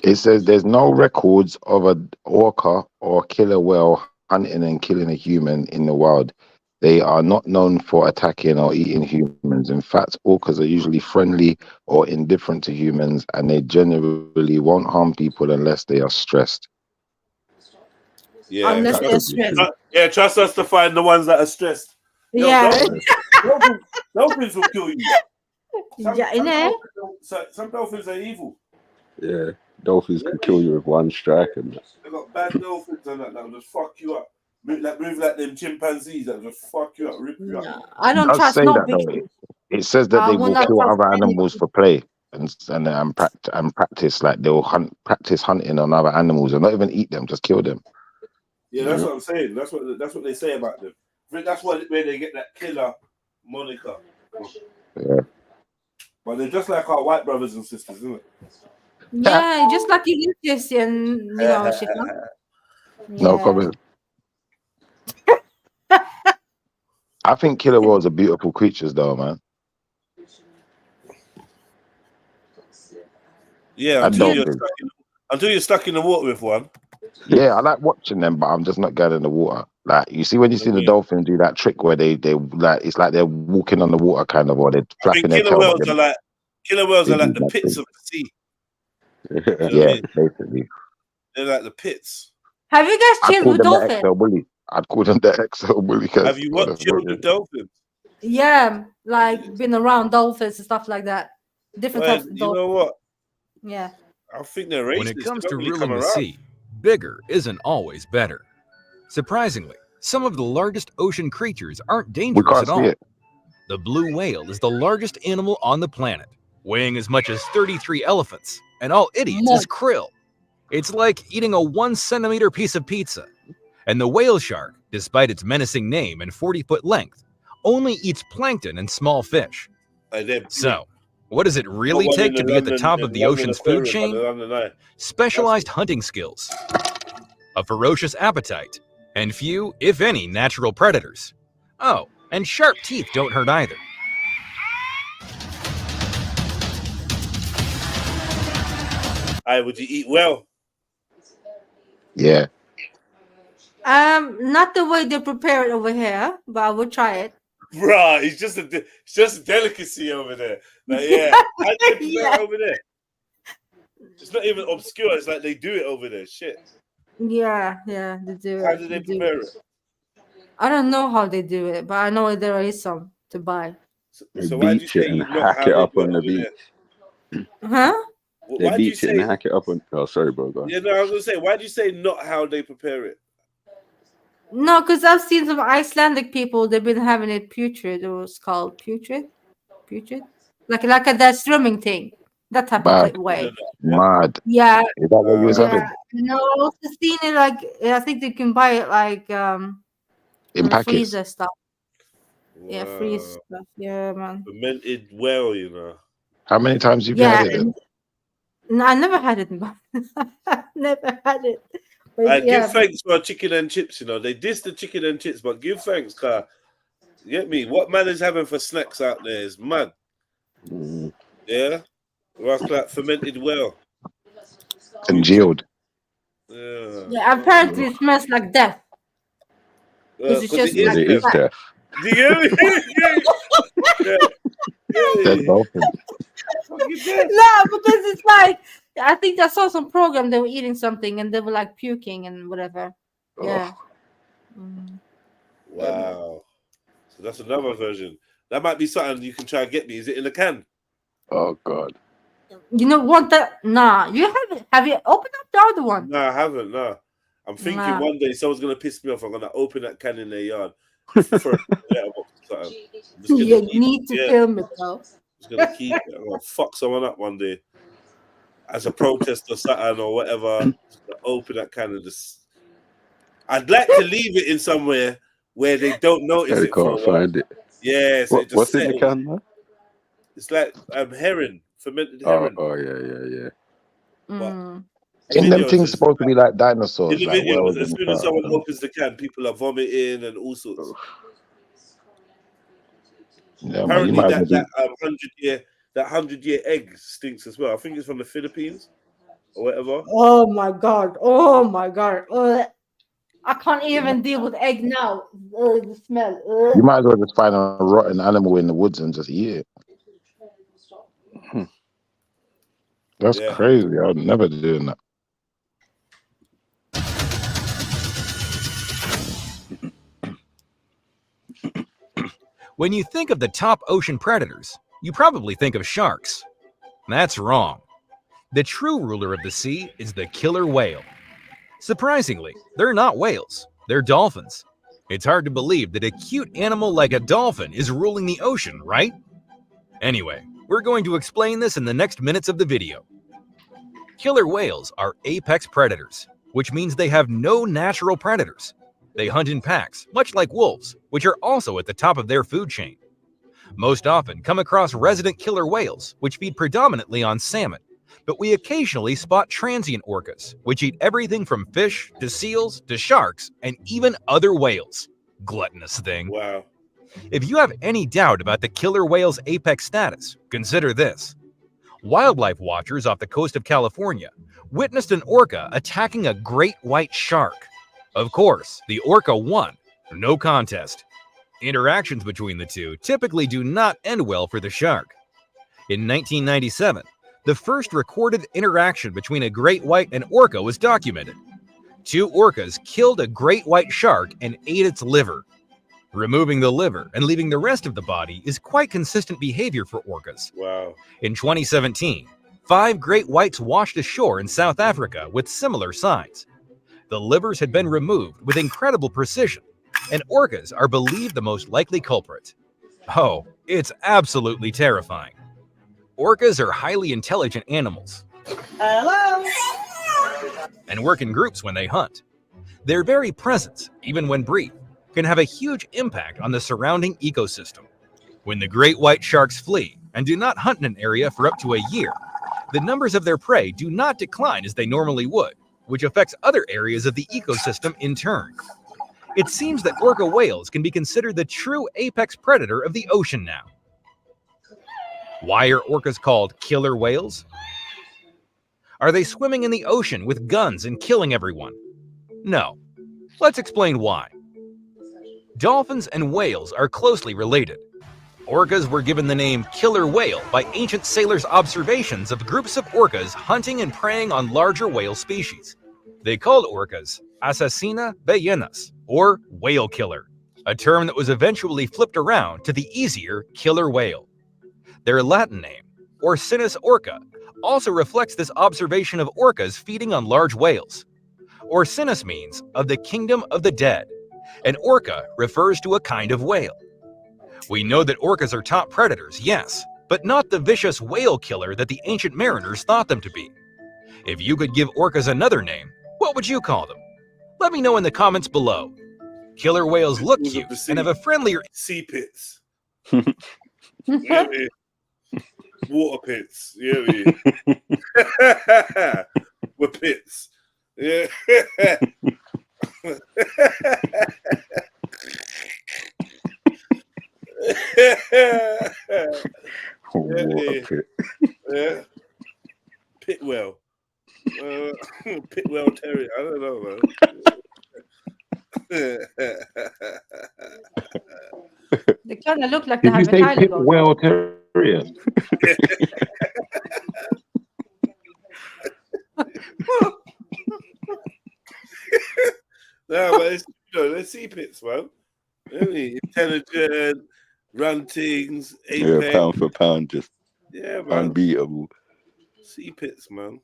It says there's no records of an orca or killer whale hunting and killing a human in the wild. They are not known for attacking or eating humans. In fact, orcas are usually friendly or indifferent to humans, and they generally won't harm people unless they are stressed.
Yeah,
Unless they're
trust,
stressed.
trust us to find the ones that are stressed. Yo,
Yeah.
dolphins will kill you.
Yeah, innit?
Some dolphins are evil.
Yeah, dolphins can kill you with one strike and that.
They got bad dolphins and that will just fuck you up. Move like them chimpanzees that will just fuck you up, rip you up.
I don't
It does
trust
say
no
that
big
though.
fish.
It says that
I
they
will
will
not
kill
trust
other
any
animals for play and practice. Like they'll practice hunting on other animals and not even eat them, just kill them.
Yeah, that's what I'm saying. That's what they say about them. I think that's where they get that killer moniker.
Yeah.
But they're just like our white brothers and sisters, isn't it?
Yeah, just like you just and you know shit. Huh?
No
Yeah.
comment. I think killer whales are beautiful creatures, though, man.
Yeah,
And
until
dolphins.
you're stuck in the water with one.
Yeah, I like watching them, but I'm just not going in the water. Like you see when you see the dolphin do that trick where they like it's like they're walking on the water kind of, or they're
I think
flapping their tail.
killer whales are like the pits of the sea. You know what I
Yeah,
mean?
basically.
They're like the pits.
Have you guys
I'd
chilled
call
with
them the
dolphins?
XL bully. I'd call them the XL bully.
Have you watched chilled with dolphins?
Yeah, like been around dolphins and stuff like that. Different
Well,
types of
you
dolphins.
know what?
Yeah.
I think they're racist.
When it comes
They
to
don't really
ruling
come
the
around.
sea, bigger isn't always better. Surprisingly, some of the largest ocean creatures aren't dangerous
can't
at
see
all.
it.
The blue whale is the largest animal on the planet, weighing as much as 33 elephants, and all it eats is krill. It's like eating a 1 centimeter piece of pizza. And the whale shark, despite its menacing name and 40-foot length, only eats plankton and small fish. So, what does it really take to be at the top of the ocean's food chain? Specialized hunting skills, a ferocious appetite, and few, if any, natural predators. Oh, and sharp teeth don't hurt either.
Would you eat well?
Yeah.
Not the way they prepare it over here, but I would try it.
Bruh, it's just a delicacy over there. Like, yeah, how do they prepare it over there? It's not even obscure. It's like they do it over there. Shit.
Yeah, they do it.
How do they prepare it?
I don't know how they do it, but I know there is some to buy.
So why do you
Beach
say
it and
you not
hack
how
it
they
up
do
on
it
the
over
beach.
there?
Huh?
They
Why do you
beach it and
say?
hack it up on. Oh, sorry, bro. Go on.
Yeah, no, I was gonna say, why do you say not how they prepare it?
No, because I've seen some Icelandic people. They've been having it putrid. It was called putrid, like that swimming thing, that type
Bad.
of way.
Mad.
Yeah,
Is that what you was having?
You know, I also seen it like I think they can buy it like
In packets?
freezer stuff. Yeah, freeze stuff. Yeah, man.
Fermented well, you know.
How many times have you
Yeah,
had it then?
no, I never had it. Never had it. But
Give thanks for chicken and chips. You know, they diss the chicken and chips, but give thanks, car. You get me? What man is having for snacks out there is mad. Yeah, like fermented well.
Congealed.
Yeah, apparently it smells like death. Because it's just like
it is death.
Do you get me?
Dead dolphin.
No, because it's like I think I saw some program they were eating something and they were like puking and whatever. Yeah.
Wow. So that's another version. That might be something you can try and get me. Is it in a can?
Oh God.
You know what? Nah, you haven't. Have you opened up the other one?
No, I haven't. No. I'm thinking
Nah.
one day someone's gonna piss me off. I'm gonna open that can in their yard. For a letterbox or something. I'm just gonna
You
keep-
need to film it though.
Just gonna keep it. I'm gonna fuck someone up one day as a protest or something or whatever. Just gonna open that can and just. I'd like to leave it in somewhere where they don't notice
They
it. For a
can't
while.
find it.
Yeah, so it just
What's in the
settles.
can, man?
It's like herring, fermented
Oh,
herring.
yeah.
In them
Videos
things
is-
supposed to be like
In
dinosaurs,
the
like
video,
whales
as
and
soon as
stuff.
someone opens the can, people are vomiting and all sorts.
Yeah, man, you
Apparently,
might
that
as well be-
100-year egg stinks as well. I think it's from the Philippines or whatever.
Oh my god! Oh my god! I can't even deal with egg now. The smell.
You might as well just find a rotten animal in the woods and just eat it. That's crazy. I'd never do that.
When you think of the top ocean predators, you probably think of sharks. That's wrong. The true ruler of the sea is the killer whale. Surprisingly, they're not whales, they're dolphins. It's hard to believe that a cute animal like a dolphin is ruling the ocean, right? Anyway, we're going to explain this in the next minutes of the video. Killer whales are apex predators, which means they have no natural predators. They hunt in packs, much like wolves, which are also at the top of their food chain. Most often come across resident killer whales, which feed predominantly on salmon, but we occasionally spot transient orcas, which eat everything from fish to seals to sharks and even other whales. Gluttonous thing.
Wow.
If you have any doubt about the killer whale's apex status, consider this. Wildlife watchers off the coast of California witnessed an orca attacking a great white shark. Of course, the orca won. No contest. Interactions between the two typically do not end well for the shark. In 1997, the first recorded interaction between a great white and orca was documented. Two orcas killed a great white shark and ate its liver. Removing the liver and leaving the rest of the body is quite consistent behavior for orcas.
Wow.
In 2017, 5 great whites washed ashore in South Africa with similar signs. The livers had been removed with incredible precision, and orcas are believed the most likely culprit. Oh, it's absolutely terrifying. Orcas are highly intelligent animals.
Hello.
And work in groups when they hunt. Their very presence, even when brief, can have a huge impact on the surrounding ecosystem. When the great white sharks flee and do not hunt in an area for up to a year, the numbers of their prey do not decline as they normally would, which affects other areas of the ecosystem in turn. It seems that orca whales can be considered the true apex predator of the ocean now. Why are orcas called killer whales? Are they swimming in the ocean with guns and killing everyone? No. Let's explain why. Dolphins and whales are closely related. Orcas were given the name killer whale by ancient sailors' observations of groups of orcas hunting and preying on larger whale species. They called orcas assassina ballenas, or whale killer, a term that was eventually flipped around to the easier killer whale. Their Latin name, Orcinus orca, also reflects this observation of orcas feeding on large whales. Orcinus means of the kingdom of the dead, and orca refers to a kind of whale. We know that orcas are top predators, yes, but not the vicious whale killer that the ancient mariners thought them to be. If you could give orcas another name, what would you call them? Let me know in the comments below. Killer whales look cute and have a friendlier...
Sea pits. Yeah, water pits. Yeah, we're pits. Yeah.
Water pit.
Yeah. Pitwell. Pitwell Terrier. I don't know, man.
They kind of look like they
Did you
have a
say
Tyler
pit
going.
whale terrier?
No, but it's, they're sea pits, man. Intelligent, runtings, apex.
Yeah, pound for pound, just
Yeah, man.
unbeatable.
Sea pits, man.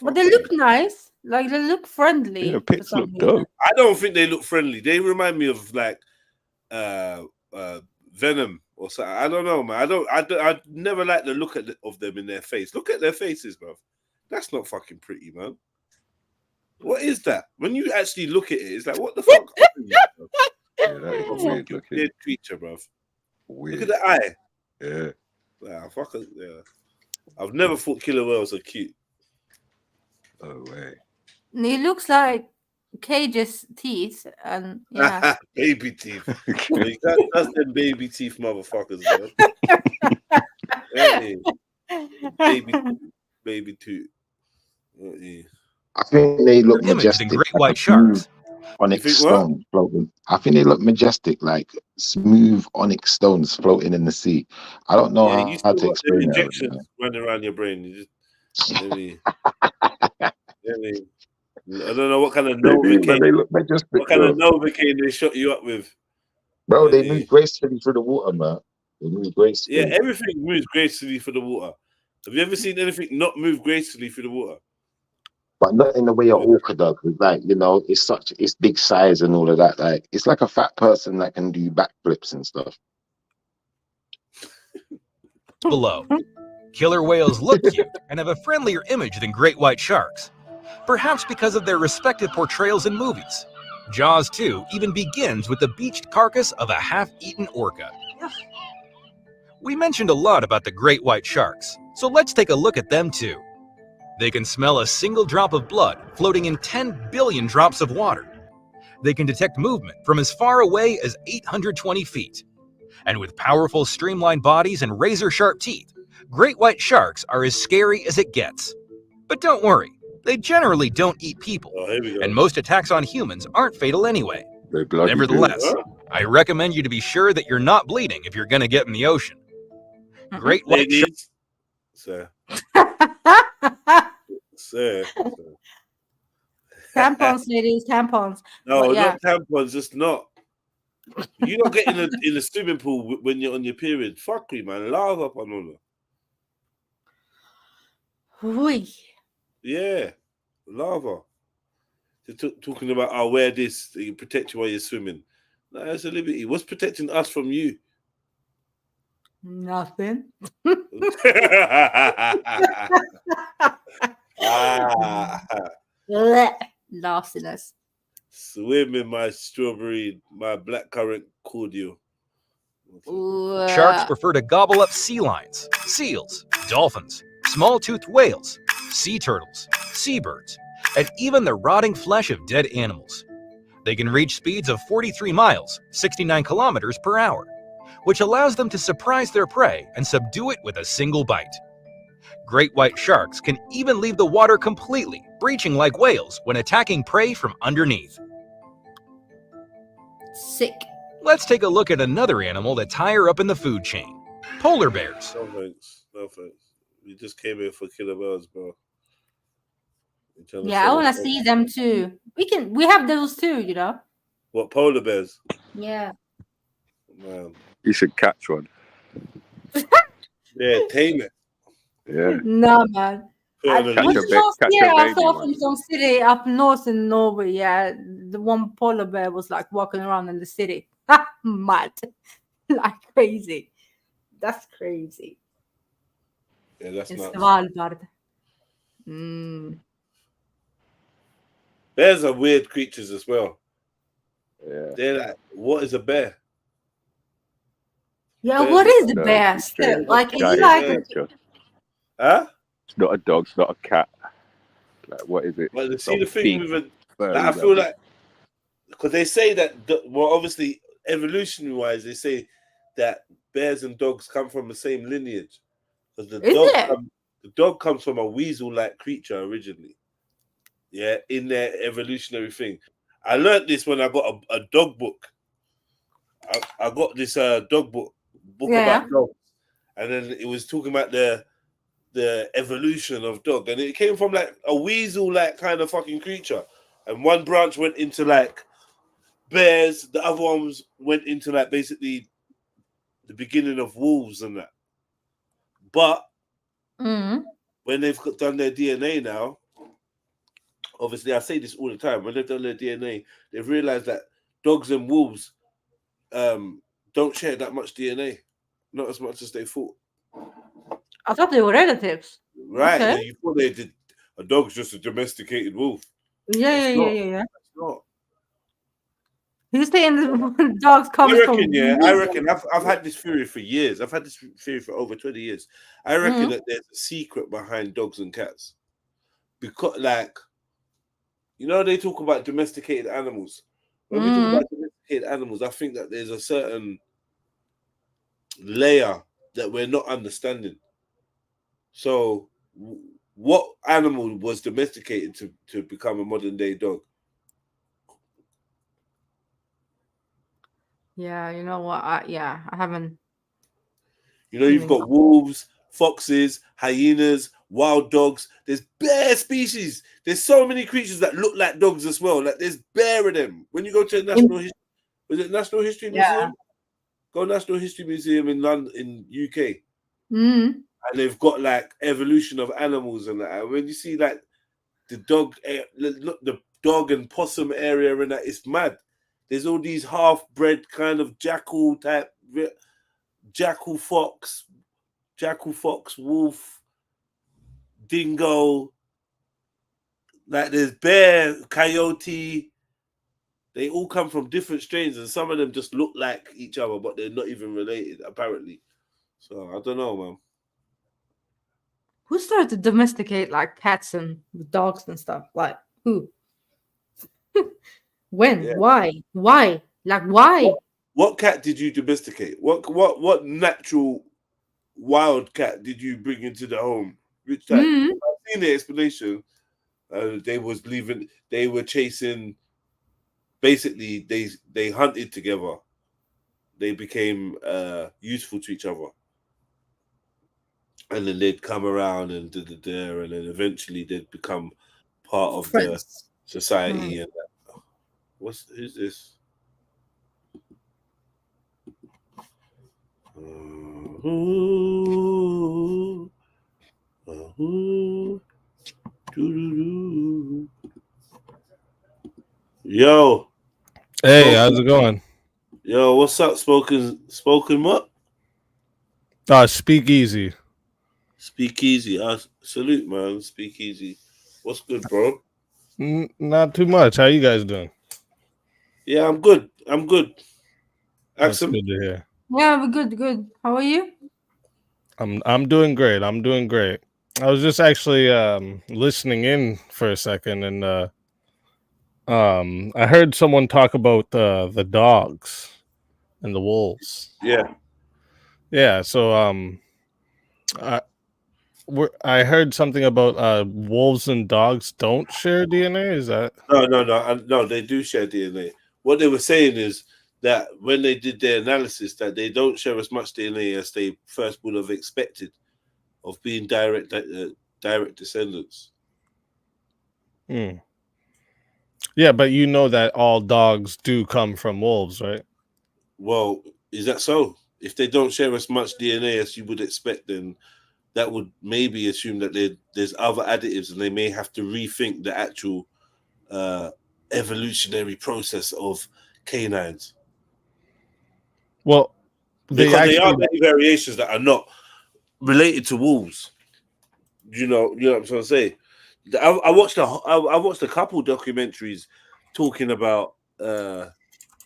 But they look nice. Like, they look friendly.
Yeah, pits look dope.
I don't think they look friendly. They remind me of like Venom or something. I don't know, man. I never like the look of them in their face. Look at their faces, bro. That's not fucking pretty, man. What is that? When you actually look at it, it's like, what the fuck?
Yeah, that is a weird looking.
Weird creature, bro.
Weird.
Look at the eye.
Yeah.
Nah, fuck it. Yeah. I've never thought killer whales are cute.
Oh way.
He looks like Cage's teeth, and yeah.
Baby teeth. That's them baby teeth, motherfuckers, man. Hey. Baby tooth.
I think they look
Image
majestic.
in great white sharks.
Onyx
think what?
stone floating. I think they look majestic, like smooth onyx stones floating in the sea. I don't know
Yeah, you
how
still
to
got them
explain it.
injections running around your brain. You just, I mean, I don't know what kind of
They do, but
Novocaine,
they look majestic,
what kind of
bro.
Novocaine they shot you up with.
Bro, they move gracefully through the water, man. They move
Yeah,
gracefully.
everything moves gracefully for the water. Have you ever seen anything not move gracefully through the water?
But not in the way an orca does. It's like, it's big size and all of that. Like, it's like a fat person that can do backflips and stuff.
Below. Killer whales look cute and have a friendlier image than great white sharks, perhaps because of their respective portrayals in movies. Jaws 2 even begins with the beached carcass of a half-eaten orca. We mentioned a lot about the great white sharks, so let's take a look at them too. They can smell a single drop of blood floating in 10 billion drops of water. They can detect movement from as far away as 820 feet. And with powerful streamlined bodies and razor-sharp teeth, great white sharks are as scary as it gets. But don't worry, they generally don't eat people, and most attacks on humans aren't fatal anyway.
They bloody
Nevertheless,
do.
I recommend you to be sure that you're not bleeding if you're going to get in the ocean. Great white sharks.
Sir. Sir.
Tampons, ladies, tampons.
No,
But yeah.
not tampons, just not. You don't get in a swimming pool when you're on your period. Fuck me, man. Lava up on
Ui.
Yeah, lava. They're talking about, I'll wear this to protect you while you're swimming. No, that's a liberty. What's protecting us from you?
Nothing. Nastiness.
Swim in my strawberry, my blackcurrant cordial.
Sharks prefer to gobble up sea lions, seals, dolphins, small-toothed whales, sea turtles, seabirds, and even the rotting flesh of dead animals. They can reach speeds of 43 miles, 69 kilometers per hour, which allows them to surprise their prey and subdue it with a single bite. Great white sharks can even leave the water completely, breaching like whales when attacking prey from underneath.
Sick.
Let's take a look at another animal that's higher up in the food chain. Polar bears.
No thanks. No thanks. We just came here for killer whales, bro.
Yeah, I want to see them too. We have those too, you know.
What, polar bears?
Yeah.
Man.
You should catch one.
Yeah, tame it.
Yeah.
No, man.
Catch a
I
baby
saw
one.
from some city up north in Norway. Yeah, the one polar bear was like walking around in the city. Mad. Like crazy. That's crazy.
Yeah, that's
In
nuts.
Svalbard.
Bears are weird creatures as well.
Yeah.
They're like, what is a bear?
Yeah,
Bears
what
are
is the
like-
bear? Still, like, is he
Giant
like?
creature.
Huh?
It's not a dog, it's not a cat. Like, what is it?
Well, see
Some
the thing
big,
with it,
furry
like, I feel
lovely.
like, because they say that, well, obviously, evolutionary wise, they say that bears and dogs come from the same lineage. Because the dog comes from a weasel-like creature originally. Yeah, in their evolutionary thing. I learned this when I got a dog book. I got this dog book about dogs, and then it was talking about the evolution of dog, and it came from like a weasel-like kind of fucking creature, and one branch went into like bears, the other ones went into like basically the beginning of wolves and that. But when they've done their DNA now, obviously I say this all the time, when they've done their DNA, they've realized that dogs and wolves don't share that much DNA, not as much as they thought.
I thought they were relatives.
Right?
Okay.
Yeah, you thought they did. A dog's just a domesticated wolf.
Yeah.
It's not.
He's saying the dogs come
I
from.
reckon, yeah. I reckon. I've had this theory for years. I've had this theory for over 20 years. I reckon that there's a secret behind dogs and cats, because, like, you know, they talk about domesticated animals. When we talk about domesticated animals, I think that there's a certain layer that we're not understanding. So, what animal was domesticated to become a modern day dog?
Yeah, you know what? I haven't.
You know, you've got wolves, foxes, hyenas, wild dogs. There's bare species. There's so many creatures that look like dogs as well. Like there's bare of them. When you go to the National History Museum? Go National History Museum in London, in UK,
Mm.
and they've got like evolution of animals and that. And when you see like the dog and possum area and that, it's mad. There's all these half-bred kind of jackal fox, wolf, dingo. Like there's bear, coyote. They all come from different strains, and some of them just look like each other, but they're not even related, apparently. So I don't know, man.
Who started to domesticate like cats and dogs and stuff? Like who? When?
Yeah.
Why? Why? Like why?
What cat did you domesticate? What natural wild cat did you bring into the home? Which type? I've seen the explanation. They were chasing. Basically, they hunted together. They became useful to each other, and then they'd come around and and then eventually they'd become part of the society. And who's this? Yo.
Hey, how's it going?
Yo, what's up, spoken what?
Speak easy.
Speak easy. Salute, man. Speak easy. What's good, bro?
Not too much. How you guys doing?
Yeah, I'm good.
That's good to hear.
Yeah, we're good. How are you?
I'm doing great. I was just actually listening in for a second, and I heard someone talk about the dogs and the wolves. Yeah. So I heard something about wolves and dogs don't share DNA. Is that
No, they do share DNA. What they were saying is that when they did their analysis, that they don't share as much DNA as they first would have expected of being direct descendants.
Yeah, but you know that all dogs do come from wolves, right?
Well, is that so? If they don't share as much DNA as you would expect, then that would maybe assume that there's other additives, and they may have to rethink the actual evolutionary process of canines.
Well,
because there are many variations that are not related to wolves. You know what I'm trying to say. I watched a couple documentaries talking about the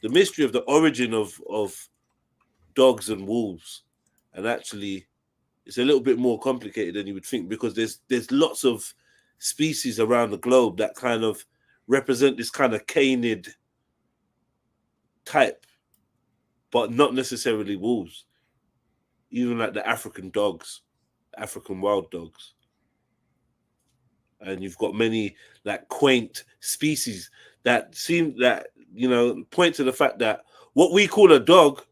mystery of the origin of dogs and wolves, and actually, it's a little bit more complicated than you would think, because there's lots of species around the globe that kind of represent this kind of canid type, but not necessarily wolves. Even like the African dogs, African wild dogs. And you've got many like quaint species that seem that, point to the fact that what we call a dog,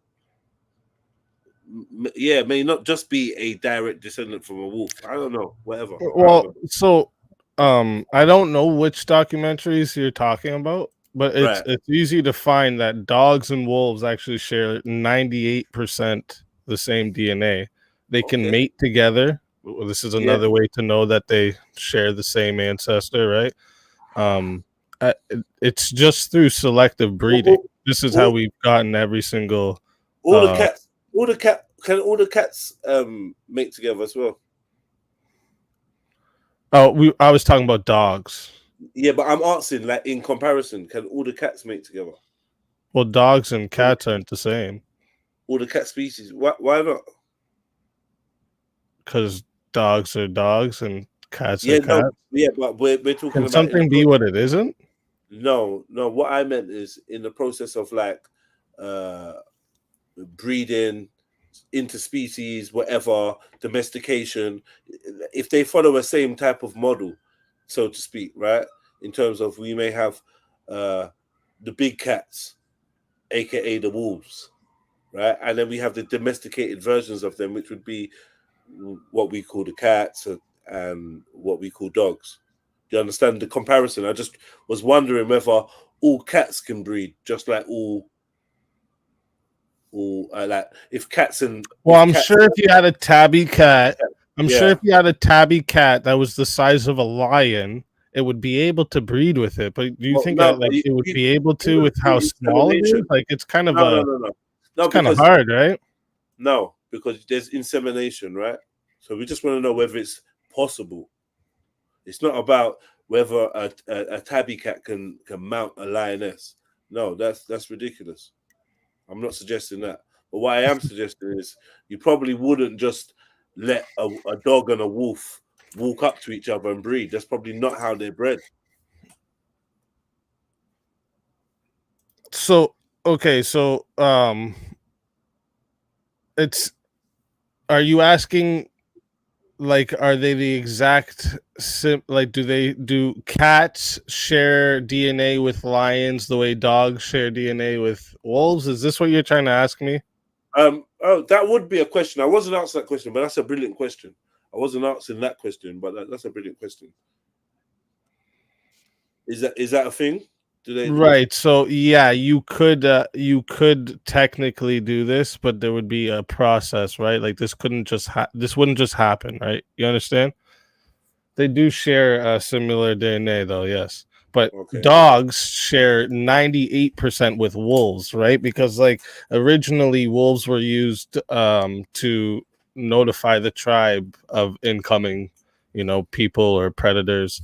may not just be a direct descendant from a wolf. I don't know, whatever.
Well, so I don't know which documentaries you're talking about, but it's easy to find that dogs and wolves actually share 98% the same DNA. They can mate together. This is another way to know that they share the same ancestor, right? It's just through selective breeding. This is how we've gotten every single.
Can all the cats mate together as well?
Oh, I was talking about dogs.
Yeah, but I'm asking, like, in comparison, can all the cats mate together?
Well, dogs and cats aren't the same.
All the cat species. Why not?
Because dogs are dogs and cats are cats.
But we're talking
Can
about
something be what it isn't?
No. What I meant is in the process of like breeding, interspecies, whatever, domestication. If they follow a same type of model, so to speak, right? In terms of we may have the big cats aka the wolves, right? And then we have the domesticated versions of them, which would be what we call the cats and what we call dogs. Do you understand the comparison? I just was wondering whether all cats can breed, just like all like if cats and
I'm sure if you had a tabby cat, sure
Yeah.
if you had a tabby cat that was the size of a lion, it would be able to breed with it. But do you think
no,
that like
you-
it would
you-
be able to
you
with how
do
small it is?
insemination.
Like it's kind of
No,
it's kind of
because-
hard, right?
No, because there's insemination, right? So we just want to know whether it's possible. It's not about whether a tabby cat can mount a lioness. No, that's ridiculous. I'm not suggesting that. But what I am suggesting is you probably wouldn't just let a dog and a wolf walk up to each other and breed. That's probably not how they're bred.
So okay, so it's are you asking like are they the exact like do cats share DNA with lions the way dogs share DNA with wolves? Is this what you're trying to ask me?
That would be a question. I wasn't answering that question, but that's a brilliant question. I wasn't answering that question, but that's a brilliant question. Is that a thing? Do they
Right. So yeah, you could technically do this, but there would be a process, right? Like this wouldn't just happen, right? You understand? They do share a similar DNA though, yes. But dogs share 98% with wolves, right? Because like originally wolves were used to notify the tribe of incoming, people or predators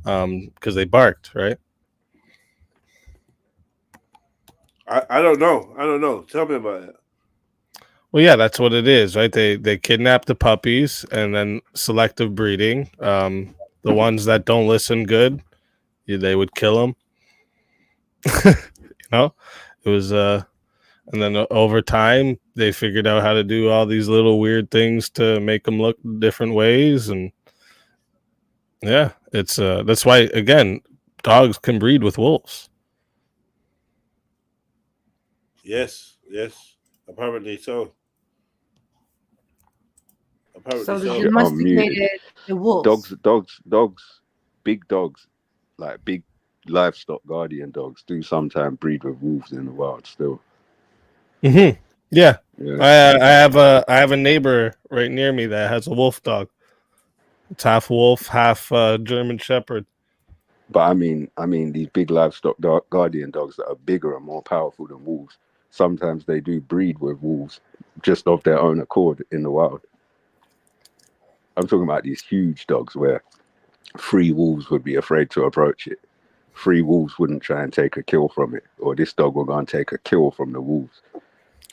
because they barked, right?
I don't know. Tell me about it.
Well, yeah, that's what it is, right? They kidnap the puppies and then selective breeding. The ones that don't listen good, they would kill them. It was and then over time they figured out how to do all these little weird things to make them look different ways, and yeah, it's that's why again dogs can breed with wolves.
Yes. Apparently so.
So the
Shit, I'm muted.
domesticated the wolves.
Dogs, big dogs, like big livestock guardian dogs, do sometimes breed with wolves in the wild still.
Mm-hmm. Yeah.
Yeah.
I have a neighbor right near me that has a wolf dog. It's half wolf, half German Shepherd.
But I mean, these big livestock guardian dogs that are bigger and more powerful than wolves, sometimes they do breed with wolves just of their own accord in the wild. I'm talking about these huge dogs where 3 wolves would be afraid to approach it. 3 wolves wouldn't try and take a kill from it, or this dog will go and take a kill from the wolves.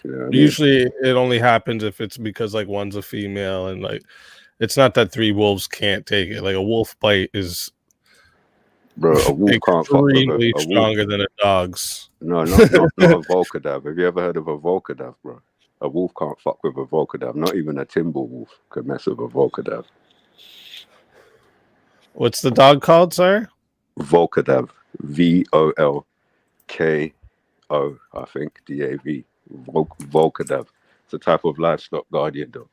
You know what I mean?
Usually it only happens if it's because like one's a female, and like it's not that 3 wolves can't take it. Like a wolf bite is
Bro, a wolf can't fuck with
extremely
a wolf.
stronger than a dog's.
No, not a Volkadav. Have you ever heard of a Volkadav, bro? A wolf can't fuck with a Volkadav. Not even a timber wolf could mess with a Volkadav.
What's the dog called, sir?
Volkadav. Volko, I think. DAV. Volkadav. It's a type of livestock guardian dog.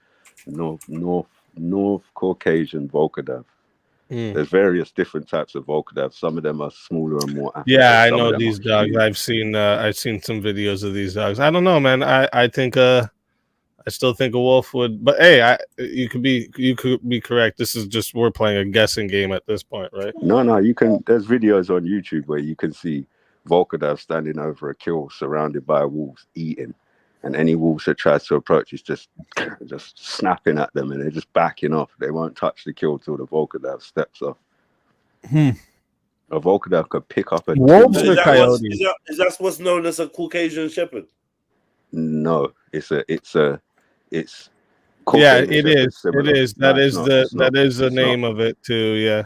North Caucasian Volkadav. There's various different types of Volkadav. Some of them are smaller and more African.
Yeah, I
Some of
know
them
these
are
dogs.
huge.
I've seen some videos of these dogs. I don't know, man. I think I still think a wolf would, but hey, you could be correct. This is just we're playing a guessing game at this point, right?
No, you can. There's videos on YouTube where you can see Volkadav standing over a kill, surrounded by wolves, eating, and any wolves that tries to approach is just snapping at them, and they're just backing off. They won't touch the kill till the Volkadav steps off.
A
Volkadav could pick up a
wolves
timber.
or coyotes?
Is that what's known as a Caucasian Shepherd?
No, it's
Yeah,
Caucasian
it
Shepherd
is.
similar.
It is.
No,
That
it's
is
not.
the
It's not.
that is the
It's
name
not.
of it too. Yeah.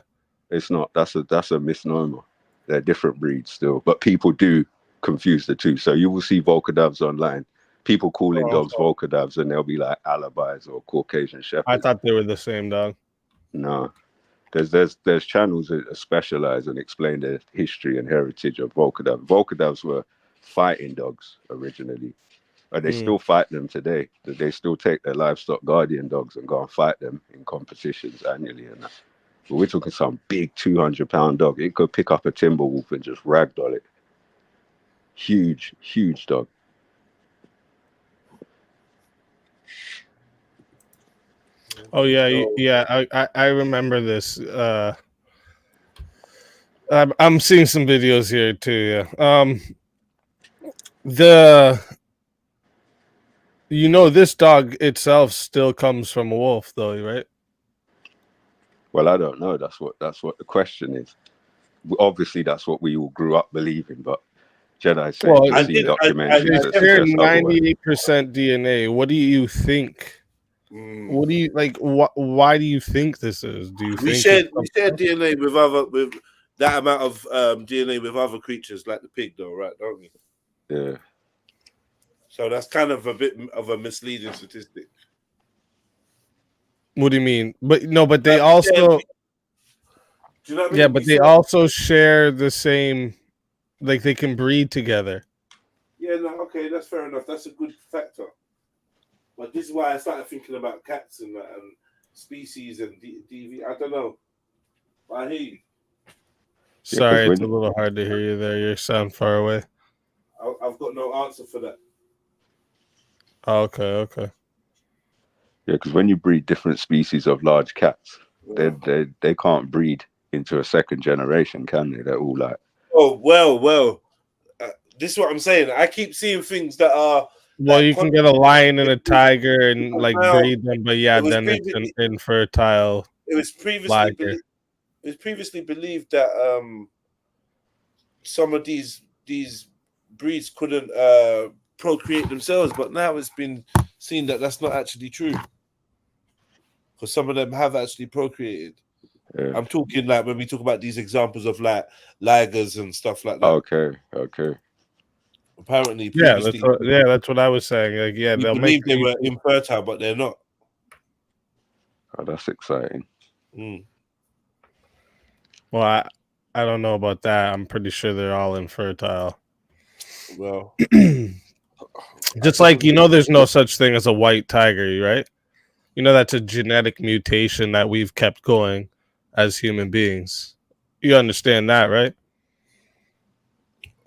It's not. That's a misnomer. They're different breeds still, but people do confuse the two. So you will see Volkadavs online. People calling dogs Volkadavs, and they'll be like alibis or Caucasian
I
Shepherds.
thought they were the same dog.
No, there's channels that specialize and explain the history and heritage of Volkadav. Volkadavs were
fighting dogs originally. And they
Mm.
still fight them today. They still take their livestock guardian dogs and go and fight them in competitions annually and that. But we're talking some big 200-pound dog. It could pick up a timber wolf and just ragdoll it. Huge, huge dog.
Oh yeah, yeah. I remember this. I'm seeing some videos here too. Yeah. This dog itself still comes from a wolf, though, right?
Well, I don't know. That's what the question is. Obviously, that's what we all grew up believing, but Jedi say you've seen documentaries that
share
suggest otherwise.
98% DNA. What do you think? What do you like? Why do you think this is? Do you
We
think
share DNA with that amount of DNA with other creatures like the pig, though, right? Don't we?
Yeah.
So that's kind of a bit of a misleading statistic.
What do you mean? But they also.
Do you know what I mean?
Yeah, but they also share the same. Like they can breed together.
Yeah, no, okay, that's fair enough. That's a good factor. But this is why I started thinking about cats and species and DV. I don't know. I hear you.
Sorry, it's a little hard to hear you there. You sound far away.
I've got no answer for that.
Oh, okay.
Yeah, because when you breed different species of large cats, they can't breed into a second generation, can they? They're all like.
Oh well. This is what I'm saying. I keep seeing things that are.
Well, you can get a lion and a tiger and like breed them, but yeah, then it's an infertile.
It was previously believed that some of these breeds couldn't procreate themselves, but now it's been seen that that's not actually true. Because some of them have actually procreated.
Yeah.
I'm talking like when we talk about these examples of like ligers and stuff like that.
Okay.
Apparently,
that's what I was saying. Like, yeah,
we
they'll
believe
make
they were infertile, but they're not.
Oh, that's exciting.
Well, I don't know about that. I'm pretty sure they're all infertile.
Well,
just like there's no such thing as a white tiger, right? That's a genetic mutation that we've kept going as human beings. You understand that, right?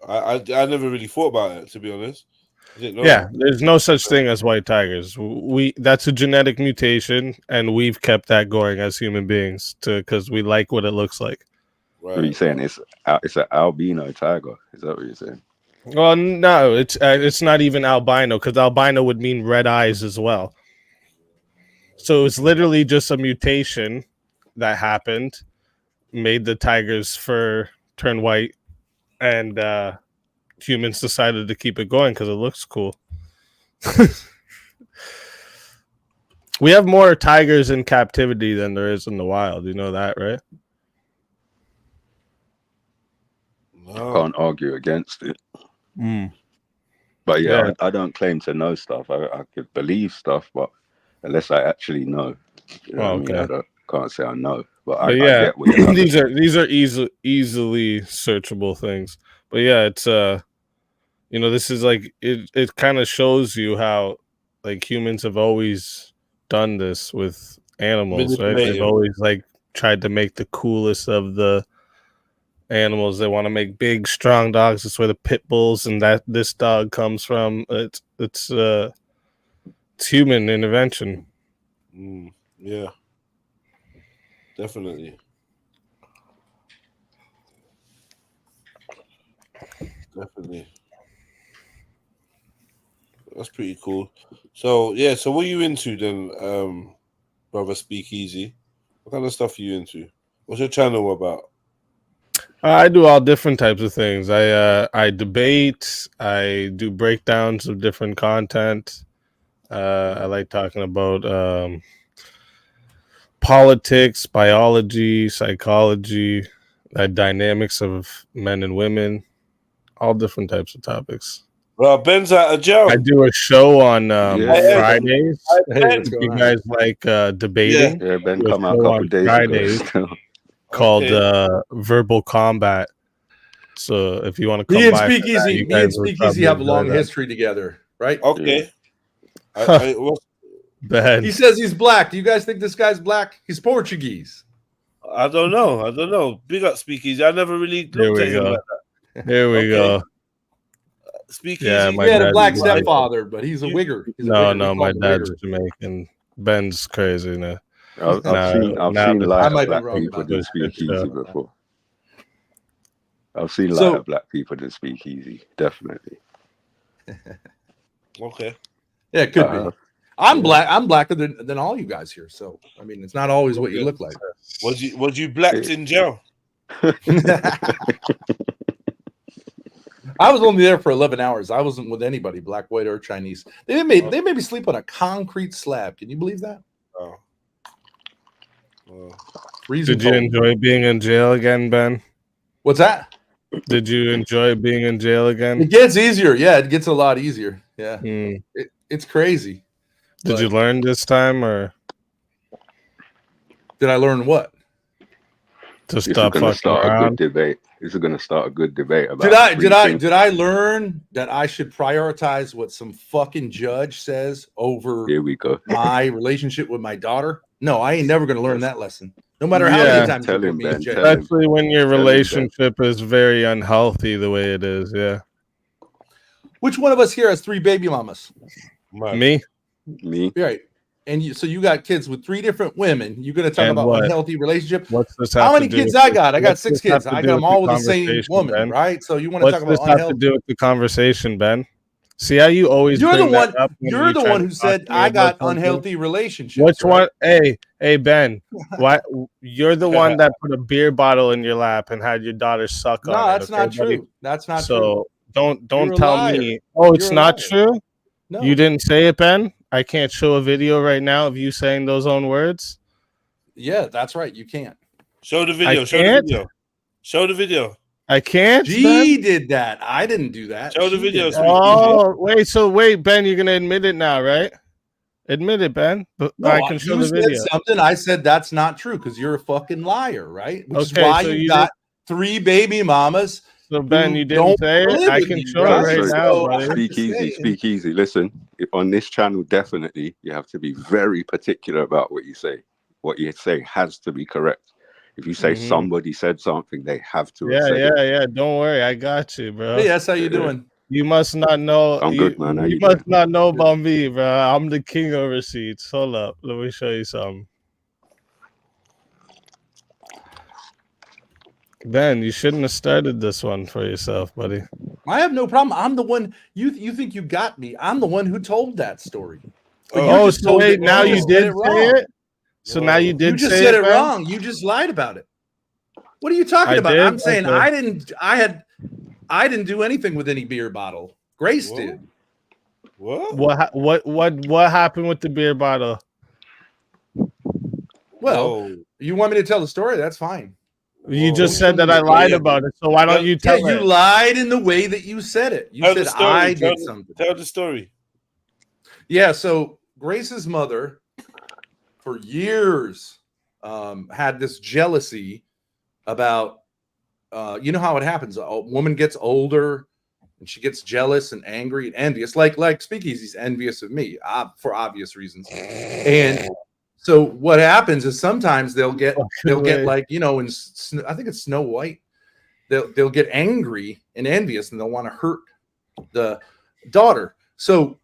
I never really thought about it, to be honest.
Yeah, there's no such thing as white tigers. That's a genetic mutation, and we've kept that going as human beings because we like what it looks like.
Right. What are you saying? It's an albino tiger. Is that what you're saying?
Well, no, it's not even albino because albino would mean red eyes as well. So it's literally just a mutation that happened, made the tiger's fur turn white, and humans decided to keep it going because it looks cool. We have more tigers in captivity than there is in the wild. You know that, right?
I can't argue against it. But yeah, I don't claim to know stuff. I could believe stuff, but unless I actually know, I mean? I can't say I know. But I get what you're
these are easily searchable things. But yeah, it's this is like it kind of shows you how like humans have always done this with animals, right? They've always like tried to make the coolest of the animals. They want to make big, strong dogs. That's where the pit bulls and this dog comes from. It's human intervention.
Yeah, definitely. That's pretty cool. So yeah, so what are you into then, brother Speakeasy? What kind of stuff are you into? What's your channel about?
I do all different types of things. I debate. I do breakdowns of different content. I like talking about politics, biology, psychology, dynamics of men and women, all different types of topics.
Well, Ben's out of jail.
I do a show on Fridays. If you guys like debating,
yeah, Ben come out a couple days
Fridays
ago.
called Verbal Combat. So if you want to
Me
come
and
by, for that,
Speakeasy,
you
me and
guys would
Speakeasy
probably
have a
enjoy
long
that.
history together, right?
Okay.
Ben.
He says he's black. Do you guys think this guy's black? He's Portuguese.
I don't know. Big up Speakeasy. I never really
Here
looked at
we
him
go.
like that.
Here we go.
Speakeasy.
Yeah, my
He had a
dad's
black
Jamaican.
stepfather, but he's a wigger. He's a
No,
wigger. We
no,
call
my
him a
dad's
wigger.
Jamaican. Ben's crazy now.
I've
Now
seen
the
light
I
of
might be
black
wrong
people
about
do
that.
speakeasy before. I've seen light
So-
of black people do speakeasy, definitely.
Okay.
Yeah, it could be. I'm black. I'm blacker than all you guys here. So I mean, it's not always what you look like.
Was you blacked in jail?
I was only there for 11 hours. I wasn't with anybody, black, white, or Chinese. They made me sleep on a concrete slab. Can you believe that?
Oh.
Freezing
Did you
cold.
enjoy being in jail again, Ben?
What's that?
Did you enjoy being in jail again?
It gets easier. Yeah, it gets a lot easier. Yeah,
Mm.
it's crazy.
Did you learn this time, or
did I learn what?
To
This is
stop
going to
fucking
start a good
around?
debate. This is going to start a good debate about.
Did I learn that I should prioritize what some fucking judge says over
Here we go.
my relationship with my daughter? No, I ain't never going to learn that lesson. No matter how many times you put me in jail.
Especially when your relationship is very unhealthy the way it is. Yeah.
Which one of us here has 3 baby mamas?
Me.
Me.
Right. And so you got kids with 3 different women. You're going to talk
And
about
what?
unhealthy relationship.
What's this
How
have
many
to do
kids
with
I got? I got
what's
6
this have
kids.
to
I
do
got them all with the same
conversation,
woman,
Ben?
right? So you want to
What's
talk
this
about
have to
unhealthy?
do with the conversation, Ben? See how you always
You're the
bring that
one.
up when
You're
we
the
try
one
to
who
talk
said
to me
I
about
got
something.
unhealthy relationships.
Which
right?
one? Hey, Ben. Why you're the one that put a beer bottle in your lap and had your daughter suck
No,
on it?
that's
Okay,
not
buddy?
true. That's not
so
true.
don't
You're a
tell
liar.
me. Oh, it's
You're a
not
liar.
true.
No.
You didn't say it, Ben. I can't show a video right now of you saying those own words.
Yeah, that's right. You can't.
Show the video.
I
Show the
can't?
video. Show the video.
I can't.
She did that. I didn't do that.
Show the
She
video,
did that.
Oh, wait, Ben, you're gonna admit it now, right? Admit it, Ben. But
No,
I can show
you
the
said
video.
something. I said that's not true because you're a fucking liar, right? Which is
Okay,
why
so
you
you
got 3 baby mamas.
So Ben,
who
you didn't
don't
say it.
live
I
with
can
you,
show
right?
it right
So
now,
So
buddy.
I'm
speak
just
easy,
saying.
speak easy. Listen, if on this channel, definitely you have to be very particular about what you say. What you say has to be correct. If you say
Mhm.
somebody said something, they have to have said it.
Yeah. Don't worry, I got you, bro.
Hey, that's how you doing.
You must not know.
I'm good, man. How
You
you
must
doing?
not know about me, bro. I'm the king of receipts. Hold up, let me show you something. Ben, you shouldn't have started this one for yourself, buddy.
I have no problem. I'm the one. You think you got me? I'm the one who told that story. But you
Oh,
just
so
told
wait,
it-
now you
just
did
said
say
wrong.
it? So now you did
You just
say
said
it,
it
Ben?
wrong. You just lied about it. What are you talking
I
about?
did?
I'm saying
Okay.
I didn't do anything with any beer bottle. Grace did.
What?
What happened with the beer bottle?
Well, you want me to tell the story? That's fine.
You just said that I lied about it, so why don't you tell
Yeah, you
it?
lied in the way that you said it. You
Tell
said
the story.
I
Tell
did
the-
something.
Tell the story.
Yeah, so Grace's mother, for years, had this jealousy about, you know how it happens. A woman gets older and she gets jealous and angry and envious, like Speakeasy's envious of me for obvious reasons. And so what happens is sometimes they'll get like, you know, I think it's Snow White. They'll get angry and envious and they'll want to hurt the daughter. So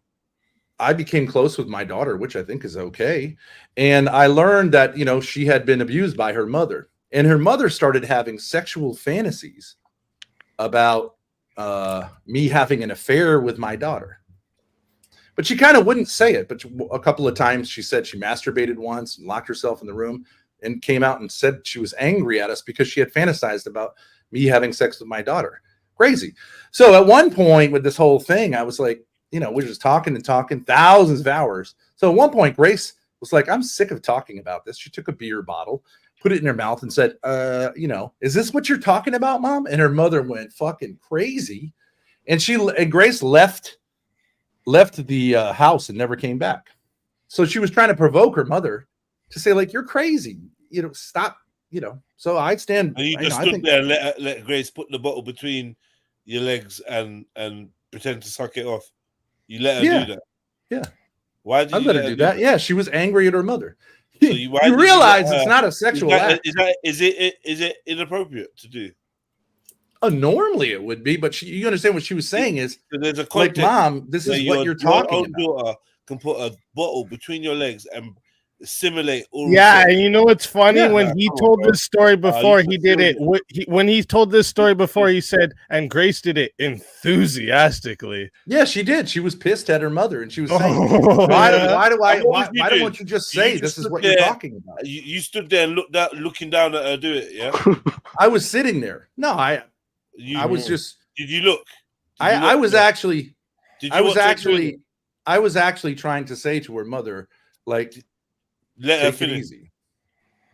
I became close with my daughter, which I think is okay. And I learned that, you know, she had been abused by her mother, and her mother started having sexual fantasies about me having an affair with my daughter. But she kind of wouldn't say it. But a couple of times she said she masturbated once and locked herself in the room and came out and said she was angry at us because she had fantasized about me having sex with my daughter. Crazy. So at one point with this whole thing, I was like, you know, we're just talking and talking thousands of hours. So at one point, Grace was like, I'm sick of talking about this. She took a beer bottle, put it in her mouth and said, you know, is this what you're talking about, Mom? And her mother went fucking crazy. And Grace left the house and never came back. So she was trying to provoke her mother to say, like, you're crazy. You know, stop you know, so I stand.
And you
I,
just
I
stood
think,
there and let Grace put the bottle between your legs and pretend to suck it off. You let her
yeah,
do that.
yeah.
Why did
I
you
let her do that? Yeah, she was angry at her mother.
So you, why
You
did
realize
let
it's
her-
not a sexual act.
Is it inappropriate to do?
Normally it would be, but you understand what she was saying is,
So there's a
like,
context
Mom, this
where
is what you're
your
talking
own
about.
daughter can put a bottle between your legs and simulate oral
Yeah,
sex.
and you know what's funny?
Yeah.
When
Nah,
he
come on,
told
bro.
this story before
you
he did it, when he told this story before, he said, and Grace did it enthusiastically.
Yeah, she did. She was pissed at her mother, and she was saying,
Oh,
"Why
yeah.
don't you just say this is what you're talking about?"
You stood there and looking down at her do it. Yeah,
I was sitting there. No, I was just.
Did you look?
I was actually.
Did
I
you
was
watch her doing it?
actually trying to say to her mother, like,
Let her
take it
finish.
easy.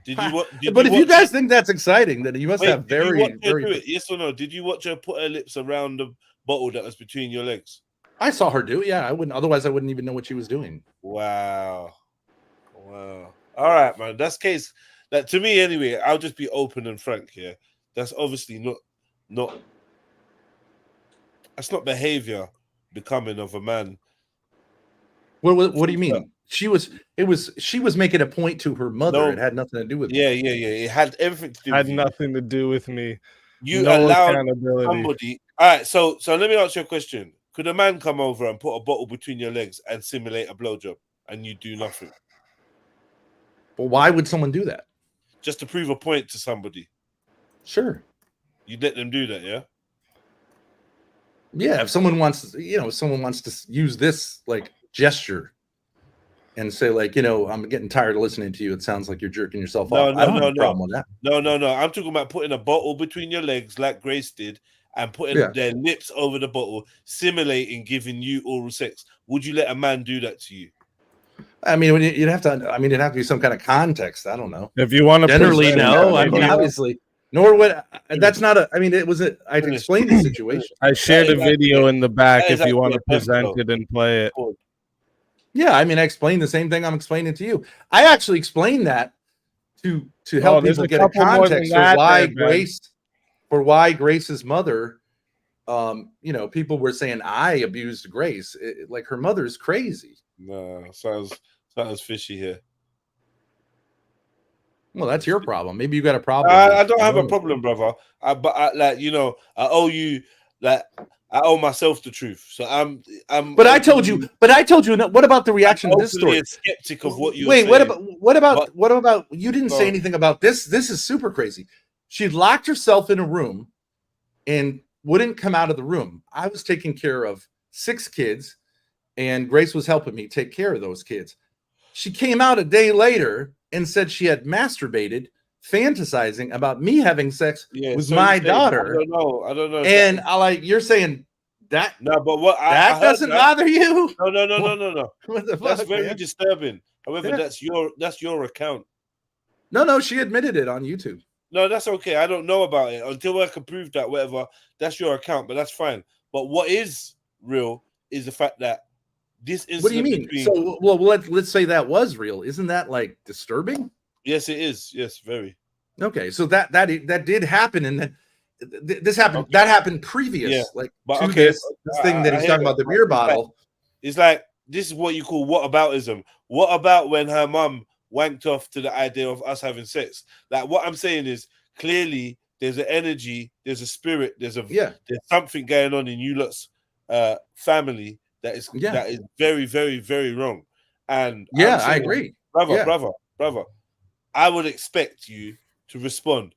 Did you?
But if you guys think that's exciting, then you must have
did you watch her
very.
do it? Yes or no? Did you watch her put her lips around the bottle that was between your legs?
I saw her do it. Yeah, I wouldn't. Otherwise, I wouldn't even know what she was doing.
Wow. All right, man. That's case. That to me, anyway. I'll just be open and frank here. That's obviously not. That's not behavior becoming of a man.
What do you mean? She was making a point to her mother.
No.
It had nothing to do with
Yeah. It had everything to do with
Had
you.
nothing to do with me.
You
No
allowed
accountability.
somebody. All right, so let me ask you a question. Could a man come over and put a bottle between your legs and simulate a blowjob, and you do nothing?
Well, why would someone do that?
Just to prove a point to somebody.
Sure.
You'd let them do that, yeah?
Yeah, if someone wants to use this like gesture and say, like, I'm getting tired of listening to you. It sounds like you're jerking yourself off. I don't have a problem with that.
No. I'm talking about putting a bottle between your legs like Grace did and putting their lips over the bottle, simulating giving you oral sex. Would you let a man do that to you?
I mean, it'd have to be some kind of context. I don't know.
If you want to
generally
present
no,
it,
I mean,
maybe.
obviously, nor would that's not a. I mean, it was a. I explained the situation.
I shared a video in the back if you want to
actually a
present it and play it.
Yeah, I mean, I explained the same thing I'm explaining to you. I actually explained that to help
there's
people
a
get a
couple more than
context for
that
why
there, Ben.
why Grace's mother. People were saying I abused Grace. Like her mother's crazy.
No, sounds fishy here.
Well, that's your problem. Maybe you got a problem.
I don't have a problem, brother. But I owe you I owe myself the truth. So I'm.
But I told you. What about the reaction to this story?
A skeptic of what you.
Wait. What about? You didn't say anything about this. This is super crazy. She locked herself in a room, and wouldn't come out of the room. I was taking care of 6 kids, and Grace was helping me take care of those kids. She came out a day later and said she had masturbated, fantasizing about me having sex with my daughter.
I don't know.
And you're saying that?
No, but what
that doesn't bother you?
No.
What the
That's
fuck,
very
man?
disturbing. However,
Yeah.
that's your account.
No, she admitted it on YouTube.
No, that's okay. I don't know about it until I can prove that. Whatever, that's your account, but that's fine. But what is real is the fact that this incident.
What do you mean? So, well, let's say that was real. Isn't that like disturbing?
Yes, it is. Yes, very.
Okay, so that did happen, and then this happened. Okay. That happened previous, this thing that he's talking about, the beer bottle.
It's like this is what you call whataboutism. What about when her mum wanked off to the idea of us having sex? Like what I'm saying is clearly there's an energy, there's a spirit, there's something going on in you lot's family that is very, very, very wrong. And
I agree,
brother. I would expect you to respond.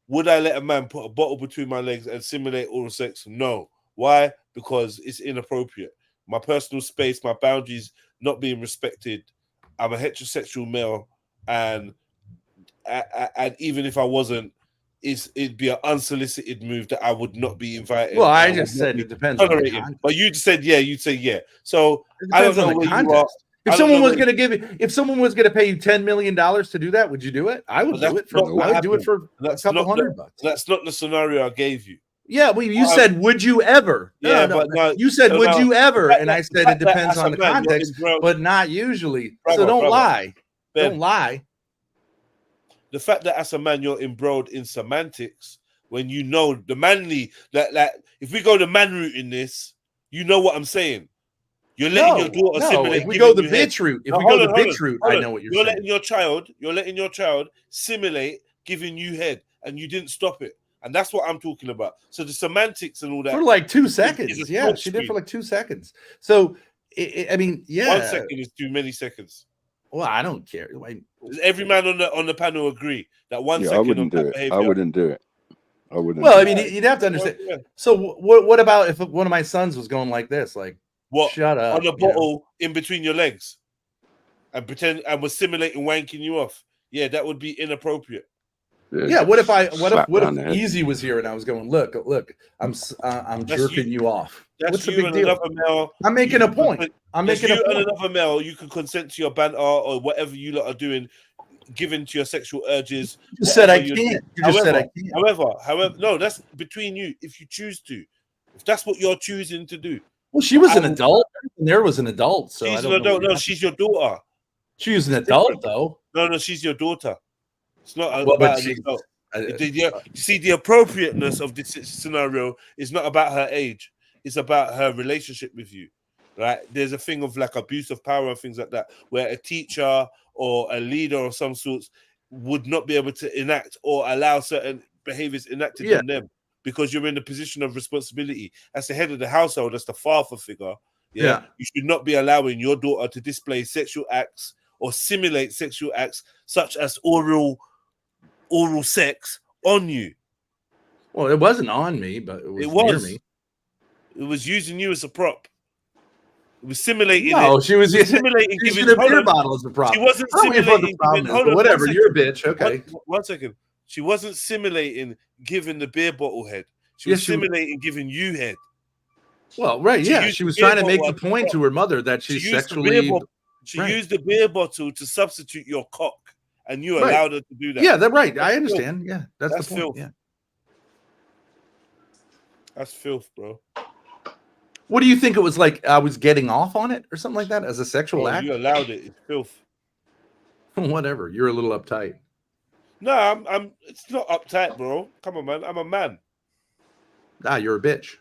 Would I let a man put a bottle between my legs and simulate oral sex? No. Why? Because it's inappropriate. My personal space, my boundaries not being respected. I'm a heterosexual male, and even if I wasn't, it'd be an unsolicited move that I would not be invited.
Well, I just said it depends on the context.
But you said you'd say yeah. So
I don't know the context. If someone was going to pay you $10 million to do that, would you do it? I would do it for. I would do it for a couple $100.
That's not the scenario I gave you.
Yeah, well, you said, "Would you ever?" You said, "Would you ever?" And I said, "It depends on the context, but not usually." So don't lie. Don't lie.
the fact that as a man you're embroiled in semantics when you know the manly that like if we go the man route in this, you know what I'm saying. You're letting your daughter simulate.
If we go the
giving you head.
bitch route, if
No,
we go
hold
the
on, hold
bitch
on,
route,
hold
I
on.
know what you're
You're
saying.
letting your child simulate giving you head, and you didn't stop it. And that's what I'm talking about. So the semantics and all that
For like 2
is
seconds.
a
Yeah,
smoke
she did for
screen.
like 2 seconds. So, I mean, yeah.
1 second is too many seconds.
Well, I don't care.
Does every man on the panel agree that 1
Yeah, I
second
wouldn't
of
do
that
it.
behavior?
I wouldn't do it. I wouldn't.
Well, I
do
mean,
it.
you'd have to understand.
Yeah.
So, what about if one of my sons was going like this? Like,
What?
Shut up.
On a bottle in between your legs and pretend and was simulating wanking you off. Yeah, that would be inappropriate.
Yeah. What if what
round the
if
head.
Easy was here and I was going, look, I'm
That's
jerking you off.
That's
What's the
you
big
and
deal?
another male.
I'm making a point. I'm
That's
making a
you and
point.
another male. You can consent to your banter or whatever you lot are doing, given to your sexual urges.
You just said I
whatever you're doing.
can't. You just said I can't.
However, no, that's between you. If you choose to, if that's what you're choosing to do.
Well, she was an adult. Everything there was an adult. So
She's
I
an
don't know
adult.
what
No, she's your daughter.
She was an adult, though.
No, she's your daughter. It's not
Well, but
about an
she's-
adult. You see, the appropriateness of this scenario is not about her age. It's about her relationship with you, right? There's a thing of like abuse of power and things like that, where a teacher or a leader of some sorts would not be able to enact or allow certain behaviors enacted on them because you're in a position of responsibility. As the head of the household, as the father figure,
Yeah.
you should not be allowing your daughter to display sexual acts or simulate sexual acts such as oral sex on you.
Well, it wasn't on me, but it was near me.
It was using you as a prop. It was simulating.
No, she was
simulating
using
giving
a beer
hold on.
bottle as a prop.
She wasn't
I don't even know what the
simulating.
problem is,
Hold
but
on,
whatever.
1
You're a
second.
bitch. Okay.
One second. She wasn't simulating giving the beer bottle head. She
Yes,
was
she was.
simulating giving you head.
Well, right,
She
yeah.
used
She
the
was
beer
trying to make
bottle
the
as a
point
prop.
to her mother that
She
she's
used the
sexually.
beer bottle. She
Right.
used the beer bottle to substitute your cock, and you
Right.
allowed her to do that.
Yeah, that's right. I
That's
understand.
filth.
Yeah, that's the point.
filth.
Yeah.
That's filth, bro.
What do you think it was like? I was getting off on it or something like that as a sexual
Bro,
act?
you allowed it. It's filth.
Whatever. You're a little uptight.
No, I'm. It's not uptight, bro. Come on, man. I'm a man.
You're a bitch.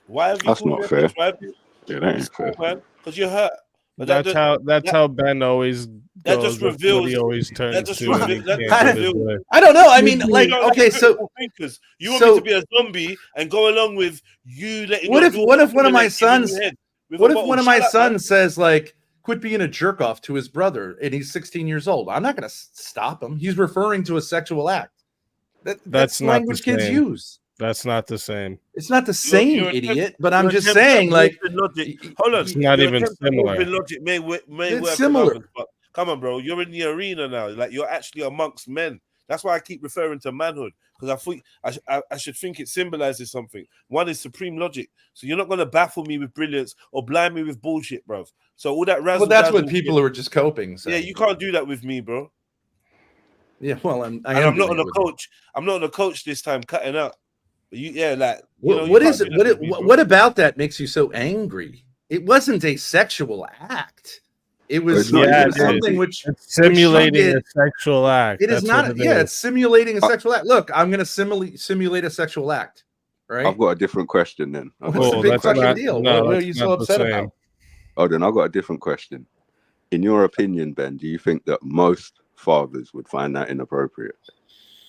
Why have you
That's
called
not
me a
fair.
bitch? Why have you?
Yeah, that
It's
ain't
cool,
fair.
man. Because you're hurt. But
That's how Ben always
that
goes.
just
That's what
reveals.
he always turns
That just
to when he
reveals. That
can't
just
get his
reveals.
way.
I don't know. I mean,
You
like,
don't
okay, so
critical thinkers. You want me to be a zombie and go along with you letting.
what
your
if
daughter
one of my
simulate giving
sons?
you head with
What
a
if
bottle?
one of my
Shut up, man.
sons says like, "Quit being a jerk off" to his brother, and he's 16 years old? I'm not going to stop him. He's referring to a sexual act. That's
not
language
the
kids
same.
use.
That's not the same.
It's not the same,
You're
idiot. But I'm
you're
just
attempting
saying,
to
like,
warp in logic. Hold on.
It's not
Your
even
attempt to warp
similar.
in logic may
It's
work with
similar.
others, but come on, bro. You're in the arena now. Like you're actually amongst men. That's why I keep referring to manhood, because I think I should think it symbolizes something. One is supreme logic. So you're not going to baffle me with brilliance or blind me with bullshit, bro. So all that razzle.
well, that's what people who are just coping say.
Yeah, you can't do that with me, bro.
Yeah, well, I'm
I'm not
doing
on
it
a
with you.
coach. I'm not on a coach this time, cutting out. But you, yeah, like you know,
What
you
is
can't
it?
do that with me, bro.
What about that makes you so angry? It wasn't a sexual act. It was
It's not even
something
angry.
which
It's simulating
did.
a sexual act.
It is
That's
not.
what it
Yeah,
is.
it's simulating a sexual act. Look, I'm going to simulate a sexual act. Right?
I've got a different question then.
What's the big fucking deal? What are you so upset about?
Oh, then I've got a different question. In your opinion, Ben, do you think that most fathers would find that inappropriate?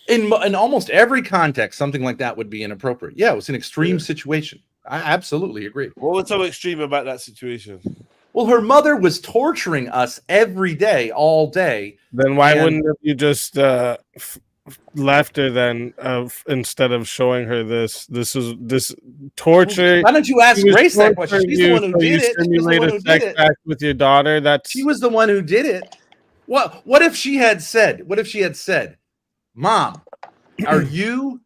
In almost every context, something like that would be inappropriate. Yeah, it was an extreme situation. I absolutely agree.
What was so extreme about that situation?
Well, her mother was torturing us every day, all day.
Then why wouldn't you just left her then instead of showing her this torture?
Why don't you ask
She was
Grace that question?
torturing
She's the
you,
one who
so you
did it. She's the
simulate
one
a
who did
sex
it.
act with your daughter. That's
She was the one who did it. What if she had said, Mom, are you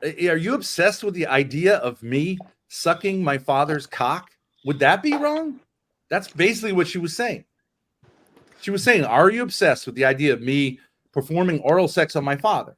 obsessed with the idea of me sucking my father's cock? Would that be wrong? That's basically what she was saying. She was saying, are you obsessed with the idea of me performing oral sex on my father?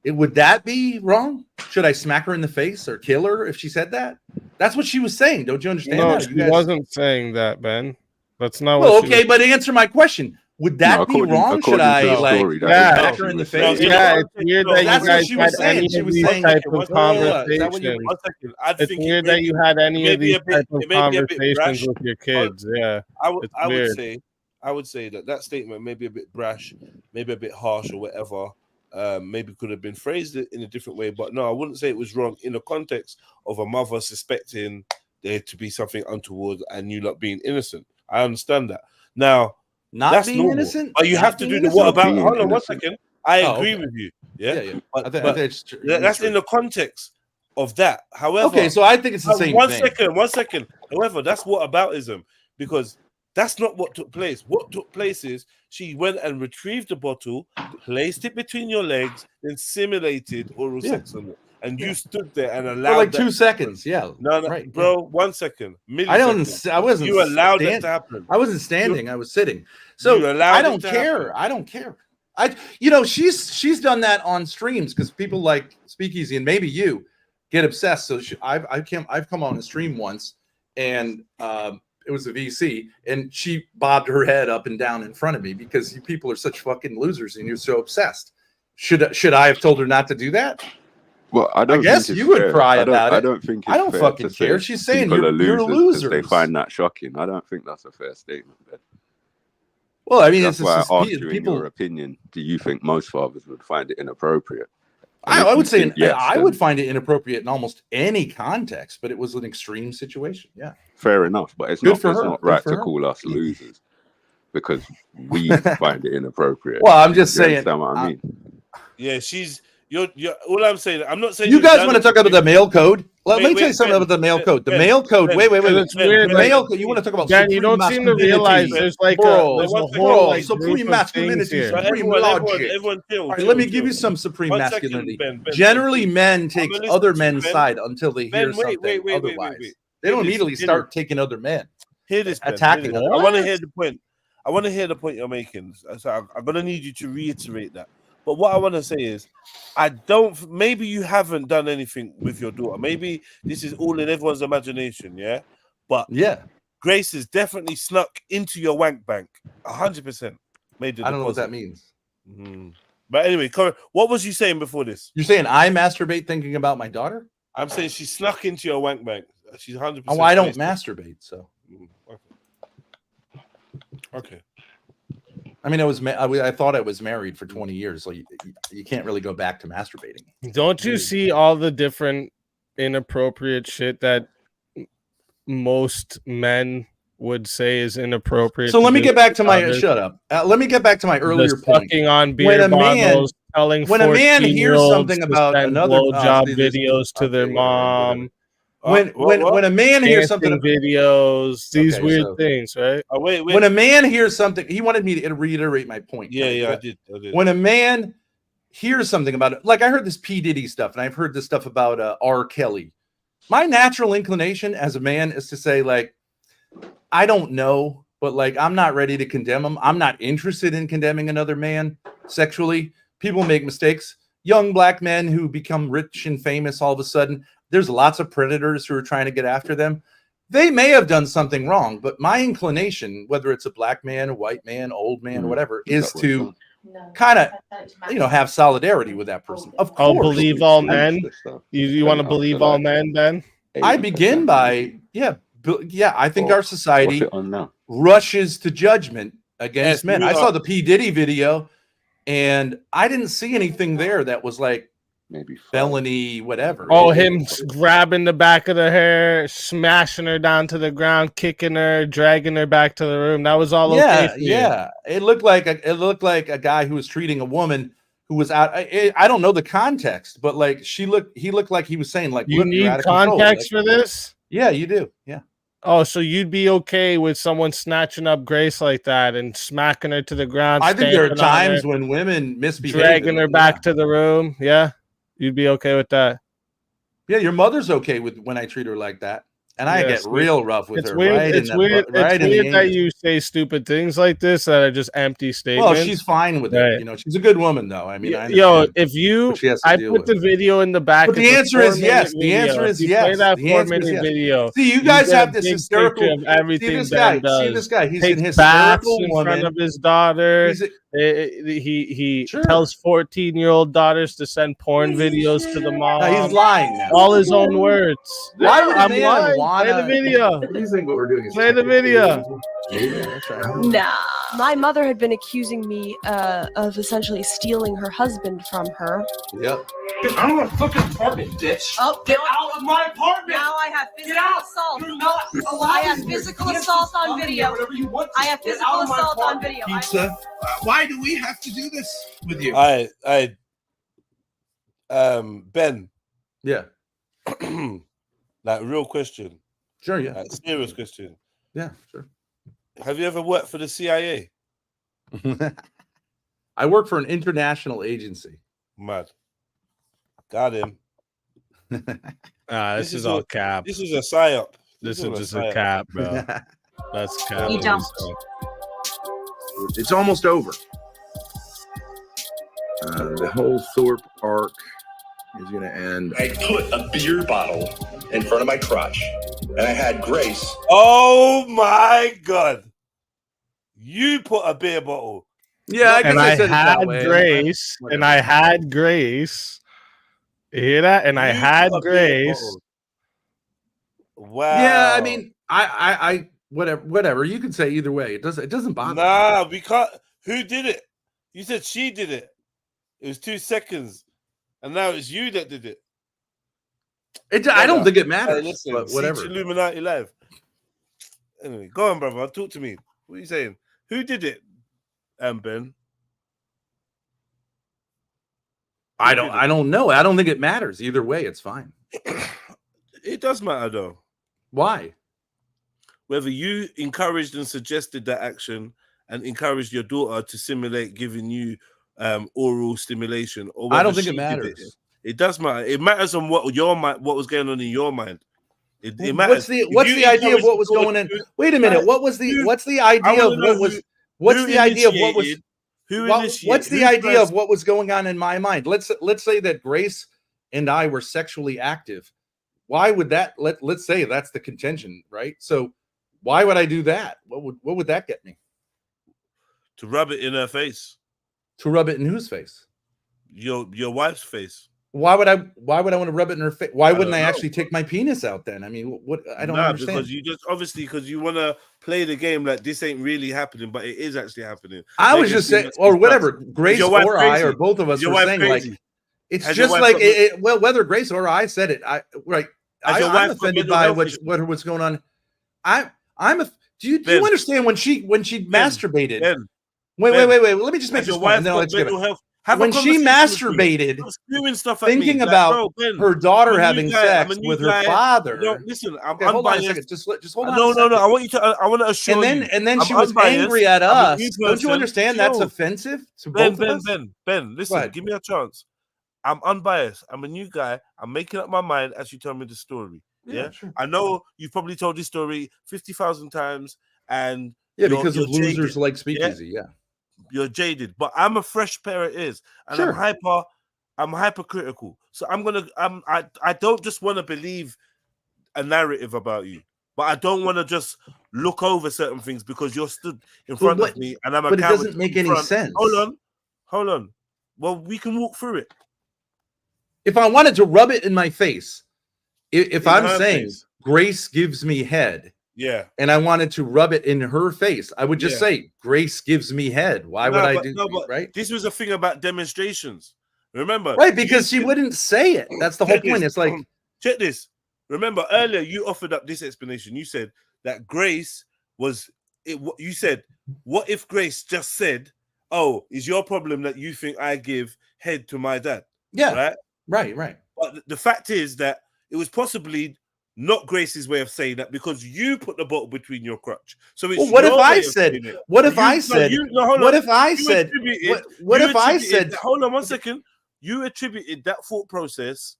Would that be wrong? Should I smack her in the face or kill her if she said that? That's what she was saying. Don't you understand
no,
that?
she
You guys-
wasn't saying that, Ben. That's not
Well,
what she
okay,
was.
but answer my question. Would that be wrong? Should I like smack her in the face?
Yeah, it's weird that
That's
you
what
guys
she was
had
saying.
any
She
of
was
these
saying,
type of
is that what you?
conversations.
One second. I
It's
think
weird that you had any of these type of
it may be a bit brash.
conversations with your kids. Yeah,
I would
it's
I would
weird.
say I would say that statement may be a bit brash, maybe a bit harsh or whatever. Maybe could have been phrased in a different way, but no, I wouldn't say it was wrong in the context of a mother suspecting there to be something untoward and you not being innocent. I understand that. Now,
Not
that's
being
normal.
innocent?
But you
Not
have to
being
do the what
innocent?
about?
Being
Hold on one
innocent.
second. I
Oh,
agree
okay.
with you. Yeah,
Yeah.
But,
I think it's true.
that's in the context of that. However,
Okay, so I think it's the same
One
thing.
second. However, that's whataboutism because that's not what took place. What took place is she went and retrieved the bottle, placed it between your legs, then simulated oral sex on it. And you stood there and allowed
For like
that
2
to
seconds.
happen.
Yeah.
No,
right.
bro, 1 second.
I don't.
Milliseconds.
I wasn't.
You allowed that to happen.
I wasn't standing. I was sitting. So
You allowed
I
it
don't
to
care.
happen.
I don't care. She's done that on streams because people like Speakeasy and maybe you get obsessed. So I've come on a stream once and it was a VC and she bobbed her head up and down in front of me because you people are such fucking losers and you're so obsessed. Should I have told her not to do that?
Well, I don't.
guess
think
you
it's
would
fair.
cry
I don't,
about
I
it.
don't think it's
I don't
fair
fucking
to say
care. She's saying
people are
you're
losers 'cause they
losers.
find that shocking. I don't think that's a fair statement. Ben.
Well, I mean,
That's
it's
why
just
I asked you in
people.
your opinion. Do you think most fathers would find it inappropriate?
I would say
yes.
I
then
would find it inappropriate in almost any context, but it was an extreme situation. Yeah.
fair enough, but it's
Good
not.
for
It's
her.
not
Good
right
for
to
her.
call us losers because we find it inappropriate.
Well, I'm just
Do you
saying.
understand what I mean?
Yeah, you're all I'm saying. I'm not saying
You guys
done
want to
it
talk about the male code? Let me
Wait,
tell you something
Ben,
about the male code. The
Ben,
male code.
Ben,
Wait.
Ben,
It's weird.
The
Like,
male code. You want to talk about
Dan, you
supreme
don't seem to realize
masculinity,
there's like
bro,
there's a
one
whole
second.
like
supreme
group of
masculinity,
things here.
supreme
Everyone,
logic.
chill,
All right,
chill,
let me give
chill.
you some supreme
1 second,
masculinity.
Ben,
Generally,
please.
men
I'ma
take
listen
other
to you,
men's
Ben.
side until they hear
Ben,
something
wait.
otherwise. They
Hear
don't
this,
immediately
hear
start
this.
taking other men.
Hear this, Ben,
attacking
hear
them.
this. I want to hear the point. I want to hear the point you're making. So I'm gonna need you to reiterate that. But what I want to say is, maybe you haven't done anything with your daughter. Maybe this is all in everyone's imagination, yeah? But
yeah,
Grace has definitely snuck into your wank bank. 100% made the
I don't know what that
deposit.
means.
Mhm. But anyway, what was you saying before this?
You're saying I masturbate thinking about my daughter?
I'm saying she snuck into your wank bank. She's 100%.
Oh, I don't
placed it.
masturbate, so.
Okay.
I mean, I thought I was married for 20 years, so you can't really go back to masturbating.
Don't you see all the different inappropriate shit that most men would say is inappropriate?
So let me
do
get back to
with
my
others?
shut up. Let me get back to my earlier
The
point.
sucking on beer
When a man-
bottles, telling
when a man hears
14-year-olds
something
to
about
send
another
blowjob
see, this-
videos to their mom,
when a man hears something
dancing videos, these
Okay,
weird
so-
things, right?
Oh, wait.
When a man hears something, he wanted me to reiterate my point.
Yeah,
Can
I
do
did.
that? When a man hears something about it, like I heard this P. Diddy stuff, and I've heard this stuff about R. Kelly. My natural inclination as a man is to say, like, I don't know, but like, I'm not ready to condemn him. I'm not interested in condemning another man sexually. People make mistakes. Young black men who become rich and famous all of a sudden, there's lots of predators who are trying to get after them. They may have done something wrong, but my inclination, whether it's a black man, a white man, old man, or whatever, is to kind of, have solidarity with that person. Of course.
Oh, believe all men. You want to believe all men, then?
I begin by, I think our society
What's it on now?
rushes to judgment against
Yes,
men.
we
I
are.
saw the P. Diddy video, and I didn't see anything there that was like
maybe
felony, whatever.
Oh, him grabbing the back of the hair, smashing her down to the ground, kicking her, dragging her back to the room. That was all okay for you.
Yeah. It looked like a guy who was treating a woman who was out. I don't know the context, but like he looked like he was saying, like,
You
look, you're
need
out of control.
context
Like,
for this?
yeah, you do. Yeah.
Oh, so you'd be okay with someone snatching up Grace like that and smacking her to the ground?
I think there are
stamping on
times
her,
when women misbehave,
dragging her back to the room. Yeah, you'd be okay with that.
Yeah, your mother's okay with when I treat her like that. And I
Yes,
get real rough with
it's
her.
Weird.
Right
It's
in the,
weird.
right
It's
in the
weird that
anus.
you say stupid things like this that are just empty statements.
Well, she's fine with
Right.
it. You know, she's a good woman, though. I mean, I
Yo,
understand
if you,
what she has to
I
deal
put
with.
the video in the back.
But the
It's a
answer is
4-minute
yes. The
video.
answer
If
is
you
yes.
play that
The answer is
4-minute
yes.
video,
See, you
you
guys
get
have
a
this
big
hysterical.
picture of everything
See this
Ben
guy.
does.
See this guy. He's
Takes
an
baths
hysterical
in
woman.
front of his daughter.
He's a,
He
Sure.
tells 14-year-old daughters to send porn videos to the mom.
No, he's lying now.
All his own words.
Why would a
I'm
man
lying.
wanna?
Play the video.
Do you think what we're doing is
Play the video.
Nah. My mother had been accusing me of essentially stealing her husband from her.
Yep.
Get out of my fucking apartment, bitch.
Oh,
Get out of my apartment.
Now I have physical assault.
You're not allowed
I have
to.
physical
You
assault
can't
on
just
video.
whatever you want to.
I have
Get
physical
out of my
assault on
apartment.
video.
Pizza. Why do we have to do this with you?
Ben.
Yeah.
Like, real question.
Sure, yeah.
Like, serious question.
Yeah, sure.
Have you ever worked for the CIA?
I work for an international agency.
Mad. Got him.
This is all cap.
This is a psyop.
This is just a cap, bro. That's cap.
You don't.
It's almost over. The whole Thorpe arc is going to end.
I put a beer bottle in front of my crotch, and I had Grace.
Oh my God. You put a beer bottle.
Yeah, I guess
and
I
I
said it that
had
way.
Grace, and I had Grace. You hear that? And I had Grace.
Wow.
Yeah, I mean, I whatever. You can say either way. It doesn't bother me.
Nah, we can't. Who did it? You said she did it. It was 2 seconds, and now it's you that did it.
I don't think it matters.
Hey, listen,
but whatever.
Illuminati Live. Anyway, go on, brother. Talk to me. What are you saying? Who did it? Ben.
I don't know. I don't think it matters either way. It's fine.
It does matter though.
Why?
Whether you encouraged and suggested that action and encouraged your daughter to simulate giving you oral stimulation, or
I don't think
she
it
did
matters.
It does matter. It matters on what your mind, what was going on in your mind. It
What's
matters.
the idea of what was going on? Wait a minute. What's the idea of what was? What's the idea of what was? What's the idea of what was going on in my mind? Let's say that Grace and I were sexually active. Why would that? Let's say that's the contention, right? So why would I do that? What would that get me?
To rub it in her face.
To rub it in whose face?
Your wife's face.
Why would I want to rub it in her face? Why wouldn't I actually take my penis out then? I mean, what? I don't understand.
Because you just obviously because you want to play the game like this ain't really happening, but it is actually happening.
I was just saying, or whatever. Grace or I, or both of us were saying, like, it's just like well, whether Grace or I said it. I'm offended by what's going on. Do you understand when she masturbated? Wait. Let me just make this point. When she masturbated, thinking about her daughter having sex with her father.
No, listen, I'm
hold on a second.
unbiased.
Just hold on.
No. I want you to. I want to assure you.
And then she was angry at us. Don't you understand that's offensive to both of us?
Ben, listen. Give me a chance. I'm unbiased. I'm a new guy. I'm making up my mind as you tell me the story. Yeah, sure. I know you've probably told this story 50,000 times, and
because of losers like Speakeasy. Yeah.
You're jaded, but I'm a fresh pair of ears, and I'm hypercritical. So I don't just want to believe a narrative about you, but I don't want to just look over certain things because you're stood in front of me and I'm.
But it doesn't make any sense.
Hold on. Well, we can walk through it.
If I wanted to rub it in my face, if I'm saying Grace gives me head.
Yeah,
and I wanted to rub it in her face, I would just say, Grace gives me head. Why would I do that? Right?
This was a thing about demonstrations. Remember?
Right, because she wouldn't say it. That's the whole point. It's like,
check this. Remember, earlier you offered up this explanation. You said that Grace was it. You said, what if Grace just said, oh, is your problem that you think I give head to my dad?
Yeah.
Right.
Right.
But the fact is that it was possibly not Grace's way of saying that because you put the bottle between your crotch. So it's
what if I said? What if I said? What if I said? What if I said?
Hold on 1 second. You attributed that thought process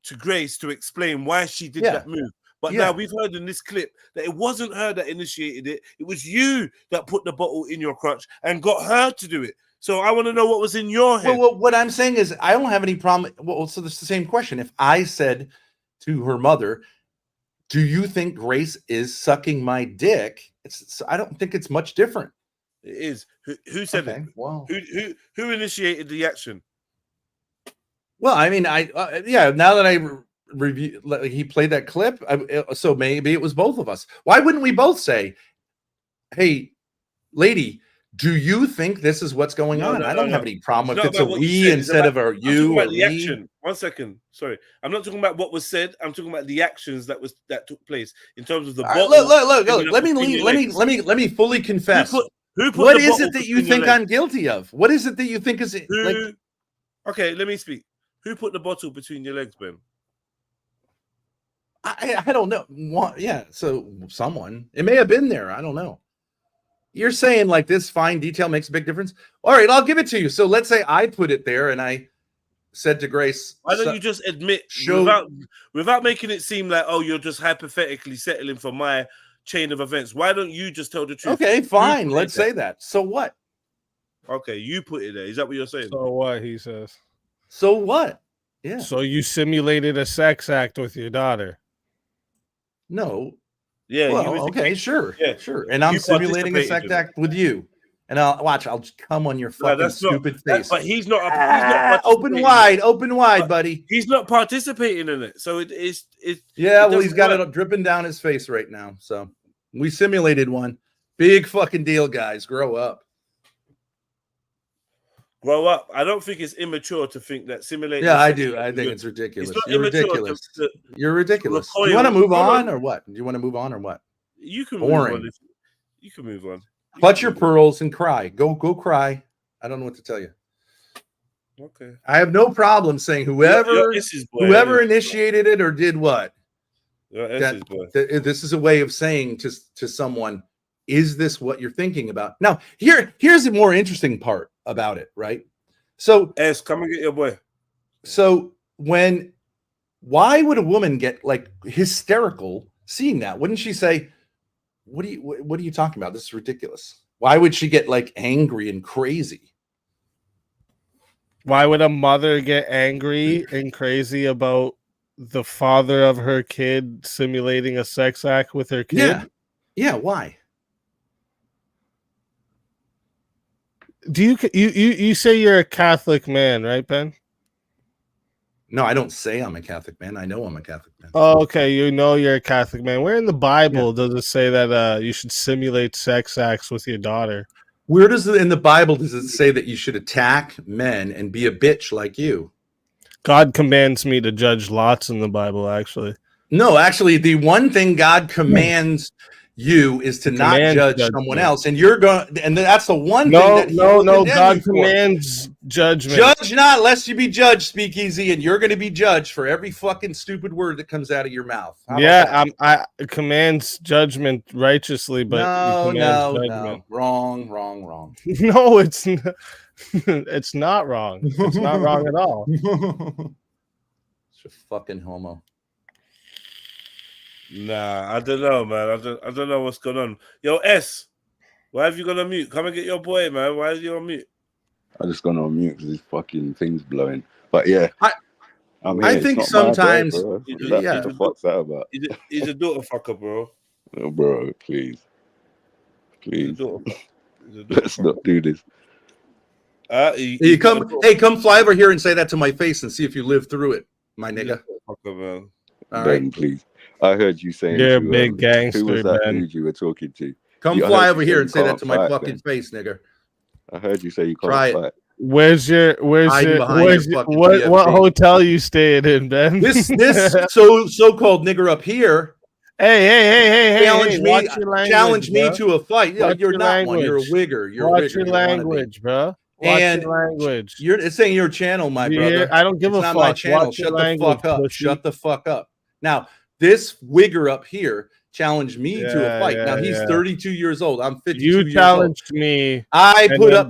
to Grace to explain why she did that move. But now we've heard in this clip that it wasn't her that initiated it. It was you that put the bottle in your crotch and got her to do it. So I want to know what was in your head.
Well, what I'm saying is I don't have any problem. Well, so it's the same question. If I said to her mother, do you think Grace is sucking my dick? I don't think it's much different.
It is. Who said it?
Wow.
Who initiated the action?
Well, I mean, yeah. Now that I review, he played that clip, so maybe it was both of us. Why wouldn't we both say, "Hey, lady, do you think this is what's going on?" I don't have any problem if it's a we instead of a you or
the action. 1 second, sorry, I'm not talking about what was said. I'm talking about the actions that took place in terms of the.
Look. Let me fully confess.
Who put
what
the
is it that you think I'm guilty of? What is it that you think is like?
Okay, let me speak. Who put the bottle between your legs, Ben?
I don't know. Yeah, so someone. It may have been there. I don't know. You're saying like this fine detail makes a big difference. All right, I'll give it to you. So let's say I put it there and I said to Grace,
why don't you just admit without making it seem like, oh, you're just hypothetically settling for my chain of events? Why don't you just tell the truth?
Okay, fine. Let's say that. So what?
Okay, you put it there. Is that what you're saying?
So what? He says.
So what? Yeah.
So you simulated a sex act with your daughter?
No.
Yeah.
Well, okay, sure.
Yeah,
sure. And I'm simulating a sex act with you. And I'll just come on your fucking stupid face.
But he's not
open wide, buddy.
He's not participating in it. So it's
well, he's got it dripping down his face right now. So we simulated one. Big fucking deal, guys. Grow up.
Grow up. I don't think it's immature to think that simulating.
Yeah, I do. I think it's ridiculous. You're ridiculous. You're ridiculous. Do you want to move on or what? You can move
Boring. Move on. You can move on.
Clutch your pearls and cry. Go cry. I don't know what to tell you.
Okay.
I have no problem saying whoever initiated it or did what. This is a way of saying to someone, is this what you're thinking about? Now, here's the more interesting part about it, right? So,
come and get your boy.
So why would a woman get like hysterical seeing that? Wouldn't she say, what are you talking about? This is ridiculous. Why would she get like angry and crazy?
Why would a mother get angry and crazy about the father of her kid simulating a sex act with her kid?
Yeah. Why?
Do you say you're a Catholic man, right, Ben?
No, I don't say I'm a Catholic man. I know I'm a Catholic man.
Oh, okay. You know you're a Catholic man. Where in the Bible does it say that you should simulate sex acts with your daughter?
Where in the Bible does it say that you should attack men and be a bitch like you?
God commands me to judge lots in the Bible, actually.
No, actually, the one thing God commands you is to not judge someone else, and that's the one thing that
God commands judgment.
Judge not lest you be judged, Speakeasy, and you're going to be judged for every fucking stupid word that comes out of your mouth.
I commands judgment righteously, but
no, wrong.
No, it's not. It's not wrong. It's not wrong at all.
It's a fucking homo.
Nah, I don't know, man. I don't know what's going on. Yo, S, why have you gone on mute? Come and get your boy, man. Why is he on mute?
I just gone on mute because his fucking thing's blowing. But yeah,
I think sometimes,
what the fuck's that about?
He's a daughter fucker, bro.
Oh, bro, please, let's not do this.
Come fly over here and say that to my face and see if you live through it, my nigga.
Ben, right. Please. I heard you saying
you're a big gangster,
who was that
man.
dude you were talking to?
Come fly over here and say that to my fucking face, nigga.
I heard you say you can't
Try
fight.
it.
What hotel you staying in, Ben?
This so-called nigger up here.
Hey!
Challenge me to a fight. You're not one. You're a wigger.
Watch your language, bro.
Watch your language. It's saying your channel, my brother.
I don't give a fuck.
Not my channel. Shut the fuck up. Shut the fuck up. Now, this wigger up here challenged me to a fight. Now he's 32 years old. I'm 52 years old.
You challenged me.
I put up.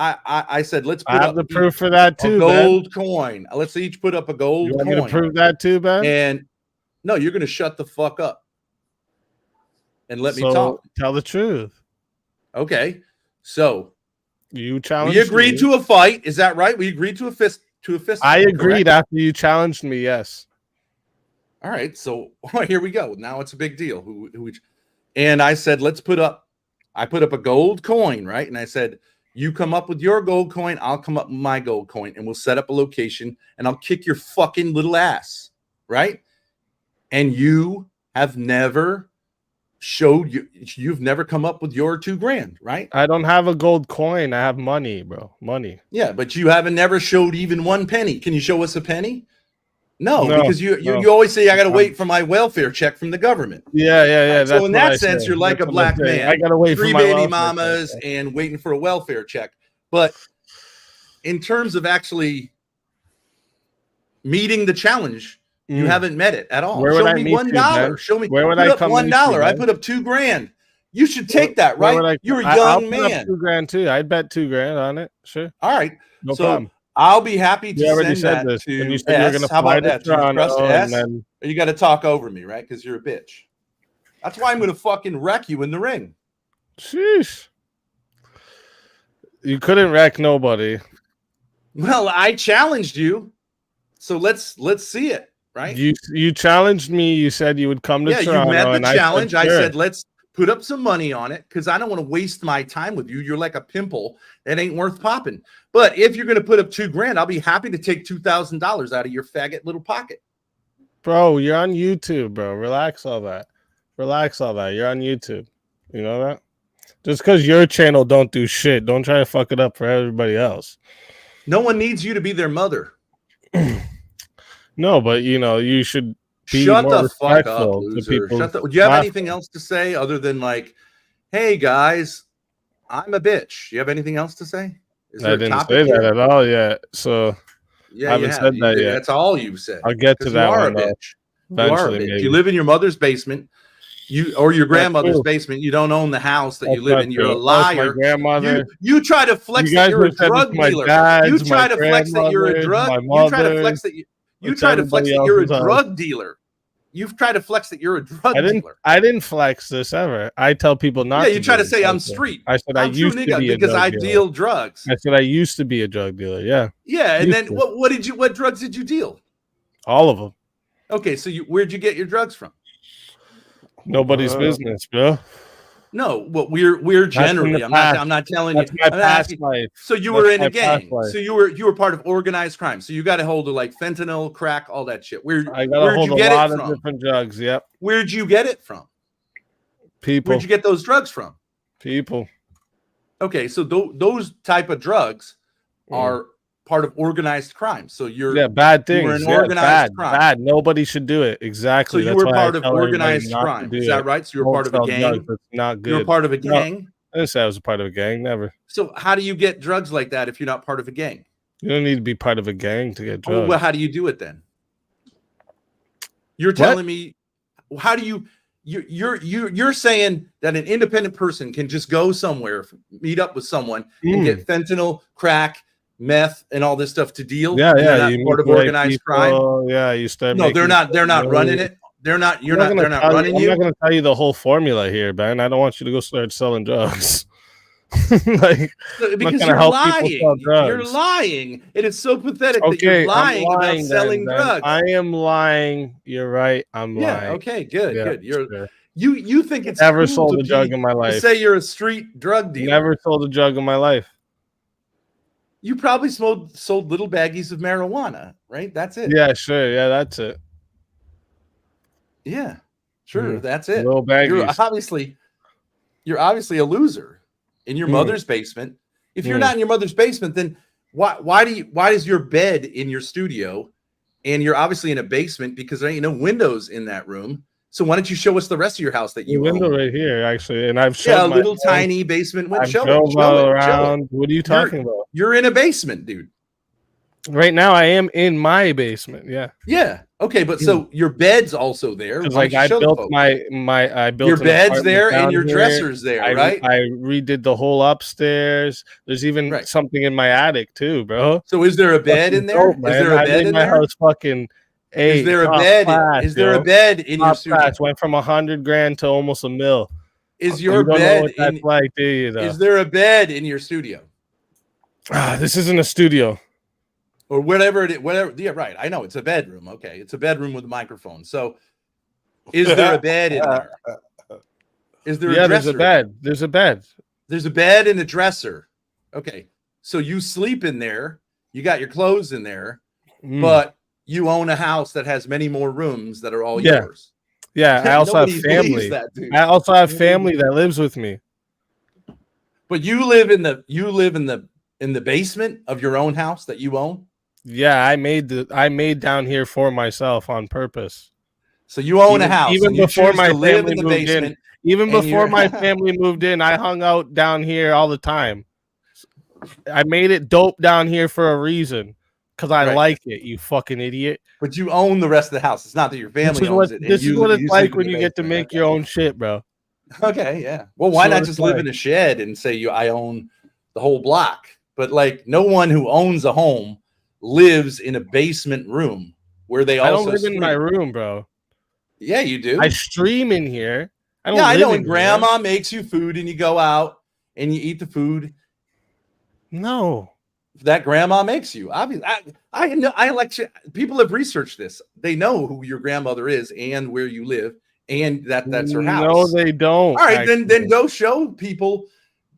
I said, let's put
I have
up
the proof for that too,
a gold coin. Let's each put up a gold
You want
coin.
me to prove that too, Ben?
And no, you're going to shut the fuck up and let me talk.
Tell the truth.
Okay. So
you challenged
we agreed
me.
to a fight. Is that right? We agreed to a fist.
I agreed
correct?
after you challenged me. Yes.
All right. So here we go. Now it's a big deal. And I said, I put up a gold coin, right? And I said, you come up with your gold coin, I'll come up with my gold coin, and we'll set up a location, and I'll kick your fucking little ass, right? And you have never you've never come up with your $2,000, right?
I don't have a gold coin. I have money, bro. Money.
Yeah, but you haven't never showed even one penny. Can you show us a penny? No, because you always say I got to wait for my welfare check from the government.
Yeah.
So in that sense, you're like a black man.
I gotta wait for
3
my
baby
welfare
mamas
check.
and waiting for a welfare check. But in terms of actually meeting the challenge, you haven't met it at all.
Where would
Show
I
me
meet
$1.
you, Ben?
Show me.
Where would
put
I
up
come
$1.
meet you,
I
Ben?
put up $2,000. You should take that,
Where would
right? You're a
I'll
young
put up
man.
$2,000 too. I'd bet $2,000 on it. Sure.
All right.
No
so
problem.
I'll be happy
You
to
already
send
said
that
this.
to
And you said you were
S.
gonna
How
fly
about
to
that? Do you trust
Toronto
S?
and then-
Or you got to talk over me, right? Because you're a bitch. That's why I'm going to fucking wreck you in the ring.
Sheesh. You couldn't wreck nobody.
Well, I challenged you, so let's see it, right?
You challenged me. You said you would come to
Yeah,
Toronto.
you met
and
the challenge. I
sure.
said, let's put up some money on it because I don't want to waste my time with you. You're like a pimple that ain't worth popping. But if you're going to put up $2,000, I'll be happy to take $2,000 out of your faggot little pocket.
Bro, you're on YouTube, bro. Relax all that. Relax all that. You're on YouTube. You know that? Just because your channel don't do shit, don't try to fuck it up for everybody else.
No one needs you to be their mother.
No, but you should be
Shut
more
the fuck up,
respectful to
loser.
people.
Do you have anything else to say other than like, hey guys, I'm a bitch? Do you have anything else to say? Is there
I
a
didn't
topic
say that
here?
at all yet. So
Yeah,
I haven't
you
said
have.
that yet.
That's all you've said.
I'll get to
'Cause
that
you are
one
a
though.
bitch. You are a
Eventually,
bitch.
maybe.
You live in your mother's basement. Or your grandmother's
true.
basement. You don't own the house that you
That's
live
not
in. You're a
true. Oh, it's my
liar.
grandmother.
You try to flex
You
that
guys
you're a
have said it's
drug
my
dealer.
dad's,
You try
my
to flex that you're a
grandmother's,
drug.
my
You try to flex
mother's.
that you
It's
try to flex
everybody
that you're a
else's house.
drug dealer. You've tried to flex that you're a drug dealer.
I didn't flex this ever. I tell people not
Yeah,
to.
you try
do
to say
it.
I'm street.
I said I
I'm true
used to
nigga
be a
because
drug
I
dealer.
deal drugs.
I said I used to be a drug dealer. Yeah.
Yeah, and
Used
then
to.
what drugs did you deal?
All of them.
Okay, so where'd you get your drugs from?
Nobody's business, bro.
No, well, we're generally. I'm not telling you.
That's my
I'm
past
asking-
life.
So you
That's
were in
my
a gang.
past life.
So you were part of organized crime. So you got a hold of like fentanyl, crack, all that shit.
I got a
Where'd
hold
you
of
get
a lot
it
of
from?
different drugs. Yep.
Where'd you get it from?
People.
Where'd you get those drugs from?
People.
Okay, so those type of drugs are part of organized crime. So you're
bad
You
things.
were an
Yeah,
organized
bad,
crime.
bad. Nobody should do it. Exactly.
So you
That's
were
why I
part of
tell everybody
organized
not to
crime.
do
Is that
it.
right? So you were
Don't
part of a
sell
gang?
drugs. That's not good.
You were part of a
No,
gang?
I didn't say I was a part of a gang. Never.
So how do you get drugs like that if you're not part of a gang?
You don't need to be part of a gang to get
Oh,
drugs.
well, how do you do it then? You're telling me, how do you're saying that an independent person can just go somewhere, meet up with someone, and get fentanyl, crack, meth, and all this stuff to deal?
Yeah,
and they're
yeah.
not
You
part of
meet the right
organized crime.
people. Yeah, you start.
No, they're
making
not. They're not
money.
running it. They're not. They're not running
I'm
you.
not going to tell you the whole formula here, Ben. I don't want you to go start selling drugs. Like,
Because you're lying. You're lying. It is so pathetic that
Okay,
you're lying,
I'm
about
lying
selling
then.
drugs.
I am lying. You're right. I'm
Yeah.
lying.
Okay. Good.
Yeah,
Good.
sure.
You think it's
Never
cool
sold
to
a drug
be-
in my
to
life.
say you're a street drug dealer.
Never sold a drug in my life.
You probably sold little baggies of marijuana, right? That's it.
Yeah, sure. Yeah, that's it.
Yeah, sure.
Mhm.
That's it.
Little baggies.
You're obviously a loser in your mother's basement. If you're not in your mother's basement, then why does your bed in your studio, and you're obviously in a basement because there ain't no windows in that room. So why don't you show us the rest of your house that
The
you
window
own?
right here, actually, and I've shown
Yeah, a
my
little
own-
tiny basement window.
I've
Show
drove
it.
all
Show it.
around. What are you talking about?
You're in a basement, dude.
Right now, I am in my basement. Yeah.
Yeah. Okay, but so your bed's also there.
Because
Why
like
don't you
I
show the
built
folks?
I built
Your
an
bed's
apartment
there and
down
your
here.
dresser's there, right?
I redid the whole upstairs. There's even something in my attic too, bro.
So is there a bed in there?
Dope,
Is
man.
there a
I
bed
made
in
my
there?
house fucking
Is there a
top
bed?
class,
Is there a
yo.
bed in your
Top
studio?
class. Went from $100,000 to almost $1 million.
Is
You
your
don't know
bed
what that's
in?
like, do you? Though
Is there a bed in your studio
this isn't a studio.
or whatever it is? Whatever. Yeah, right. I know it's a bedroom. Okay, it's a bedroom with a microphone. So, is there a bed in there? Is there?
Yeah,
a
there's a
dresser?
bed. There's a bed.
There's a bed and a dresser. Okay, so you sleep in there. You got your clothes in there, but you own a house that has many more rooms that are all
Yeah.
yours.
Yeah, I also have
Nobody believes
family.
that, dude.
I also have family that lives with me.
But you live in the basement of your own house that you own.
Yeah, I made down here for myself on purpose.
So you own a house,
even
and you
before
choose
my
to live
family
in the
moved in.
basement,
Even
and
before
you're-
my family moved in, I hung out down here all the time. I made it dope down here for a reason, because I
Right.
like it. You fucking idiot.
But you own the rest of the house. It's not that your family owns it. and
This is
you-
what
you
it's like
sleep in
when
the
you get to
basement.
make your own shit, bro.
Okay, yeah. Well, why
So
not
it's
just live
like-
in a shed and say I own the whole block? But like, no one who owns a home lives in a basement room where they
I
also
don't live in my
stream.
room, bro.
Yeah, you do.
I stream in here. I don't
Yeah, I
live
know.
in
And
here.
grandma makes you food, and you go out and you eat the food
No.
that grandma makes you. Obviously, I know. I lecture. People have researched this. They know who your grandmother is and where you live, and that's her house.
No, they don't.
All right, then
actually.
go show people.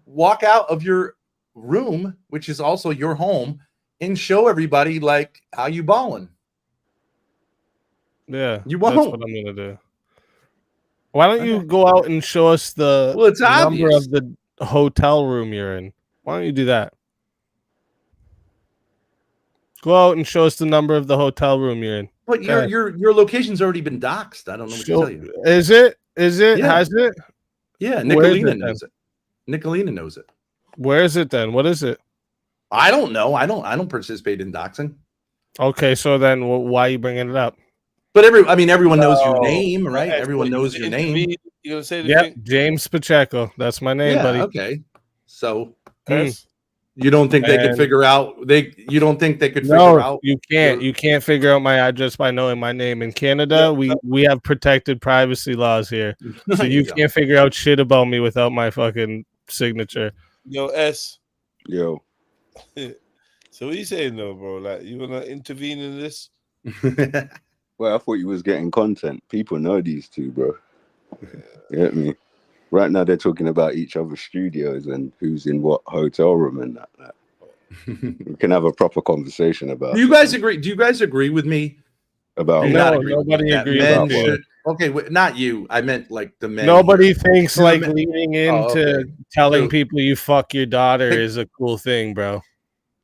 Walk out of your room, which is also your home, and show everybody like how you balling.
Yeah,
You
that's
won't.
what I'm gonna do. Why don't you go out and show us the
Well, it's
number
obvious.
of the hotel room you're in? Why don't you do that? Go out and show us the number of the hotel room you're in.
But
Okay.
your location's already been doxxed. I don't know what to tell you.
Is it? Is it?
Yeah.
Has it?
Yeah,
Where is
Nicolina
it
knows it. Nicolina knows it.
Where is it then? What is it?
I don't know. I don't participate in doxing.
Okay, so then why are you bringing it up?
But everyone knows your
Oh,
name, right?
okay,
Everyone
so
knows your name.
You're gonna say the
Yep,
thing?
James Pacheco. That's my name,
Yeah,
buddy.
okay. So
Yes.
you don't think they could
And-
figure out you don't think they could figure
No,
out
you can't. You can't figure out my address by knowing my name. In Canada, we have protected privacy laws here, so you can't figure out shit about me without my fucking signature.
Yo, S.
Yo.
So what are you saying though, bro? Like you wanna intervene in this?
Well, I thought you was getting content. People know these two, bro. You get me? Right now they're talking about each other's studios and who's in what hotel room and that. We can have a proper conversation about
Do you guys agree? Do you guys agree with me?
about
Do you
No,
not agree with
nobody
me that
agrees
men
about what?
should- Okay, not you. I meant like the men.
Nobody
here.
thinks
Do the
like
men-
leaning
Oh,
into
okay.
telling
So-
people you fuck your daughter is a cool thing, bro.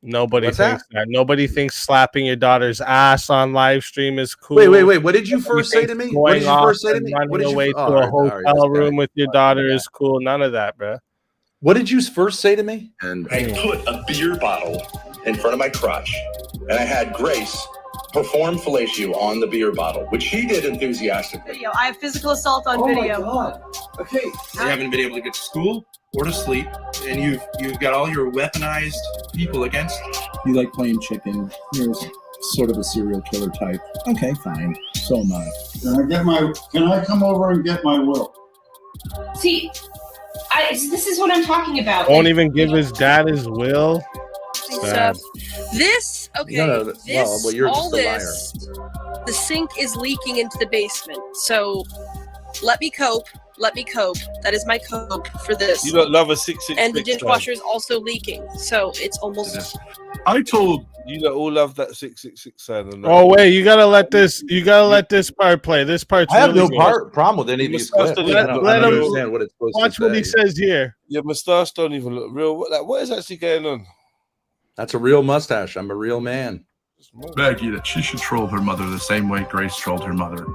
Nobody
What's
thinks that? Nobody thinks slapping your daughter's ass on live stream is cool.
Wait. What did you
Nobody
first say to
thinks
me? What did
going
you
off
first say to
and
me?
running
What did you?
away to
all
a
right,
hotel
this guy.
room with your daughter is cool. None of that, bro.
What did you first say to me?
And I put a beer bottle in front of my crotch, and I had Grace perform fellatio on the beer bottle, which he did enthusiastically.
Video. I have physical assault on video.
Okay. You haven't been able to get to school or to sleep, and you've got all your weaponized people against you.
You like playing chicken. You're sort of a serial killer type. Okay, fine. So am I.
Can I come over and get my will?
See, this is what I'm talking about.
Won't even give his dad his will. Sad.
This
No, well, you're
all
just a liar.
this, the sink is leaking into the basement. So let me cope. Let me cope. That is my cope for this.
You don't love a 666.
And the dishwasher is also leaking, so it's almost.
I told you that all love that 666 sign. And that.
Oh wait, you gotta let this part play. This part's
I have
really
no
good.
problem with any of these
Moustache
clips.
don't
I
even
don't,
look
I don't
real.
understand what it's supposed
Watch
to
what he
say.
says here.
Your moustache don't even look real. What is actually going on?
That's a real mustache. I'm a real man.
Becky that she should troll her mother the same way Grace trolled her mother.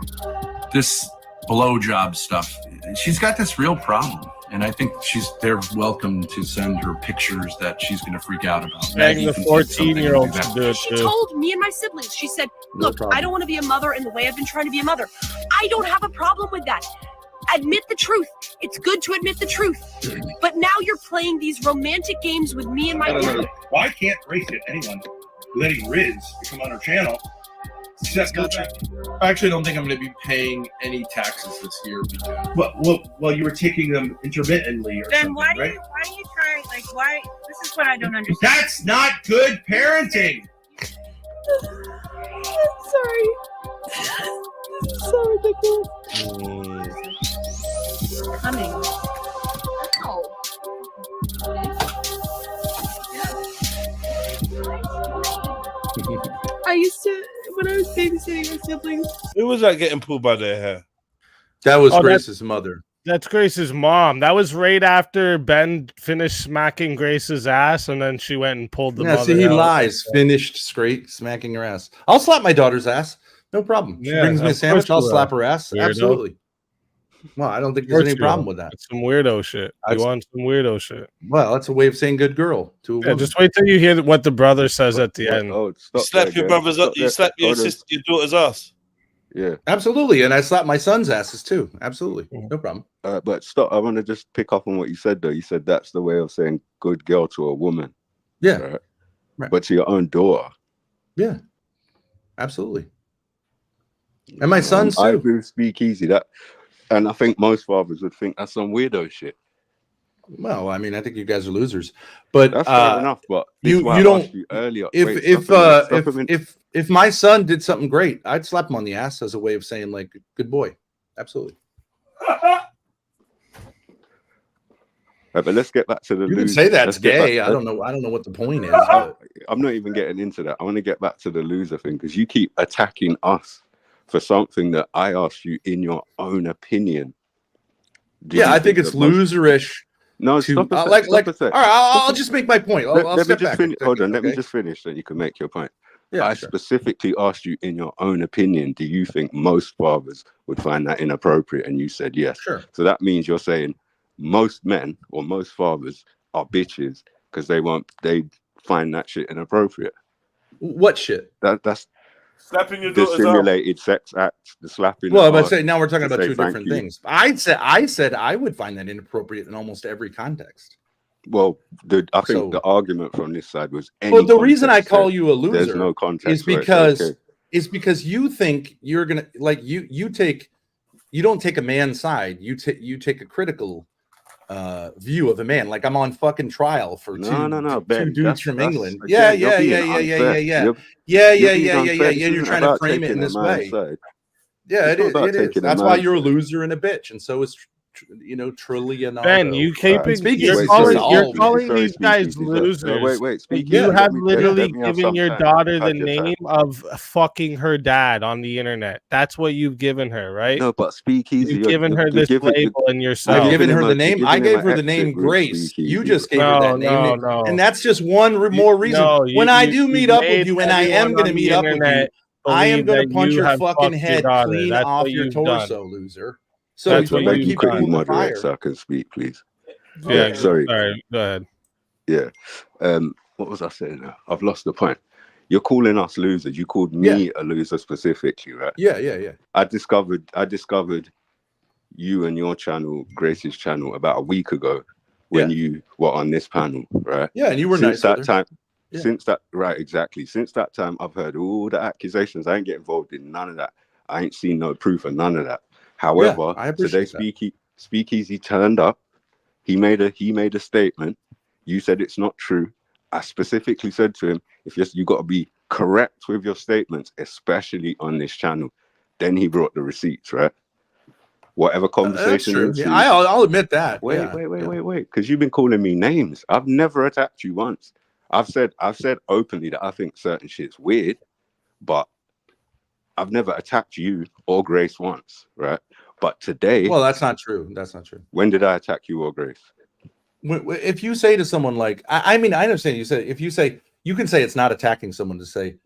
This blowjob stuff. She's got this real problem. And I think they're welcome to send her pictures that she's going to freak out about.
Begging the 14-year-old to do it
She
too.
told me and my siblings, she said,
No
look,
problem.
I don't want to be a mother in the way I've been trying to be a mother. I don't have a problem with that. Admit the truth. It's good to admit the truth. But now you're playing these romantic games with me and my daughter.
Why can't Grace get anyone letting Riz to come on her channel? I actually don't think I'm going to be paying any taxes this year. Well, you were taking them intermittently or
Then
something,
why do
right?
you try, like, why? This is what I don't understand.
That's not good parenting.
I'm sorry. This is so ridiculous.
Coming.
I used to, when I was babysitting my siblings.
Who was that getting pulled by their hair?
That was
Oh,
Grace's mother.
That's Grace's mom. That was right after Ben finished smacking Grace's ass, and then she went and pulled the
Yeah,
mother
see, he
out.
lies. Finished straight smacking her ass. I'll slap my daughter's ass. No problem. She
Yeah,
brings me a
of
sandwich.
course
I'll
you
slap
will.
her ass.
Weirdo.
Absolutely. Well, I don't think
Of
there's
course
any
you
problem
will.
with that.
It's some weirdo shit.
That's-
You want some weirdo shit.
Well, that's a way of saying good girl to a
Yeah,
woman.
just wait till you hear what the brother says at the end.
Oh,
You
stop
slap
there,
your
Jen.
brother's
Stop
up. You
there.
slap your
Hold on.
sister, your daughter's ass.
Yeah.
Absolutely. And I slap my son's asses too. Absolutely. No problem.
But stop. I want to just pick up on what you said, though. You said that's the way of saying good girl to a woman.
Yeah.
Right? But to your own daughter.
Yeah. Absolutely. And my sons
I
too.
agree with Speakeasy. And I think most fathers would think that's some weirdo shit.
Well, I mean, I think you guys are losers, but
That's fair enough. But this is
you
why I
don't.
asked you earlier.
If
Wait,
if
stop a minute, stop a minute.
if my son did something great, I'd slap him on the ass as a way of saying like, "Good boy." Absolutely.
But let's get back to the.
You can
loser.
say that's
Let's get back-
gay. I don't know. I don't know what the point is. But
I'm not even getting into that. I want to get back to the loser thing because you keep attacking us for something that I asked you in your own opinion. Do
yeah,
you
I think it's
that most-
loserish.
No,
to,
stop a sec,
like.
stop a sec.
All right, I'll just make my point. I'll
Let me
step
just
back.
finish. Hold on, let me
okay?
just finish so you can make your point.
Yeah,
I
sure.
specifically asked you in your own opinion, do you think most fathers would find that inappropriate? And you said yes.
Sure.
So that means you're saying most men or most fathers are bitches because they find that shit inappropriate.
What shit?
That's
Slapping your
the
daughter's ass.
simulated sex act, the slapping.
Well,
the
but
ass
say now we're talking
to
about
say
two
thank
different
you.
things. I said I would find that inappropriate in almost every context.
Well, I think
So-
the argument from this side was.
Well, the reason I
context
call
said
you a loser
there's no context
is
where it's
because
okay.
you think you're gonna like you don't take a man's side. You take a critical view of a man. Like I'm on fucking trial for
No,
two
Ben,
dudes from
that's-
England.
again,
Yeah.
you're being unfair.
Yeah. You're trying to frame it in this way. Yeah,
It's not about
it is.
taking a
That's why
man's
you're a
side.
loser and a bitch, and so is Trillion.
Ben, you keeping you're calling these guys losers.
Wait, speak.
You have
let
literally
me have
given
some
your
time.
daughter
You've
the
had your time.
name of fucking her dad on the internet. That's what you've given her, right?
No, but Speakeasy.
You've given her this label and yourself.
I've given her the name. I gave her the name Grace. You just gave her that name, and that's just one more reason. When I do meet up with you, and I am going to meet up with you, I am going to punch your fucking head clean off your torso, loser. So
That's
you
what
better
you
keep
quickly
cool the
moderate
fire.
so I can speak, please.
Yeah,
sorry.
Sorry, go ahead.
Yeah. What was I saying now? I've lost the point. You're calling us losers. You called me a loser specifically, right?
Yeah.
I discovered you and your channel, Grace's channel, about a week ago when you were on this panel, right?
Yeah, and you were
Since
nice
that
with her.
time.
Yeah.
Since that time, I've heard all the accusations. I ain't get involved in none of that. I ain't seen no proof of none of that. However,
I
today
appreciate that.
Speakeasy turned up. He made a statement. You said it's not true. I specifically said to him, if you got to be correct with your statements, especially on this channel. Then he brought the receipts, right? Whatever conversation
true.
ensued.
Yeah, I'll admit that.
Wait,
Yeah.
wait. Because you've been calling me names. I've never attacked you once. I've said openly that I think certain shit's weird, but I've never attacked you or Grace once, right? But today,
Well, that's not true. That's not true.
when did I attack you or Grace?
If you say to someone like, I mean, I understand you say, if you say, you can say it's not attacking someone to say,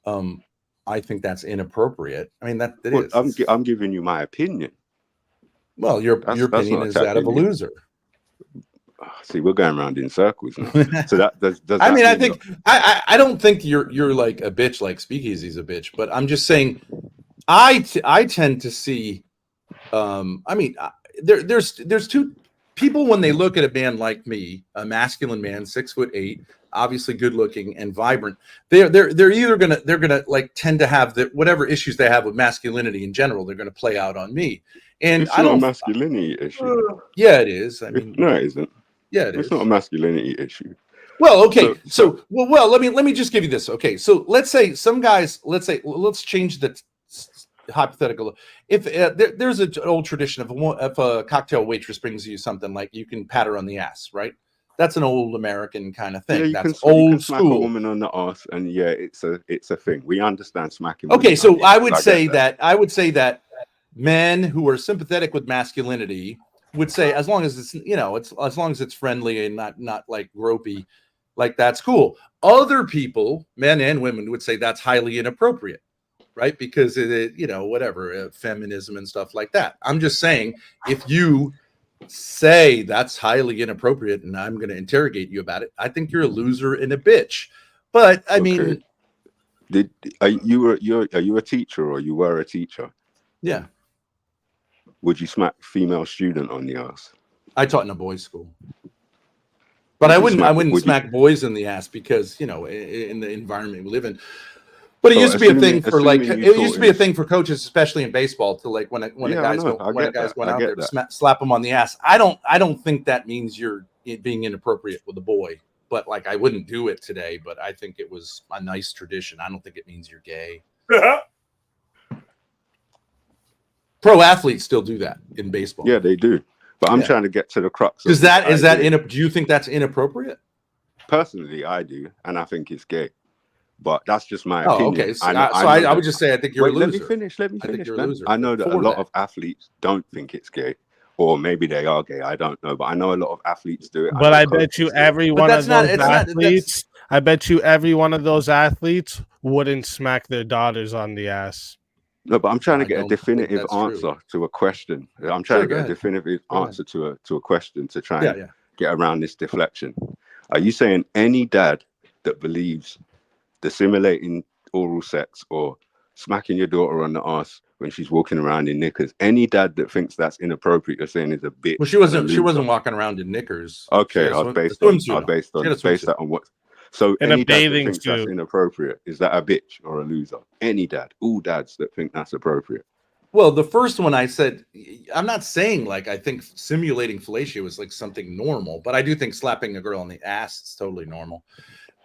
I think that's inappropriate. I mean, that it
Well,
is.
I'm giving you my opinion.
Well, your
That's
opinion
not
is that of a
attacking you.
loser.
See, we're going around in circles now. So that does that
I mean, I
mean
think I don't think you're like a bitch, like Speakeasy's a bitch, but I'm just saying I tend to see I mean there's two people when they look at a man like me, a masculine man, 6'8", obviously good looking and vibrant, they're either gonna like tend to have the whatever issues they have with masculinity in general, they're gonna play out on me. And
it's
I
not a
don't
masculinity issue.
Yeah, it is. I mean,
No, it isn't.
yeah, it
It's
is.
not a masculinity issue.
Well, okay. So let me just give you this. Okay, so let's say some guys. Let's change the hypothetical. If there's an old tradition of if a cocktail waitress brings you something, like you can pat her on the ass, right? That's an old American kind of thing.
Yeah, you
That's
can
old
smack a
school.
woman on the ass, and yeah, it's a thing. We understand smacking.
Okay,
women
so
on the
I
ass.
would
get
say that men who are sympathetic with masculinity would say, as long as it's as long as it's friendly and not like gropey, like that's cool. Other people, men and women, would say that's highly inappropriate, right? Because whatever, feminism and stuff like that. I'm just saying, if you say that's highly inappropriate and I'm going to interrogate you about it, I think you're a loser and a bitch. But I mean,
are you a teacher, or you were a teacher?
Yeah.
Would you smack female student on the ass?
I taught in a boys' school, but I wouldn't smack boys in the ass because in the environment we live in. But it used to be a thing for coaches, especially in baseball, to like when a guy's going out there to slap him on the ass. I don't think that means you're being inappropriate with a boy. But like, I wouldn't do it today. But I think it was a nice tradition. I don't think it means you're gay. Pro athletes still do that in baseball.
Yeah, they do. But I'm trying to get to the crux.
Do you think that's inappropriate?
Personally, I do, and I think it's gay. But that's just my opinion.
Okay. So I would just say I think you're a loser.
Let me finish.
I think you're a loser.
I know that a lot of athletes don't think it's gay, or maybe they are gay. I don't know, but I know a lot of athletes do it.
But I bet you every one of those athletes. I bet you every one of those athletes wouldn't smack their daughters on the ass.
No, but I'm trying to get a definitive answer to a question. I'm trying to get a definitive answer to a question to try and get around this deflection. Are you saying any dad that believes dissimulating oral sex or smacking your daughter on the ass when she's walking around in knickers, any dad that thinks that's inappropriate, you're saying is a bitch?
Well, she wasn't walking around in knickers.
Okay, I based that on what. So
in
any
a bathing
dad that thinks that's inappropriate, is that a bitch or a loser? Any dad, all dads that think that's appropriate.
Well, the first one I said, I'm not saying like I think simulating fellatio is like something normal, but I do think slapping a girl on the ass is totally normal.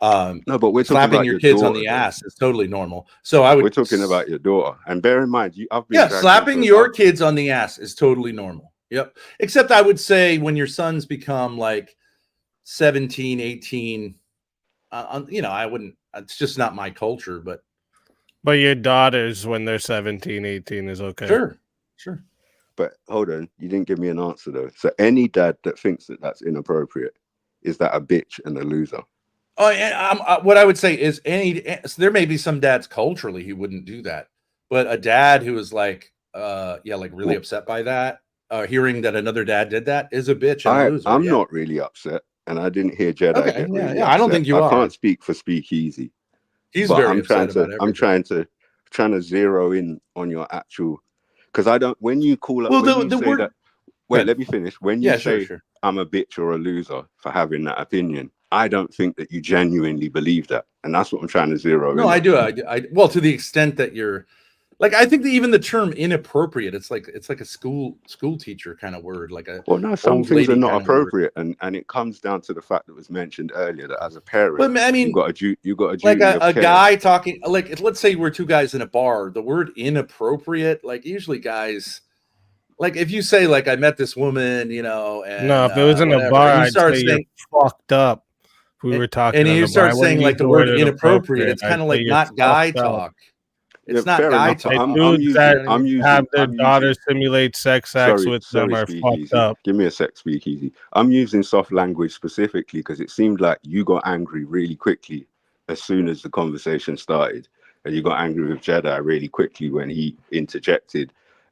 No, but we're
slapping your kids on the ass is totally normal. So we're
talking about your daughter, and bear in mind, I've been
slapping your kids on the ass is totally normal. Yep. Except I would say when your sons become like 17, 18. I wouldn't. It's just not my culture, but
your daughters, when they're 17, 18, is okay.
Sure.
But hold on, you didn't give me an answer though. So any dad that thinks that that's inappropriate, is that a bitch and a loser?
Oh, what I would say is there may be some dads culturally who wouldn't do that, but a dad who is like, really upset by that, hearing that another dad did that, is a bitch and a loser.
I'm not really upset. And I didn't hear Jedi get really upset.
I don't think you are.
I can't speak for Speakeasy.
He's very upset about everything.
I'm trying to zero in on your actual, because I don't. When you call up, let me finish. When you say I'm a bitch or a loser for having that opinion, I don't think that you genuinely believe that, and that's what I'm trying to zero in.
No, I do. Well, to the extent that you're. Like, I think that even the term inappropriate, it's like a school teacher kind of word.
Some things are not appropriate, and it comes down to the fact that was mentioned earlier that as a parent,
but I mean,
you got a duty
like a guy talking. Like, let's say we're two guys in a bar. The word inappropriate, like usually guys, like if you say like I met this woman, and
if it was in a bar, I'd say you're fucked up. We were talking,
and you start saying like the word inappropriate. It's kind of like not guy talk. It's not guy talk.
Dudes that have their daughters simulate sex acts with them are fucked up.
Give me a sec, Speakeasy. I'm using soft language specifically because it seemed like you got angry really quickly as soon as the conversation started, and you got angry with Jedi really quickly when he interjected.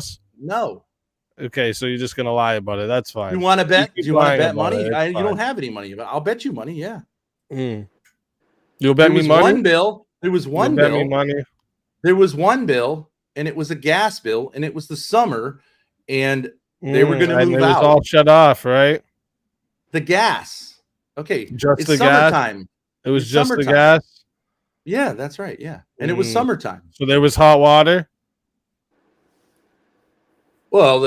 us?
No.
Okay, so you're just gonna lie about it. That's fine.
You want to bet?
keep
Do you want to
lying
bet
about
money?
it, it's
You don't
fine.
have any money, but I'll bet you money. Yeah.
You'll bet
There
me
was
money.
one bill. There was one
bet me
bill.
money.
There was one bill, and it was a gas bill, and it was the summer, and They were going to
and
move
it was
out.
all shut off, right?
The gas. Okay,
Just
it's
the gas.
summertime.
It was
It's
just the
summertime.
gas.
Yeah, that's right. Yeah, and it was summertime.
So there was hot water.
Well,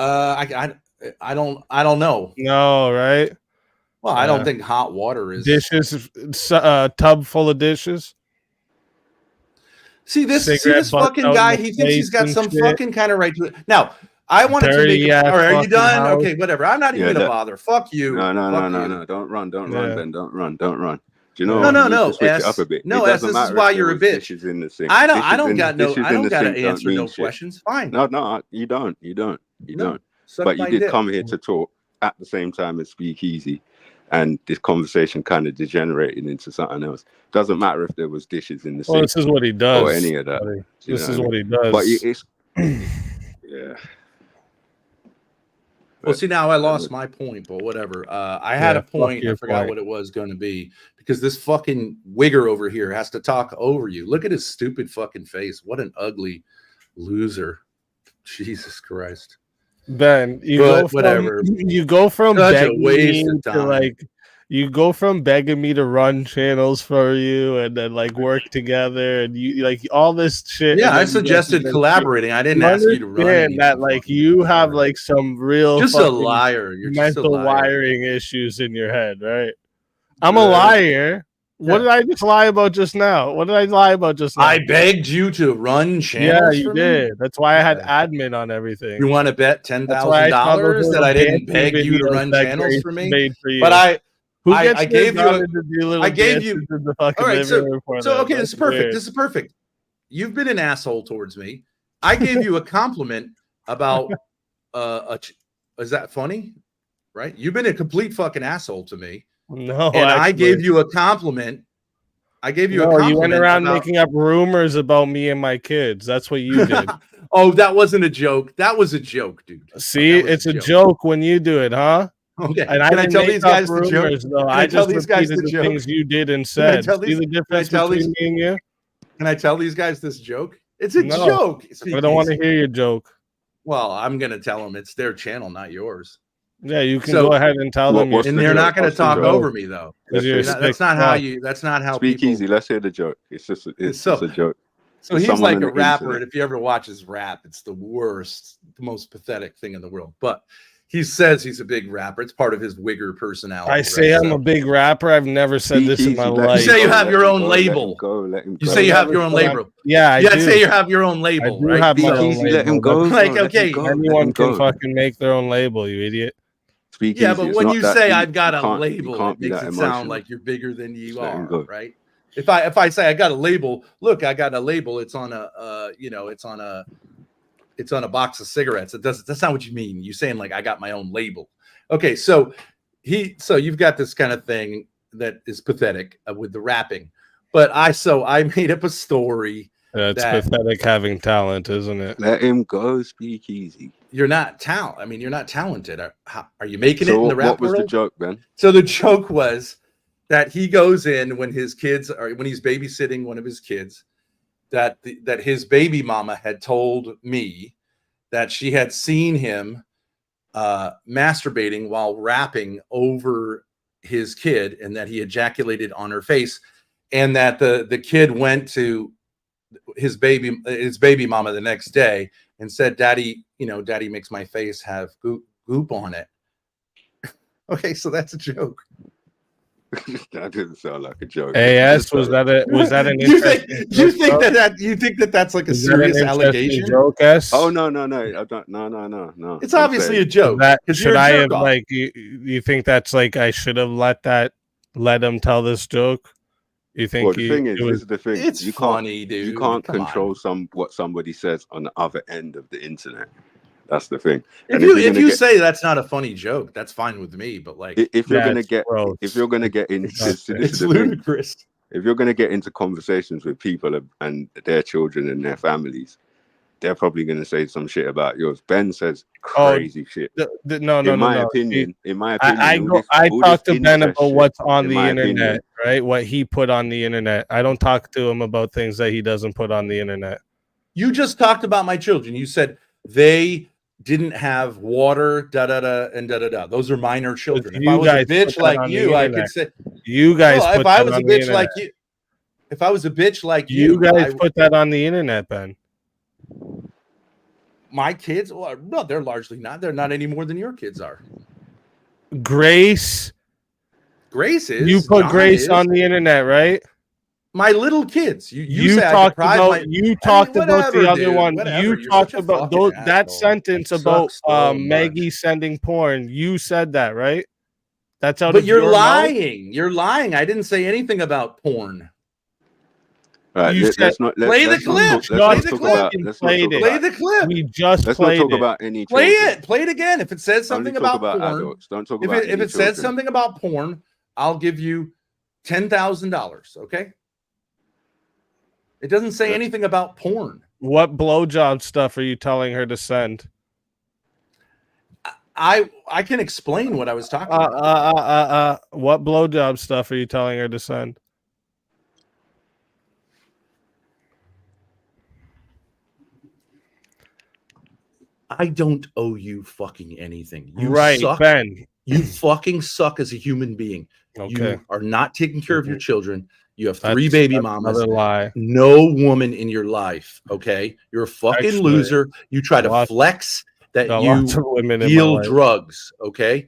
I don't know.
No, right?
Well, I don't think hot water is
dishes. Tub full of dishes.
See this
Cigarette butts
fucking
out in
guy.
the
He thinks he's
face
got
and
some
shit.
fucking kind of right to it. Now, I wanted to make.
Dirty ass
All right, are you
fucking
done?
house.
Okay, whatever. I'm not even
Yeah,
gonna
that-
bother. Fuck you.
No,
Fuck you.
Don't run,
Yeah.
Ben. Don't run. Do you know?
No,
you need to switch it
S.
up a bit.
No,
It
S.
doesn't
This is
matter if
why
there
you're a
was
bitch.
dishes in the sink.
I don't
Dishes
gotta
in the
answer
don't
no
mean shit.
questions. Fine.
No, you don't.
No, suck
But you
my
did
dick.
come here to talk at the same time as speak easy, and this conversation kind of degenerated into something else. Doesn't matter if there was dishes in the
Well,
sink
this is what he does.
or any of that.
buddy.
You
This
know
is
what I
what he
mean?
does.
But it's yeah.
Well, see, now I lost my point, but whatever. I had
Yeah,
a point.
fuck your
I forgot
point.
what it was going to be because this fucking wigger over here has to talk over you. Look at his stupid fucking face. What an ugly loser. Jesus Christ.
Ben, you
But
go from
whatever.
you go from
Such a
begging
waste
me
of
to
time.
like you go from begging me to run channels for you and then like work together and you like all this shit.
Yeah,
and
I
then you
suggested
then
collaborating. I didn't ask you to run
understand
anything.
that like you have like some real
Just a
fucking
liar. You're just a
mental
liar.
wiring issues in your head, right? I'm a
Yeah.
liar. What did I just lie about just now? What did I lie about just now?
I begged you to run channels.
Yeah, you
for me?
did. That's why I had admin on everything.
You want to bet
That's why I saw those
$10,000 that
little
I didn't
dancing
beg you to
videos
run
that
channels
Grace
for me?
made for you.
But
Who
I
gets their
gave you
daughter to do little
I gave you.
dances in the fucking
All right,
living room for
so
them?
okay, this
That's
is perfect.
weird.
This is perfect. You've been an asshole towards me. I gave you a compliment about is that funny? Right? You've been a complete fucking asshole to me.
No,
and I
actually.
gave you a compliment. I gave you a
No,
compliment.
you went around
about-
making up rumors about me and my kids. That's what you did.
Oh, that wasn't a joke. That was a joke, dude.
See, it's a joke when you do it, huh?
Okay.
And I
Can I
didn't
tell
make
these
up
guys the joke?
rumors, though.
Can
I
tell
just
these guys
repeated
the
the
joke?
things you did and
Can I
said.
tell
See
these-
the
can I
difference
tell
between
these-
me and you?
Can I tell these guys this joke? It's a
No,
joke.
I don't want to hear your joke.
Well, I'm gonna tell them it's their channel, not yours.
Yeah, you can
So-
go ahead and tell them.
And they're not going to talk over me though.
Let's
You're
hear
not-
it.
that's not how you. That's not how
Speak
people.
easy. Let's hear the joke. It's just a joke.
So
It's
he's
someone
like
on
a
the
rapper,
internet.
and if you ever watch his rap, it's the worst, the most pathetic thing in the world. But he says he's a big rapper. It's part of his wigger personality.
I say
right?
I'm a big rapper. I've never said this in my life.
You say you have your own label. You say you have your own label.
Yeah, I
yeah.
do.
Say you have your own label.
I do
right?
have my
So-
own label.
Like okay,
Anyone can fucking make their own label, you idiot.
yeah, but when you say I've got a
can't-
label,
can't
it
be
makes
that
it
emotional.
sound like you're bigger than you
let him
are,
go.
right? If I say I got a label, look, I got a label. It's on a it's on a box of cigarettes. That's not what you mean. You're saying like I got my own label. Okay, so you've got this kind of thing that is pathetic with the rapping, but I made up a story.
It's
that
pathetic having talent, isn't it?
Let him go. Speak easy.
you're not talent. I mean, you're not talented. Are you making it
So
in the rap
what was the
world?
joke, Ben?
So the joke was that he goes in when he's babysitting one of his kids, that his baby mama had told me that she had seen him masturbating while rapping over his kid, and that he ejaculated on her face, and that the kid went to his baby mama the next day and said, "Daddy, Daddy makes my face have goop on it." Okay, so that's a joke.
That didn't sound like a joke.
AS, was that an
you think
interesting
you think that's like a
Is that an
serious
interesting
allegation?
joke, S?
Oh no, I don't. No.
It's obviously a joke. 'cause
Should
you're a
I
jerk
have
off.
like you think that's like I should have let him tell this joke? You think
Well, the thing is, this is the thing.
It's
you
funny,
can't,
dude.
You can't
Come on.
control what somebody says on the other end of the internet. That's the thing.
If
And
you
you're gonna get-
say that's not a funny joke, that's fine with me. But like,
if you're
Yeah,
gonna
it's
get
gross.
if you're gonna get into this is
it's
the thing.
ludicrous.
If you're gonna get into conversations with people and their children and their families, they're probably gonna say some shit about yours. Ben says crazy shit.
No.
In my opinion,
I
all
talk
this
to Ben
incest
about
shit,
what's on
in
the
my
internet,
opinion,
right? What he put on the internet. I don't talk to him about things that he doesn't put on the internet.
You just talked about my children. You said they didn't have water, da da da, and da da da. Those are minor children. If
You
I was a
guys
bitch
put that
like
on the
you, I
internet.
could say,
You guys
well,
put
if I
that
was a
on the
bitch like
internet.
you, if I was a bitch like
You guys
I,
put that on the internet, Ben.
my kids, well, no, they're largely not. They're not any more than your kids are.
Grace.
Grace is.
You put
John
Grace
is.
on the internet, right?
My little kids. You say I
talked
deprive
about
my.
you talked about
whatever,
the other
dude,
one.
whatever.
You
You're
talked
such a
about
fucking
that
asshole.
sentence
It
about
sucks so
Maggie
much.
sending porn. You said that, right? That's out
But
of
you're
your mouth.
lying. You're lying. I didn't say anything about porn.
Right,
You said
let's not
play the
let's not
clip.
talk.
Play
Let's not
the
talk
clip.
about. Let's not talk
Play
about.
the clip.
We just
Let's not
played
talk
it.
about any
Play
children.
it. Play it again. If it says something
Only talk
about porn,
adults. Don't talk
if
about
it
any
says
children.
something about porn, I'll give you $10,000. Okay. It doesn't say anything about porn.
What blowjob stuff are you telling her to send?
I can explain what I was talking about.
What blowjob stuff are you telling her to send?
I don't owe you fucking anything. You
Right,
suck.
Ben.
You fucking suck as a human being.
Okay.
You are not taking care of your children. You have 3
That's-
baby
that's
mamas.
another lie.
No woman in your life. Okay. You're a fucking
Actually,
loser. You try to
lots-
flex that
got
you
lots of women in my
deal
life.
drugs. Okay.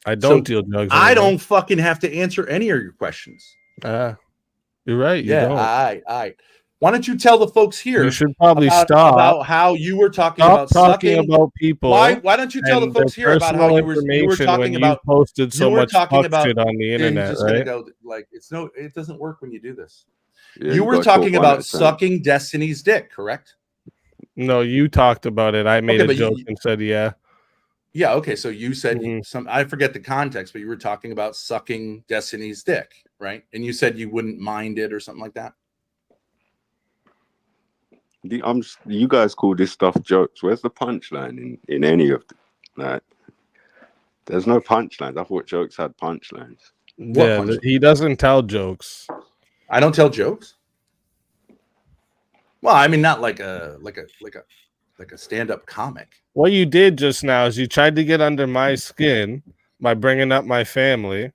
I don't deal drugs.
I
anymore.
don't fucking have to answer any of your questions.
You're right. You
Yeah.
don't.
All right. Why don't you tell the folks here?
You should probably
about,
stop.
about how you were talking
Stop
about
talking
sucking.
about people.
Why don't you tell the
and their
folks here about how
personal
you were
information
talking
when you
about
posted so
you were
much
talking
fuck
about
shit on the
I'm
internet,
just gonna
right?
go like it doesn't work when you do this.
Yeah,
you were
gotta talk
talking
one at
about
a time.
sucking Destiny's dick, correct?
No, you talked about it. I made
Okay,
a
but
joke and said, yeah.
Yeah, okay. So you said
Mm-hmm.
some I forget the context, but you were talking about sucking Destiny's dick, right? And you said you wouldn't mind it or something like that.
You guys call this stuff jokes. Where's the punchline in any of that? There's no punchlines. I thought jokes had punchlines.
He doesn't tell jokes.
I don't tell jokes. Well, I mean, not like a stand-up comic.
What you did just now is you tried to get under my skin by bringing up my family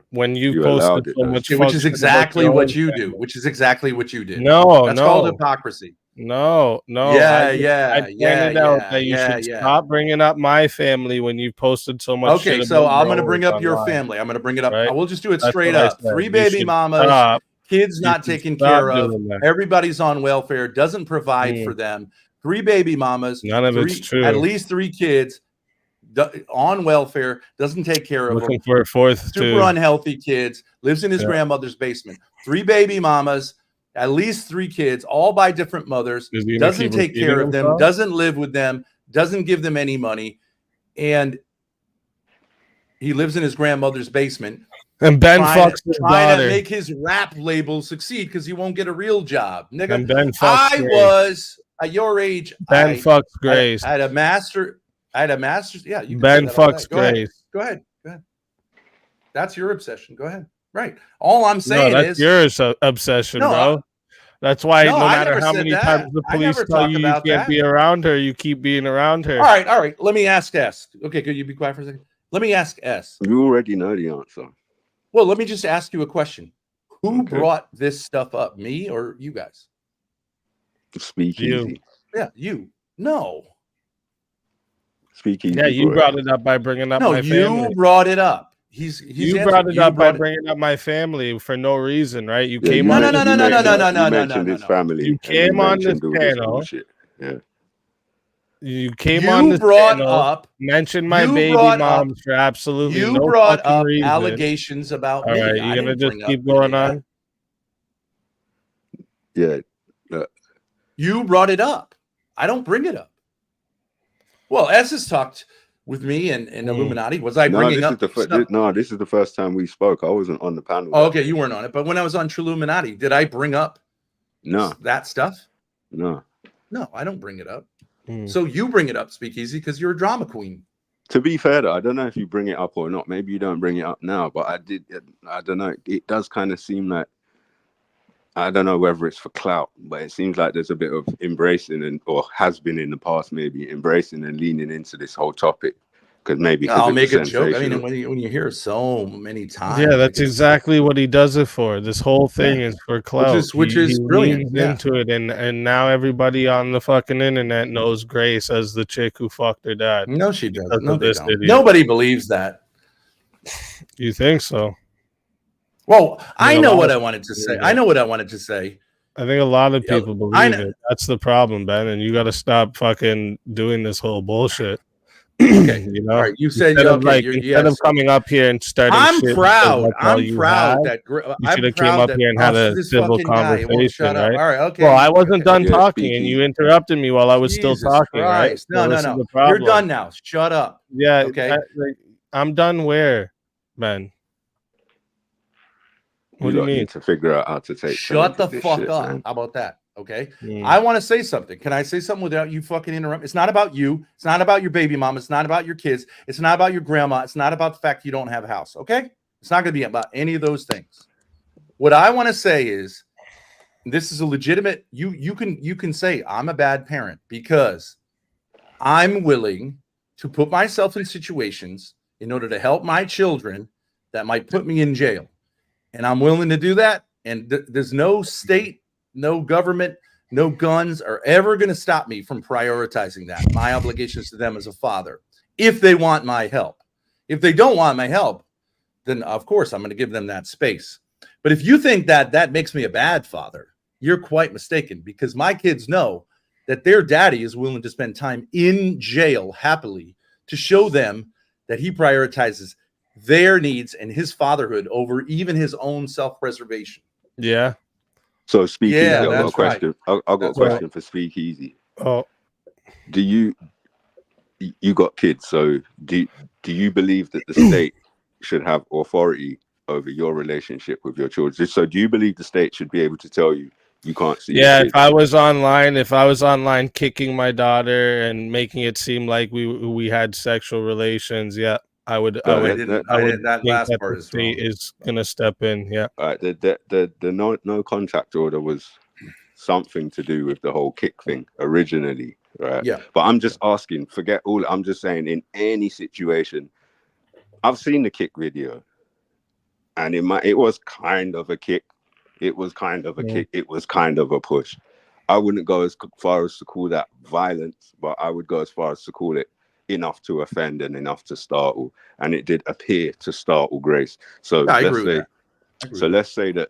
when you
allowed
posted
it,
so
though.
much
Okay,
fuck
which is
shit about
exactly
your
what
own
you
family.
do. Which is exactly what you did.
No,
That's
no.
called hypocrisy.
No.
Yeah,
I pointed out that you should
yeah.
stop bringing up my family when you posted so much
Okay,
shit.
so
about
I'm going to
yours
bring up your
online.
family. I'm going to bring it up.
Right?
I will just do it
That's
straight
what I
up.
said.
3
You
baby
should
mamas,
stop.
kids
You
not
should
taken
stop
care of.
doing that.
Everybody's on welfare, doesn't provide for them. 3 baby mamas,
None of it's true.
At least 3 kids on welfare, doesn't take care of
Looking
them.
for a fourth,
Super
too.
unhealthy kids, lives in his
Yeah.
grandmother's basement. 3 baby mamas, at least 3 kids, all by different mothers,
Is he gonna
doesn't
keep
take care
repeating
of them,
himself?
doesn't live with them, doesn't give them any money, and he lives in his grandmother's basement.
And Ben
trying
fucks his
to
daughter.
make his rap label succeed because he won't get a real job. Nigga,
And Ben fucks
I
Grace.
was at your age.
Ben fucks Grace.
I had a master's. Yeah, you can
Ben
say that all
fucks
day. Go ahead.
Grace.
Go ahead. That's your obsession. Go ahead. Right. All I'm
No,
saying
that's
is
your obsession,
No,
bro. That's why
No,
no
I
matter
never
how
said
many
that.
times the
I
police
never
tell
talk
you you
about
can't
that.
be around her, you keep being around her.
all right. Let me ask S. Okay, could you be quiet for a second? Let me ask S.
You already know the answer.
Well, let me just ask you a question. Who brought this stuff up? Me or you guys?
Speak
You.
easy.
Yeah, you. No.
Speak easy.
Yeah, you brought it up by bringing up
No,
my
you
family.
brought it up. He's
You
answering.
brought it
You
up by
brought it-
bringing up my family for no reason, right? You
Yeah,
came
you
on.
mentioned-
this-
you mentioned-
no,
You mentioned his family.
You
and
came on this
mentioned all this
channel.
bullshit. Yeah.
You came
You
on this
brought
channel,
up-
mentioned my
you
baby
brought
moms for absolutely
You
no
brought
fucking
up
reason.
allegations about
All
me.
right,
I
you're gonna
didn't
just
bring up
keep going
any of
on.
Yeah.
You brought it up. I don't bring it up. Well, S has talked with me and Illuminati. Was I bringing
this
up
is the
stuff?
this is the first time we spoke. I wasn't on the panel.
Oh, okay, you weren't on it. But when I was on Illuminati, did I bring up that stuff?
No.
No, I don't bring it up. So you bring it up, Speakeasy, because you're a drama queen.
To be fair, though, I don't know if you bring it up or not. Maybe you don't bring it up now, but I did. I don't know. It does kind of seem like I don't know whether it's for clout, but it seems like there's a bit of embracing or has been in the past, maybe embracing and leaning into this whole topic because maybe
I'll
it's
make a joke. I mean,
sensational.
when you hear it so many times,
Yeah, that's
like
exactly what he does it for. This whole thing is for clout.
which is
he
brilliant.
leans
Yeah.
into it, and now everybody on the fucking internet knows Grace as the chick who fucked her dad.
No, she doesn't.
because
No,
of
they
this
don't.
idiot.
Nobody believes that.
You think so?
Well, I
mean, a
know
lot
what
of
I wanted to
people
say.
believe
I
it.
know what I wanted to say.
I think a lot of people
I
believe
know.
it. That's the problem, Ben, and you got to stop fucking doing this whole bullshit.
Okay.
You know,
All right. You said
instead of
okay.
like
You're,
instead of
yes.
coming up here and starting
I'm
shit because
proud.
that's all
I'm
you
proud
have,
that
you should
I'm
have came
proud
up
that
here and had a
this
civil
fucking guy it won't shut
conversation,
up.
right?
All right. Okay.
Well, I wasn't done
Yeah,
talking, and you interrupted me while I was still
Jesus
talking, right?
Christ.
So
No,
this is the
You're
problem.
done now. Shut up.
Yeah.
Okay.
I'm done. Where, Ben? What
You
do you
lot
mean?
need to figure out how to take
Shut the
this
fuck
shit,
up.
man.
How about that? Okay.
Mm.
I want to say something. Can I say something without you fucking interrupt? It's not about you. It's not about your baby mom. It's not about your kids. It's not about your grandma. It's not about the fact you don't have a house. Okay. It's not going to be about any of those things. What I want to say is this is a legitimate, you can say I'm a bad parent because I'm willing to put myself in situations in order to help my children that might put me in jail. And I'm willing to do that. And there's no state, no government, no guns are ever going to stop me from prioritizing that. My obligations to them as a father, if they want my help. If they don't want my help, then of course I'm going to give them that space. But if you think that that makes me a bad father, you're quite mistaken, because my kids know that their daddy is willing to spend time in jail happily to show them that he prioritizes their needs and his fatherhood over even his own self-preservation.
Yeah.
So Speakeasy,
Yeah,
I've got a
that's right.
question. I've got a
That's right.
question for Speakeasy.
Oh,
Do you got kids? So do you believe that the state should have authority over your relationship with your children? So do you believe the state should be able to tell you you can't see?
yeah.
your
If I was online kicking my daughter and making it seem like we had sexual relations, yeah, I would.
No,
I would.
that
think
last
that
part
the
is
state
wrong.
is gonna step in. Yeah.
All right, the no contact order was something to do with the whole kick thing originally, right?
Yeah.
But I'm just asking, forget all. I'm just saying, in any situation, I've seen the kick video, and it was kind of a kick. It was kind of a kick. It was kind of a push. I wouldn't go as far as to call that violence, but I would go as far as to call it enough to offend and enough to startle. And it did appear to startle Grace. So
I agree with that.
let's say that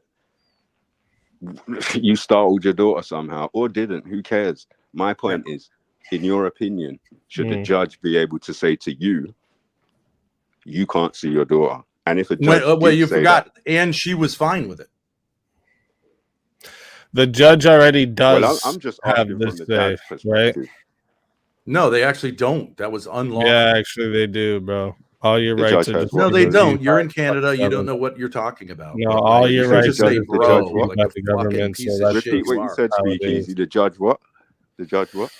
you startled your daughter somehow or didn't. Who cares? My point is, in your opinion, should the judge be able to say to you, you can't see your daughter? And if a judge
Well, you
say
forgot,
that,
and she was fine with it.
The judge already does
well, I'm just
have
asking
this
from the
say,
dad's
right?
perspective.
No, they actually don't. That was unlawful.
Yeah, actually they do, bro. All your
The
rights
judge
are
has
just
what?
No, they
Because
don't. You're in Canada. You don't know what you're talking about.
No,
But,
all
like,
your
you can't
rights
just
are
say
just
bro
protected
like
by
a
the
fucking
government.
piece
So
of
that's
shit
Repeat what
you
you
are.
said,
how it
Speakeasy.
is.
The judge what? The judge what?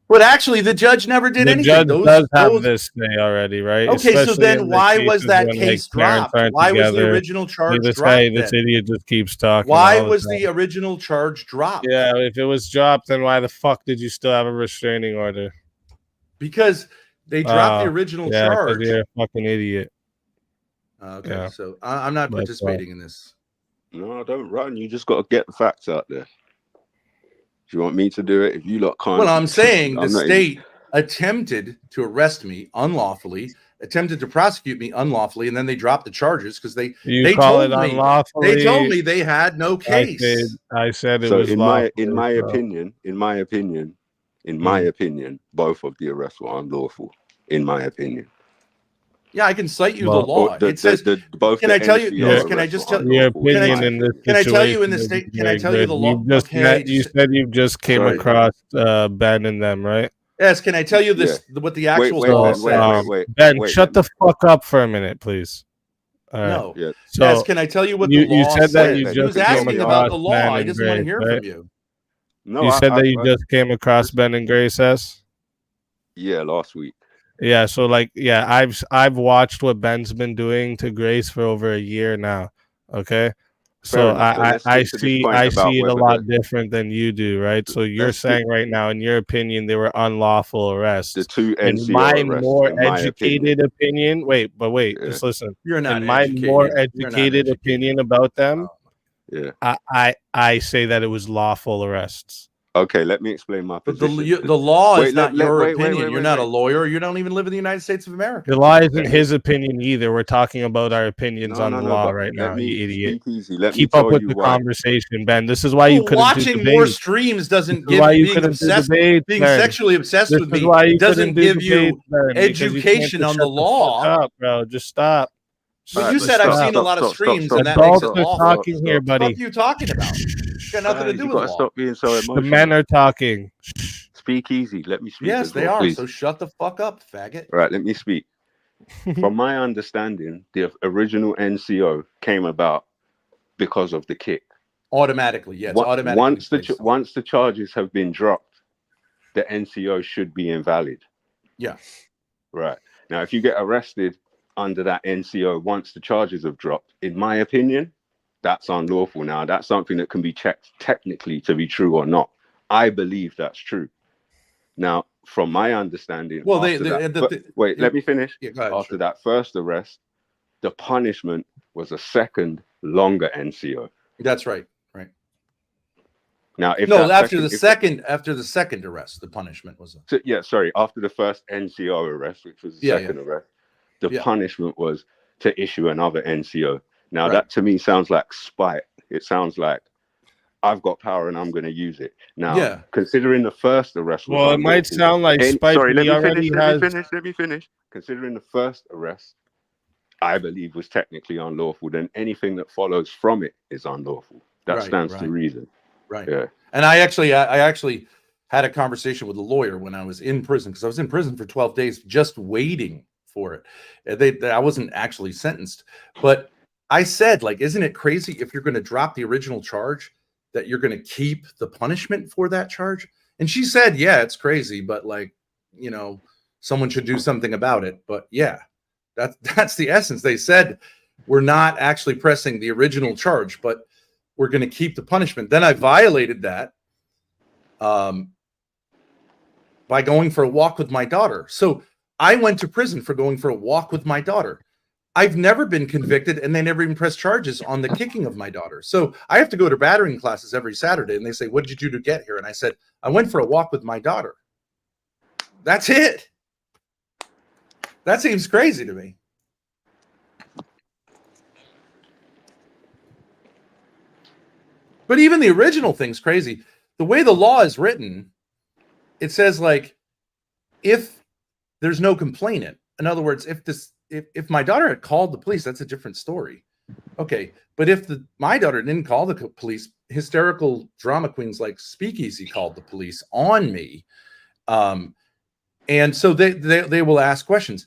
But actually, the judge never did
The
anything.
judge
Those,
does have this say already, right?
Okay, so
Especially
then
in the
why was
cases
that
when,
case
parents
dropped?
aren't
Why was the
together.
original charge
This
dropped
guy, this
then?
idiot, just keeps talking.
Why
all
was
the time.
the original charge dropped?
Yeah, if it was dropped, then why the fuck did you still have a restraining order?
Because they dropped the original
yeah, 'cause
charge.
you're a fucking idiot.
Okay,
Yeah.
so I'm not
That's
participating in this.
No, don't run. You just got to get the facts out there. Do you want me to do it? If you lot can't.
Well, I'm saying the
I'm not
state attempted to arrest me unlawfully, attempted to prosecute me unlawfully, and then they dropped the charges because they
call
told
it
me
unlawfully.
they told me they had no case.
I said it
So
was
in
lawful.
my opinion, both of the arrests were unlawful. In my opinion.
Yeah, I can cite you
Well,
the law. It says.
both
Can
the
I tell you?
NCO
Yes, can I
arrests
just
were
tell
your
unlawful, in
opinion
my
in this
opinion.
Can I tell you in
situation
the
is
state? Can I
very
tell you
good.
the law?
You just
Okay,
you said you just came
Sorry.
across Ben and them, right?
yes. Can I tell you this? What the actual
Wait,
law
Ben,
says?
Ben,
wait,
shut the fuck up for a minute, please. All right.
No.
Yeah.
So
Yes. Can I tell you what
you
the law
said that
says?
you
He
just
was
came
asking about
across
the law.
Ben
I
and
just want to
Grace,
hear
right?
from you.
No,
you said that you
I-
just came across Ben and Grace S.
Yeah, last week.
Yeah, so I've watched what Ben's been doing to Grace for over a year now. Okay, So
enough. So let's
I
stick to this
see
point
I
about
see it a
whether
lot different than you do, right? So you're
let's stick
saying right now, in your opinion, they were unlawful
the
arrests.
two
In
NCO
my
arrests,
more
in my opinion.
educated opinion, wait,
Yeah,
just listen.
You're not
In my more
educated. You're not
educated
educated.
opinion about them,
yeah.
I say that it was lawful arrests.
Okay, let me explain my
But
position.
the law
Wait,
is not your opinion.
wait,
You're not a lawyer. You don't even live in the United States of America.
The law isn't
Let me
his opinion either. We're talking about our opinions on the
no,
law
but
right
let
now,
me
you idiot.
speak easy. Let me
Keep up
tell
with
you
the
why.
conversation, Ben. This is why you
Well,
couldn't do
watching more
debates.
streams doesn't
This is why
give
you
being
couldn't do
obsessed,
debates,
being
Ben.
sexually obsessed
This
with
is
me
why you
doesn't
couldn't do
give
debates,
you
Ben, because you can't
education
just
on the
shut the
law.
fuck up, bro. Just stop.
But you
Just
said I've
stop.
seen a lot of streams, and that makes
Adults
it
are
lawful.
talking here,
What the fuck
buddy.
are you talking about? Got nothing to
Guys,
do
you
with
gotta
law.
stop being so
The
emotional.
men are talking.
Speak easy. Let me speak
Yes,
as
they
well,
are.
please.
So shut the fuck up, faggot.
Right, let me speak. From my understanding, the original NCO came about because of the kick.
Automatically, yeah, it's automatically placed.
Once the charges have been dropped, the NCO should be invalid.
Yeah.
Right. Now, if you get arrested under that NCO once the charges have dropped, in my opinion, that's unlawful. Now, that's something that can be checked technically to be true or not. I believe that's true. Now, from my understanding,
Well,
wait, let me finish.
Yeah, go ahead,
After that first arrest, the punishment was a second longer NCO.
That's right. Right.
Now, if
No,
that
after the second arrest, the punishment was
after the first NCO arrest, which was the
Yeah,
second
yeah.
arrest, the
Yeah.
punishment was to issue another NCO. Now,
Right.
that to me sounds like spite. It sounds like I've got power and I'm going to use it. Now,
Yeah.
considering the first arrest was
Well, it might
unlawful-
sound like spite,
sorry,
but
let
he
me
already
finish.
has.
Let me finish. Considering the first arrest, I believe was technically unlawful, then anything that follows from it is unlawful. That
Right,
stands to
right.
reason.
Right.
Yeah.
And I actually had a conversation with a lawyer when I was in prison, because I was in prison for 12 days just waiting for it. I wasn't actually sentenced, but I said, like, isn't it crazy if you're going to drop the original charge that you're going to keep the punishment for that charge? And she said, yeah, it's crazy, but like, you know, someone should do something about it. But yeah, that's the essence. They said, we're not actually pressing the original charge, but we're going to keep the punishment. Then I violated that by going for a walk with my daughter. So I went to prison for going for a walk with my daughter. I've never been convicted, and they never even pressed charges on the kicking of my daughter. So I have to go to battering classes every Saturday, and they say, what did you do to get here? And I said, I went for a walk with my daughter. That's it. That seems crazy to me. But even the original thing's crazy. The way the law is written, it says, like, if there's no complainant, in other words, if my daughter had called the police, that's a different story. Okay, but if my daughter didn't call the police, hysterical drama queens like Speakeasy called the police on me, and so they will ask questions.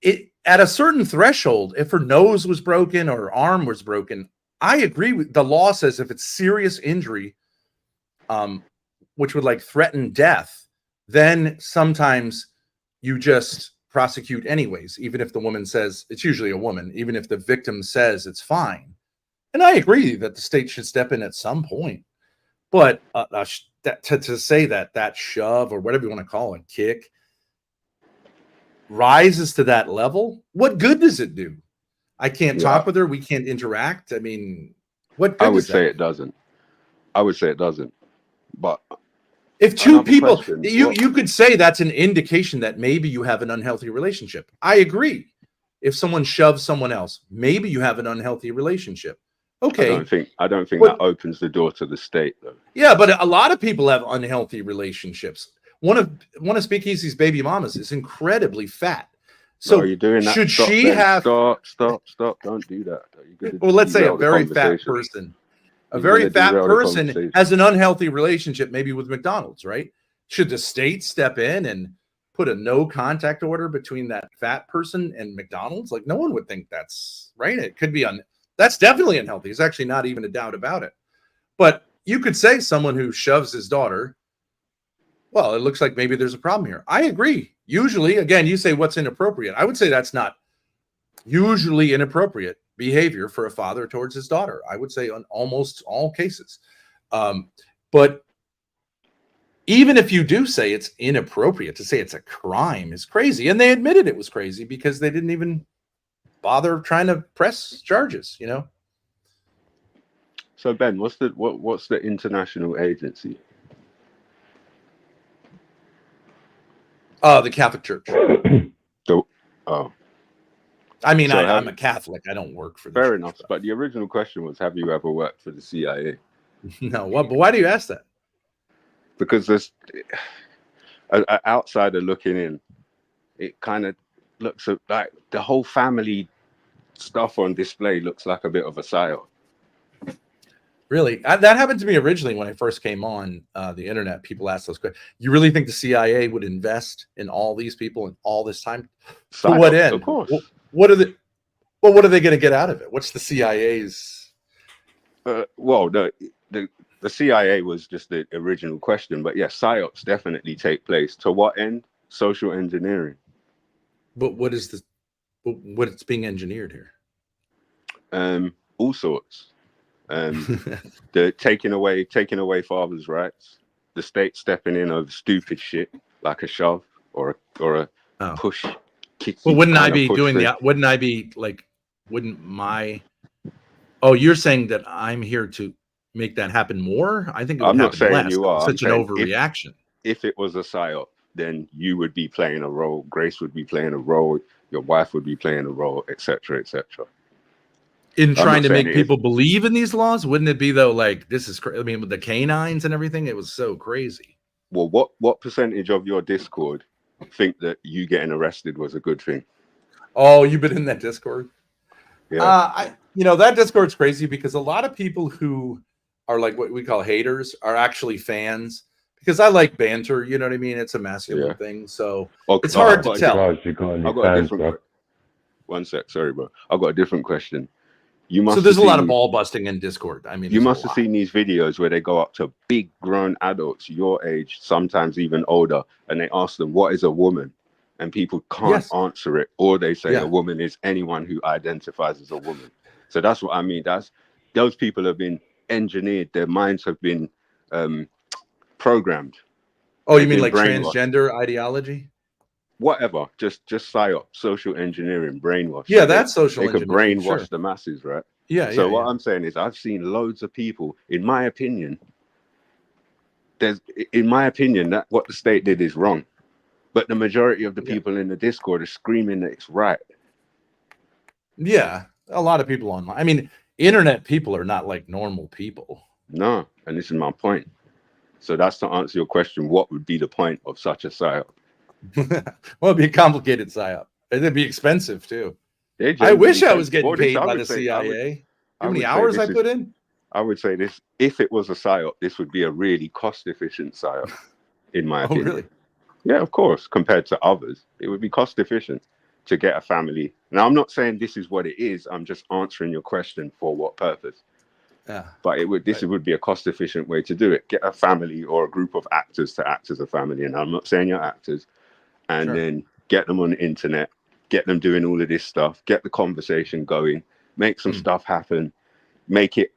It at a certain threshold, if her nose was broken or her arm was broken, I agree with the law says if it's serious injury, which would like threaten death, then sometimes you just prosecute anyways, even if the woman says, it's usually a woman, even if the victim says it's fine. And I agree that the state should step in at some point. But to say that shove or whatever you want to call it, kick, rises to that level, what good does it do? I can't talk with her. We can't interact. I mean, what good
I would
does that
say
do?
it doesn't. I would say it doesn't. But
if two
another
people,
question,
you could say that's an indication that maybe you have an unhealthy relationship. I agree. If someone shoves someone else, maybe you have an unhealthy relationship. Okay.
I don't think that opens the door to the state, though.
Yeah, but a lot of people have unhealthy relationships. One of Speakeasy's baby mamas is incredibly fat. So
no, you're doing that.
Should
Stop,
she
Ben.
have?
Stop! Don't do that.
Well, let's say a
derail the
very fat
conversation.
person. A
You're
very
gonna
fat
derail the
person
conversation.
has an unhealthy relationship, maybe with McDonald's, right? Should the state step in and put a no contact order between that fat person and McDonald's? Like, no one would think that's right. It could be that's definitely unhealthy. There's actually not even a doubt about it. But you could say someone who shoves his daughter, well, it looks like maybe there's a problem here. I agree. Usually, again, you say what's inappropriate. I would say that's not usually inappropriate. behavior for a father towards his daughter. I would say on almost all cases. But even if you do say it's inappropriate, to say it's a crime is crazy. And they admitted it was crazy because they didn't even bother trying to press charges, you know?
So Ben, what's the international agency?
The Catholic Church.
Oh.
I mean,
So
I'm a Catholic. I don't work for the
fair
church,
enough. But the original question was, have you ever worked for the CIA?
No, what? But why do you ask that?
Because there's an outsider looking in, it kind of looks like the whole family stuff on display looks like a bit of a psyop.
Really? That happened to me originally when I first came on the internet. People asked those questions. You really think the CIA would invest in all these people and all this time? To what end?
Of course.
What are they? Well, what are they going to get out of it? What's the CIA's?
Well, the CIA was just the original question, but yes, psyops definitely take place. To what end? Social engineering.
But what is the? What's being engineered here?
All sorts. The taking away fathers' rights, the state stepping in over stupid shit like a shove or a push.
Well, wouldn't I be doing the? Wouldn't I be like? Wouldn't my? Oh, you're saying that I'm here to make that happen more? I think it would
I'm not
happen
saying
less.
you are.
Such an overreaction.
If it was a psyop, then you would be playing a role. Grace would be playing a role. Your wife would be playing a role, etc., etc.
In trying to make people believe in these laws, wouldn't it be though? Like this is, I mean, with the canines and everything, it was so crazy.
Well, what percentage of your Discord think that you getting arrested was a good thing?
Oh, you've been in that Discord?
Yeah.
That Discord's crazy because a lot of people who are like what we call haters are actually fans because I like banter. You know what I mean? It's a masculine thing, so it's hard to tell.
I've got a different. One sec, sorry, bro. I've got a different question.
So there's a lot of ball busting in Discord. I mean,
you must have seen these videos where they go up to big grown adults your age, sometimes even older, and they ask them, "What is a woman?" And people can't answer it, or they say a woman is anyone who identifies as a woman. So that's what I mean. Those people have been engineered. Their minds have been programmed.
Oh, you mean like transgender ideology?
Whatever, just psyop, social engineering, brainwash.
Yeah, that's social
engineering. They could brainwash the masses, right?
Yeah.
So what I'm saying is, I've seen loads of people. In my opinion, that what the state did is wrong, but the majority of the people in the Discord are screaming that it's right.
Yeah, a lot of people online. I mean, internet people are not like normal people.
No, and this is my point. So that's to answer your question. What would be the point of such a psyop?
Well, it'd be a complicated psyop. It'd be expensive too. I wish I was getting paid by the CIA. How many hours I put in?
I would say this: if it was a psyop, this would be a really cost-efficient psyop, in my opinion.
Really?
Yeah, of course. Compared to others, it would be cost-efficient to get a family. Now, I'm not saying this is what it is. I'm just answering your question for what purpose.
Yeah.
But this would be a cost-efficient way to do it. Get a family or a group of actors to act as a family, and I'm not saying you're actors. And then get them on the internet, get them doing all of this stuff, get the conversation going, make some stuff happen, make it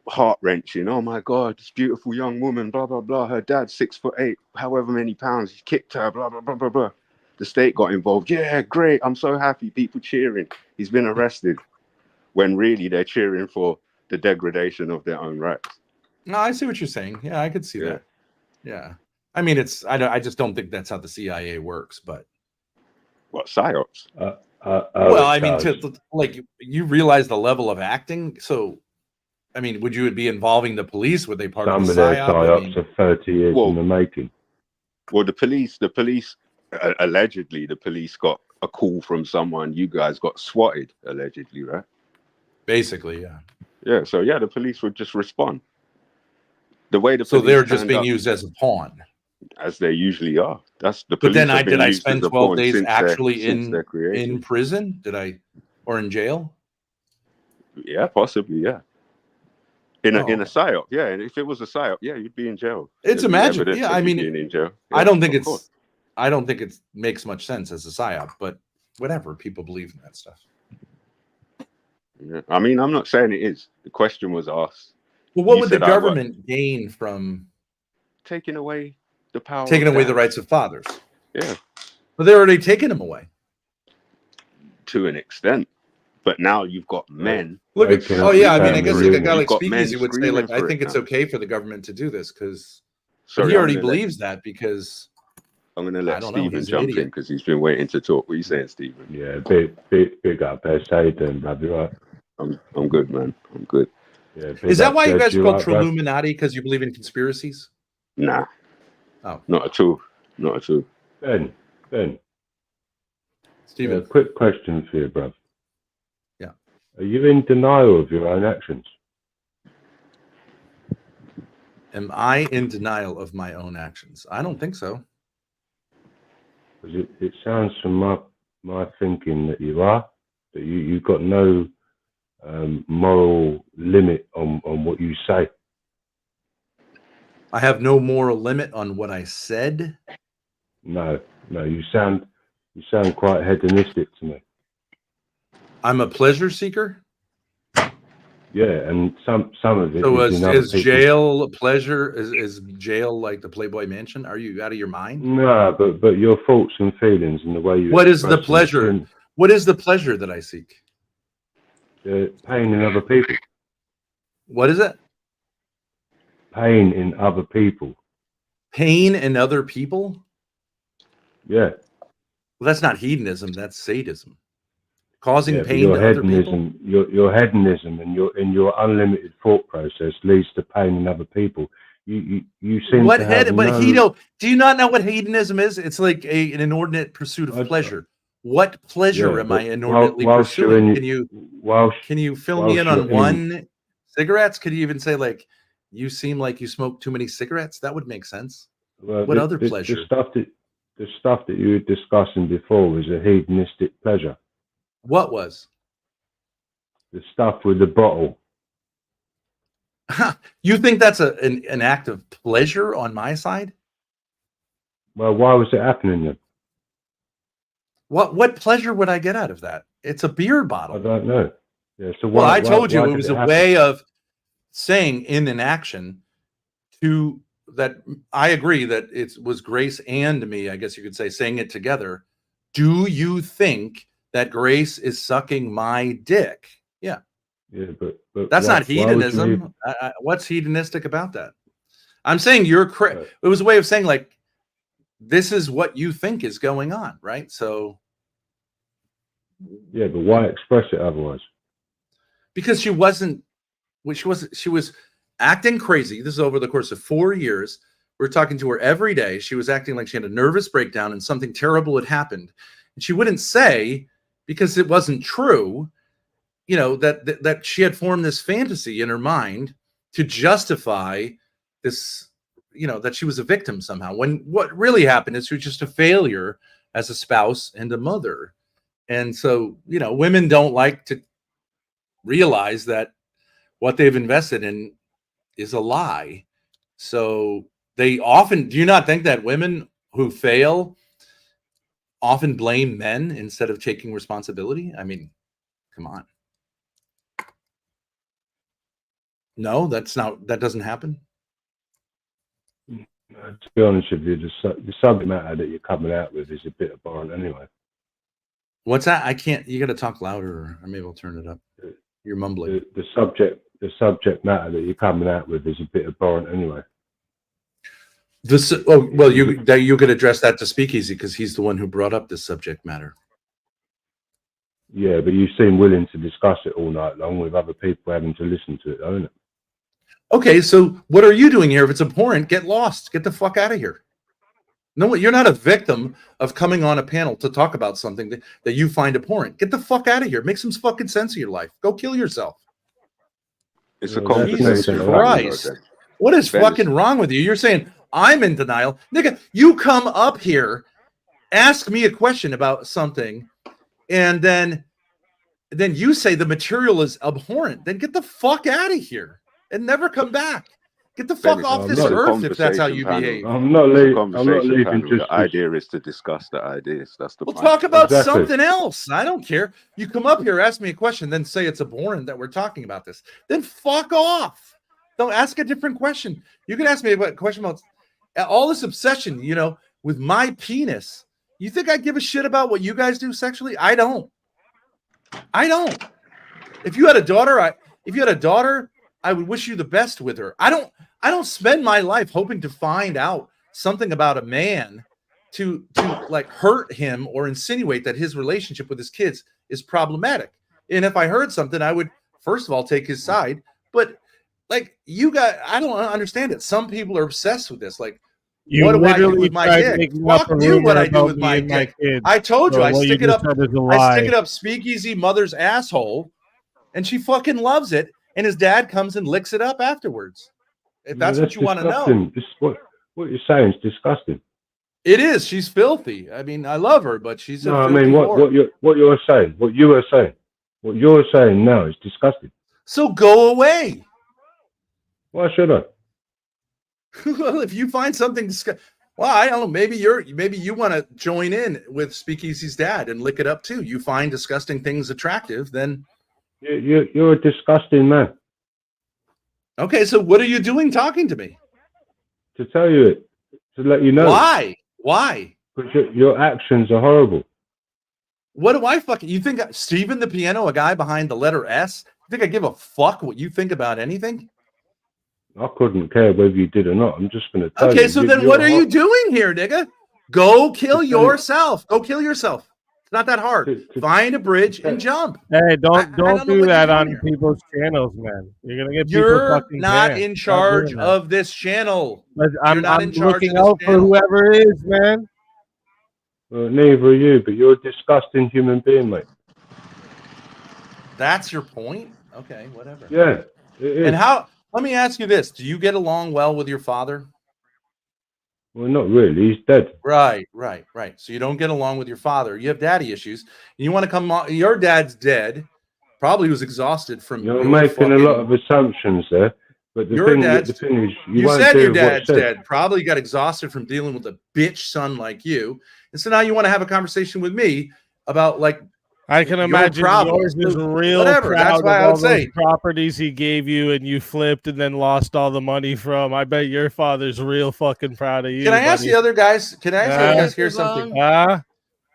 heart-wrenching. Oh my God, this beautiful young woman, blah, blah, blah. Her dad's 6'8", however many pounds, he kicked her, blah, blah, blah, blah, blah. The state got involved. Yeah, great. I'm so happy. People cheering. He's been arrested. When really they're cheering for the degradation of their own rights.
No, I see what you're saying. Yeah, I could see that. Yeah. I mean, I just don't think that's how the CIA works, but
what psyops?
Well, I mean, like you realize the level of acting. So, I mean, would you be involving the police? Would they part of the psyop?
Psyops are 30 years in the making.
Well, the police, allegedly, the police got a call from someone. You guys got swatted, allegedly, right?
Basically, yeah.
Yeah. So yeah, the police would just respond. The way
so they're just being used as a pawn.
As they usually are. That's the.
But then did I spend 12 days actually in prison? Or in jail?
Yeah, possibly. Yeah. In a psyop, yeah. And if it was a psyop, yeah, you'd be in jail.
It's imagined. Yeah, I mean,
in jail.
Yeah, I don't think it makes much sense as a psyop, but whatever. People believe in that stuff.
Yeah. I mean, I'm not saying it is. The question was asked.
Well, what
You
would the
said I work-
government gain from
taking away the power?
taking
of
away the
dads?
rights of fathers?
Yeah,
But they're already taking them away.
to an extent. But now you've got men.
Look at
Okay,
oh yeah, I mean, I
family
guess a
unit.
guy like
You've got men
Speakeasy would say like,
screaming
I
for
think
it
it's
now.
okay for the government to do this because
Sorry,
he
I'm
already
gonna let
believes that because
I'm gonna
I
let
don't know,
Stephen
he's an
jump in
idiot.
because he's been waiting to talk. What are you saying, Stephen?
Yeah, big up there. How you doing, bruv? You right?
I'm good, man. I'm good.
Yeah, big
Is that
up,
why you
Jed.
guys are
You
called
right, bruv?
Trilluminati because you believe in conspiracies?
Nah,
Oh,
not at all. Not at all.
Ben,
Stephen.
quick question for you, bruv.
Yeah.
Are you in denial of your own actions?
Am I in denial of my own actions? I don't think so.
Because it sounds from my thinking that you are, that you've got no moral limit on what you say.
I have no moral limit on what I said.
No, you sound quite hedonistic to me.
I'm a pleasure seeker.
Yeah, and some of it
So
is in other
is
people's.
jail pleasure? Is jail like the Playboy Mansion? Are you out of your mind?
No, but your thoughts and feelings and the way you.
What is the
express them
pleasure?
in
What is the pleasure that I seek?
pain in other people.
What is it?
Pain in other people.
Pain in other people?
Yeah.
Well, that's not hedonism. That's sadism. Causing
Yeah, but
pain
your
to other people.
hedonism, your hedonism, and your unlimited thought process leads to pain in other people. You seem
What
to have
But
no.
hedo? Do you not know what hedonism is? It's like an inordinate pursuit of pleasure. What pleasure
Yeah,
am
but
I inordinately
whilst you're
pursuing?
in,
Can you fill me in
whilst
on
you're in,
one cigarettes? Could you even say like, you seem like you smoke too many cigarettes? That would make sense.
well,
What other
the
pleasure?
stuff that you were discussing before was a hedonistic pleasure.
What was?
The stuff with the bottle.
You think that's an act of pleasure on my side?
Well, why was it happening then?
What pleasure would I get out of that? It's a beer
I
bottle.
don't know. Yeah, so
Well, I told you
why
it
did
was a
happen?
way of saying in an action to that. I agree that it was Grace and me, I guess you could say, saying it together. Do you think that Grace is sucking my dick? Yeah.
Yeah, but
That's not
why would you
hedonism. What's hedonistic about that? I'm saying it was a way of saying like, this is what you think is going on, right? So
yeah, but why express it otherwise?
because she was acting crazy. This is over the course of 4 years. We're talking to her every day. She was acting like she had a nervous breakdown and something terrible had happened. And she wouldn't say, because it wasn't true, that she had formed this fantasy in her mind to justify this, that she was a victim somehow, when what really happened is she was just a failure as a spouse and a mother. And so, women don't like to realize that what they've invested in is a lie. So they often, do you not think that women who fail often blame men instead of taking responsibility? I mean, come on. No, that doesn't happen.
To be honest with you, the subject matter that you're coming out with is a bit abhorrent anyway.
What's that? I can't. You got to talk louder, or maybe I'll turn it up. You're mumbling.
The subject matter that you're coming out with is a bit abhorrent anyway.
You could address that to Speakeasy because he's the one who brought up this subject matter.
Yeah, but you seem willing to discuss it all night long with other people having to listen to it, don't it?
Okay, so what are you doing here? If it's abhorrent, get lost. Get the fuck out of here. No, you're not a victim of coming on a panel to talk about something that you find abhorrent. Get the fuck out of here. Make some fucking sense of your life. Go kill yourself.
It's a
Jesus
conversation.
Christ. What is fucking wrong with you? You're saying I'm in denial. Nigga, you come up here, ask me a question about something, and then you say the material is abhorrent. Then get the fuck out of here and never come back. Get the fuck off this earth if that's how you behave.
I'm not leaving. The idea is to discuss the ideas. That's the
We'll
point.
talk about something else. I don't care. You come up here, ask me a question, then say it's abhorrent that we're talking about this. Then fuck off. Don't ask a different question. You can ask me a question about all this obsession, you know, with my penis. You think I give a shit about what you guys do sexually? I don't. I don't. If you had a daughter, I would wish you the best with her. I don't spend my life hoping to find out something about a man to like hurt him or insinuate that his relationship with his kids is problematic. And if I heard something, I would first of all take his side. But like you guys, I don't understand it. Some people are obsessed with this. Like, what do I do with my dick? Fuck you, what I do with my dick. I told you, I stick it up Speakeasy Mother's asshole, and she fucking loves it. And his dad comes and licks it up afterwards. If that's what you want to know.
What you're saying is disgusting.
It is. She's filthy. I mean, I love her, but she's a
no. I
filthy
mean, what you're saying, what you're saying now is disgusting.
So go away.
Why should I?
Well, if you find something disgusting, well, I don't know. Maybe you want to join in with Speakeasy's dad and lick it up too. You find disgusting things attractive, then
you're a disgusting man.
Okay, so what are you doing talking to me?
To tell you it, to let you know.
Why? Why?
Because your actions are horrible.
What do I fucking? You think Steven the piano, a guy behind the letter S? You think I give a fuck what you think about anything?
I couldn't care whether you did or not. I'm just going to tell you.
Okay, so then what are you doing here, nigga? Go kill yourself. Go kill yourself. It's not that hard. Find a bridge and jump.
Hey, don't do that on people's channels, man. You're gonna get people fucking
not
banned.
in charge of this channel.
But I'm
not in charge
looking
of this
out for
channel.
whoever it is, man.
Well, neither are you, but you're a disgusting human being, mate.
That's your point? Okay, whatever.
Yeah. It is.
And how? Let me ask you this: do you get along well with your father?
Well, not really. He's dead.
Right. So you don't get along with your father. You have daddy issues. You want to come on. Your dad's dead. Probably was exhausted from.
You're making a lot of assumptions there. But the thing is,
you said your dad's dead. Probably got exhausted from dealing with a bitch son like you. And so now you want to have a conversation with me about like.
I can imagine yours is real
whatever.
proud
That's why
of
I
all
would
those
say
properties he gave you and you flipped and then lost all the money from. I bet your father's real fucking proud of you.
Can I ask the other guys? Can I ask you guys here something?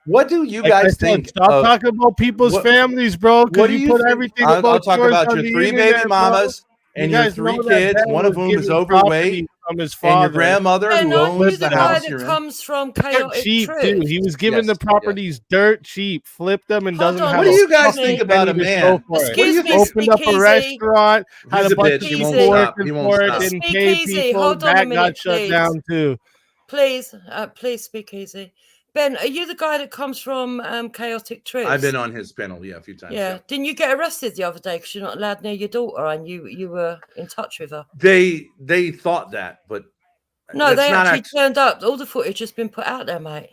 What do you guys think?
Stop talking about people's families, bro.
What do
you
you
put
think?
everything
I'll
about
talk
yours
about
on
your
the
3
internet,
baby
bro.
mamas and
You
your
guys
3
know that
kids,
dad
one of
was
whom is
given
overweight,
property from his
and your
father.
grandmother
Ben,
who
aren't you
owns
the
the
guy
house
that
you're in.
comes from
Dirt
chaotic
cheap
Trill?
too. He was given the properties dirt cheap, flipped them, and
Hold
doesn't
on,
have.
What do you guys
excuse
think
me.
about a
penny to
man?
show for it.
Excuse me,
Opened up a
Speakeasy.
restaurant, had
He's
a
a
bunch
bitch.
of
He
people
won't stop.
working
He
for
won't
it,
stop.
didn't pay
Speakeasy,
people.
hold on a
That
minute,
got shut
please.
down too.
Please, please speak easy. Ben, are you the guy that comes from Chaotic Trill?
I've been on his panel, a few times.
Yeah. Didn't you get arrested the other day because you're not allowed near your daughter and you were in touch with her?
They thought that, but
No,
that's
they
not
actually turned up. All the footage has been put out there, mate.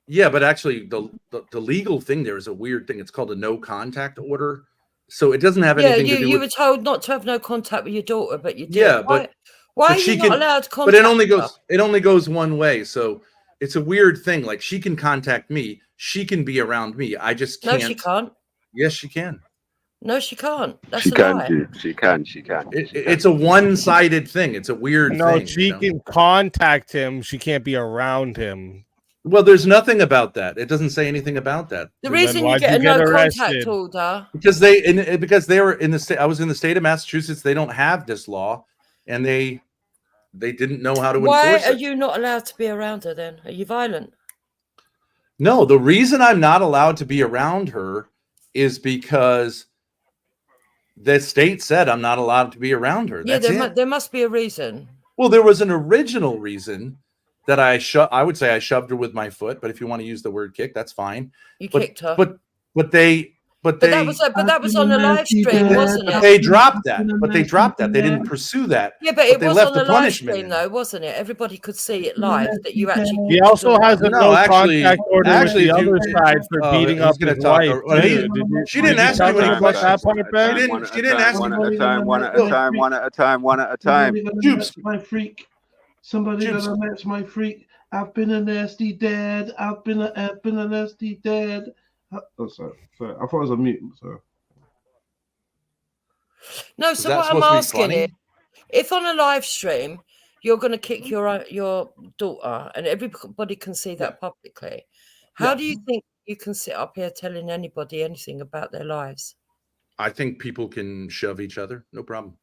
Yeah, but actually, the legal thing there is a weird thing. It's called a no contact order, so it doesn't have anything to do
you
with.
were told not to have no contact with your daughter, but you did.
Yeah, but
why
but
are
she
you not
can,
allowed to
but
contact
it only goes one way. So it's a weird thing. Like she can contact me, she can be around me. I just
No,
can't.
she can't.
Yes, she can.
No, she can't. That's
She
a
can
lie.
do. She can.
It's a one-sided thing. It's a weird
No,
thing.
she can contact him. She can't be around him.
Well, there's nothing about that. It doesn't say anything about that.
The reason you get a no contact order
Because they were in the state. I was in the state of Massachusetts. They don't have this law, and they didn't know how to
Why
enforce
are
it.
you not allowed to be around her then? Are you violent?
No, the reason I'm not allowed to be around her is because the state said I'm not allowed to be around her.
Yeah,
That's
there must be a reason.
Well, there was an original reason that I would say I shoved her with my foot, but if you want to use the word kick, that's fine.
You kicked her.
But they But
But
they
that was on a live stream, wasn't it?
they dropped that. But they dropped that. They didn't pursue that.
Yeah, but it
they
was
left
on
the
a live
punishment
stream,
in.
though, wasn't it? Everybody could see it live that you actually.
He also has a no contact order with the
if you-
other side for beating up
he's gonna
his
talk.
wife.
Well, he-
too.
she didn't
did you
ask
tell
you
me
any
about that
questions.
part, Ben?
She didn't ask
one
you.
at a time, one at a time, one at a time, one at a time.
That's my freak. Somebody
Jubes.
gonna match my freak. I've been a nasty dad. I've been a nasty dad. Oh, sorry. I thought it was a mute. Sorry.
No,
Is
so
that
what I'm
supposed to be
asking
funny?
is, if on a live stream you're going to kick your daughter and everybody can see that publicly, how do you think you can sit up here telling anybody anything about their lives?
I think people can shove each other. No problem.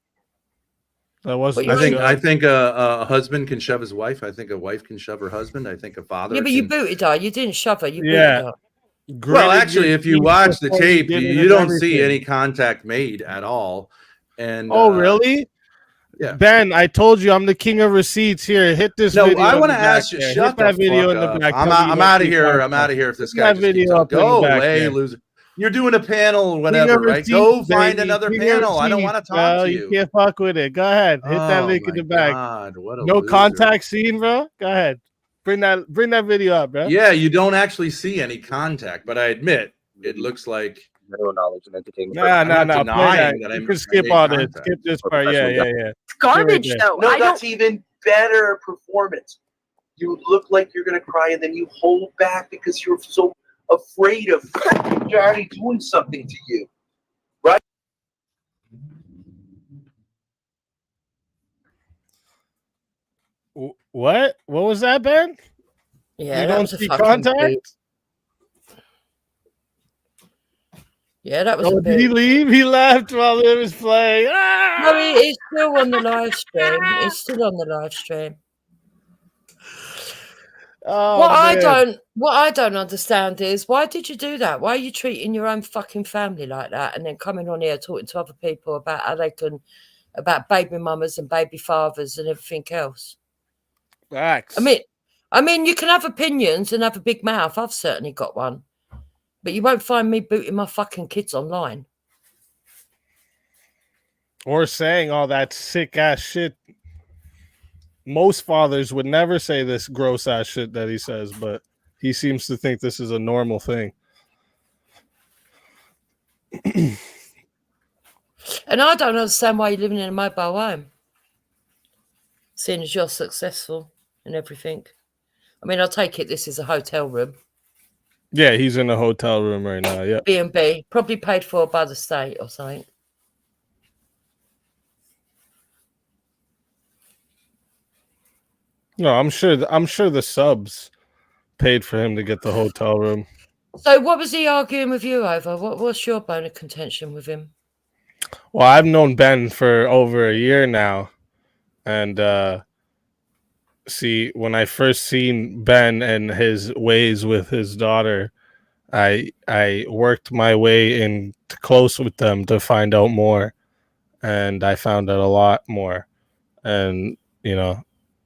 That wasn't.
I think a husband can shove his wife. I think a wife can shove her husband. I think a father.
Yeah, but you
can...
booted her. You didn't shove her. You
Yeah.
booted her.
Well, actually, if you watch the tape, you don't see
everything.
any contact made at all. And
Oh, really?
Yeah.
Ben, I told you I'm the king of receipts. Here, hit this
No,
video.
I
in
want
the
to
back
ask you.
there.
Shut
Hit that
the
video
fuck
in the
up.
back.
I'm
Tell me
out
what
of
you
here.
thought.
I'm out of here. If this
Hit
guy
that
just keeps
video
on.
up in the
Go
back
away,
there.
loser. You're doing a panel,
King
whatever,
of
right? Go
receipts,
find
baby.
another
King of
panel. I don't
receipts,
want to talk
bro.
to
You
you.
can't fuck with it. Go ahead. Hit that
Oh
link in
my
the back.
God, what a
No
loser.
contact scene, bro. Go ahead. Bring that video up, bro.
Yeah, you don't actually see any contact, but I admit it looks like
no knowledge and entertainment.
Nah.
I'm not
Play that.
denying that
You
I
can skip
made
all this.
contact.
Skip this part. Yeah.
It's garbage,
Right
though.
No, that's even better performance. You look like you're gonna cry, and then you hold back because you're so afraid of Johnny doing something to you, right?
What? What was that, Ben?
Yeah,
you
that
don't
was a
see
fucking
contact?
boot. Yeah, that was
Oh,
a
did he
boot.
leave? He left while it was playing. Ah!
No, he's still on the live stream. He's still on the live stream.
Oh,
what
man.
I don't understand is, why did you do that? Why are you treating your own fucking family like that, and then coming on here talking to other people about how they can, about baby mamas and baby fathers and everything else?
Facts.
I mean, you can have opinions and have a big mouth. I've certainly got one, but you won't find me booting my fucking kids online.
Or saying all that sick ass shit. Most fathers would never say this gross ass shit that he says, but he seems to think this is a normal thing.
And I don't understand why you're living in a mobile home, seeing as you're successful and everything. I mean, I take it this is a hotel room.
Yeah, he's in a hotel room right now. Yeah.
B&B, probably paid for by the state or something.
No, I'm sure the subs paid for him to get the hotel room.
So what was he arguing with you over? What's your bone of contention with him?
Well, I've known Ben for over a year now. And see, when I first seen Ben and his ways with his daughter, I worked my way in close with them to find out more. And I found out a lot more. And, you know,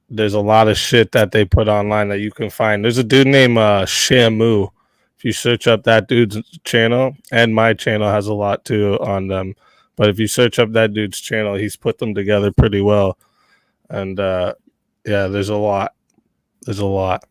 there's a lot of shit that they put online that you can find. There's a dude named Shamu. If you search up that dude's channel, and my channel has a lot too on them, but if you search up that dude's channel, he's put them together pretty well. And yeah, there's a lot. There's a lot.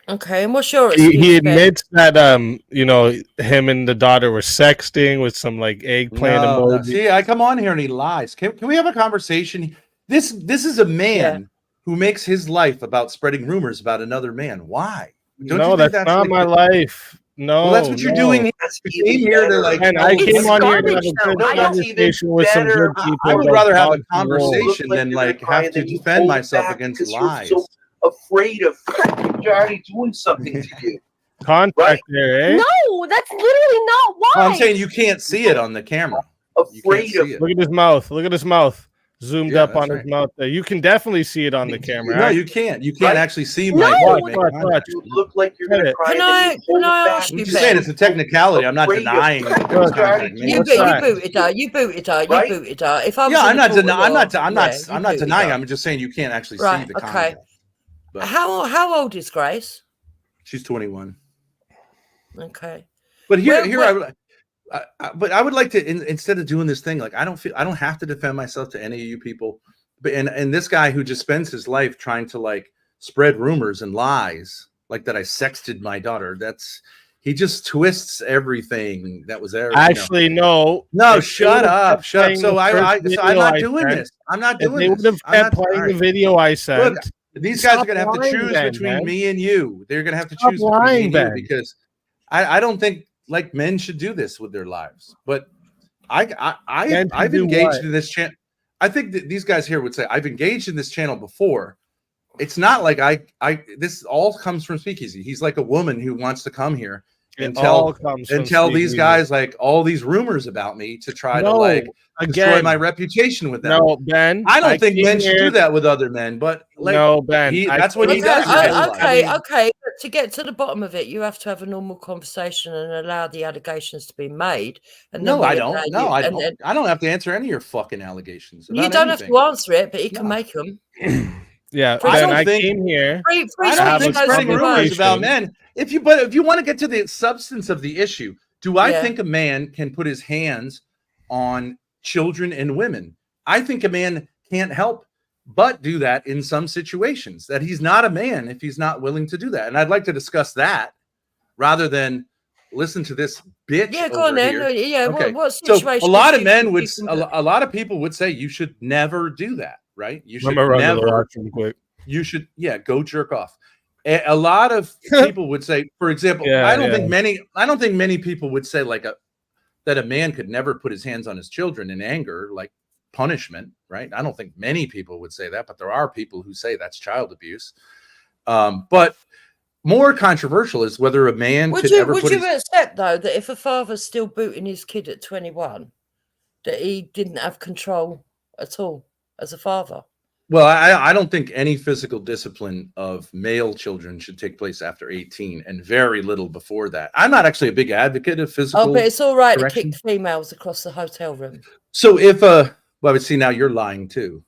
Okay, and what's your
He
excuse, Ben?
admits that you know, him and the daughter were sexting with some like eggplant
No,
emoji.
see, I come on here and he lies. Can we have a conversation? This is a man who makes his life about spreading rumors about another man. Why? Don't
No,
you think
that's not
like
my
the-
life. No,
Well, that's what you're doing. You came here to like.
And I came on here to have a good
No,
conversation with some good people.
I would
about
rather have a
dogs and wolves.
conversation than like have to defend myself against lies.
Afraid of Johnny doing something to you.
Contact there, eh?
No, that's literally not why.
I'm saying you can't see it on the camera.
Afraid of
it.
Look at his mouth. Look at his mouth. Zoomed
Yeah,
up on
that's
his mouth there. You can definitely see it on the camera.
No,
right?
you can't. You can't actually see
No!
my.
Watch.
You look like you're
Get
gonna
it.
cry.
Can I ask
I'm
you,
just saying
Ben?
it's a technicality. I'm not denying. that there's contact made.
You booted her. You booted her. You booted her. If I was
Yeah,
in
I'm
the
not
court of
denying.
law,
I'm
you
not
booted
denying.
her.
I'm just saying you can't actually
Right.
see the
Okay.
contact. But
How old is Grace?
she's 21.
Okay.
But here, But I would like to, instead of doing this thing, like I don't have to defend myself to any of you people. But and this guy who just spends his life trying to like spread rumors and lies, like that I sexted my daughter. He just twists everything that was there.
Actually, no.
No, shut up. So I'm not doing this. I'm not doing this.
They would have kept playing the video I sent.
Look, these guys are going to have to choose between me and you. They're going to have to choose between me and you because I don't think like men should do this with their lives. But I've engaged in this channel. I think that these guys here would say I've engaged in this channel before. It's not like this all comes from Speakeasy. He's like a woman who wants to come here and tell these guys like all these rumors about me to try to like destroy my reputation with them.
No, Ben.
I don't think men should do that with other men, but like,
no, Ben.
That's what he does.
Okay. But to get to the bottom of it, you have to have a normal conversation and allow the allegations to be made. And then
I don't. No, I don't. I don't have to answer any of your fucking allegations.
You don't have to answer it, but you can make them.
Yeah,
I
came here.
I don't think spreading rumors about men. If you want to get to the substance of the issue, do I think a man can put his hands on children and women? I think a man can't help but do that in some situations. That he's not a man if he's not willing to do that. And I'd like to discuss that rather than listen to this bitch.
Yeah, go on then. Yeah,
okay.
What situation?
So a lot of men would, a lot of people would say you should never do that. Right? You should never. You should, go jerk off. A lot of people would say, for example, I don't think many people would say like that a man could never put his hands on his children in anger, like punishment, right? I don't think many people would say that, but there are people who say that's child abuse. But more controversial is whether a man
would you accept though that if a father's still booting his kid at 21, that he didn't have control at all as a father?
Well, I don't think any physical discipline of male children should take place after 18 and very little before that. I'm not actually a big advocate of physical.
Oh, but it's all right to kick females across the hotel room.
So if but see, now you're lying too.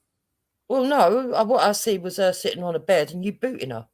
Well, no, what I see was her sitting on a bed and you booting her.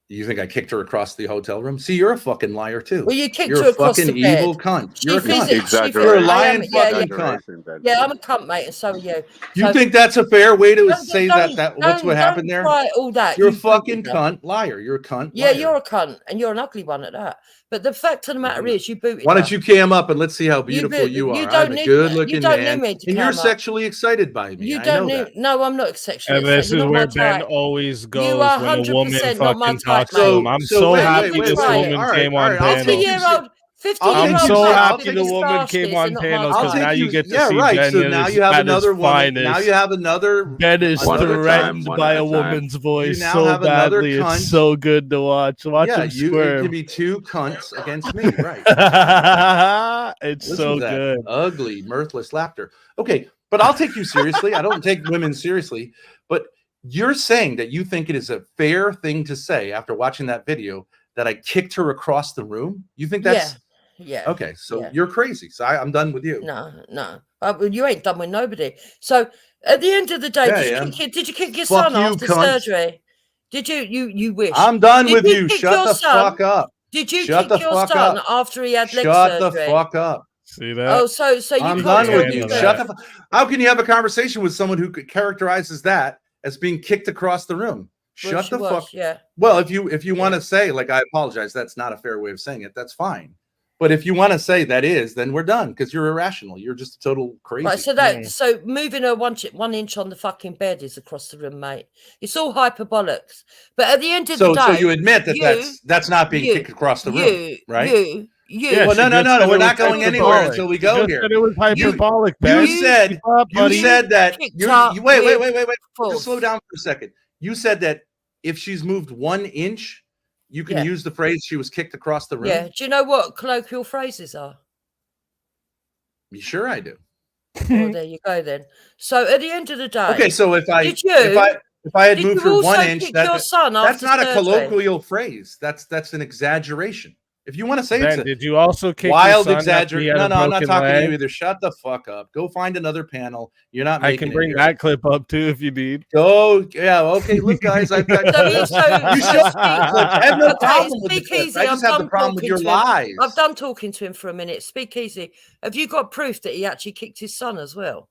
You think I kicked her across the hotel room? See, you're a fucking liar too.
Well, you kicked her across the bed. You're a fucking
evil cunt. You're a cunt.
You're
a lying fucking cunt.
Yeah, I'm a cunt, mate, and so are you.
You think that's a fair way to say that what's what happened there?
All that.
You're a fucking cunt liar. You're a cunt.
Yeah, you're a cunt, and you're an ugly one at that. But the fact of the matter is, you booted.
Why don't you cam up and let's see how beautiful you are? I'm a good-looking man, and you're sexually excited by me.
You don't need. No, I'm not sexually.
And this is where Ben always goes when a woman fucking talks to him. I'm so happy this woman came on panel.
50-year-old.
I'm so happy the woman came on panel because now you get to see Ben.
So now you have another woman. Now you have another.
Ben is threatened by a woman's voice so badly. It's so good to watch. Watch him squirm.
You can be two cunts against me, right?
It's so good.
Ugly, mirthless laughter. Okay, but I'll take you seriously. I don't take women seriously, but you're saying that you think it is a fair thing to say after watching that video that I kicked her across the room? You think that's okay? So you're crazy. So I'm done with you.
No. You ain't done with nobody. So at the end of the day, did you kick your son after surgery? Did you? You wish.
I'm done with you. Shut the fuck up.
Did you kick your son after he had leg surgery?
Shut the fuck up.
See that?
Oh, so you
I'm done with you. Shut the. How can you have a conversation with someone who characterizes that as being kicked across the room? Shut the fuck.
Yeah.
Well, if you want to say like I apologize, that's not a fair way of saying it. That's fine. But if you want to say that is, then we're done because you're irrational. You're just a total crazy.
Right. So moving her 1 inch on the fucking bed is across the room, mate. It's all hyperbolics. But at the end of the day,
so you admit that that's not being kicked across the room, right?
Yeah,
well, no. We're not going anywhere until we go here.
It was hyperbolic.
You said that. Wait. Just slow down for a second. You said that if she's moved 1 inch, you can use the phrase she was kicked across the room.
Yeah. Do you know what colloquial phrases are?
You sure I do.
Well, there you go then. So at the end of the day,
okay. So if I had moved her 1 inch, that's not a colloquial phrase. That's an exaggeration. If you want to say
Ben,
it's
did you also kick
wild
your son after he
exaggeration,
had
no,
a
I'm not
broken
talking to you
leg?
either. Shut the fuck up. Go find another panel. You're not
I
making
can bring
it here.
that clip up too if you need.
Go, yeah, okay. Look, guys, I've got clips. You show me clips. I have no problem with the
speak
clips.
easy.
I just have the problem with your lies.
I've done talking to him for a minute. Speak easy. Have you got proof that he actually kicked his son as well?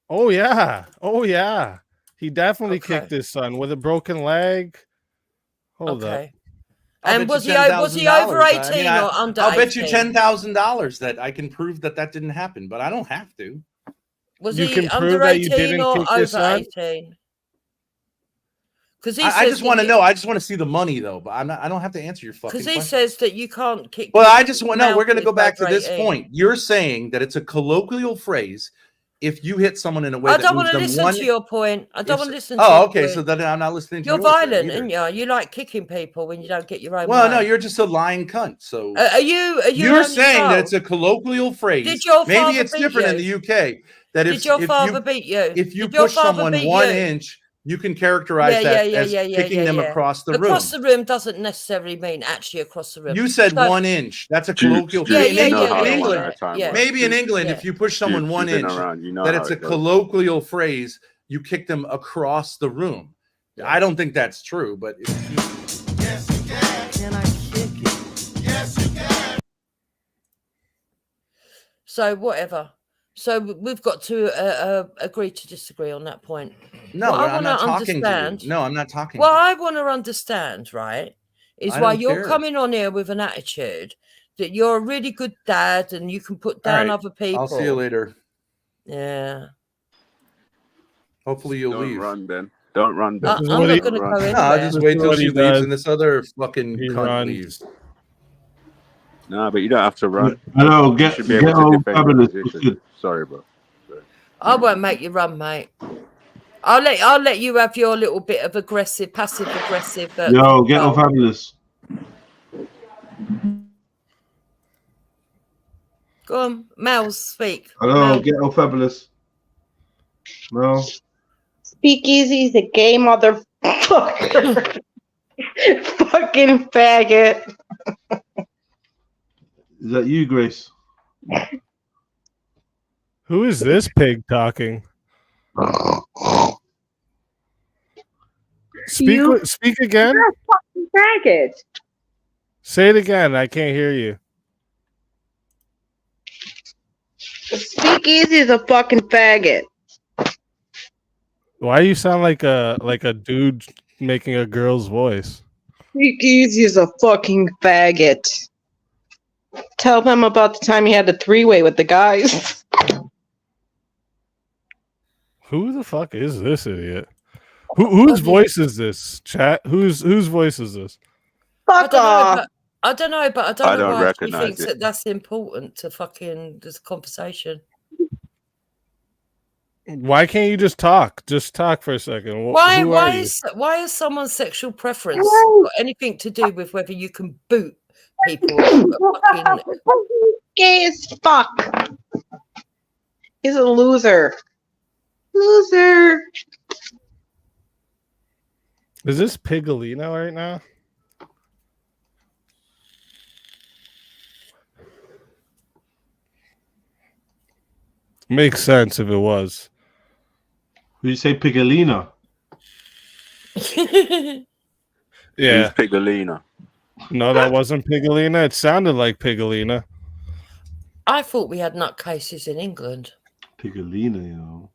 Oh yeah. Oh yeah. He definitely kicked his son with a broken leg. Hold up.
And was he
$10,000.
over 18 or under 18?
I'll bet you $10,000 that I can prove that didn't happen, but I don't have to.
Was
You
he
can prove
under
that you
18
didn't
or
kick his
over
son?
18? Because
I just want to know. I just want to see the money, though. But I don't have to answer your fucking
Because
question.
he says that you can't kick.
Well, I just want no. We're going to go back to
over
this
18.
point. You're saying that it's a colloquial phrase. If you hit someone in a way
I
that
don't
moves
want to
them
listen
one,
to your point. I don't
if-
want to listen to
Oh,
your
okay.
point.
So then I'm not listening to
You're
yours then
violent,
either.
aren't you? You like kicking people when you don't get your own
Well,
way.
no, you're just a lying cunt. So
Are you
you're
an
saying
only
that it's a colloquial phrase.
Did your
Maybe
father
it's
beat
different in
you?
the UK. That
Did your father beat you?
if you
Did your
push
father
someone
beat
1
you?
inch, you can characterize that as kicking them across the room.
Across the room doesn't necessarily mean actually across the room.
You said
So-
1 inch. That's a
Stu,
colloquial
Stu,
phrase.
you
In
know
England,
how
in
the one
England,
at a time
yeah.
works.
maybe in
Stu.
England, if you push someone
Stu,
1
you've been
inch,
around, you know
that
how
it's a
it goes.
colloquial phrase. You kick them across the room. I don't think that's true, but if you,
Can I kick it? Yes, you can. So whatever. So we've got to agree to disagree on that point.
no,
What I
I'm
wanna
not talking to you.
understand-
No, I'm not talking.
What
to you.
I want to understand, right, is
I
why
don't
you're
care.
coming on here with an attitude that you're a really good dad and you can put down
right.
other people.
I'll see you later.
Yeah.
Hopefully you'll
Don't
leave.
run, Ben. Don't run, Ben.
I'm not going to go
No, I'll
anywhere.
just wait till
what
she
he
leaves
does.
and this other fucking
He
cunt
runs.
leaves.
No, but you don't have to run.
Hello,
You
get
should be able to
all
defend your
fabulous.
position. Sorry, bro.
I won't make you run, mate. I'll let you have your little bit of passive aggressive.
Yo, get all
control.
fabulous.
Go on, Mel, speak.
Hello,
Mel.
get all fabulous. No.
Speakeasy's a gay motherfucker. Fucking faggot.
Is that you, Grace?
Who is this pig talking? Speak again.
You're a fucking faggot.
Say it again. I can't hear you.
Speakeasy is a fucking faggot.
Why you sound like a dude making a girl's voice?
Speakeasy is a fucking faggot. Tell them about the time you had a three-way with the guys.
Who the fuck is this idiot? Whose voice is this? Chat. Whose voice is this?
Fuck off.
I don't know, but I
I
don't know
don't
why she
recognize
thinks
it.
that that's important to fucking this conversation.
Why can't you just talk? Just talk for a second.
Why
Who are you?
is someone's sexual preference got anything to do with whether you can boot people? Fucking...
Gay as fuck. He's a loser. Loser.
Is this Pigolino right now? Makes sense if it was.
Did you say Pigolina?
Yeah.
Who's Pigolina?
No, that wasn't Pigolina. It sounded like Pigolina.
I thought we had nutcases in England.
Pigolina, you know.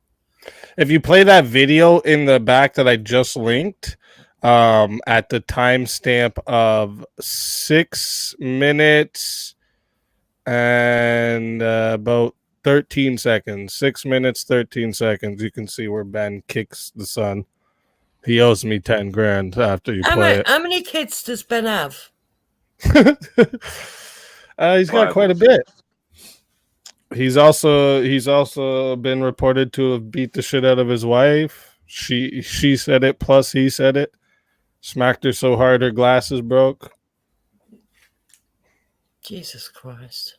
If you play that video in the back that I just linked, at the timestamp of 6 minutes and about 13 seconds, 6 minutes, 13 seconds, you can see where Ben kicks the son. He owes me 10 grand after you play it.
How many kids does Ben have?
He's got quite a bit. He's also been reported to have beat the shit out of his wife. She said it, plus he said it. Smacked her so hard her glasses broke.
Jesus Christ.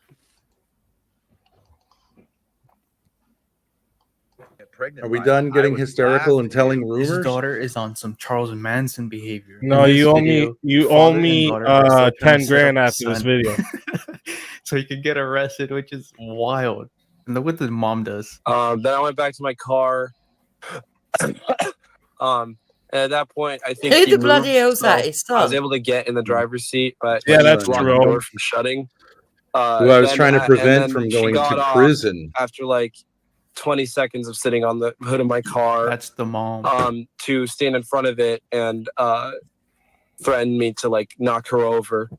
Are we done getting hysterical and telling rumors?
His daughter is on some Charles Manson behavior.
No,
In this
you owe
video,
me you
father
owe
and
me
daughter are still trying to
10
set up
grand
the
after this
son.
video.
So he could get arrested, which is wild. And look what the mom does.
Then I went back to my car. And at that point, I think
Who
he
the bloody
moved,
hell's
so
that? His
I was
son?
able to get in the driver's seat, but
Yeah,
he
that's
blocked the
Trill.
door from shutting.
Who I was
Then
trying to
and
prevent
then
from
she
going
got
to
off
prison.
after like 20 seconds of sitting on the hood of my car.
That's the mom.
To stand in front of it and threaten me to like knock her over.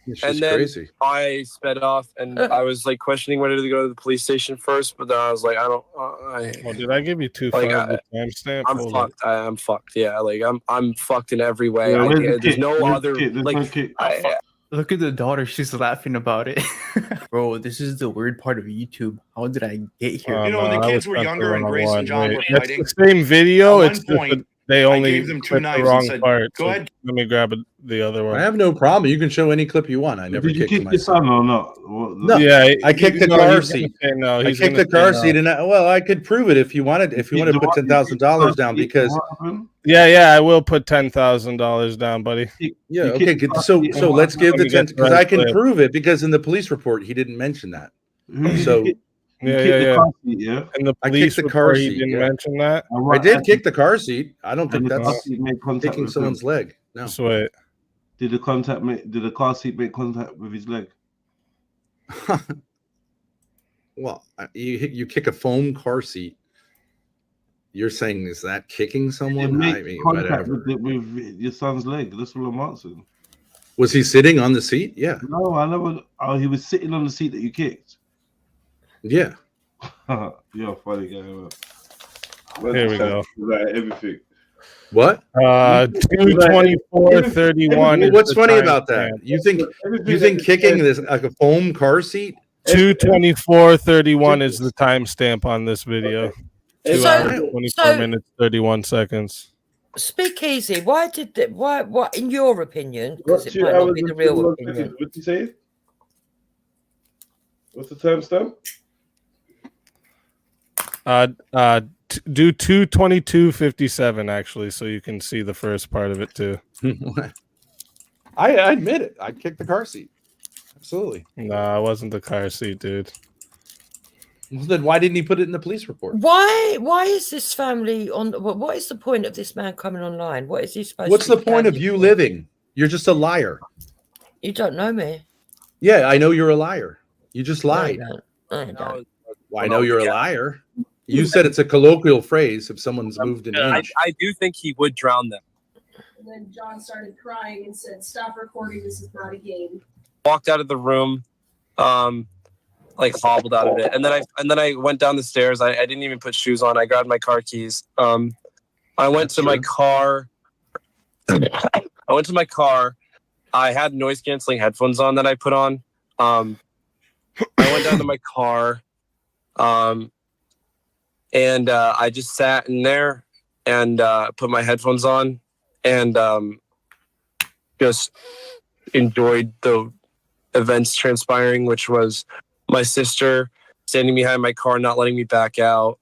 It's
And
just
then
crazy.
I sped off, and I was like questioning whether to go to the police station first, but then I was like, I don't.
Oh, did I give you two
Like,
five with timestamp?
I'm
Hold on.
fucked. I'm fucked. Yeah, like I'm fucked in every way.
Yeah, where's the
There's
kick?
no
Where's the
other
kick? There's
like.
no kick.
Look at the daughter. She's laughing about it. Bro, this is the weird part of YouTube. How did I get here?
Oh,
when the
no, I
kids
was
were
at the
younger and
wrong
Grace
one.
and John
Wait,
were
it's
fighting,
the same video.
at
It's
one
just
point,
that they
I
only
gave them 2
clicked the
knives and
wrong
said,
part.
"Go
So
ahead."
let me grab the other one.
I have no problem. You can show any clip you want. I never
Did you
kicked
kick
my
your
son.
son or not?
No,
Yeah,
I kicked the
no,
car
he's gonna
seat.
say no.
I
He's
kicked
gonna
the
say
car
no.
seat, and I could prove it if you wanted. If you want to put $10,000 down, because
Yeah, I will put $10,000 down, buddy.
yeah, okay, good. So let's give the 10 because I can prove it because in the police report he didn't mention that. So
Yeah. And the
I
police
kicked the car
report, he
seat.
didn't
Yeah.
mention that.
I did kick the car seat. I don't think
And the car
that's
seat made contact
kicking
with
someone's
him.
leg. No.
Sweet.
Did the car seat make contact with his leg?
Well, you kick a foam car seat. You're saying is that kicking
Did it
someone?
make
I mean,
contact
whatever.
with your son's leg? That's what I'm asking.
Was he sitting on the seat? Yeah.
No, I never. Oh, he was sitting on the seat that you kicked.
Yeah.
You're a funny guy. Man.
Here we go.
Like everything.
What?
224.31.
What's funny about that? You think kicking this like a foam car seat?
224.31 is the timestamp on this video. 2 hours, 24 minutes, 31 seconds.
Speak easy. Why, in your opinion, because
What,
it
2
might not
hours
be
and
the real
21
opinion.
seconds? What'd you say? What's the timestamp?
Do 222.57 actually, so you can see the first part of it too.
I admit it. I kicked the car seat. Absolutely.
Nah, it wasn't the car seat, dude.
Well, then why didn't he put it in the police report?
Why is this family on? What is the point of this man coming online? What is he supposed?
What's
to
the point of you living? You're just a liar.
You don't know me.
Yeah, I know you're a liar. You just lied.
I don't.
Well, I know you're a liar. You said it's a colloquial phrase if someone's moved an inch.
I do think he would drown them.
And then John started crying and said, "Stop recording. This is not a game."
Walked out of the room, like hobbled out of it, and then I went down the stairs. I didn't even put shoes on. I grabbed my car keys. I went to my car. I went to my car. I had noise canceling headphones on that I put on. I went down to my car, and I just sat in there and put my headphones on and just enjoyed the events transpiring, which was my sister standing behind my car, not letting me back out.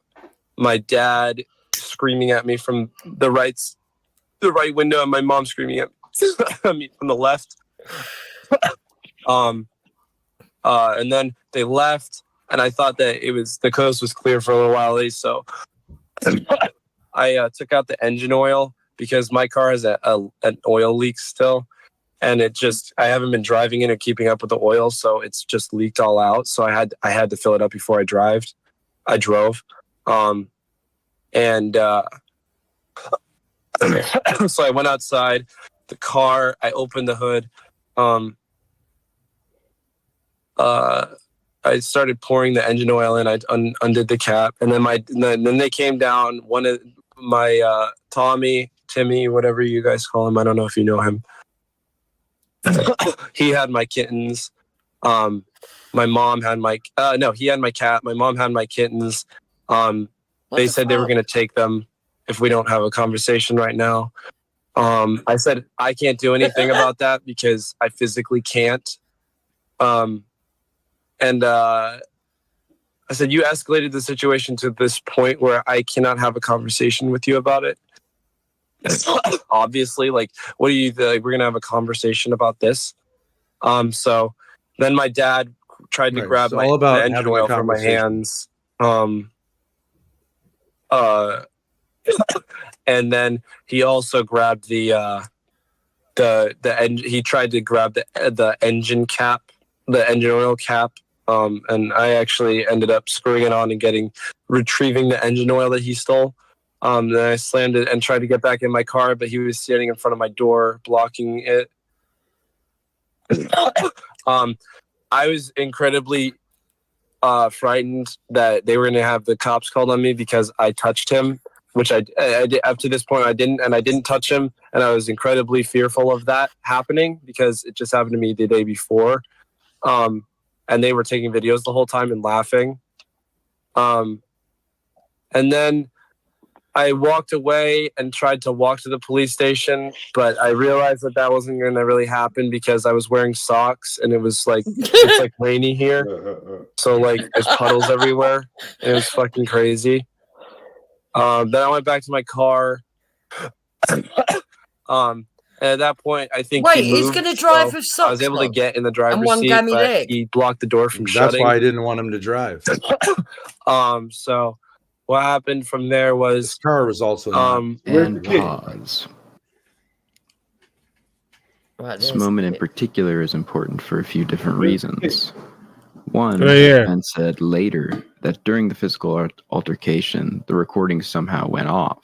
My dad screaming at me from the right window, and my mom screaming at me from the left. And then they left, and I thought that the coast was clear for a little while at least. So I took out the engine oil because my car has an oil leak still. And I haven't been driving in or keeping up with the oil, so it's just leaked all out. So I had to fill it up before I drove. So I went outside the car. I opened the hood. I started pouring the engine oil in. I undid the cap, and then they came down. One of my Timmy, whatever you guys call him. I don't know if you know him. He had my kittens. My mom had he had my cat. My mom had my kittens. They said they were going to take them if we don't have a conversation right now. I said I can't do anything about that because I physically can't. And I said, you escalated the situation to this point where I cannot have a conversation with you about it. Obviously, like, what do you like? We're gonna have a conversation about this. So then my dad tried to grab
it's all about
the engine
having a
oil from my
conversation.
hands. And then he also grabbed the engine. He tried to grab the engine cap, the engine oil cap. And I actually ended up screwing it on and retrieving the engine oil that he stole. Then I slammed it and tried to get back in my car, but he was standing in front of my door, blocking it. I was incredibly frightened that they were going to have the cops called on me because I touched him, which I did. Up to this point, I didn't touch him, and I was incredibly fearful of that happening because it just happened to me the day before. And they were taking videos the whole time and laughing. And then I walked away and tried to walk to the police station, but I realized that wasn't going to really happen because I was wearing socks and it was like, it's like rainy here. So like there's puddles everywhere. And it was fucking crazy. Then I went back to my car. And at that point, I think
he's going to drive with socks.
I was able to get in the driver's
one
seat,
gammy
but
leg.
he blocked the door from
That's
shutting.
why I didn't want him to drive.
So what happened from there was
his car was also
and pause. This moment in particular is important for a few different reasons. One, Ben said later that during the physical altercation, the recording somehow went off.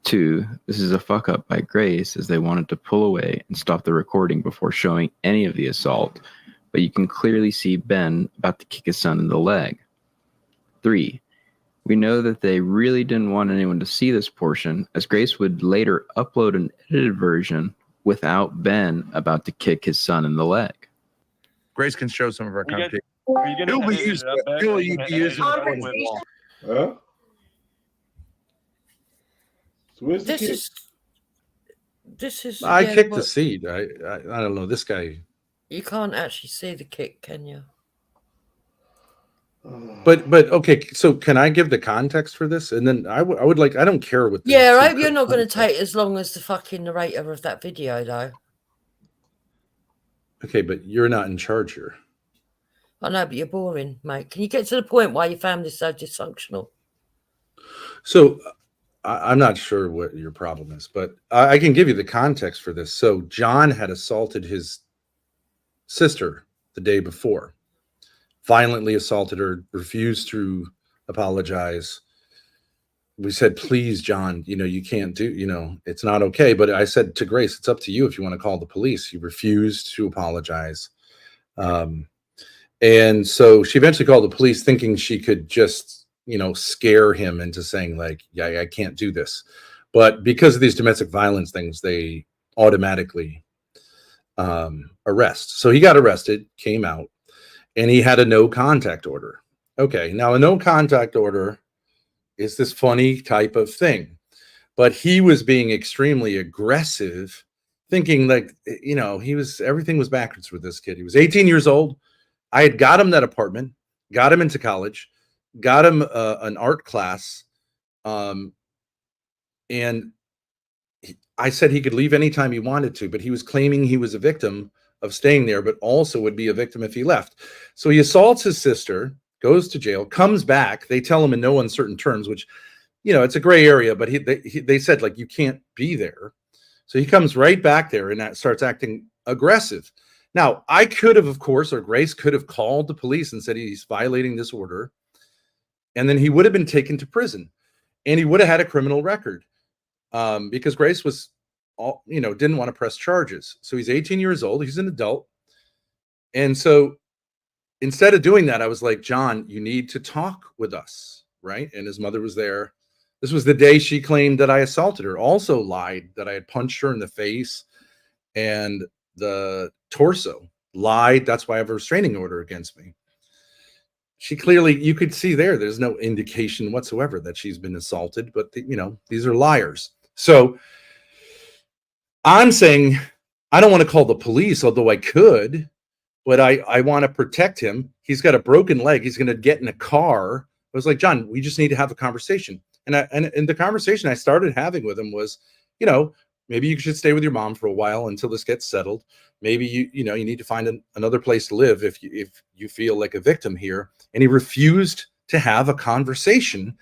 Two, this is a fuck up by Grace as they wanted to pull away and stop the recording before showing any of the assault, but you can clearly see Ben about to kick his son in the leg. Three, we know that they really didn't want anyone to see this portion, as Grace would later upload an edited version without Ben about to kick his son in the leg.
Grace can show some of our content.
It'll be used Huh? So where's the kid?
This is.
I
yeah,
kicked
but
the seat. I don't know. This guy.
You can't actually see the kick, can you?
But okay. So can I give the context for this? And then I would like. I don't care what.
Yeah, I hope you're not going to take as long as the fucking narrator of that video, though.
Okay, but you're not in charge here.
I know, but you're boring, mate. Can you get to the point why your family's so dysfunctional?
So I'm not sure what your problem is, but I can give you the context for this. So John had assaulted his sister the day before, violently assaulted her, refused to apologize. We said, please, John, you can't do, it's not okay. But I said to Grace, it's up to you if you want to call the police. He refused to apologize. And so she eventually called the police thinking she could just, scare him into saying like, yeah, I can't do this. But because of these domestic violence things, they automatically arrest. So he got arrested, came out, and he had a no contact order. Okay, now a no contact order is this funny type of thing, but he was being extremely aggressive, thinking like, everything was backwards with this kid. He was 18 years old. I had got him that apartment, got him into college, got him an art class. And I said he could leave anytime he wanted to, but he was claiming he was a victim of staying there, but also would be a victim if he left. So he assaults his sister, goes to jail, comes back. They tell him in no uncertain terms, which, it's a gray area, but they said like, you can't be there. So he comes right back there and that starts acting aggressive. Now I could have, of course, or Grace could have called the police and said he's violating this order. And then he would have been taken to prison and he would have had a criminal record because Grace was didn't want to press charges. So he's 18 years old. He's an adult. And so instead of doing that, I was like, John, you need to talk with us, right? And his mother was there. This was the day she claimed that I assaulted her, also lied that I had punched her in the face and the torso, lied. That's why I have a restraining order against me. She clearly, you could see there's no indication whatsoever that she's been assaulted, but these are liars. So I'm saying I don't want to call the police, although I could, but I want to protect him he's got a broken leg. He's going to get in a car. I was like, John, we just need to have a conversation. And the conversation I started having with him was, you know, maybe you should stay with your mom for a while until this gets settled. Maybe you need to find another place to live if you feel like a victim here. And he refused to have a conversation.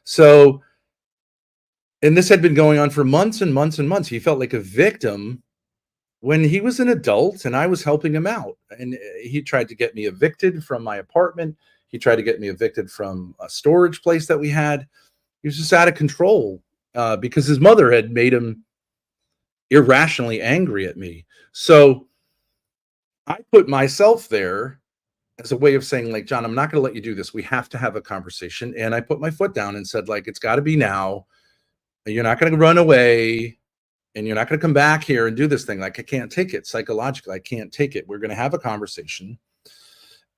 So, and this had been going on for months and months and months. He felt like a victim when he was an adult and I was helping him out. And he tried to get me evicted from my apartment. He tried to get me evicted from a storage place that we had. He was just out of control because his mother had made him irrationally angry at me. So I put myself there as a way of saying, like, John, I'm not going to let you do this. We have to have a conversation. And I put my foot down and said, like, it's got to be now. You're not going to run away and you're not going to come back here and do this thing. Like, I can't take it psychologically. I can't take it. We're going to have a conversation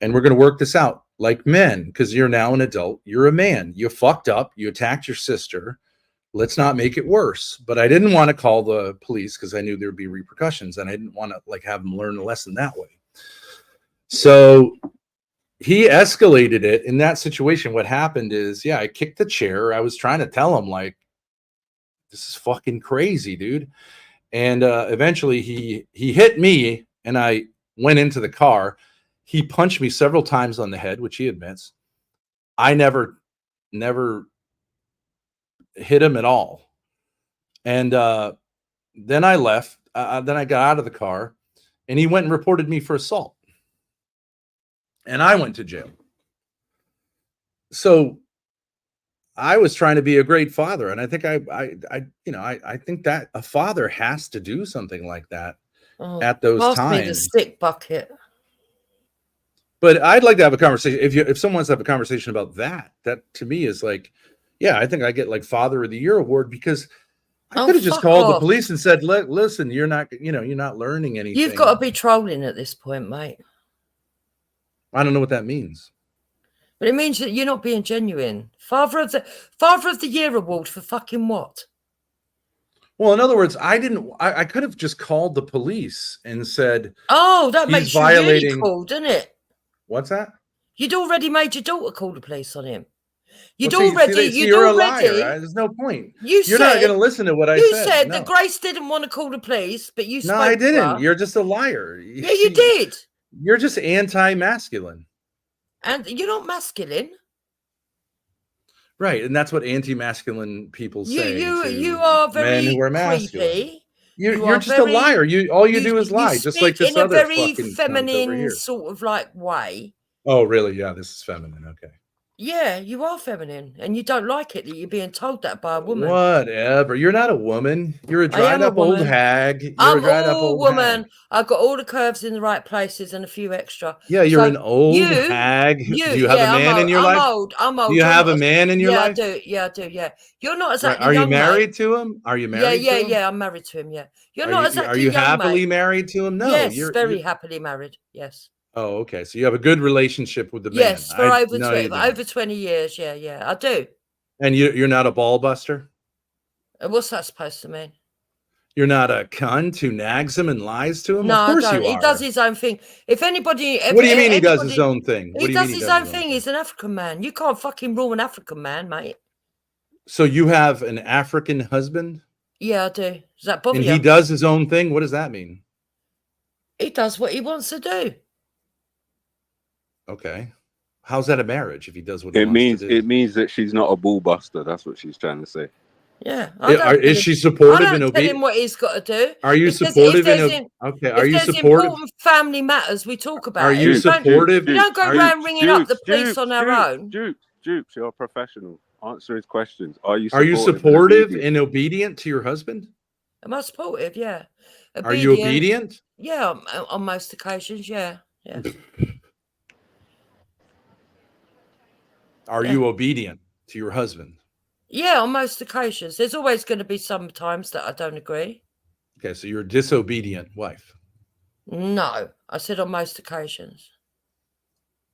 and we're going to work this out like men, because you're now an adult. You're a man. You fucked up. You attacked your sister. Let's not make it worse. But I didn't want to call the police because I knew there'd be repercussions and I didn't want to like have them learn a lesson that way. So he escalated it in that situation. What happened is, I kicked the chair. I was trying to tell him, like, this is fucking crazy, dude. And eventually he hit me and I went into the car. He punched me several times on the head, which he admits. I never hit him at all. And then I left. Then I got out of the car and he went and reported me for assault. And I went to jail. So I was trying to be a great father. And I think I think that a father has to do something like that at those
pass
times.
Me the stick bucket.
But I'd like to have a conversation. If someone wants to have a conversation about that to me is like, I think I get like Father of the Year award, because I could have just called the police and said, listen, you're not learning anything.
You've got to be trolling at this point, mate.
I don't know what that means.
But it means that you're not being genuine. Father of the Year award for fucking what?
Well, in other words, I could have just called the police and said,
oh, that makes you really cool, doesn't it?
What's that?
You'd already made your daughter call the police on him. You're
a liar. There's no point. You're not going to listen to what I said.
You said that Grace didn't want to call the police, but you spoke.
No, I didn't.
To her.
You're just a liar.
Yeah, you did.
You're just anti-masculine.
And you're not masculine.
Right, and that's what anti-masculine people say.
You are very
men who are masculine.
creepy.
You're just a liar. All you do is lie, just like this other fucking
in a very feminine sort of like way.
Oh, really? Yeah, this is feminine. Okay.
Yeah, you are feminine, and you don't like it that you're being told that by a woman.
Whatever. You're not a woman. You're a dried up old hag. You're
I'm
a dried up old
woman.
hag.
I've got all the curves in the right places and a few extra.
Yeah, you're an old hag. Do you have a man in your life?
I'm old.
Do you have a man in your life?
Yeah, I do. Yeah. You're not exactly
Are you
young,
married to him? Are you married to him?
Yeah, I'm married to him, yeah. You're not exactly young,
Are you happily married to him? No.
Yes, very happily married, yes.
Oh, okay. So you have a good relationship with the man.
Yes, for over 20 years. Yeah, I do.
And you're not a ball buster?
What's that supposed to mean?
You're not a cunt who nags him and lies to him?
No,
of course
I don't.
you are.
He does his own thing. If anybody...
What do you mean he does his own thing?
He does his own thing. He's an African man. You can't fucking rule an African man, mate.
So you have an African husband?
Yeah, I do. Does that bother you?
And he does his own thing? What does that mean?
He does what he wants to do.
Okay. How's that a marriage if he does what
he
wants
means?
to do?
It means that she's not a ball buster. That's what she's trying to say.
Yeah.
Is she supportive and
obedient? Tell him what he's got to do.
Are you supportive and okay? Are you supportive?
Important family matters we talk about.
Are you supportive?
You don't go around ringing up the police on our own.
Jukes, you're a professional. Answer his questions. Are you
supportive and obedient to your husband?
Am I supportive? Yeah.
Are you obedient?
Yeah, on most occasions. Yeah.
Are you obedient to your husband?
Yeah, on most occasions. There's always going to be some times that I don't agree.
Okay, so you're a disobedient wife.
No, I said on most occasions.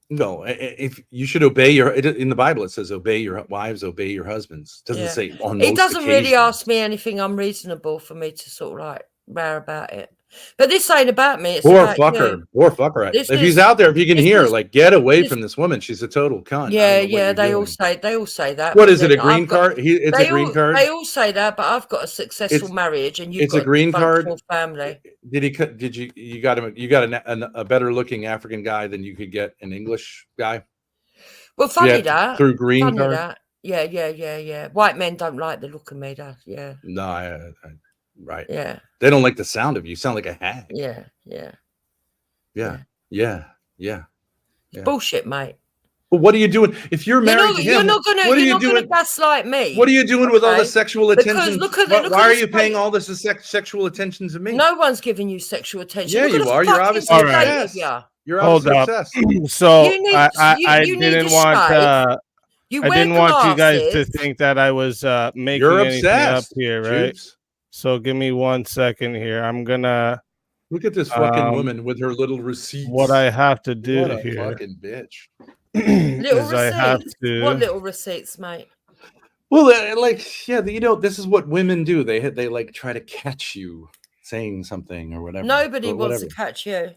No, if you should obey in the Bible, it says obey your wives, obey your husbands. It doesn't say on most
He doesn't
occasions.
really ask me anything unreasonable for me to sort of like rare about it. But this ain't about me. It's
Poor
about
fucker.
you.
Poor fucker.
This
If he's
is-
out there, if you can
this
hear,
is-
like, get away
this-
from this woman. She's a total cunt.
Yeah, yeah. They all say that.
What
but
is it? A
then I've
green
got-
card? It's a green card.
They all say that, but I've got a successful
It's-
marriage, and you've
it's
got
a green card.
functional family.
Did you got him? You got a better looking African guy than you could get an English guy.
Well, funny
Yeah,
that
through green
funny
card.
that. Yeah. White men don't like the look of me. That
No, right.
Yeah.
They don't like the sound of you. You sound like a hag.
Yeah. Bullshit, mate.
But what are you doing if you're married to him?
You're not gonna gaslight me.
What are you doing with all the
okay?
sexual
Because
attention?
look at
Why are
this
you paying
face.
all this sexual attention to me?
No one's giving you sexual attention.
Yeah,
Look at
you
the
are. You're
fucking
obviously
state
obsessed.
of ya.
You're
Hold
obviously
up.
obsessed.
So
You need-
I
you need
didn't
to
want
shave. You
I
wear
didn't want you guys to
glasses.
think that I was making
You're
anything up
obsessed,
here, right?
Jubes.
So give me 1 second here. I'm gonna
Look at this fucking woman with her little receipts.
what I have to do
What a
here.
fucking bitch.
Little
is I have
receipts.
to
What little receipts, mate?
Well, this is what women do. They like try to catch you saying something or whatever.
Nobody
But
wants to
whatever.
catch you.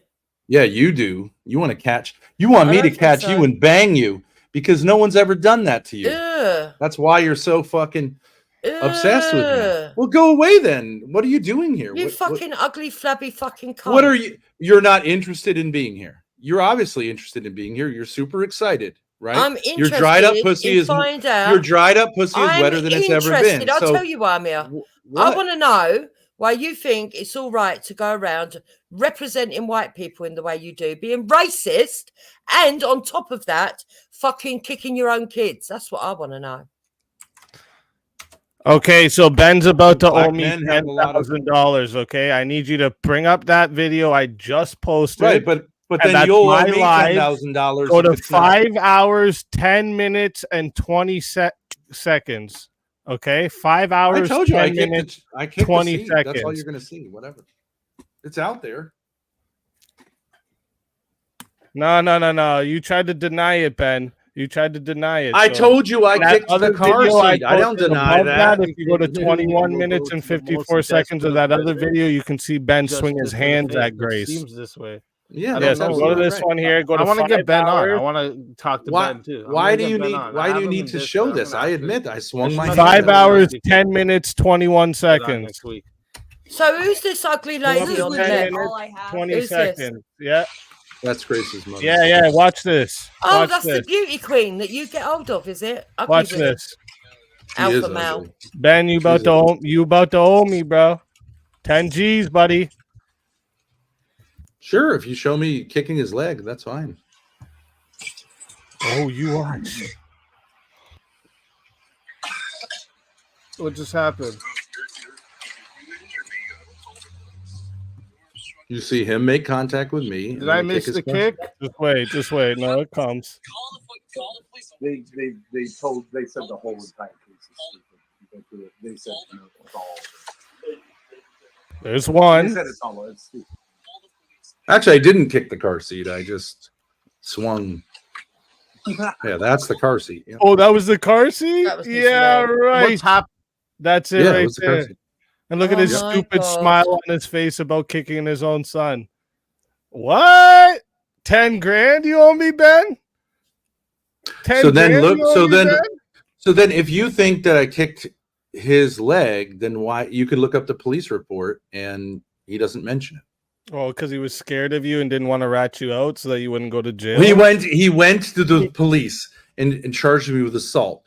Yeah, you do. You want to catch. You want
I
me
don't
to
think
catch
so.
you and bang you because no one's ever done that to you.
Ugh.
That's why you're so fucking obsessed with me.
Ugh.
Well, go away then. What are you doing here?
You
What-
fucking ugly, flabby fucking cunt.
What are you? You're not interested in being here. You're obviously interested in being here. You're super excited, right?
I'm
Your dried up
interested
pussy
in
is
find out-
your dried up pussy is
I'm
wetter than it's ever been.
interested. I'll
So
tell you why I'm here. I
what?
want to know why you think it's all right to go around representing white people in the way you do, being racist, and on top of that, fucking kicking your own kids. That's what I want to know.
Okay, so Ben's about to
Black
owe me
men have a lot of-
$10,000. Okay, I need you to bring up that video I just posted.
Right, but
and
then
that's
you'll owe
my
me
live.
$10,000.
Go to
if it's not.
5 hours, 10 minutes, and 20 seconds. Okay, 5 hours,
I told you
10 minutes,
I kicked
20
the seed.
seconds.
That's all you're gonna see. Whatever. It's out there.
No. You tried to deny it, Ben. You tried to deny it.
I told you I
that
kicked the
other
car
video
seat. I don't
posted
deny
above
that.
If you go to 21 minutes and 54 seconds of that other video, you can see Ben swing his hands at Grace.
Seems this way.
Yeah,
Yeah, so go to this one here. Go to
I want to
5
get Ben on. I
hours.
want to talk to
Why,
Ben too.
why do you need? Why do you need to show this? I admit I swung my
5
hand.
hours, 10 minutes, 21 seconds.
next week.
So who's this ugly lady on the
10
left?
minutes, 20
Who's this?
seconds. Yeah.
That's Grace's mother.
Yeah. Watch this.
Oh,
Watch
that's the
this.
beauty queen that you get hold of, is it? Ugly
Watch
women.
this.
Alpha male.
Ben, you about to owe me, bro. 10 G's, buddy.
Sure, if you show me kicking his leg, that's fine.
Oh, you watch.
What just happened?
You see him make contact with me.
Did I miss the kick?
Just wait. No, it comes.
They said the whole entire case is stupid. They said no, it's all.
There's one.
They said it's all. It's stupid.
Actually, I didn't kick the car seat. I just swung. Yeah, that's the car seat. Yeah.
Oh, that was the car seat? Yeah, right.
What's happened?
That's it
Yeah, it
right
was the car
there.
seat.
And look at his
Oh my
stupid
God.
smile on his face about kicking his own son. What? 10 grand you owe me, Ben? 10
So then
grand
look.
you owe
So
me,
then,
Ben?
so then, if you think that I kicked his leg, then why? You could look up the police report, and he doesn't mention it.
Oh, because he was scared of you and didn't want to rat you out so that you wouldn't go to jail.
He went to the police and charged me with assault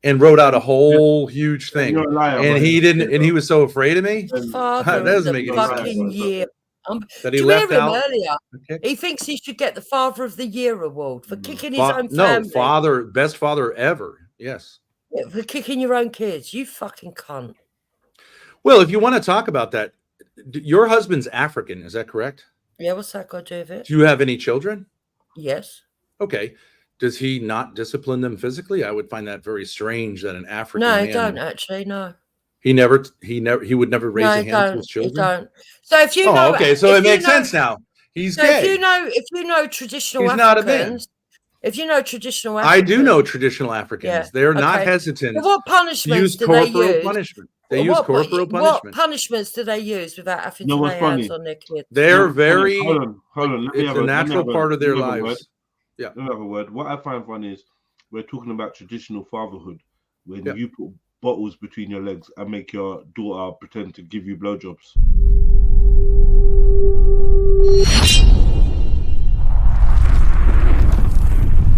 and wrote out a whole huge thing.
You're a liar,
And
buddy.
he didn't, and he was so afraid of me.
Father
That
of
doesn't
the
make any
fucking
sense.
year.
That
Did
he
you
left
hear him
out.
earlier?
Okay.
He thinks he should get the Father of the Year award for kicking his own
No,
family.
father, best father ever. Yes.
Yeah, for kicking your own kids. You fucking cunt.
Well, if you want to talk about that, your husband's African, is that correct?
Yeah, what's that got to do with it?
Do you have any children?
Yes.
Okay. Does he not discipline them physically? I would find that very strange that an African
No,
man
he don't actually. No.
he would never raise
No,
a
he
hand to
don't.
his
He
children.
don't. So if you
Oh,
know,
okay, so
if
it
you
makes
know-
sense now. He's
so
gay.
if you know traditional
He's not a man.
Africans, If you know traditional
I do
African-
know traditional Africans.
Yeah,
They're not
okay.
hesitant
But what
to
punishments
use
do they
corporal
use?
punishment. They use corporal
What
punishment.
punishments do they use without having
No,
to
what's
lay
funny?
hands on their kids?
They're
No,
very.
Hold on. Let me
It's
have
a
let me
natural
have
part of their
let me have a word.
lives. Yeah.
Let me have a word. What I find funny is we're talking about traditional fatherhood when
Yeah.
you put bottles between your legs and make your daughter pretend to give you blowjobs.